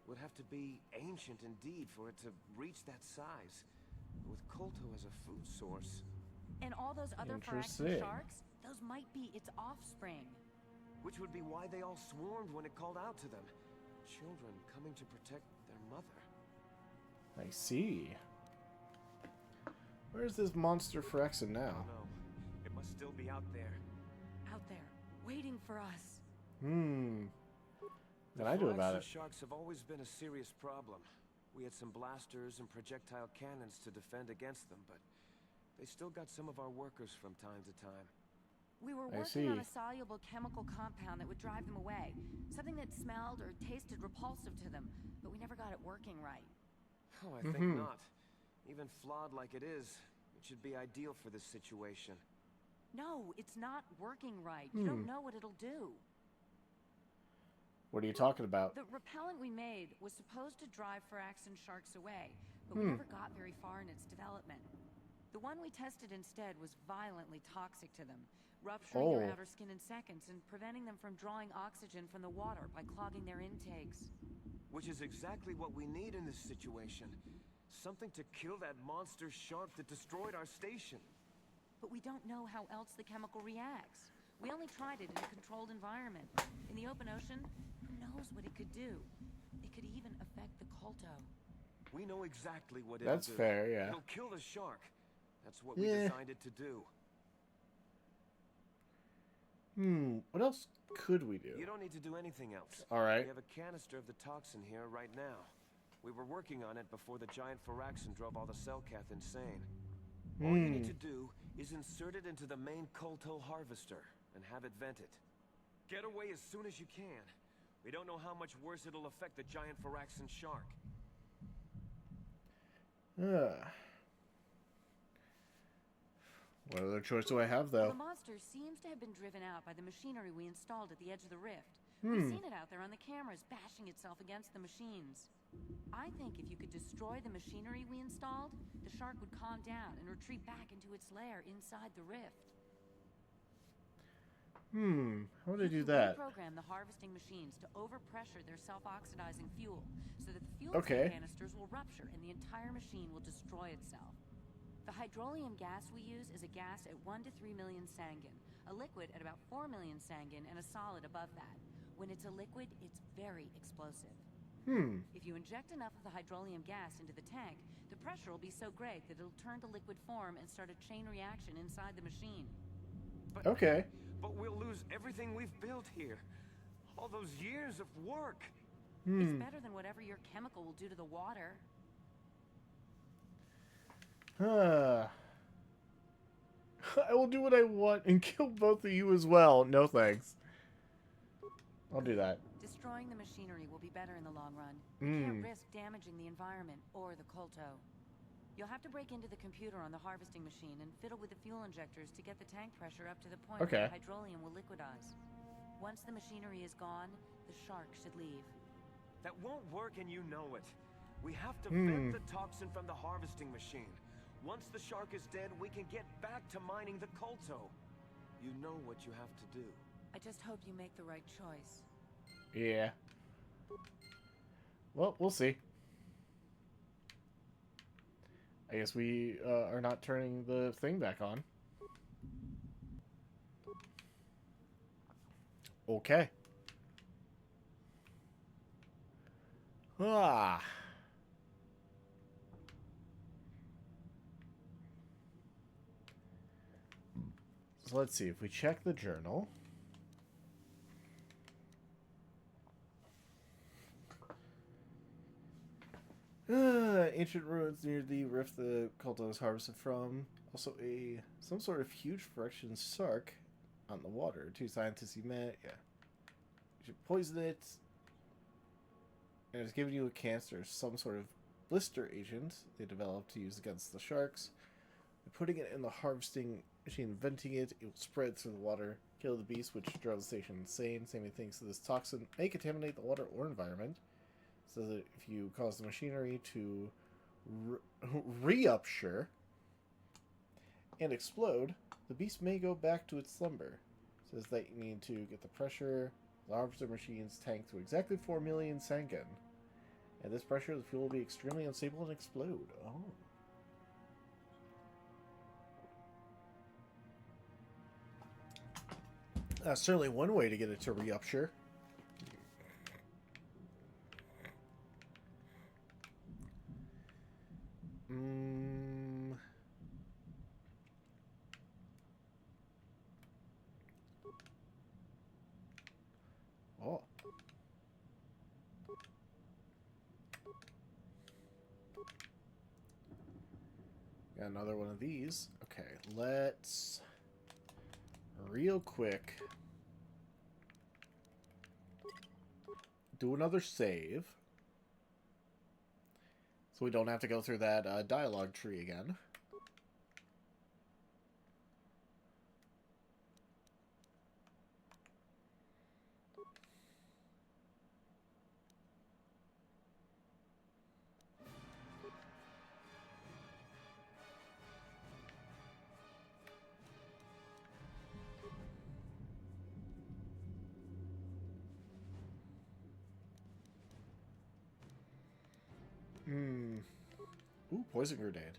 Would have to be ancient indeed for it to reach that size. With Kotor as a food source. And all those other Firaxan sharks, those might be its offspring. Which would be why they all swarmed when it called out to them. Children coming to protect their mother. I see. Where's this monster Phyrexian now? No, it must still be out there. Out there, waiting for us. What can I do about it? Sharks have always been a serious problem. We had some blasters and projectile cannons to defend against them, but they still got some of our workers from time to time. We were working on a soluble chemical compound that would drive them away. Something that smelled or tasted repulsive to them, but we never got it working right. Oh, I think not. Even flawed like it is, it should be ideal for this situation. No, it's not working right. You don't know what it'll do. What are you talking about? The repellent we made was supposed to drive Firaxan sharks away, but we never got very far in its development. The one we tested instead was violently toxic to them, rupturing their outer skin in seconds and preventing them from drawing oxygen from the water by clogging their intakes. Which is exactly what we need in this situation. Something to kill that monster shark that destroyed our station. But we don't know how else the chemical reacts. We only tried it in a controlled environment. In the open ocean, who knows what it could do? It could even affect the Kolto. We know exactly what it'll do. That's fair, yeah. It'll kill the shark. That's what we designed it to do. What else could we do? You don't need to do anything else. All right. We have a canister of the toxin here right now. We were working on it before the giant Firaxan drove all the Selkath insane. All you need to do is insert it into the main Kolto harvester and have it vented. Get away as soon as you can. We don't know how much worse it'll affect the giant Firaxan shark. What other choice do I have, though? Well, the monster seems to have been driven out by the machinery we installed at the edge of the rift. We've seen it out there on the cameras, bashing itself against the machines. I think if you could destroy the machinery we installed, the shark would calm down and retreat back into its lair inside the rift. How would I do that? Reprogram the harvesting machines to overpressure their self-oxidizing fuel, so that the fuel tank canisters will rupture and the entire machine will destroy itself. The hydrolium gas we use is a gas at 1 to 3 million sangen, a liquid at about 4 million sangen, and a solid above that. When it's a liquid, it's very explosive. If you inject enough of the hydrolium gas into the tank, the pressure will be so great that it'll turn to liquid form and start a chain reaction inside the machine. But we'll lose everything we've built here. All those years of work. It's better than whatever your chemical will do to the water. I will do what I want and kill both of you as well. No thanks. I'll do that. Destroying the machinery will be better in the long run. You can't risk damaging the environment or the Kolto. You'll have to break into the computer on the harvesting machine and fiddle with the fuel injectors to get the tank pressure up to the point where the hydrolium will liquidize. Once the machinery is gone, the shark should leave. That won't work and you know it. We have to vent the toxin from the harvesting machine. Once the shark is dead, we can get back to mining the Kolto. You know what you have to do. I just hope you make the right choice. Yeah. Well, we'll see. I guess we are not turning the thing back on. Okay. So let's see if we check the journal. Ancient ruins near the rift the Kolto is harvested from. Also some sort of huge Phyrexian shark on the water. 2 scientists you met. Yeah. You should poison it. And it's giving you a canister, some sort of blister agent they developed to use against the sharks. By putting it in the harvesting machine, venting it, it will spread through the water, kill the beast, which drives the station insane. Same thing, so this toxin may contaminate the water or environment. So that if you cause the machinery to re-upture and explode, the beast may go back to its slumber. It says that you need to get the pressure of the harvester machine's tank to exactly 4 million sangen. At this pressure, the fuel will be extremely unstable and explode. That's certainly one way to get it to re-upture. Oh. Got another one of these. Okay, let's real quick do another save. So we don't have to go through that dialogue tree again. Ooh, poison grenade.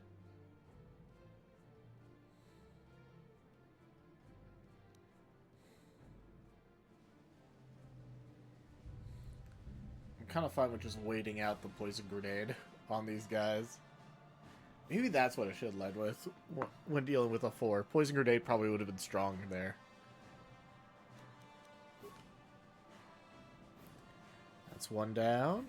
I'm kind of fine with just waiting out the poison grenade on these guys. Maybe that's what I should have led with when dealing with a 4. Poison grenade probably would have been strong there. That's one down.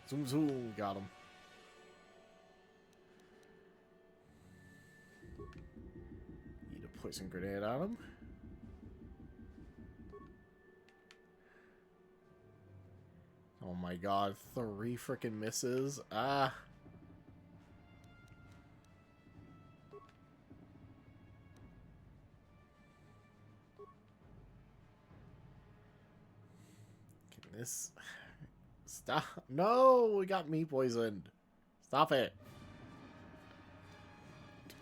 Zoom zoom, got him. Eat a poison grenade on him. Oh my god, 3 freaking misses. Ah. Can this... Stop. No, we got me poisoned. Stop it.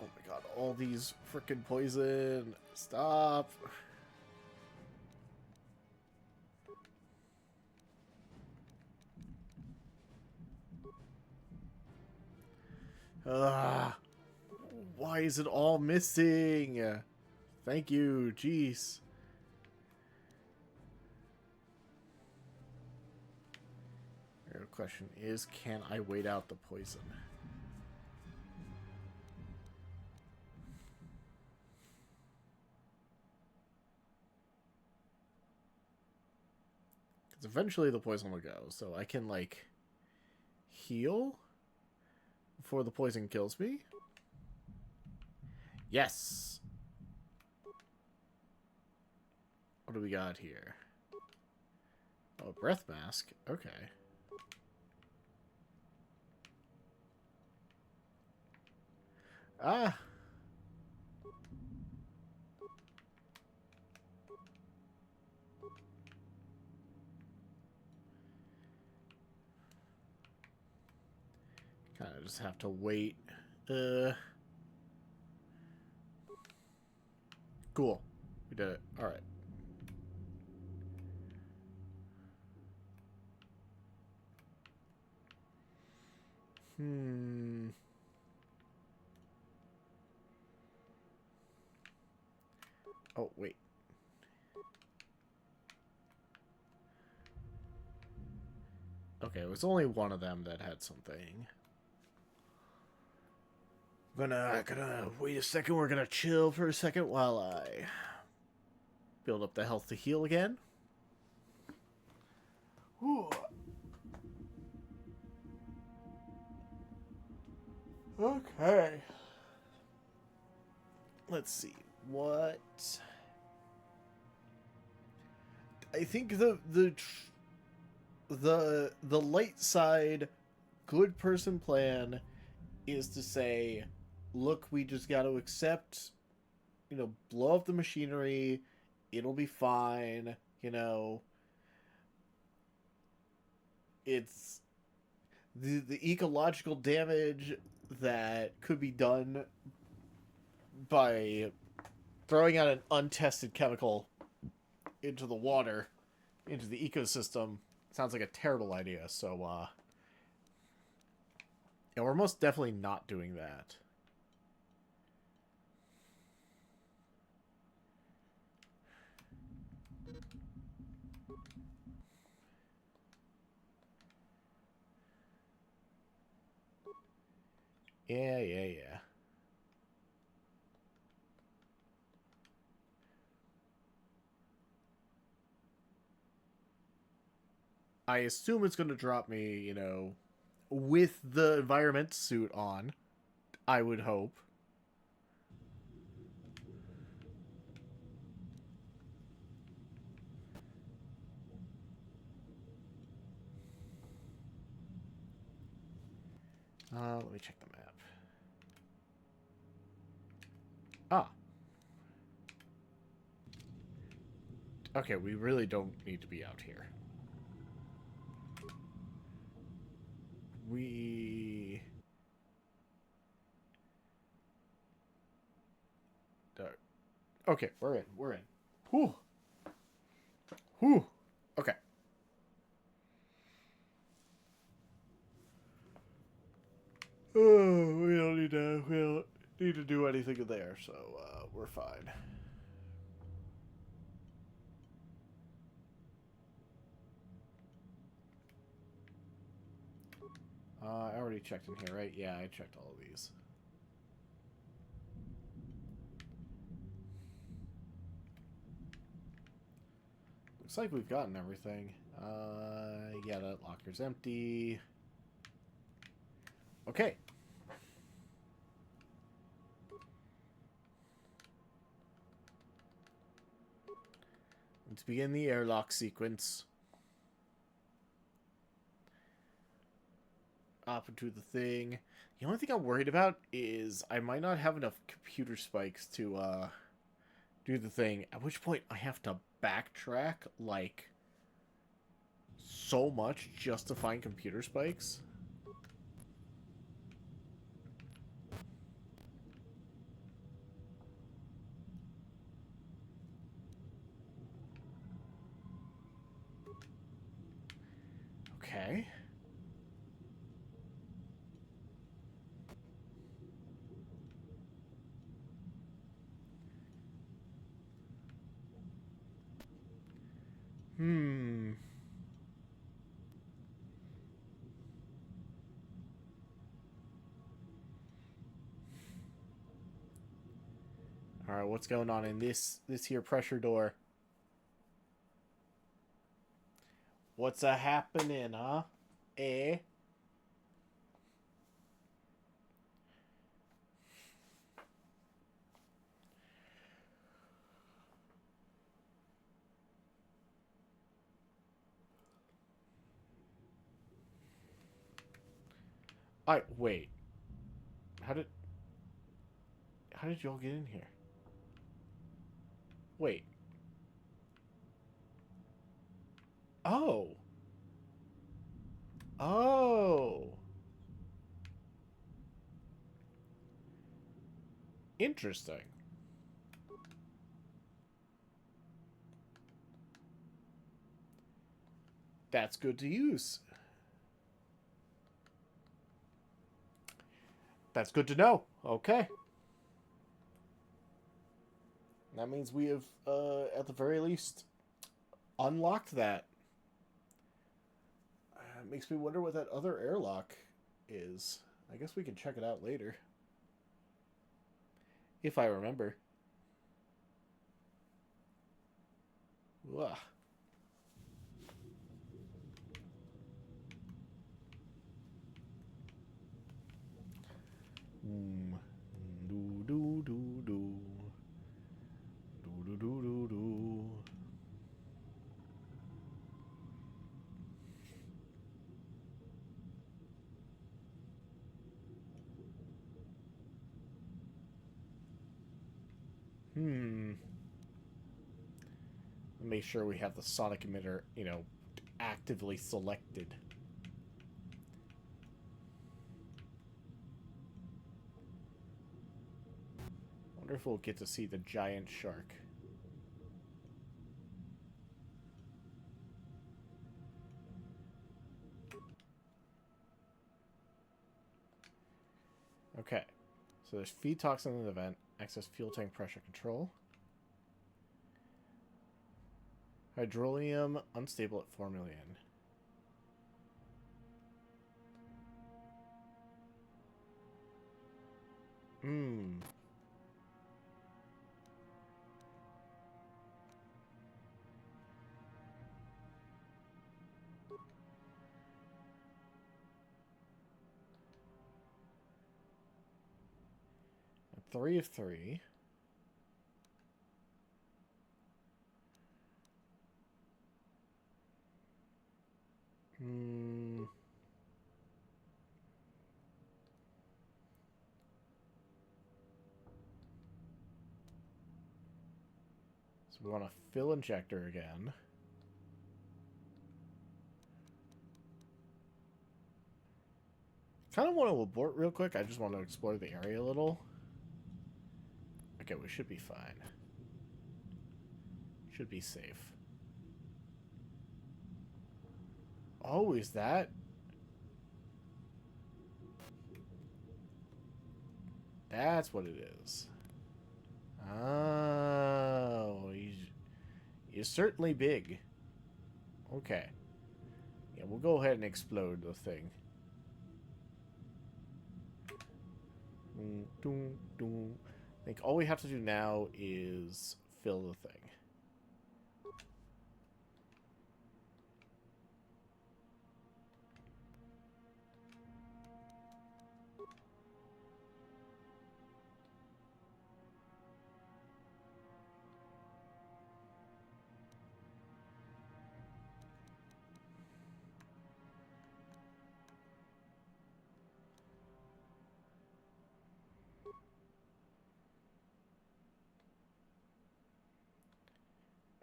Oh my god, all these freaking poison. Stop. Why is it all missing? Thank you. Jeez. The real question is, can I wait out the poison? Because eventually the poison will go, so I can, like, heal before the poison kills me. Yes! What do we got here? Oh, breath mask. Okay. Ah! Kind of just have to wait. Cool. We did it. Alright. Oh, wait. Okay, it was only one of them that had something. Gonna wait a second. We're gonna chill for a second while I build up the health to heal again. Whew. Okay. Let's see. What? I think the light side good person plan is to say, look, we just got to accept, you know, blow up the machinery, it'll be fine, you know. It's the ecological damage that could be done by throwing out an untested chemical into the water, into the ecosystem, sounds like a terrible idea. So, yeah, we're most definitely not doing that. Yeah. I assume it's going to drop me, you know, with the environment suit on. I would hope. Let me check the map. Ah. Okay, we really don't need to be out here. Okay, we're in. We're in. Whew. Whew. Okay. Oh, we don't need to do anything in there, so we're fine. I already checked in here, right? Yeah, I checked all of these. Looks like we've gotten everything. Yeah, that locker's empty. Okay. Let's begin the airlock sequence. Up into the thing. The only thing I'm worried about is I might not have enough computer spikes to do the thing, at which point I have to backtrack like so much just to find computer spikes. Okay. Alright, what's going on in this here pressure door? What's a happening, huh? Eh? Wait. How did y'all get in here? Wait. Oh. Oh. Interesting. That's good to use. That's good to know. Okay. That means we have, at the very least, unlocked that. Makes me wonder what that other airlock is. I guess we can check it out later. If I remember. Ugh. Do do do do. Do do do do do. Make sure we have the sonic emitter, actively selected. Wonder if we'll get to see the giant shark. Okay. So there's feed toxin in the vent. Access fuel tank pressure control. Hydrolium unstable at 4 million. Hmm. A 3 of 3. Hmm. So we want to fill injector again. Kind of want to abort real quick. I just want to explore the area a little. Okay, we should be fine. Should be safe. Oh, is that? That's what it is. Oh, he's certainly big. Okay. Yeah, we'll go ahead and explode the thing. I think all we have to do now is fill the thing.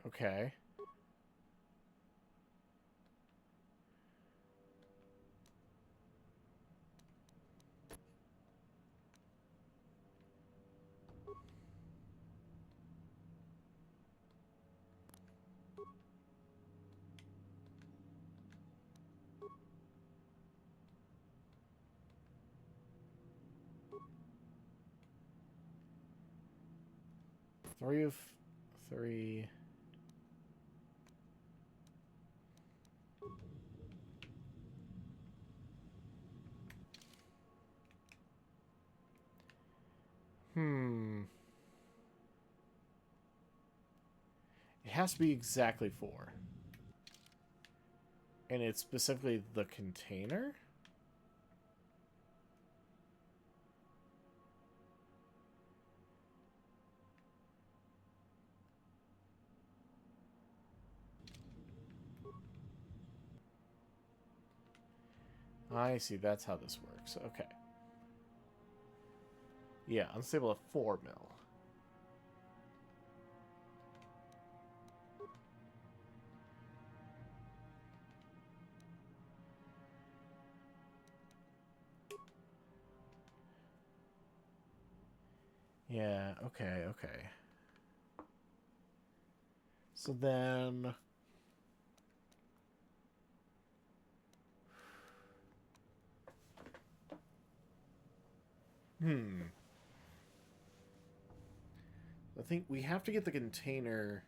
Okay. Three of three. It has to be exactly 4. And it's specifically the container? I see, that's how this works. Okay. Yeah, unstable at 4 mil. Yeah, okay, okay. So then... I think we have to get the container...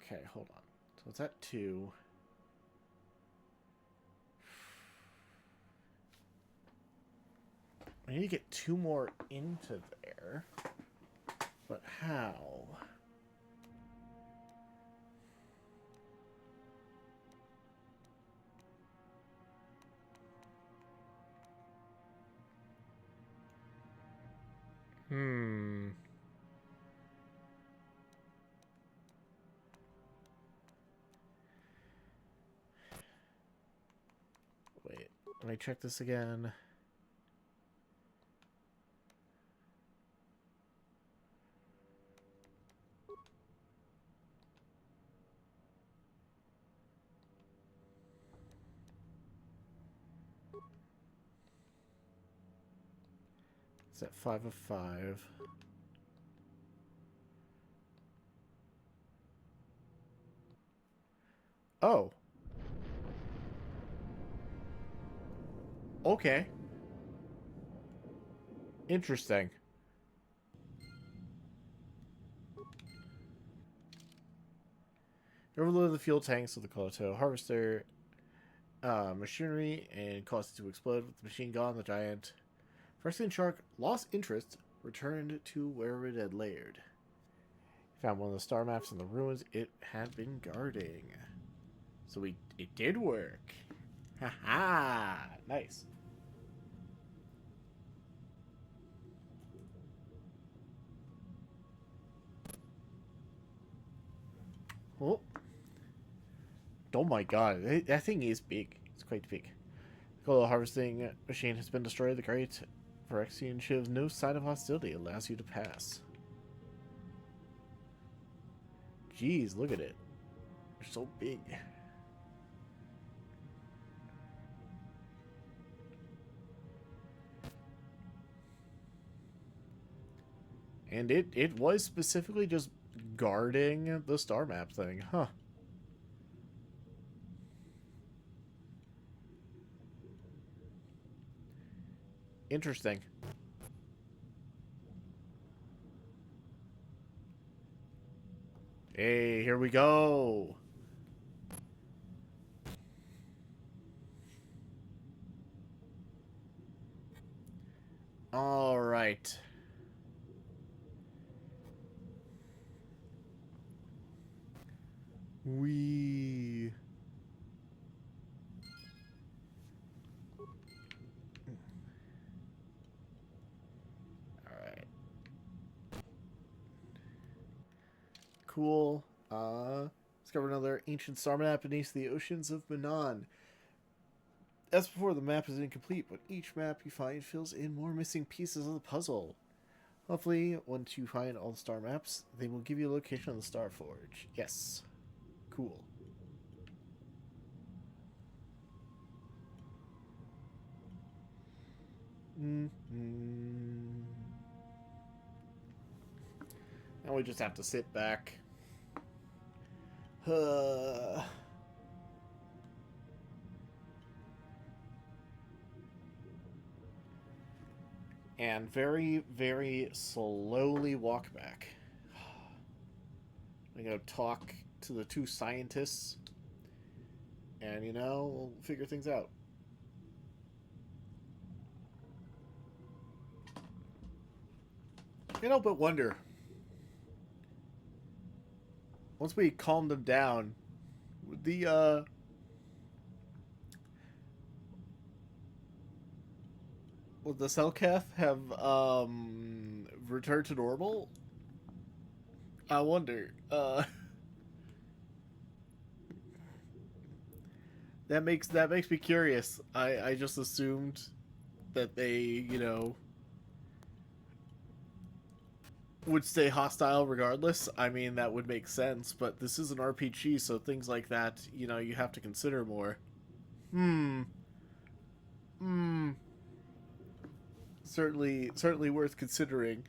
Okay, hold on. So it's at 2. I need to get 2 more into there. But how? Wait, let me check this again. It's at 5 of 5. Oh. Okay. Interesting. Overload the fuel tanks of the Kotor harvester machinery and cause it to explode. With the machine gone, the giant Phyrexian shark lost interest, returned to where it had layered. Found one of the star maps in the ruins it had been guarding. So it did work. Haha! Nice. Oh. Oh my god, that thing is big. It's quite big. The coal harvesting machine has been destroyed. The great Phyrexian shows no sign of hostility. It allows you to pass. Jeez, look at it. They're so big. And it was specifically just guarding the star map thing. Huh. Interesting. Hey, here we go. All right. We... Alright. Cool. Discover another ancient star map beneath the oceans of Manon. As before, the map is incomplete, but each map you find fills in more missing pieces of the puzzle. Hopefully, once you find all the star maps, they will give you a location on the Star Forge. Yes. Cool. Now we just have to sit back. And very, very slowly walk back. I'm gonna talk to the two scientists, and you know, we'll figure things out. You know, but wonder. Once we calm them down, would the would the Cellcath have returned to normal? I wonder. That makes me curious. I just assumed that they, you know, would stay hostile regardless. I mean, that would make sense, but this is an RPG, so things like that, you know, you have to consider more. Certainly worth considering.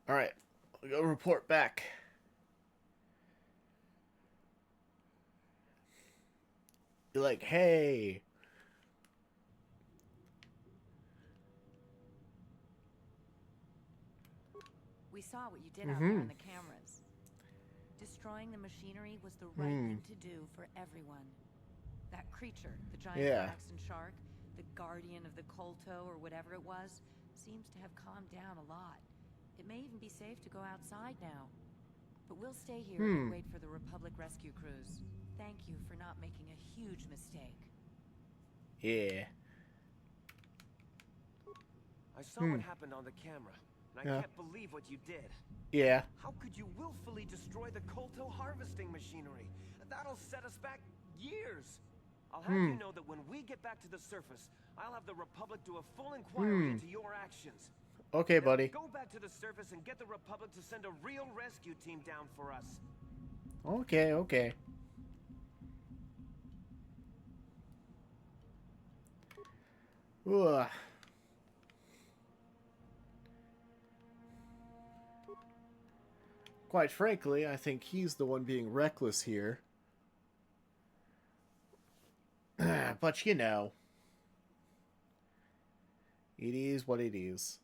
Alright, we'll go report back. You're like, hey. We saw what you did out there on the cameras. Destroying the machinery was the right thing to do for everyone. That creature, the giant Phyrexian shark, the guardian of the Kolto or whatever it was, seems to have calmed down a lot. It may even be safe to go outside now. But we'll stay here and wait for the Republic rescue crews. Thank you for not making a huge mistake. Yeah. I saw what happened on the camera, and I can't believe what you did. Yeah. How could you willfully destroy the Kolto harvesting machinery? That'll set us back years. I'll have you know that when we get back to the surface, I'll have the Republic do a full inquiry into your actions. Okay, now, buddy. Go back to the surface and get the Republic to send a real rescue team down for us. Okay, okay. Ugh. Quite frankly, I think he's the one being reckless here. But you know, it is what it is.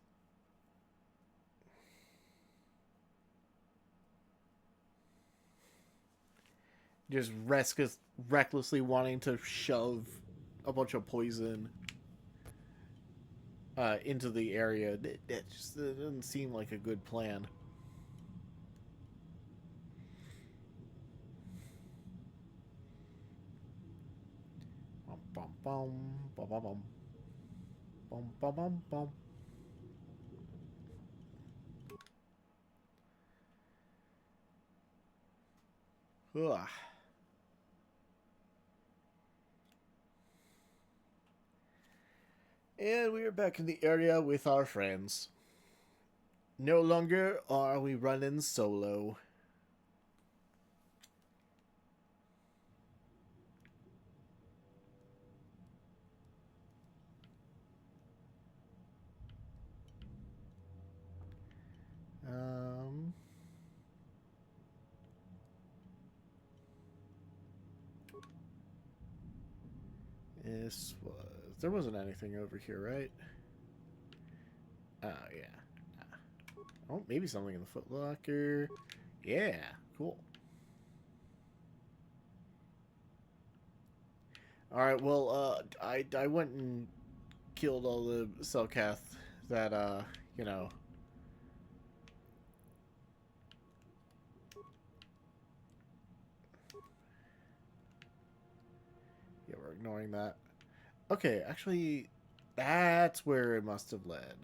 Just recklessly wanting to shove a bunch of poison into the area. It just doesn't seem like a good plan. Bum bum bum bum bum bum bum bum bum. Ugh. And we are back in the area with our friends. No longer are we running solo. This was... There wasn't anything over here, right? Oh, yeah. Oh, maybe something in the footlocker. Yeah, cool. Alright, well, I went and killed all the Selkath that, you know... Yeah, we're ignoring that. Okay, actually, that's where it must have led.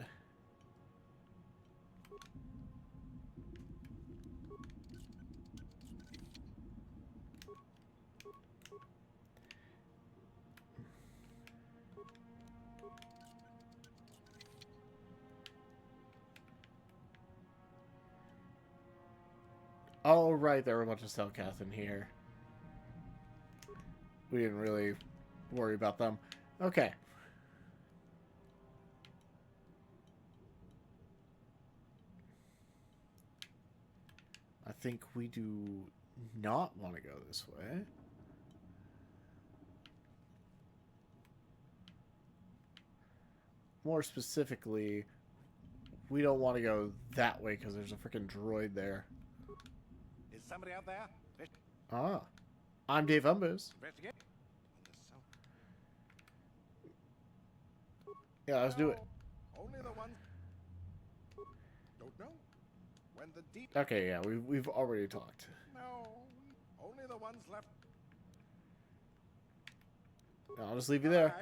Oh, right, there were a bunch of Selkath in here. We didn't really worry about them. Okay. I think we do not want to go this way. More specifically, we don't want to go that way because there's a freaking droid there. Is somebody out there? Ah. I'm Dave Umbers. Investigate. Yeah, let's do it. Only the ones. Don't know. When the deep. Okay, yeah, we've already talked. No. Only the ones left. I'll just leave you there.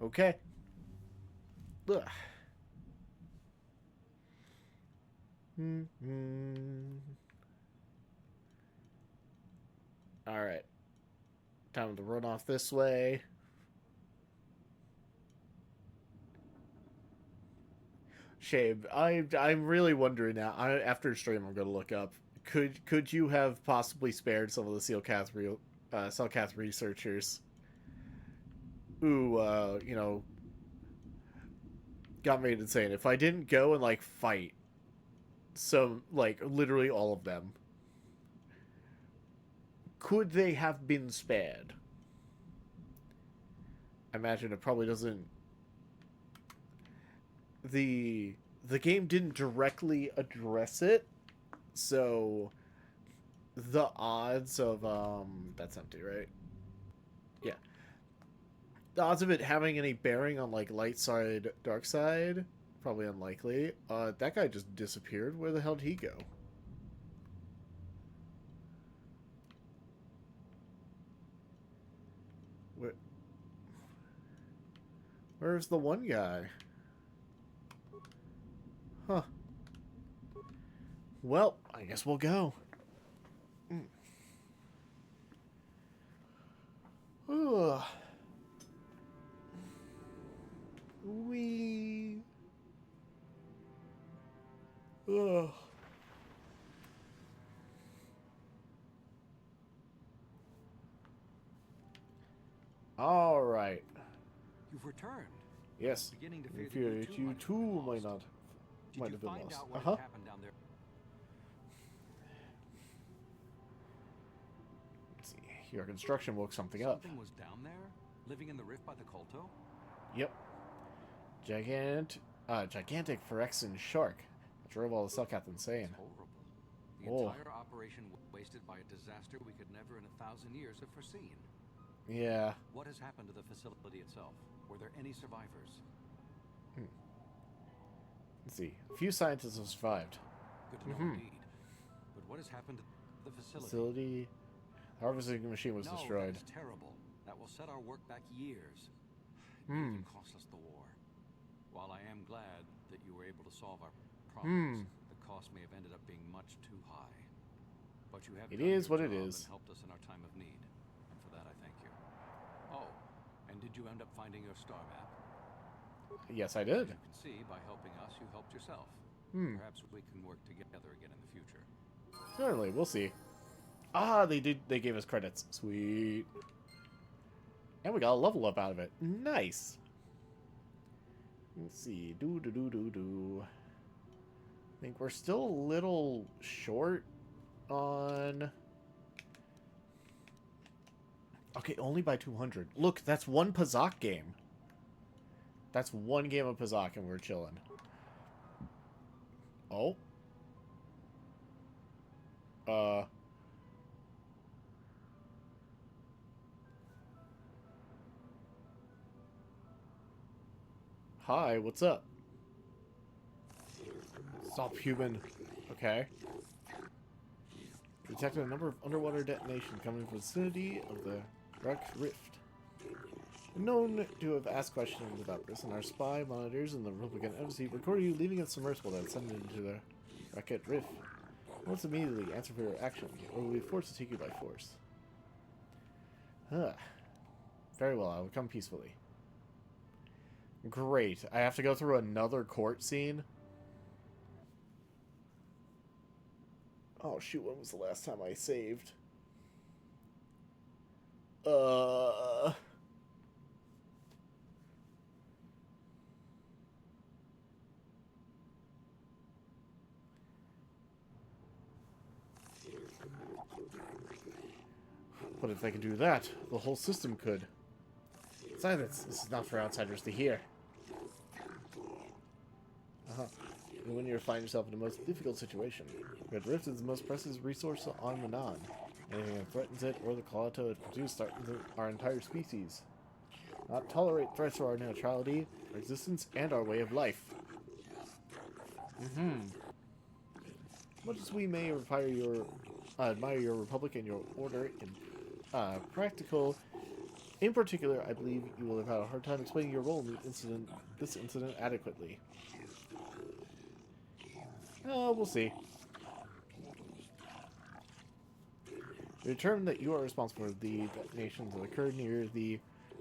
Okay. Ugh. Alright. Time to run off this way. Shame. I'm really wondering now. After stream, I'm gonna look up. Could you have possibly spared some of the Selkath researchers who you know, got made insane? If I didn't go and like fight some, like literally all of them, could they have been spared? I imagine it probably doesn't. The game didn't directly address it, so the odds of that's empty, right? Yeah. The odds of it having any bearing on like light side, dark side, probably unlikely. That guy just disappeared. Where the hell did he go? Where's the one guy? Huh. Well, I guess we'll go. Ugh. Ugh. All right. You've returned. Yes. Beginning to fear fear that you too might have been find lost. out what had happened down there? Let's see. Your construction woke something up. Something was down there, living in the rift by the Kolto? Yep. Gigantic Phyrexian shark. That drove all the Selkath insane. Horrible. The entire operation wasted by a disaster we could never in 1,000 years have foreseen. Yeah. What has happened to the facility itself? Were there any survivors? Let's see. A few scientists have survived. Good to know indeed. But what has happened to the facility? The harvesting machine was destroyed. That's terrible. That will set our work back years. It may even cost us the war. While I am glad that you were able to solve our problems, the cost may have ended up being much too high. But you have It done is your what it job is. and helped us in our time of need. And for that, I thank you. Oh, and did you end up finding your star map? Yes, I did. As you can see, by helping us, you helped yourself. Perhaps we can work together again in the future. Certainly, we'll see. Ah, they gave us credits. Sweet. And we got a level up out of it. Nice. Let's see. I think we're still a little short on... Okay, only by 200. Look, that's one Pazak game. That's one game of Pazak and we're chilling. Oh. Hi, what's up? Stop, human. Okay. We detected a number of underwater detonations coming from the vicinity of the wrecked rift. We're known to have asked questions about this, and our spy monitors in the Republican embassy recorded you leaving a submersible that sent into the wrecked rift. Let's immediately answer for your actions, or we'll be forced to take you by force. Huh. Very well, I will come peacefully. Great. I have to go through another court scene? Oh shoot, when was the last time I saved? But if they can do that, the whole system could. Silence! This is not for outsiders to hear. And when you find yourself in the most difficult situation, Red Rift is the most precious resource on Manan. Anything that threatens it or the Kotor it produces threatens our entire species. Not tolerate threats to our neutrality, our existence, and our way of life. Much as we may admire your republic and your order in particular, I believe you will have had a hard time explaining your role in this incident adequately. We'll see. We determined that you are responsible for the detonations that occurred near the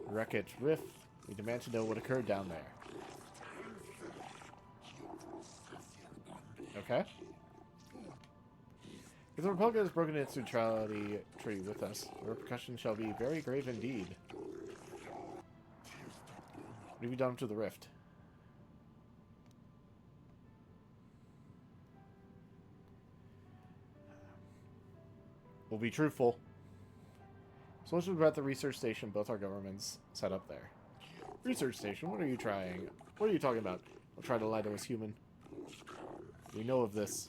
wreckage rift. We demand to know what occurred down there. Okay. If the Republic has broken its neutrality treaty with us, the repercussions shall be very grave indeed. What have you done to the rift? We'll be truthful. So much about the research station both our governments set up there. Research station? What are you trying? What are you talking about? Don't try to lie to us, human. We know of this.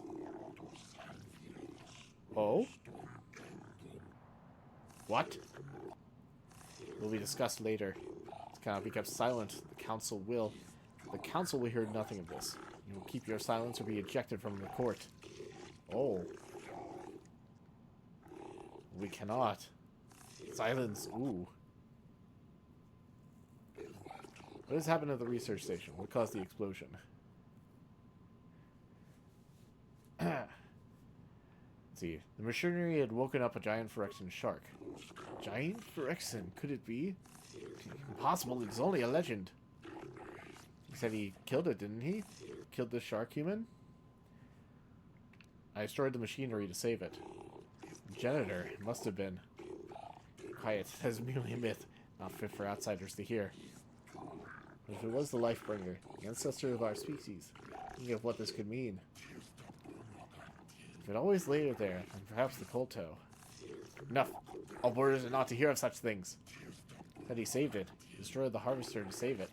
Oh? What? Will be discussed later. This cannot be kept silent. The council will. The council will hear nothing of this. You will keep your silence or be ejected from the court. Oh. We cannot. Silence. Ooh. What has happened at the research station? What caused the explosion? Let's see. The machinery had woken up a giant Phyrexian shark. Giant Phyrexian? Could it be? Impossible. It's only a legend. He said he killed it, didn't he? Killed the shark human? I destroyed the machinery to save it. Janitor. It must have been. Quiet. That is merely a myth. Not fit for outsiders to hear. But if it was the Lifebringer, the ancestor of our species, think of what this could mean. If it always lay there, then perhaps the Kotor. Enough. All borders are not to hear of such things. That he saved it. He destroyed the harvester to save it.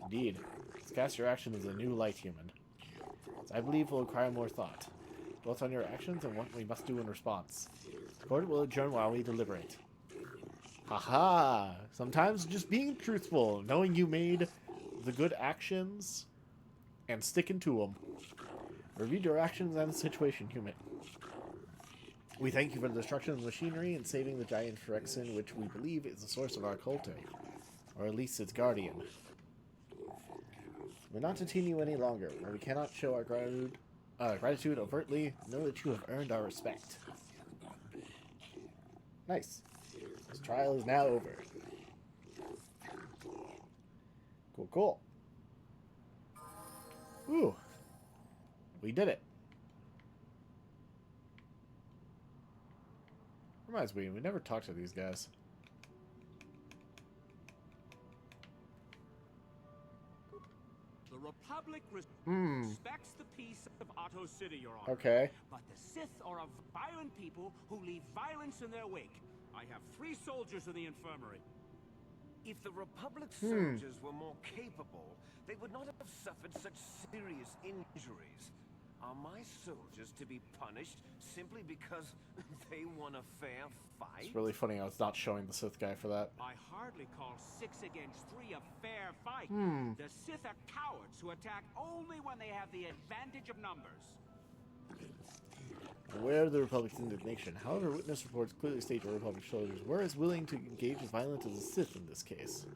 Indeed. Let's cast your action as a new light, human. As I believe will require more thought, both on your actions and what we must do in response. The court will adjourn while we deliberate. Haha! Sometimes just being truthful, knowing you made the good actions, and sticking to them. Review your actions and the situation, human. We thank you for the destruction of the machinery and saving the giant Phyrexian, which we believe is the source of our Kotor, or at least its guardian. We're not to detain you any longer, and we cannot show our gratitude gratitude overtly. Know that you have earned our respect. Nice. This trial is now over. Cool, cool. Ooh. We did it. Reminds me, we never talked to these guys. The Republic respects the peace of Otto City, Your Honor. Okay. But the Sith are a violent people who leave violence in their wake. I have 3 soldiers in the infirmary. If the Republic soldiers were more capable, they would not have suffered such serious injuries. Are my soldiers to be punished simply because they won a fair fight? It's really funny how it's not showing the Sith guy for that. I hardly call 6 against 3 a fair fight. The Sith are cowards who attack only when they have the advantage of numbers. Aware of the Republic's indignation, however, witness reports clearly state the Republic soldiers were as willing to engage with violence as the Sith in this case.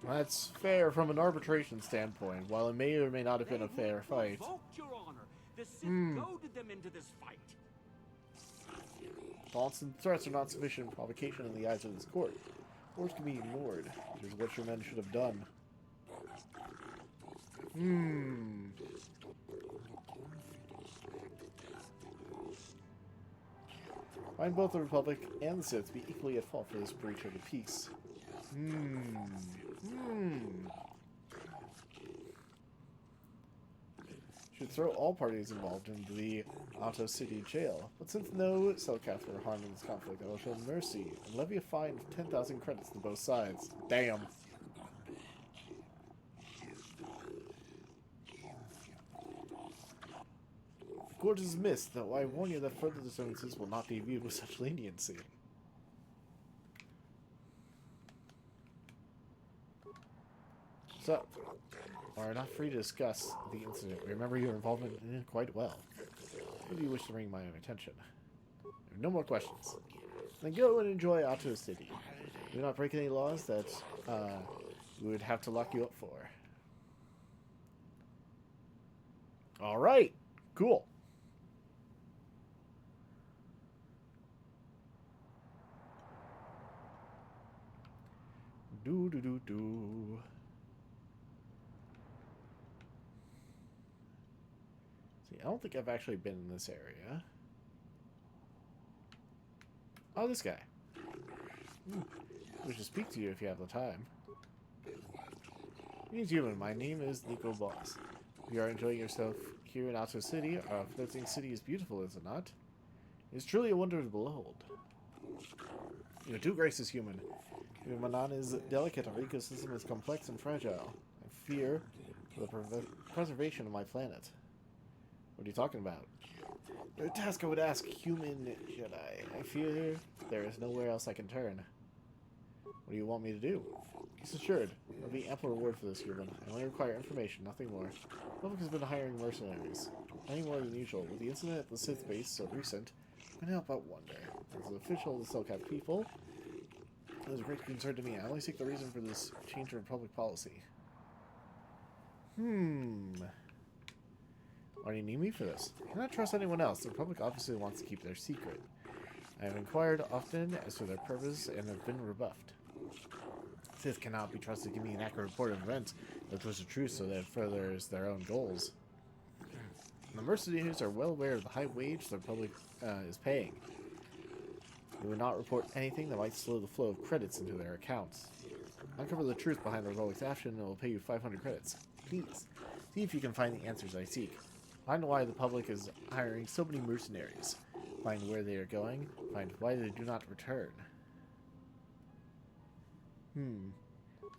That's fair from an arbitration standpoint, while it may or may not have been a fair fight. Your Honor. The Sith goaded them into this fight. Taunts and threats are not sufficient provocation in the eyes of this court. Orders can be ignored, which is what your men should have done. Find both the Republic and the Sith to be equally at fault for this breach of the peace. Should throw all parties involved into the Otto City jail, but since no Selkath were harmed in this conflict, I will show mercy and levy a fine of 10,000 credits to both sides. Damn. The court is missed, though I warn you that further disturbances will not be viewed with such leniency. So, are not free to discuss the incident. Remember your involvement in it quite well. What do you wish to bring my own attention? No more questions. Then go and enjoy Otto City. Do not break any laws that we would have to lock you up for. Alright, cool. Do. See, I don't think I've actually been in this area. Oh, this guy. We should speak to you if you have the time. Greetings, human. My name is Nico Boss. You are enjoying yourself here in Otto City. Our floating city is beautiful, is it not? It is truly a wonder to behold. You are too gracious, human. Your Manan is delicate, our ecosystem is complex and fragile. I fear for the preservation of my planet. What are you talking about? Your task I would ask, human Jedi. I fear there is nowhere else I can turn. What do you want me to do? Rest assured, there will be ample reward for this, human. I only require information, nothing more. The public has been hiring mercenaries. Any more than usual. With the incident at the Sith base so recent, I can't help but wonder. As an official of the Selkath people, it is a great concern to me. I only seek the reason for this change in public policy. Why do you need me for this? I cannot trust anyone else. The Republic obviously wants to keep their secret. I have inquired often as to their purpose and have been rebuffed. Sith cannot be trusted to give me an accurate report of events that twist the truth so that it furthers their own goals. The mercenaries are well aware of the high wage the Republic is paying. They will not report anything that might slow the flow of credits into their accounts. Uncover the truth behind the Republic's action and it will pay you 500 credits. Please, see if you can find the answers I seek. Find why the public is hiring so many mercenaries. Find where they are going. Find why they do not return.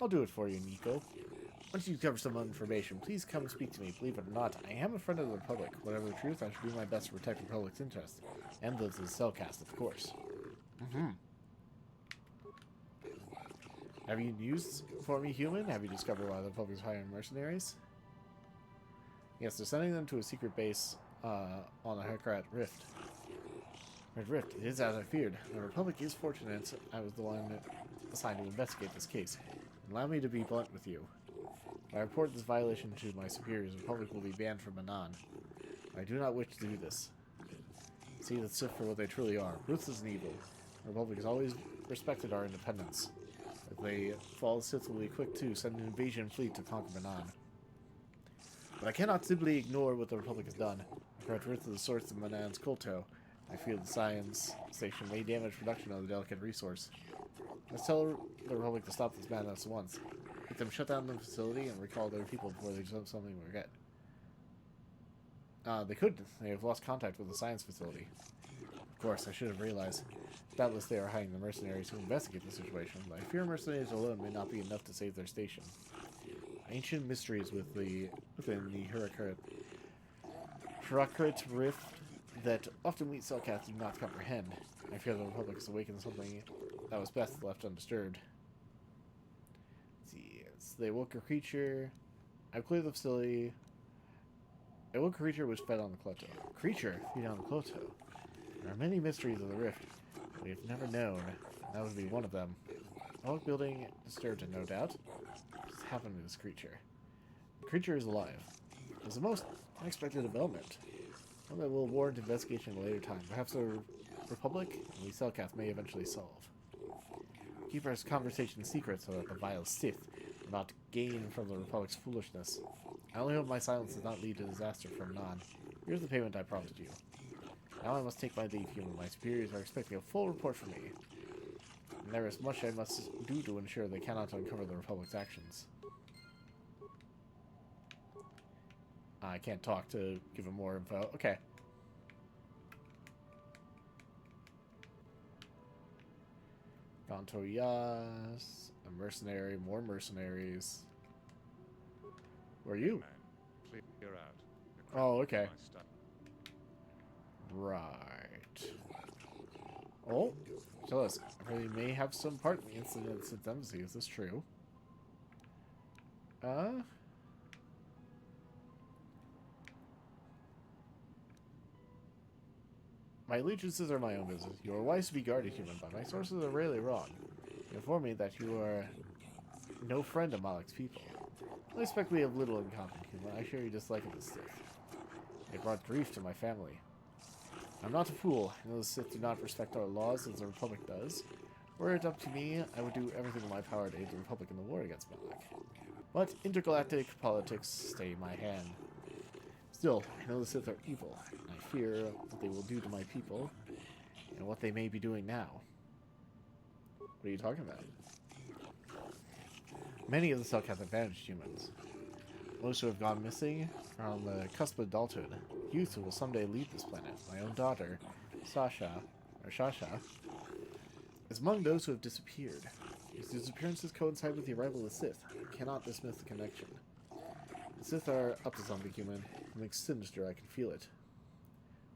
I'll do it for you, Nico. Once you cover some information, please come and speak to me. Believe it or not, I am a friend of the Republic. Whatever the truth, I should do my best to protect the Republic's interests. And those of the Cellcast, of course. Have you used for me, human? Have you discovered why the Republic is hiring mercenaries? Yes, they're sending them to a secret base on the Hekrat Rift. Red Rift, it is as I feared. The Republic is fortunate I was the one assigned to investigate this case. Allow me to be blunt with you. If I report this violation to my superiors, the Republic will be banned from Manan. I do not wish to do this. See the Sith for what they truly are, ruthless and evil. The Republic has always respected our independence. If they fall, the Sith will be quick to send an invasion fleet to conquer Manan. But I cannot simply ignore what the Republic has done. I brought rid of the source of Manan's Kotor. I fear the science station may damage production of the delicate resource. Let's tell the Republic to stop this madness at once. Make them shut down the facility and recall their people before they do something we regret. They could. They have lost contact with the science facility. Of course, I should have realized. Doubtless they are hiring the mercenaries to investigate the situation, but I fear mercenaries alone may not be enough to save their station. Ancient mysteries within the Hierarchate Rift that often we Selkath do not comprehend. I fear the Republic has awakened something that was best left undisturbed. Let's see, they awoke a creature. I've cleared the facility. I awoke a creature which fed on the Kotor. Creature feed on the Kotor. There are many mysteries of the Rift we have never known. That would be one of them. Awoke building disturbed, no doubt. What has happened to this creature? The creature is alive. It was the most unexpected development. One that will warrant investigation at a later time. Perhaps the Republic and we Selkath may eventually solve. Keep our conversation secret so that the vile Sith will not gain from the Republic's foolishness. I only hope my silence does not lead to disaster from Nan. Here's the payment I promised you. Now I must take my leave, human. My superiors are expecting a full report from me. And there is much I must do to ensure they cannot uncover the Republic's actions. I can't talk to give him more info. Okay. Gantoyas, a mercenary, more mercenaries. Who are you? Clear out. Oh, okay. Right. Oh, tell us. I really may have some part in the incident at Sith Embassy. Is this true? My allegiances are my own business. You are wise to be guarded, human, but my sources are rarely wrong. They inform me that you are no friend of Malak's people. I expect we have little in common, human. I share your dislike of the Sith. It brought grief to my family. I'm not a fool. I know the Sith do not respect our laws as the Republic does. Were it up to me, I would do everything in my power to aid the Republic in the war against Malak. But intergalactic politics stay in my hand. Still, I know the Sith are evil, and I fear what they will do to my people, and what they may be doing now. What are you talking about? Many of the Selkath have vanished humans. Most who have gone missing are on the cusp of adulthood. Youth who will someday lead this planet. My own daughter, Shasha, is among those who have disappeared. These disappearances coincide with the arrival of the Sith. I cannot dismiss the connection. The Sith are up to something, human. Something sinister, I can feel it.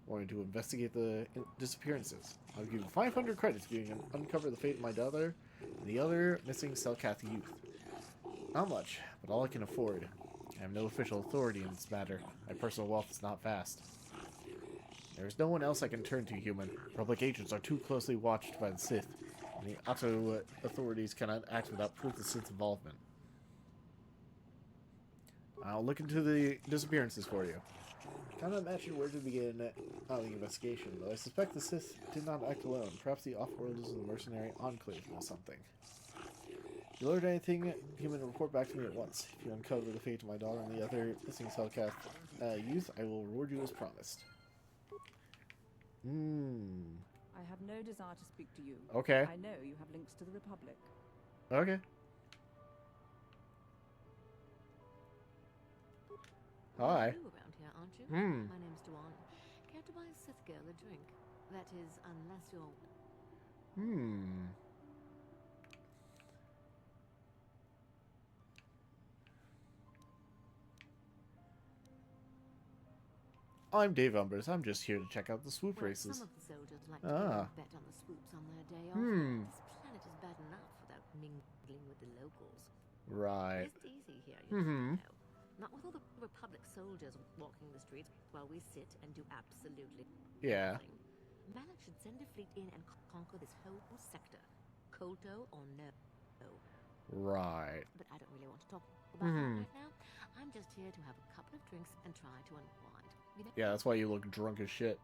Wanting to investigate the disappearances. I'll give you 500 credits if you can uncover the fate of my daughter and the other missing Selkath youth. Not much, but all I can afford. I have no official authority in this matter. My personal wealth is not vast. There is no one else I can turn to, human. Republic agents are too closely watched by the Sith, and the Otto authorities cannot act without proof of Sith involvement. I'll look into the disappearances for you. I cannot imagine where to begin the investigation, though I suspect the Sith did not act alone. Perhaps the off-world is the mercenary enclave or something. If you learn anything, human, report back to me at once. If you uncover the fate of my daughter and the other missing Selkath youth, I will reward you as promised. I have no desire to speak to you. Okay. I know you have links to the Republic. Okay. Hi. You're new around here, aren't you? My name's Duan. Care to buy a Sith girl a drink? That is, unless you're... I'm Dave Umbers. I'm just here to check out the swoop races. Some of the soldiers like to bet on the swoops on their day off. This planet is bad enough without mingling with the locals. Right. It's easy here, you know. Not with all the Republic soldiers walking the streets while we sit and do absolutely nothing. Malak should send a fleet in and conquer this whole sector. Kolto or no. Right. But I don't really want to talk about that right now. I'm just here to have a couple of drinks and try to unwind. You know? Yeah, that's why you look drunk as shit.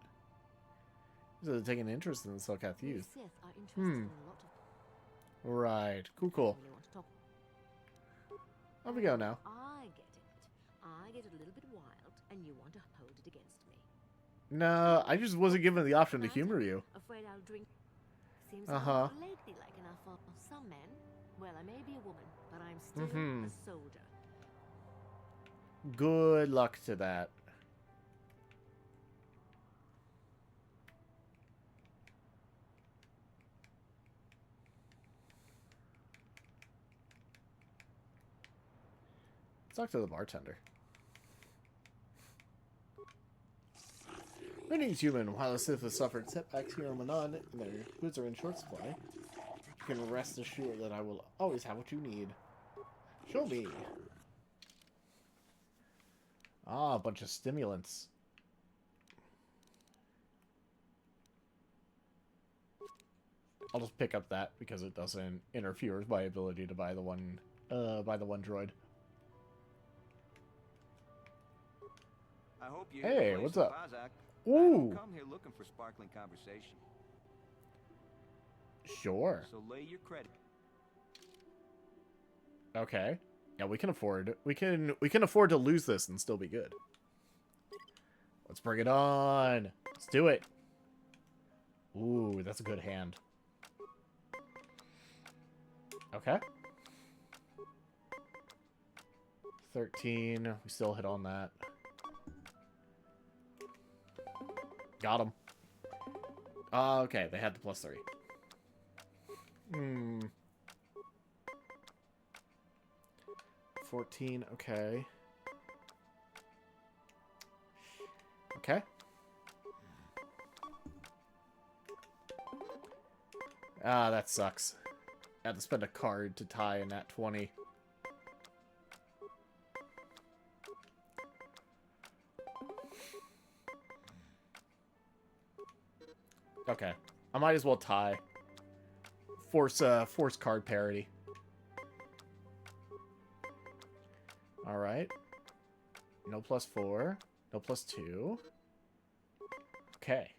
They're taking interest in the Selkath The youth. Sith are interested in a lot of... Right. Cool, cool. I really want to talk. Off we go now. I get it. I get a little bit wild, and you want to hold it against me. No, I just wasn't given the option to humor you. Afraid I'll drink. Seems Uh-huh. ladylike enough for some men. Well, I may be a woman, but I'm still a soldier. Good luck to that. Let's talk to the bartender. Greetings, human. While the Sith has suffered setbacks here on Manon, and their goods are in short supply, you can rest assured that I will always have what you need. Show me. Ah, a bunch of stimulants. I'll just pick up that because it doesn't interfere with my ability to buy the one droid. I hope you Hey, what's up? Pazak. Ooh. I don't come here looking for sparkling conversation. Sure. So lay your credit. Okay. Yeah, we can afford we can afford to lose this and still be good. Let's bring it on. Let's do it. Ooh, that's a good hand. Okay. 13. We still hit on that. Got him. Okay, they had the +3. 14, okay. Okay. Ah, that sucks. I had to spend a card to tie in that 20. Okay. I might as well tie. Force card parity. Alright. No +4. No +2. Okay.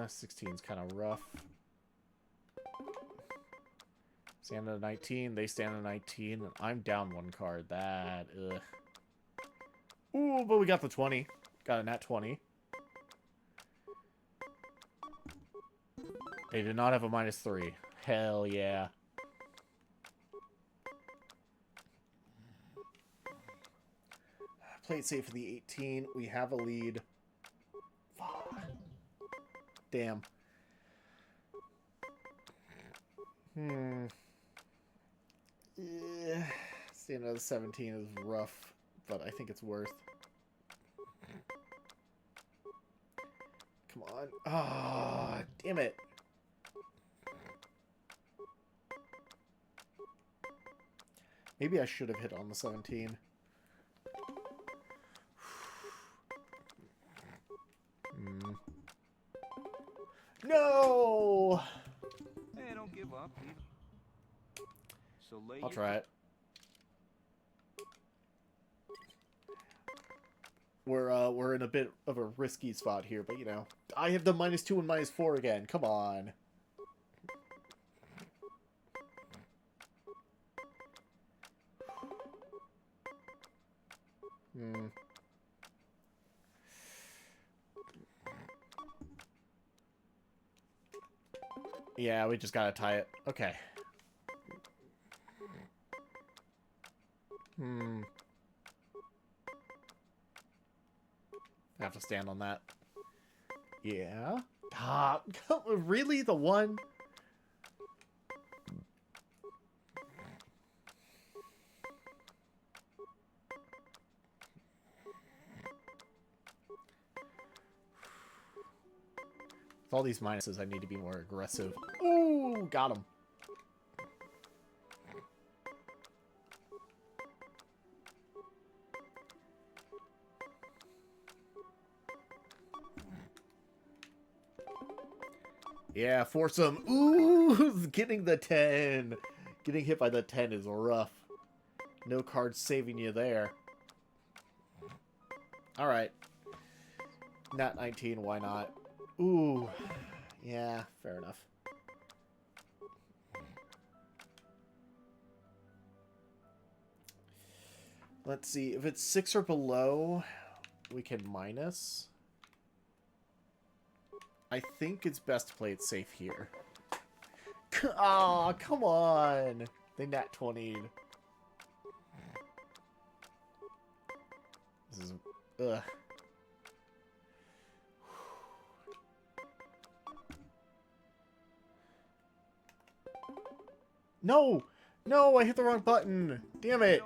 16's kind of rough. Stand at a 19. They stand at a 19. And I'm down one card. That, ugh. Ooh, but we got the 20. Got a nat 20. They did not have a -3. Hell yeah. Play it safe for the 18. We have a lead. Fuck. Damn. Stand at a 17 is rough, but I think it's worth. Come on. Ah, damn it. Maybe I should have hit on the 17. No! Hey, don't give up. So lay I'll try it. We're in a bit of a risky spot here, but you know, I have the -2 and -4 again. Come on. Yeah, we just gotta tie it. Okay. I have to stand on that. Yeah. Ah, really? The one? With all these minuses, I need to be more aggressive. Ooh, got him. Yeah, foursome. Ooh, getting the 10. Getting hit by the 10 is rough. No card saving you there. Alright. Nat 19, why not? Ooh. Yeah, fair enough. Let's see. If it's 6 or below, we can minus. I think it's best to play it safe here. Aw, come on. They nat 20'd. This is... Ugh. No! No, I hit the wrong button. Damn it.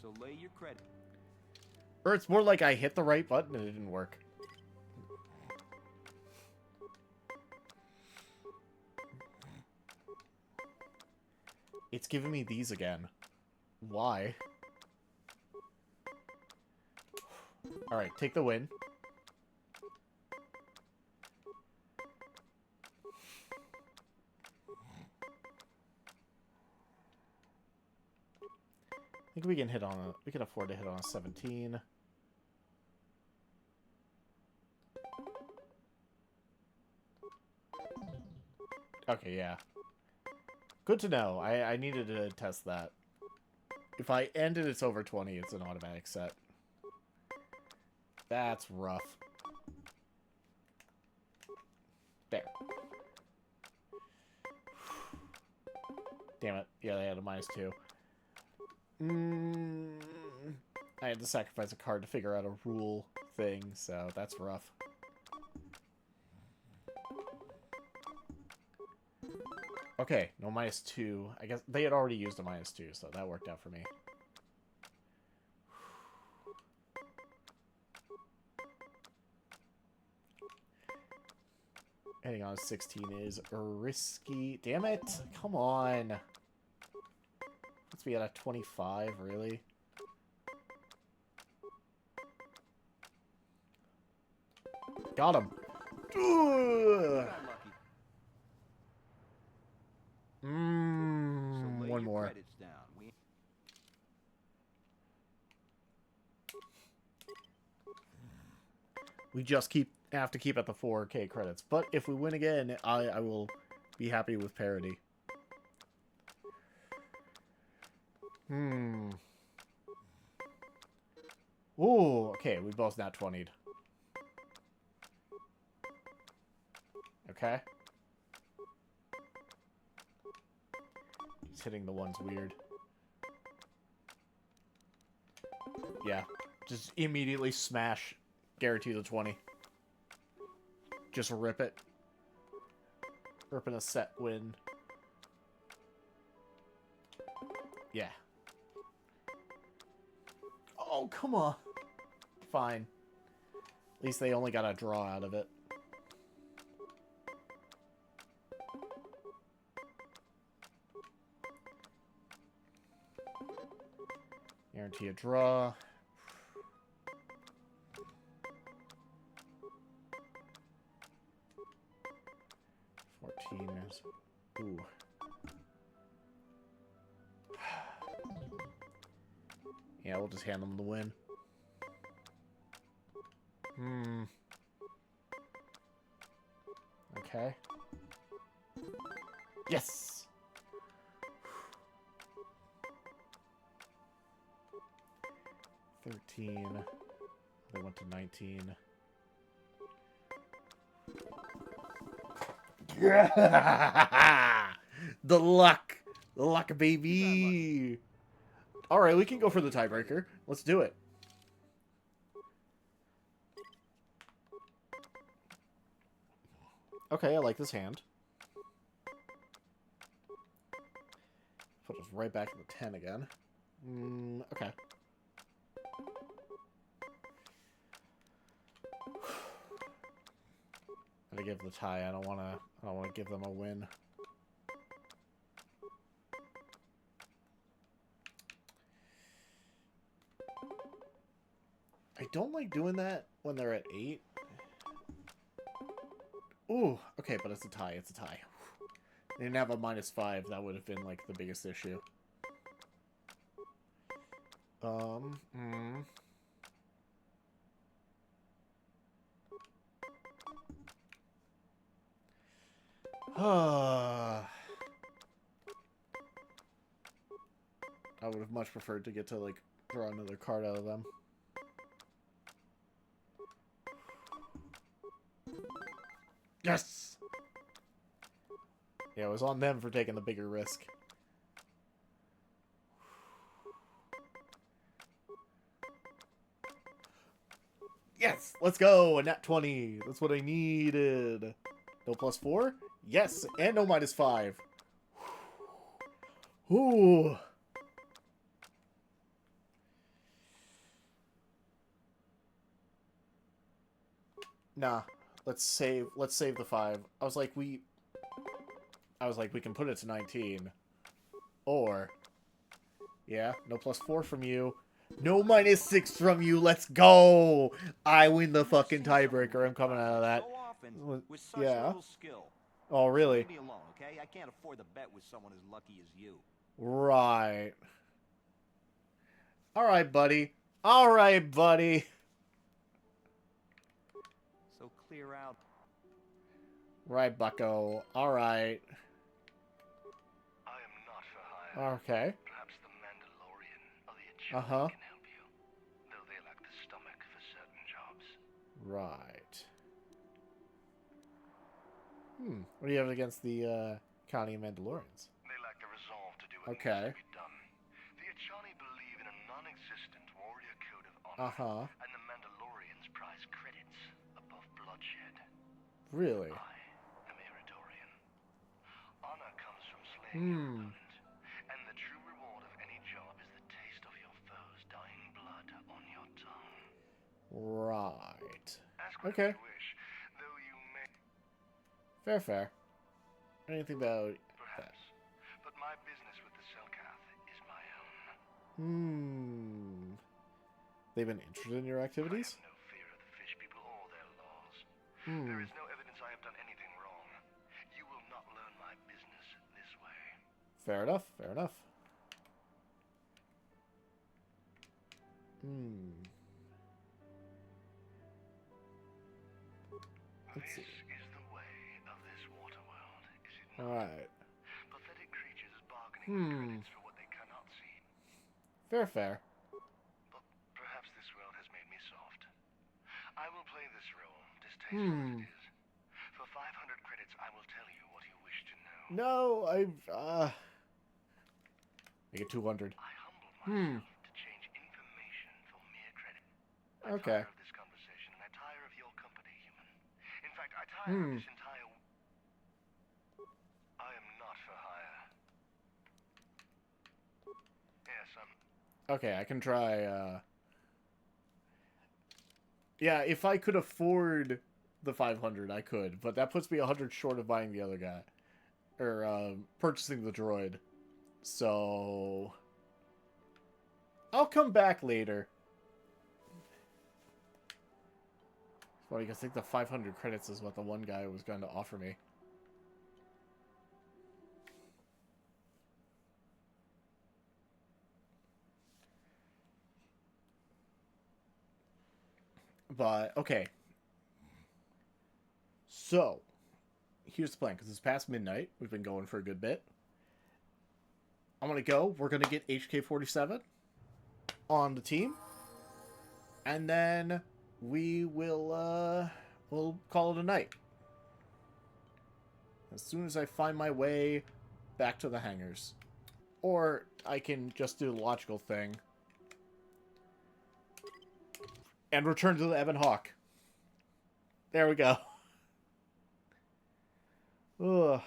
So lay your credit. Or it's more like I hit the right button and it didn't work. It's giving me these again. Why? Alright, take the win. I think we can hit on a... We can afford to hit on a 17. Okay, yeah. Good to know. I needed to test that. If I end and it's over 20, it's an automatic set. That's rough. There. Damn it. Yeah, they had a -2. I had to sacrifice a card to figure out a rule thing, so that's rough. Okay, no -2. I guess they had already used a -2, so that worked out for me. Heading on 16 is risky. Damn it! Come on! Let's be at a 25, really? Got him! One more. We just have to keep at the 4K credits. But if we win again, I will be happy with parity. Ooh, okay, we both nat 20'd. Okay. He's hitting the ones weird. Yeah. Just immediately smash. Guarantee the 20. Just rip it. Ripping a set win. Yeah. Oh, come on. Fine. At least they only got a draw out of it. Guarantee a draw. Is... Ooh. Yeah, we'll just hand them the win. Okay. Yes! $13. They went to 19. Yeah! The luck! The luck, baby! Alright, we can go for the tiebreaker. Let's do it. Okay, I like this hand. Put us right back to the 10 again. Okay. Gotta give the tie. I don't wanna give them a win. I don't like doing that when they're at 8. Ooh, okay, but it's a tie. It's a tie. They didn't have a -5. That would have been, like, the biggest issue. I would have much preferred to get to, like, draw another card out of them. Yes! Yeah, it was on them for taking the bigger risk. Yes! Let's go! A nat 20. That's what I needed. No +4? Yes! And no -5. Ooh. Nah. Let's save the 5. I was like, we can put it to 19. Or, yeah, no +4 from you. No -6 from you. Let's go. I win the fucking tiebreaker. I'm coming out of that. So often, with such yeah. little skill. Oh, really? Leave me alone, okay? I can't afford to bet with someone as lucky as you. Right. All right, buddy. All right, buddy. So clear out. Right, bucko. All right. I am not for hire. Okay. Perhaps the Mandalorian or the Achilles can help you, though they lack the stomach for certain jobs. Right. What do you have against the Connie Mandalorians? They lack the resolve to do what needs to be done. The Achani believe in a non-existent warrior code of honor, and the Mandalorians prize credits above bloodshed. Really? I am Eridorian. Honor comes from slaying your opponent, and the true reward of any job is the taste of your foe's dying blood on your tongue. Right. Ask okay. You wish, though you may... Fair. Anything about Perhaps, but my business with the Selkath is my own. They've been interested in your activities? I have no fear of the fish people or their laws. There is no evidence I have done anything wrong. You will not learn my business this way. Fair enough. This is the way of this water world, is it not? Alright. Pathetic creatures bargaining with credits for what they cannot see. Fair. But perhaps this world has made me soft. I will play this role, distasteful as it is. For 500 credits, I will tell you what you wish to know. No, make it 200. I humble myself to change information for mere credit. I tire of this conversation, and I tire of your company, human. In fact, I tire of this entire... I am not for hire. Yes, Okay, I can try, Yeah, if I could afford the 500, I could. But that puts me 100 short of buying the other guy. Or, purchasing the droid. So... I'll come back later. Well, I think the 500 credits is what the one guy was going to offer me. But, okay. So, here's the plan, because it's past midnight. We've been going for a good bit. I'm going to go. We're going to get HK-47 on the team. And then we will, we'll call it a night. As soon as I find my way back to the hangars. Or I can just do the logical thing. And return to the Ebon Hawk. There we go. Ugh.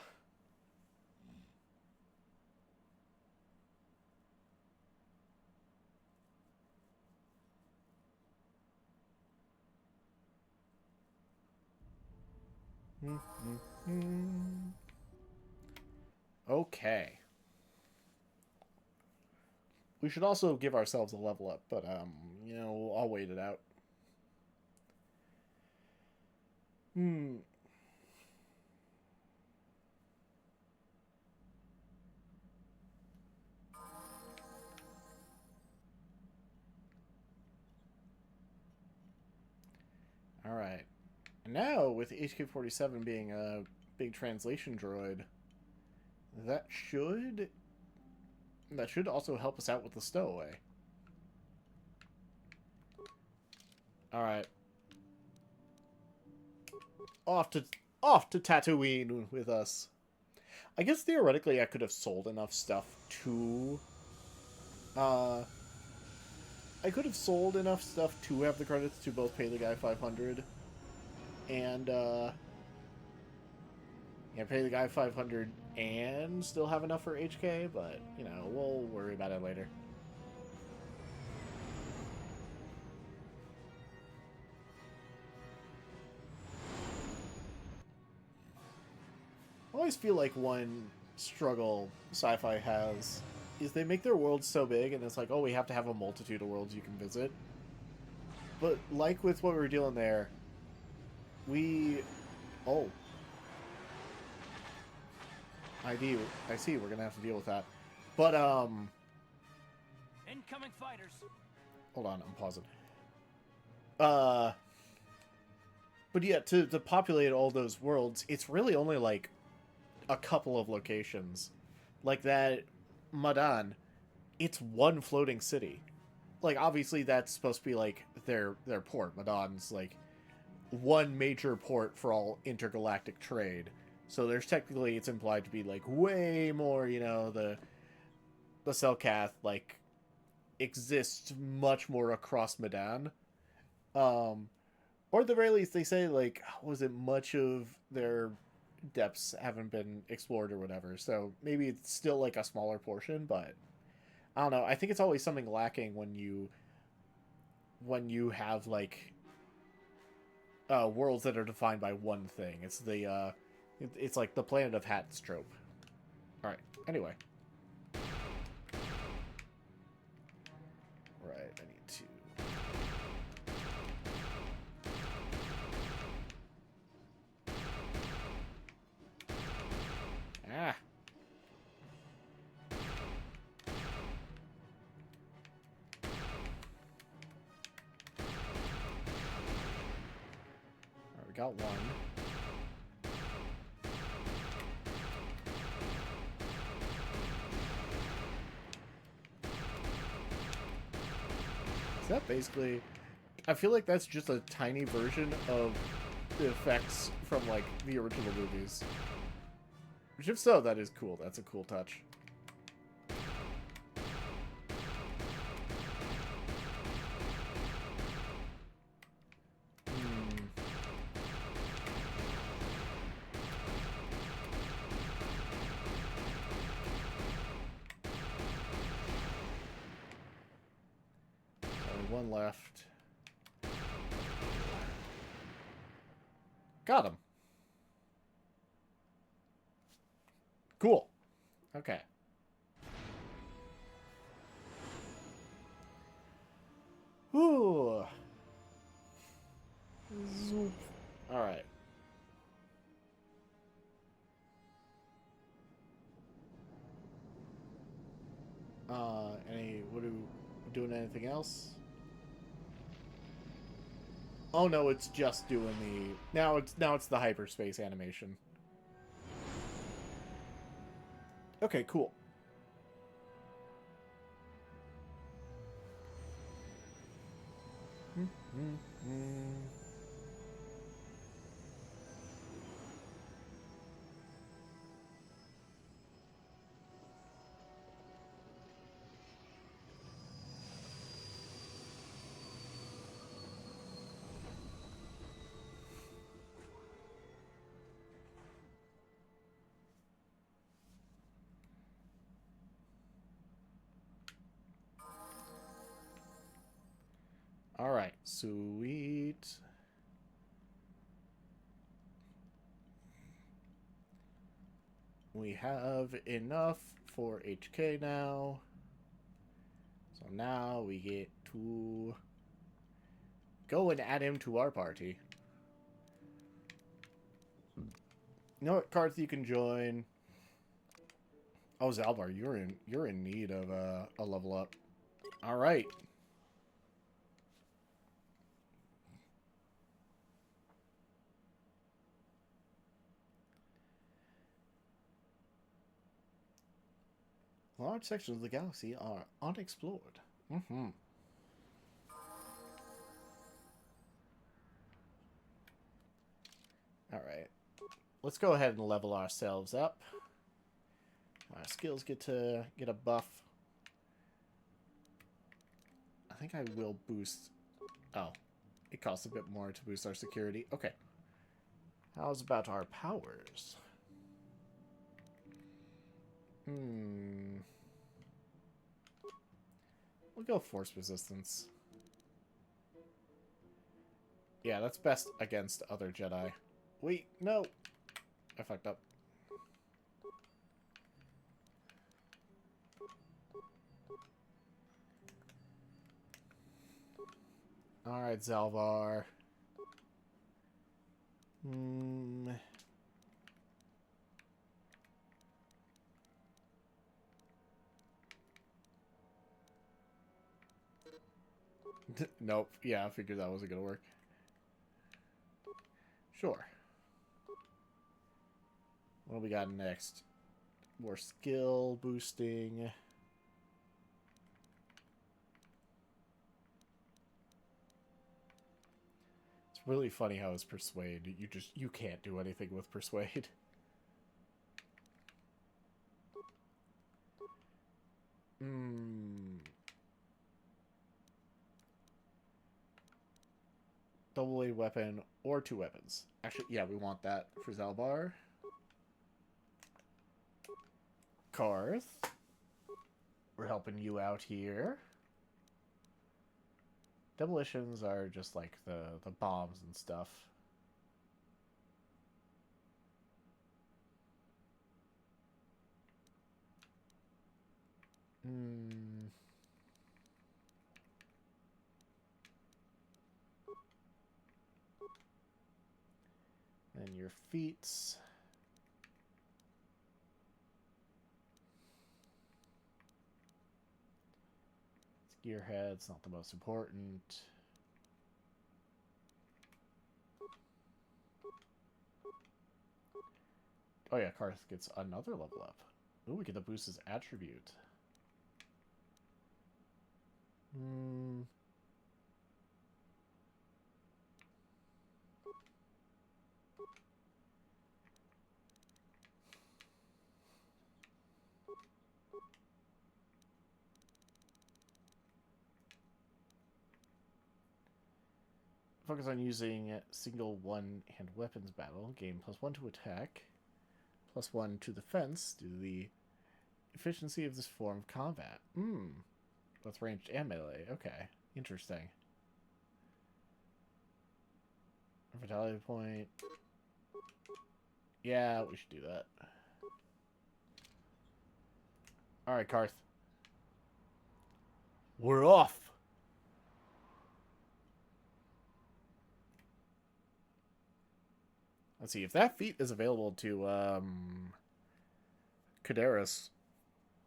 Okay. We should also give ourselves a level up, but, you know, I'll wait it out. And now, with HK-47 being a big translation droid, that should also help us out with the stowaway. Alright. Off to Tatooine with us. I guess theoretically I could have sold enough stuff to I could have sold enough stuff to have the credits to both pay the guy 500 and yeah, pay the guy 500 and still have enough for HK, but you know, we'll worry about it later. I always feel like one struggle sci-fi has is they make their worlds so big and it's like, oh, we have to have a multitude of worlds you can visit. But like with what we were doing there, oh. I see, we're gonna have to deal with that. But, Incoming fighters. hold on, I'm pausing. But yeah, to populate all those worlds, it's really only like a couple of locations. Like that Madan, it's one floating city. Like, obviously that's supposed to be like their port. Madan's like one major port for all intergalactic trade. So there's technically, it's implied to be like way more, you know, the Selkath like exists much more across Madan. Or at the very least, they say like, was it much of their depths haven't been explored or whatever, so maybe it's still like a smaller portion, but I don't know. I think it's always something lacking when you have like worlds that are defined by one thing. It's the it's like the Planet of Hats trope. All right. Anyway. Right. I need to. Ah. Alright, we got one. Is that basically... I feel like that's just a tiny version of the effects from, like, the original movies. Which, if so, that is cool. That's a cool touch. Only one left. Got him. Cool. Okay. Whew. Zoop. All right. What are we doing? Anything else? Oh no, it's just doing the now it's the hyperspace animation. Okay, cool. All right, sweet. We have enough for HK now. So now we get to go and add him to our party. You know what cards you can join? Oh, Zalbar, you're in need of a level up. All right. Large sections of the galaxy are unexplored. Mm-hmm. Alright. Let's go ahead and level ourselves up. Our skills get a buff. I think I will boost... Oh. It costs a bit more to boost our security. Okay. How's about our powers? We'll go force resistance. Yeah, that's best against other Jedi. Wait, no! I fucked up. Alright, Zalvar. Nope. Yeah, I figured that wasn't gonna work. Sure. What do we got next? More skill boosting. It's really funny how it's Persuade. You can't do anything with Persuade. Double-bladed weapon or 2 weapons. Actually, yeah, we want that for Zalbar. Karth. We're helping you out here. Demolitions are just like the bombs and stuff. And your feats. Gearhead's not the most important. Oh yeah, Karth gets another level up. Ooh, we get to boost his attribute. Focus on using single one-hand weapons battle. Gain +1 to attack, +1 to defense due to the efficiency of this form of combat. Both ranged and melee. Okay, interesting. Vitality point. Yeah, we should do that. Alright, Karth. We're off! Let's see, if that feat is available to, Kadaris,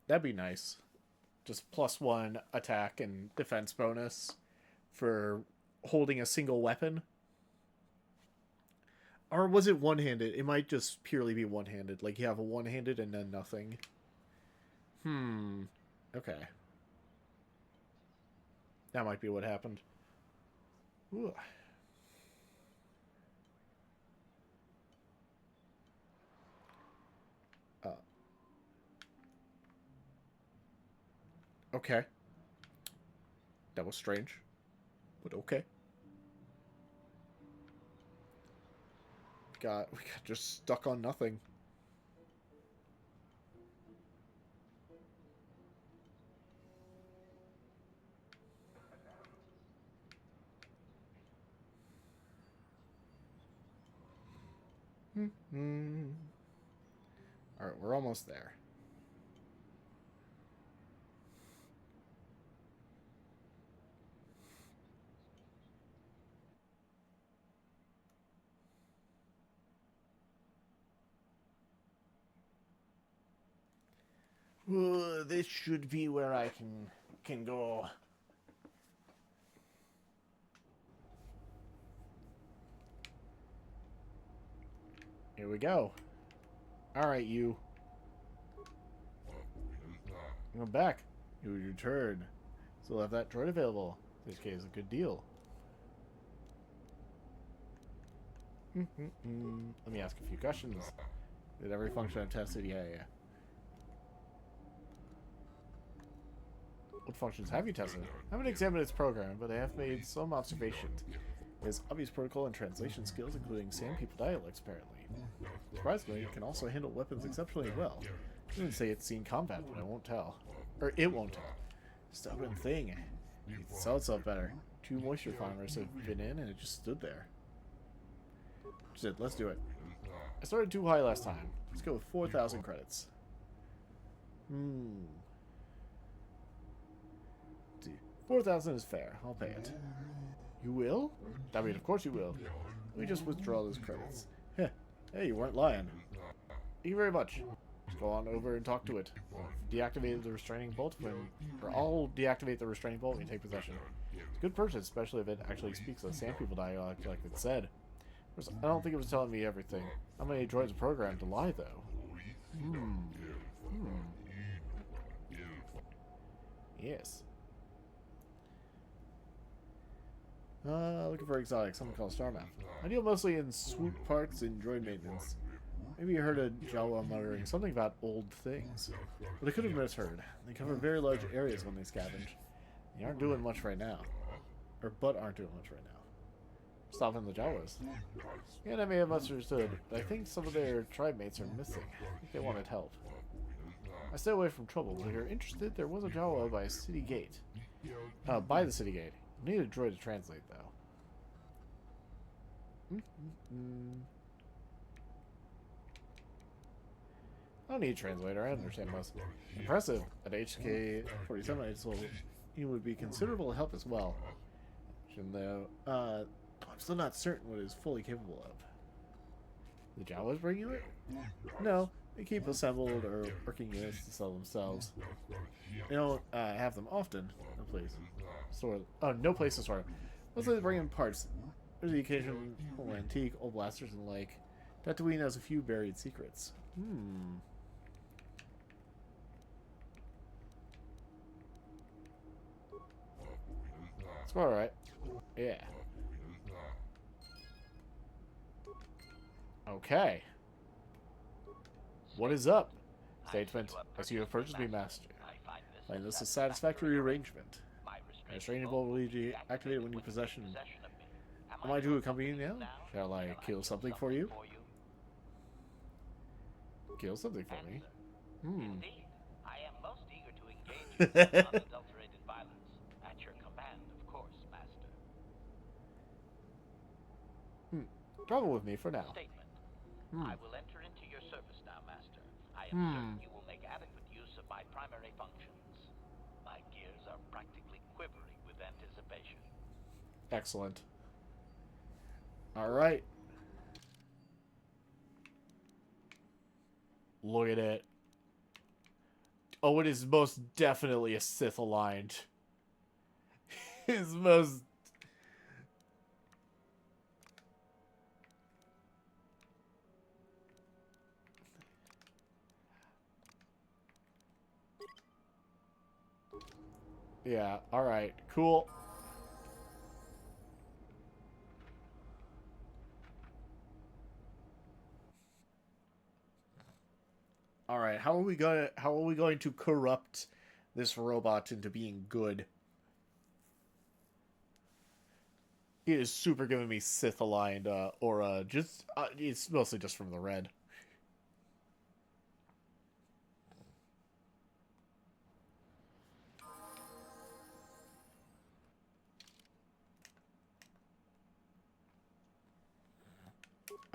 that'd be nice. Just +1 attack and defense bonus for holding a single weapon. Or was it one-handed? It might just purely be one-handed. Like, you have a one-handed and then nothing. Okay. That might be what happened. Ooh. Okay. That was strange. But okay. We got just stuck on nothing. Alright, we're almost there. This should be where I can go. Here we go. Alright, you. I'm back. You return. Still have that droid available. This case is a good deal. Let me ask a few questions. Did every function I've tested? Yeah. What functions have you tested? I haven't examined its program, but I have made some observations. It has obvious protocol and translation skills, including Sand People dialects, apparently. Surprisingly, it can also handle weapons exceptionally well. I wouldn't say it's seen combat, but I won't tell. Or it won't tell. Stubborn thing. It needs to sell itself better. 2 moisture farmers have been in, and it just stood there. Shit, let's do it. I started too high last time. Let's go with 4,000 credits. 4,000 is fair. I'll pay it. You will? I mean, of course you will. Let me just withdraw those credits. Heh. Hey, you weren't lying. Thank you very much. Just go on over and talk to it. Deactivate the restraining bolt or I'll deactivate the restraining bolt when you take possession. It's a good purchase, especially if it actually speaks a Sand People dialect like it said. I don't think it was telling me everything. How many droids are programmed to lie, though? Yes. Looking for exotics, something called Star Map. I deal mostly in swoop parts and droid maintenance. Maybe you heard a Jawa muttering something about old things. But I could have misheard. They cover very large areas when they scavenge. They aren't doing much right now. Aren't doing much right now. Stopping the Jawas. Yeah, I may have misunderstood, but I think some of their tribe mates are missing. I think they wanted help. I stay away from trouble, but if you're interested, there was a Jawa by a city gate. By the city gate. I need a droid to translate, though. I don't need a translator, I understand most. Impressive. At HK 47, I told you would be considerable help as well. Even though, I'm still not certain what it is fully capable of. The Jawas bring you it? No, they keep assembled or working units to sell themselves. They don't have them often. No place no place to store them. Mostly they bring in parts. There's the occasional antique, old blasters, and the like. Tatooine has a few buried secrets. It's alright. Yeah. Okay. What is up? Statement. As you have purchased me, Master. Find this a satisfactory arrangement. My restraining bolt will be activated when you possession. Am I to accompany you now? Shall I kill something for you? Kill something for me? Indeed. I am most eager to engage you in unadulterated violence. At your command, of course, Master. Travel with me for now. Statement. I will enter into your service now, Master. I am certain you will make adequate use of my primary functions. My gears are practically quivering with anticipation. Excellent. Alright. Look at it. Oh, it is most definitely a Sith aligned. It's most... Yeah, alright. Cool. Alright, how are we going to corrupt this robot into being good? It is super giving me Sith aligned aura. Just it's mostly just from the red.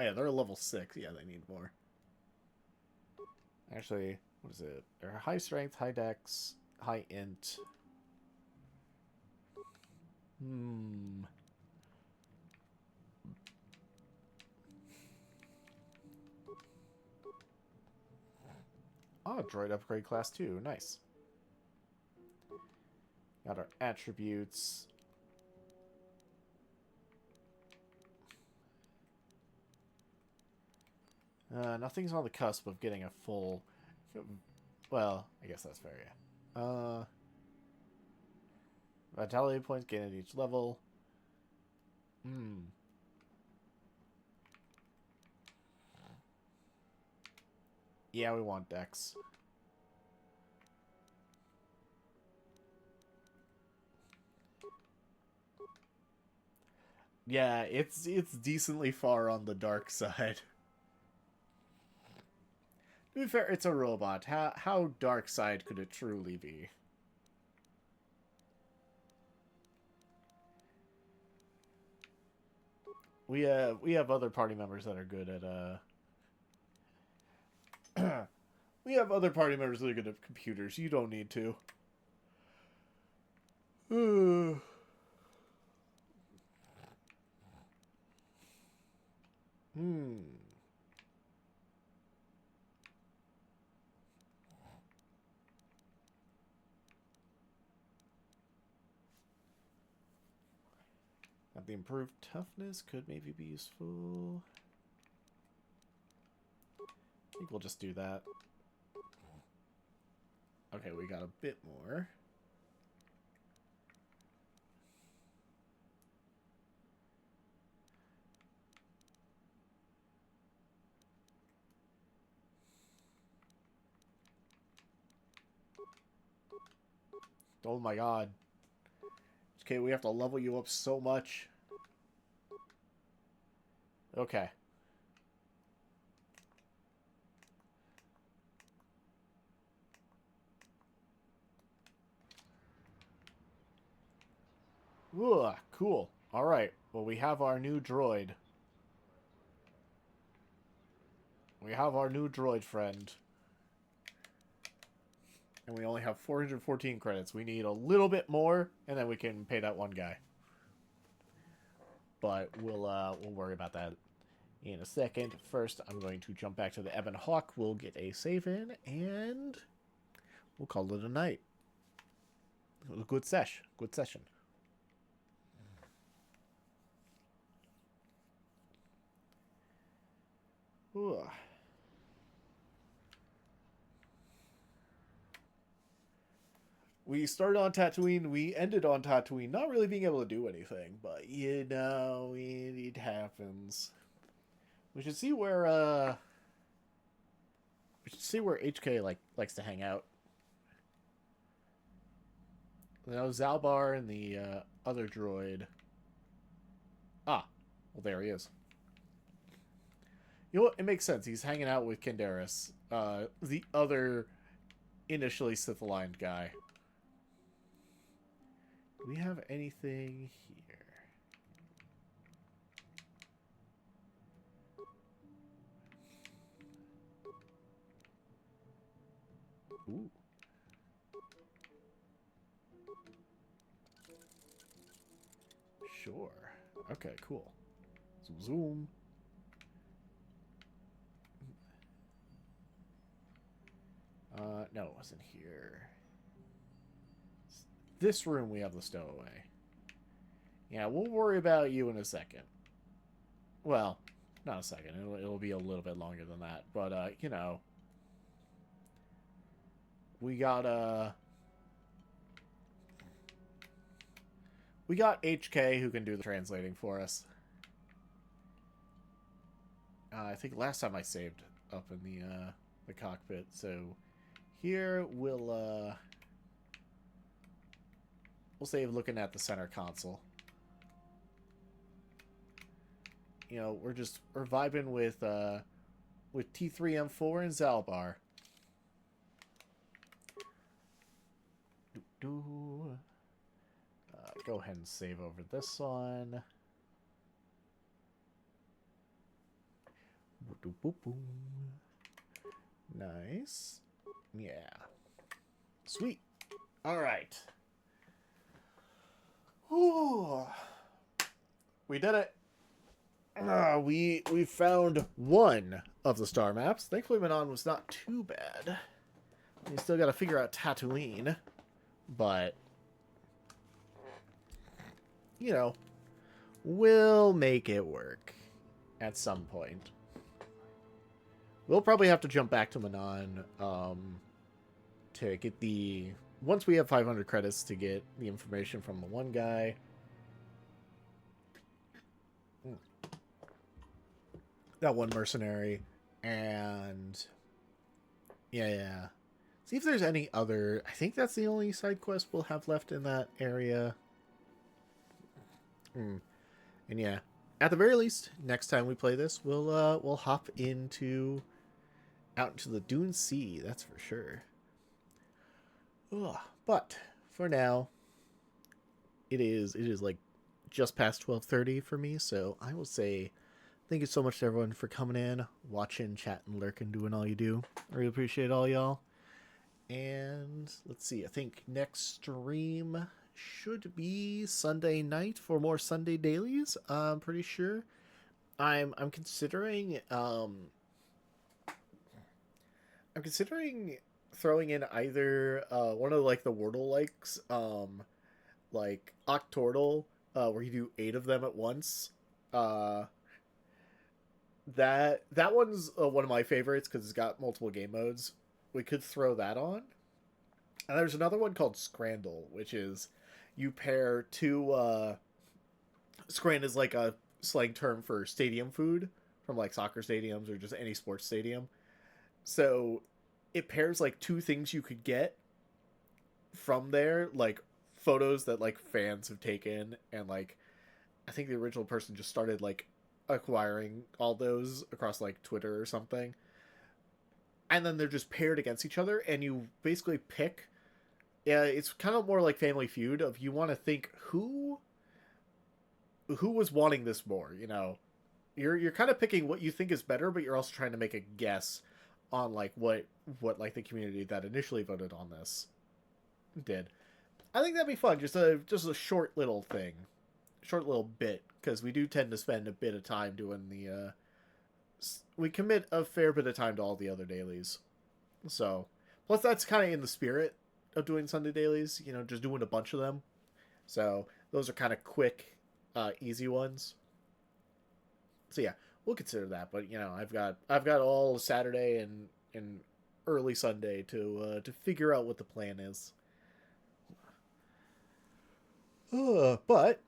Oh yeah, they're level 6. Yeah, they need more. Actually, what is it? They're high strength, high dex, high int. Oh, droid upgrade class 2. Nice. Got our attributes. Nothing's on the cusp of getting a full... Well, I guess that's fair, Vitality points gain at each level. Yeah, we want Dex. Yeah, it's decently far on the dark side. To be fair, it's a robot. How dark side could it truly be? We have other party members that are good at we have other party members that are good at computers. You don't need to. The improved toughness could maybe be useful. I think we'll just do that. Okay, we got a bit more. Oh my god. Okay, we have to level you up so much. Okay. Ooh, cool. Alright, well we have our new droid. We have our new droid friend. And we only have 414 credits. We need a little bit more, and then we can pay that one guy. But we'll worry about that in a second. First, I'm going to jump back to the Ebon Hawk. We'll get a save in, and we'll call it a night. Good sesh. Good session. Ooh. We started on Tatooine, we ended on Tatooine, not really being able to do anything, but, you know, it happens. We should see where, HK, likes to hang out. You know, Zalbar and the, other droid. Ah, well, there he is. You know what? It makes sense. He's hanging out with Kindaris, the other initially Sith-aligned guy. Do we have anything here? Ooh. Sure. Okay, cool. Zoom, zoom. No, it wasn't here. This room we have the stowaway. Yeah, we'll worry about you in a second. Well, not a second. It'll be a little bit longer than that. But, you know. We got HK who can do the translating for us. I think last time I saved up in the cockpit, so here we'll save looking at the center console. You know, we're vibing with T3M4 and Zalbar. Go ahead and save over this one. Nice. Yeah. Sweet. All right. Ooh. We did it. We found one of the star maps. Thankfully, Manon was not too bad. We still got to figure out Tatooine, but you know, we'll make it work at some point. We'll probably have to jump back to Manon to get the once we have 500 credits to get the information from the one guy. That one mercenary. And yeah. See if there's any other. I think that's the only side quest we'll have left in that area. And yeah, at the very least, next time we play this, we'll hop out into the Dune Sea. That's for sure. Ugh. But for now, it is like just past 12:30 for me. So I will say thank you so much to everyone for coming in, watching, chatting, lurking, doing all you do. I really appreciate all y'all. And let's see, I think next stream should be Sunday night for more Sunday dailies. I'm pretty sure. I'm considering throwing in either one of like the Wordle likes, like Octordle, where you do 8 of them at once. That one's one of my favorites because it's got multiple game modes. We could throw that on. And there's another one called Scrandle, which is you pair two. Scran is like a slang term for stadium food from like soccer stadiums or just any sports stadium. So it pairs like 2 things you could get from there, like photos that like fans have taken, and like I think the original person just started like acquiring all those across like Twitter or something. And then they're just paired against each other, and you basically pick. Yeah, it's kind of more like Family Feud. Of you want to think who was wanting this more. You know, you're kind of picking what you think is better, but you're also trying to make a guess on like what like the community that initially voted on this did. I think that'd be fun. Just a short little thing, short little bit, because we do tend to spend a bit of time doing the. We commit a fair bit of time to all the other dailies. So, plus that's kind of in the spirit of doing Sunday dailies, you know, just doing a bunch of them. So, those are kind of quick, easy ones. So yeah, we'll consider that, but you know, I've got all Saturday and early Sunday to figure out what the plan is. But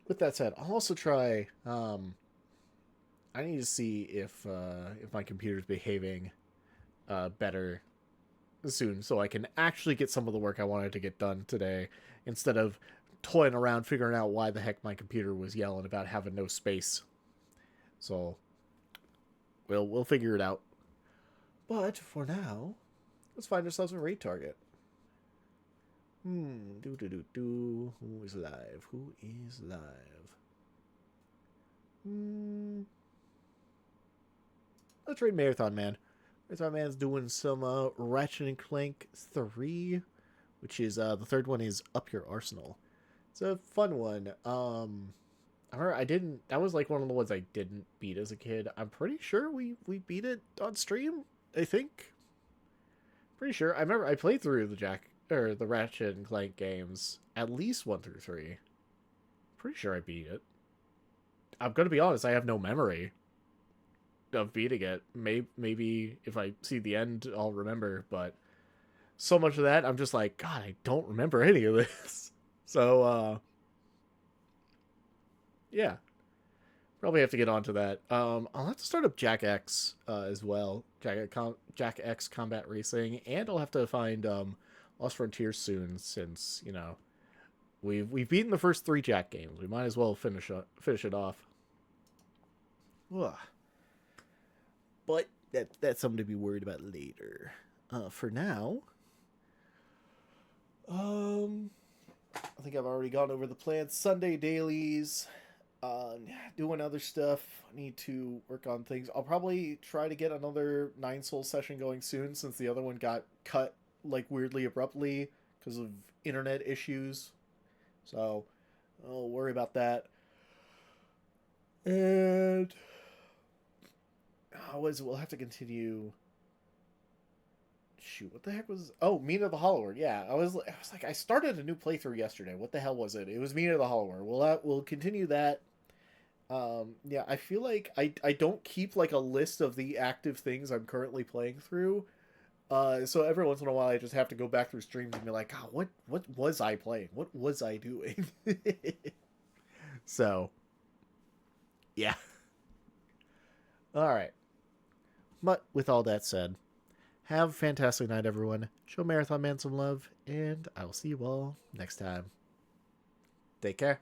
with that said, I'll also try I need to see if my computer's behaving better soon, so I can actually get some of the work I wanted to get done today, instead of toying around figuring out why the heck my computer was yelling about having no space. So we'll figure it out. But for now, let's find ourselves a raid target. Who is live? Who is live? Let's raid Marathon Man. Marathon Man's doing some Ratchet and Clank 3, which is the third one is Up Your Arsenal. It's a fun one. I remember that was like one of the ones I didn't beat as a kid. I'm pretty sure we beat it on stream, I think. Pretty sure. I remember I played through the Ratchet and Clank games at least 1 through 3. Pretty sure I beat it. I'm gonna be honest, I have no memory of beating it. Maybe if I see the end, I'll remember, but so much of that, I'm just like, God, I don't remember any of this. So, yeah. Probably have to get onto that. I'll have to start up Jack X as well. Jack X Combat Racing, and I'll have to find Lost Frontiers soon, since, you know, we've beaten the first 3 Jack games. We might as well finish it off. Ugh. But that's something to be worried about later. For now, I think I've already gone over the plans. Sunday dailies, doing other stuff. I need to work on things. I'll probably try to get another 9 Soul session going soon, since the other one got cut like weirdly abruptly because of internet issues. So I'll worry about that. And we'll have to continue. Shoot, what the heck was? Oh, Mina the Hollower. Yeah, I was like, I started a new playthrough yesterday. What the hell was it? It was Mina the Hollower. We'll continue that. Yeah, I feel like I don't keep like a list of the active things I'm currently playing through. So every once in a while, I just have to go back through streams and be like, God, what was I playing? What was I doing? So, yeah. All right. But with all that said, have a fantastic night, everyone. Show Marathon Man some love, and I will see you all next time. Take care.